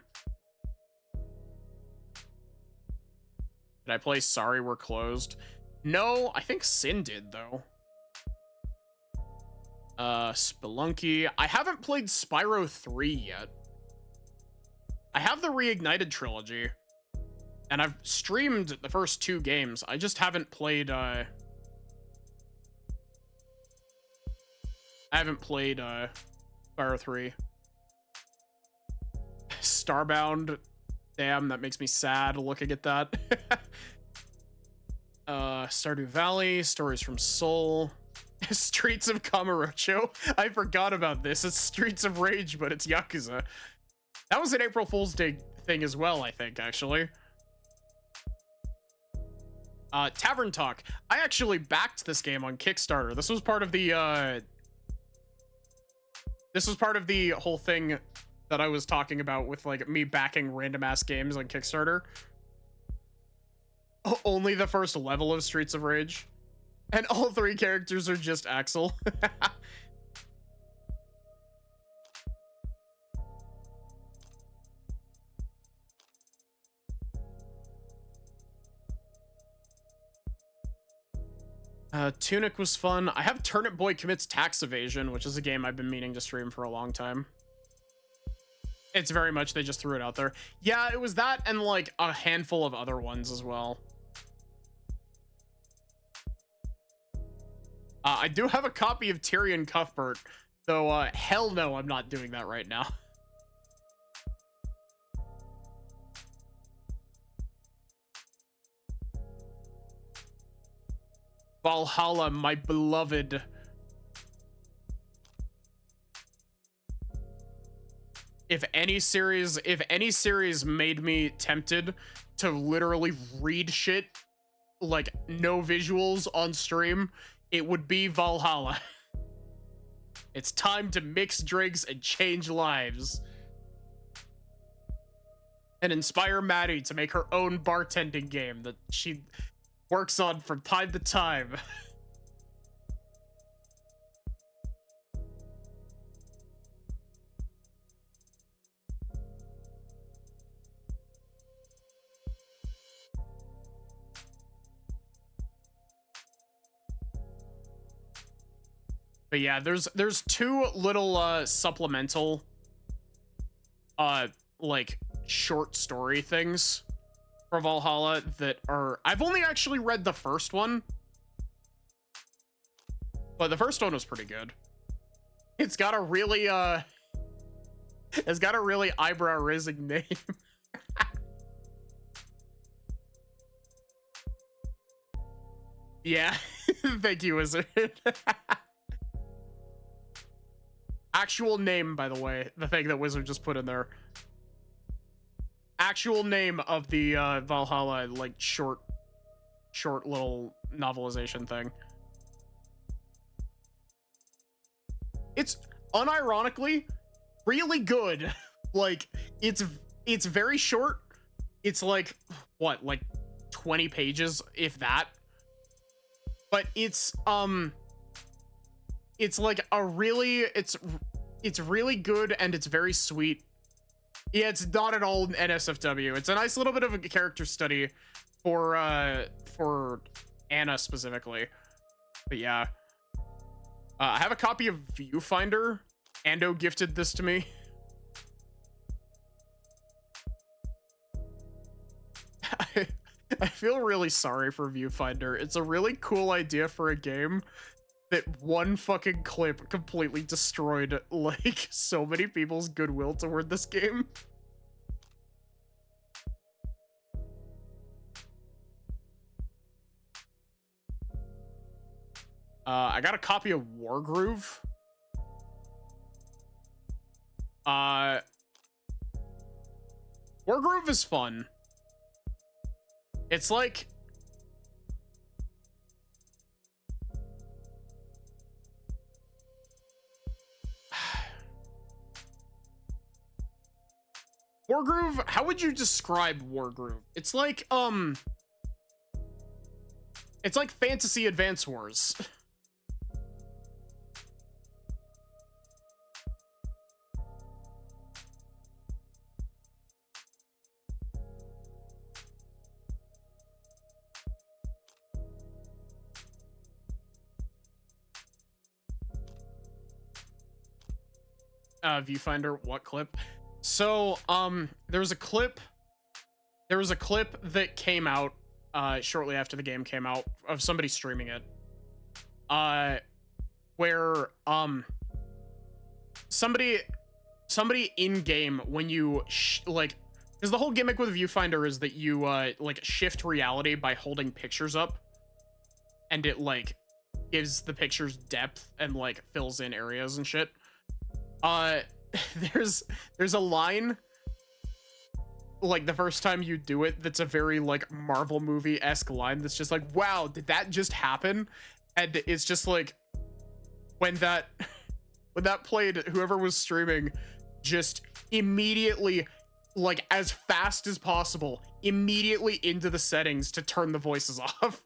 Did I play Sorry We're Closed? No, I think Sin did, though. Spelunky. I haven't played Spyro 3 yet. I have the Reignited trilogy. And I've streamed the first 2 games. I just haven't played, I haven't played, Spyro 3. Starbound. Damn, that makes me sad looking at that. Stardew Valley, Stories from Seoul, Streets of Kamurocho. I forgot about this. It's Streets of Rage, but it's Yakuza. That was an April Fool's Day thing as well, I think, actually. Tavern Talk. I actually backed this game on Kickstarter. This was part of the, whole thing that I was talking about with, like, me backing random-ass games on Kickstarter. Only the first level of Streets of Rage. And all 3 characters are just Axel. Tunic was fun. I have Turnip Boy Commits Tax Evasion, which is a game I've been meaning to stream for a long time. It's very much, they just threw it out there. Yeah, it was that and like a handful of other ones as well. I do have a copy of Tyrion Cuthbert, though hell no, I'm not doing that right now. Valhalla, my beloved. If any series made me tempted to literally read shit, like no visuals on stream, it would be Valhalla. It's time to mix drinks and change lives. And inspire Maddie to make her own bartending game that she works on from time to time. But yeah, there's two little supplemental like short story things for Valhalla that are, I've only actually read the first one, but the first one was pretty good. It's got a really eyebrow raising name. Yeah. Thank you, Wizard. Actual name, by the way, the thing that Wizard just put in there. Actual name of the Valhalla, like, short little novelization thing. It's unironically really good. Like, it's very short. It's like, what, like 20 pages, if that. But it's like a really, it's really good, and it's very sweet. Yeah, it's not at all NSFW. It's a nice little bit of a character study for Anna specifically. But yeah, I have a copy of Viewfinder. Ando gifted this to me. I feel really sorry for Viewfinder. It's a really cool idea for a game that one fucking clip completely destroyed, like, so many people's goodwill toward this game. I got a copy of Wargroove. Wargroove is fun. It's like, Wargroove, how would you describe Wargroove? It's like Fantasy Advance Wars. Viewfinder, what clip? So, there was a clip that came out, shortly after the game came out, of somebody streaming it, where, somebody in-game, when you, like, because the whole gimmick with Viewfinder is that you, like, shift reality by holding pictures up, and it, like, gives the pictures depth and, like, fills in areas and shit. There's a line, like, the first time you do it, that's a very, like, Marvel movie-esque line that's just like, wow, did that just happen? And it's just like, when that played, whoever was streaming just immediately, like, as fast as possible, immediately into the settings to turn the voices off.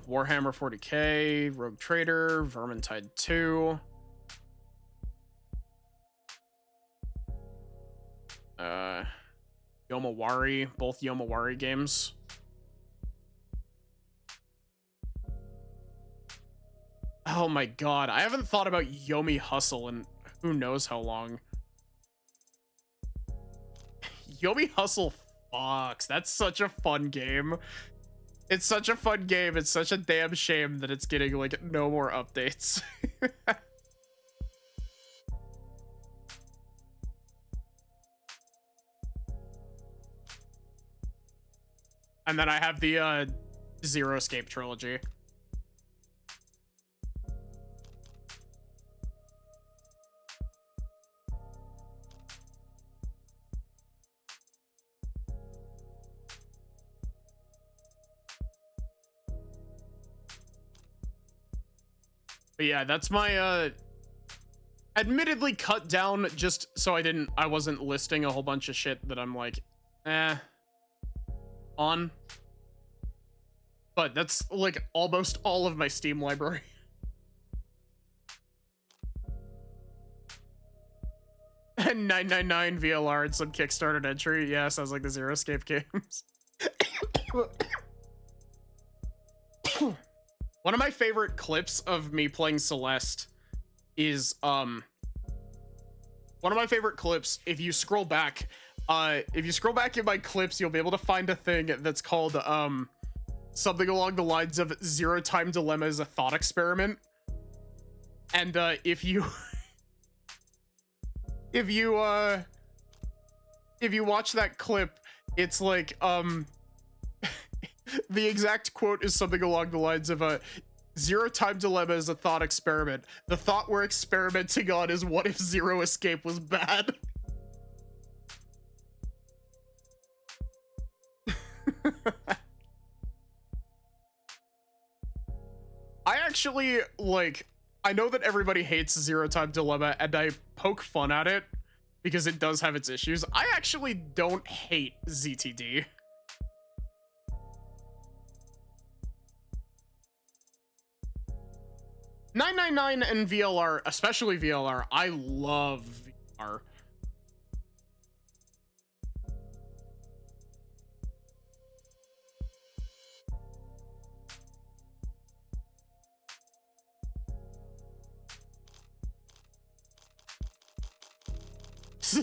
Warhammer 40k, Rogue Trader, Vermintide 2. Yomawari, both Yomawari games. Oh my god, I haven't thought about Yomi Hustle in who knows how long. Yomi Hustle fucks. That's such a fun game. It's such a fun game. It's such a damn shame that it's getting, like, no more updates. And then I have the Zero Escape trilogy. But yeah, that's my admittedly cut down just so I wasn't listing a whole bunch of shit that I'm like, on. But that's like almost all of my Steam library. And 999 VLR and some Kickstarter entry. Yeah, sounds like the Zero Escape games. One of my favorite clips of me playing Celeste is one of my favorite clips. If you scroll back in my clips, you'll be able to find a thing that's called something along the lines of Zero Time Dilemma is a thought experiment. And if you if you watch that clip, it's like the exact quote is something along the lines of Zero Time Dilemma is a thought experiment. The thought we're experimenting on is what if Zero Escape was bad? I actually, like, I know that everybody hates Zero Time Dilemma, and I poke fun at it because it does have its issues. I actually don't hate ZTD. .999 and VLR, especially VLR, I love VR.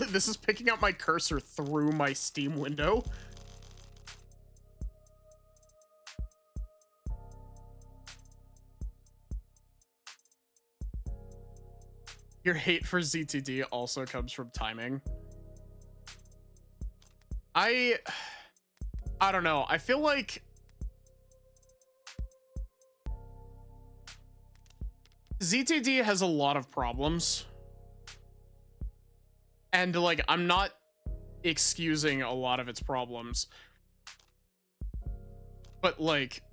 This is picking up my cursor through my Steam window. Your hate for ZTD also comes from timing. I don't know. I feel like ZTD has a lot of problems. And like, I'm not excusing a lot of its problems. But like,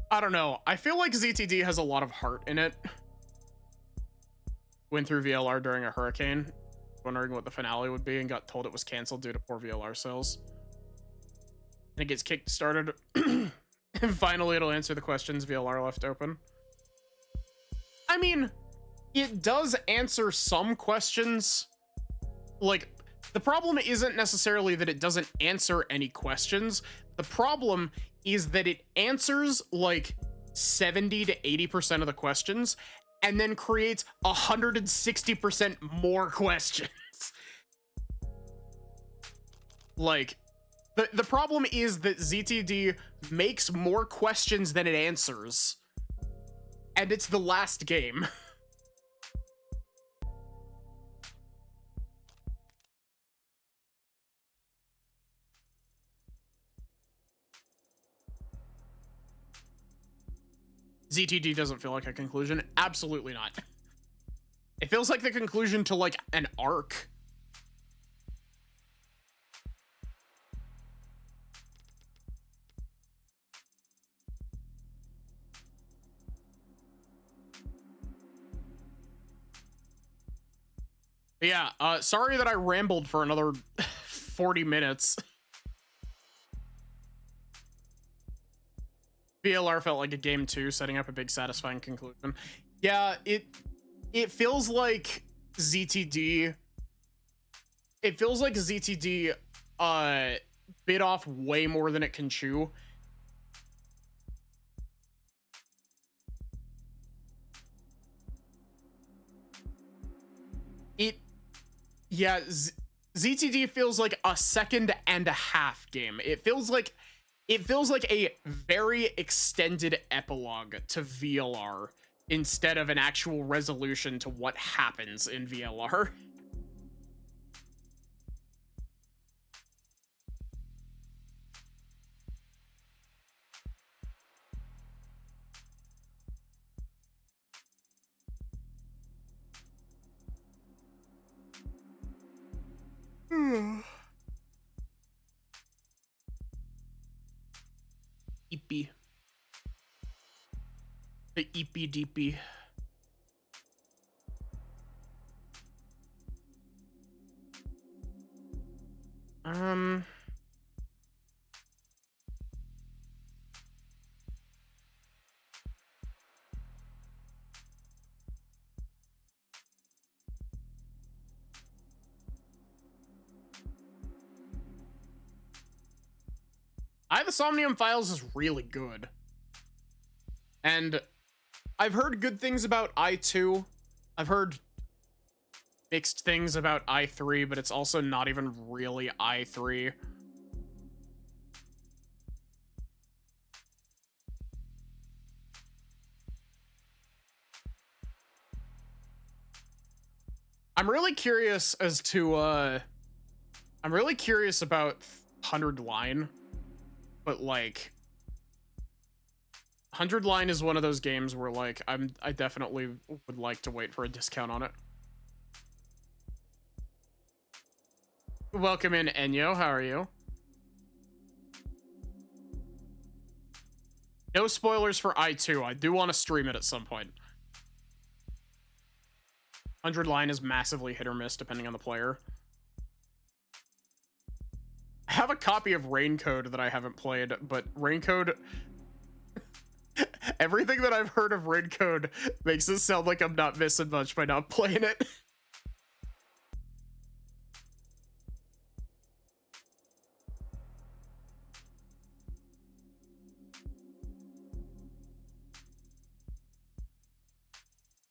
I don't know. I feel like ZTD has a lot of heart in it. Went through VLR during a hurricane, wondering what the finale would be, and got told it was canceled due to poor VLR sales. And it gets kick-started. And finally, it'll answer the questions VLR left open. I mean, it does answer some questions. Like, the problem isn't necessarily that it doesn't answer any questions. The problem is that it answers like 70 to 80% of the questions and then creates 160% more questions. Like, the problem is that ZTD makes more questions than it answers. And it's the last game. ZTD doesn't feel like a conclusion. Absolutely not. It feels like the conclusion to like an arc. Yeah, sorry that I rambled for another 40 minutes. VLR felt like a game too, setting up a big satisfying conclusion. Yeah, it feels like ZTD. It feels like ZTD bit off way more than it can chew. ZTD feels like a second and a half game. It feels like a very extended epilogue to VLR instead of an actual resolution to what happens in VLR. Eepy. The eepy deepy. The Somnium Files is really good. And I've heard good things about I2. I've heard mixed things about I3, but it's also not even really I3. I'm really curious as to I'm really curious about 100 Line, but like 100 Line is one of those games where like I definitely would like to wait for a discount on it. Welcome in, Enyo. How are you? No spoilers for I2. I do want to stream it at some point. 100 Line is massively hit or miss depending on the player. I have a copy of Raincode that I haven't played, but Raincode... Everything that I've heard of Raincode makes it sound like I'm not missing much by not playing it.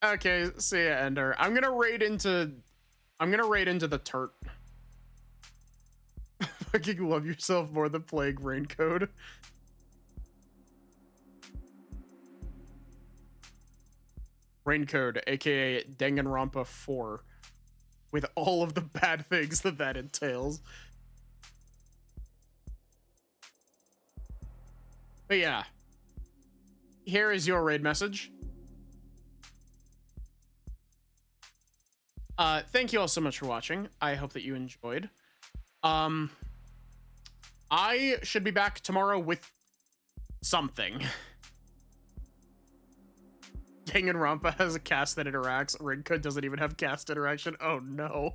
Okay, see ya, Ender. I'm gonna raid into the Turt. Fucking love yourself more than playing Raincode. Raincode, aka Danganronpa 4, with all of the bad things that entails. But yeah, here is your raid message. Thank you all so much for watching. I hope that you enjoyed. I should be back tomorrow with something. Danganronpa has a cast that interacts. Raincode doesn't even have cast interaction. Oh no.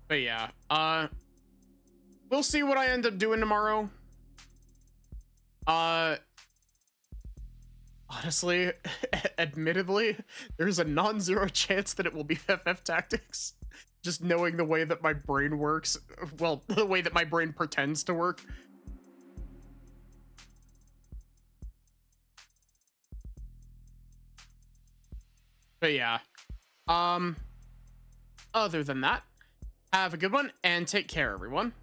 But yeah, we'll see what I end up doing tomorrow. Honestly, admittedly, there's a non-zero chance that it will be FF Tactics. Just knowing the way that my brain works, well, the way that my brain pretends to work. But yeah, other than that, have a good one and take care, everyone.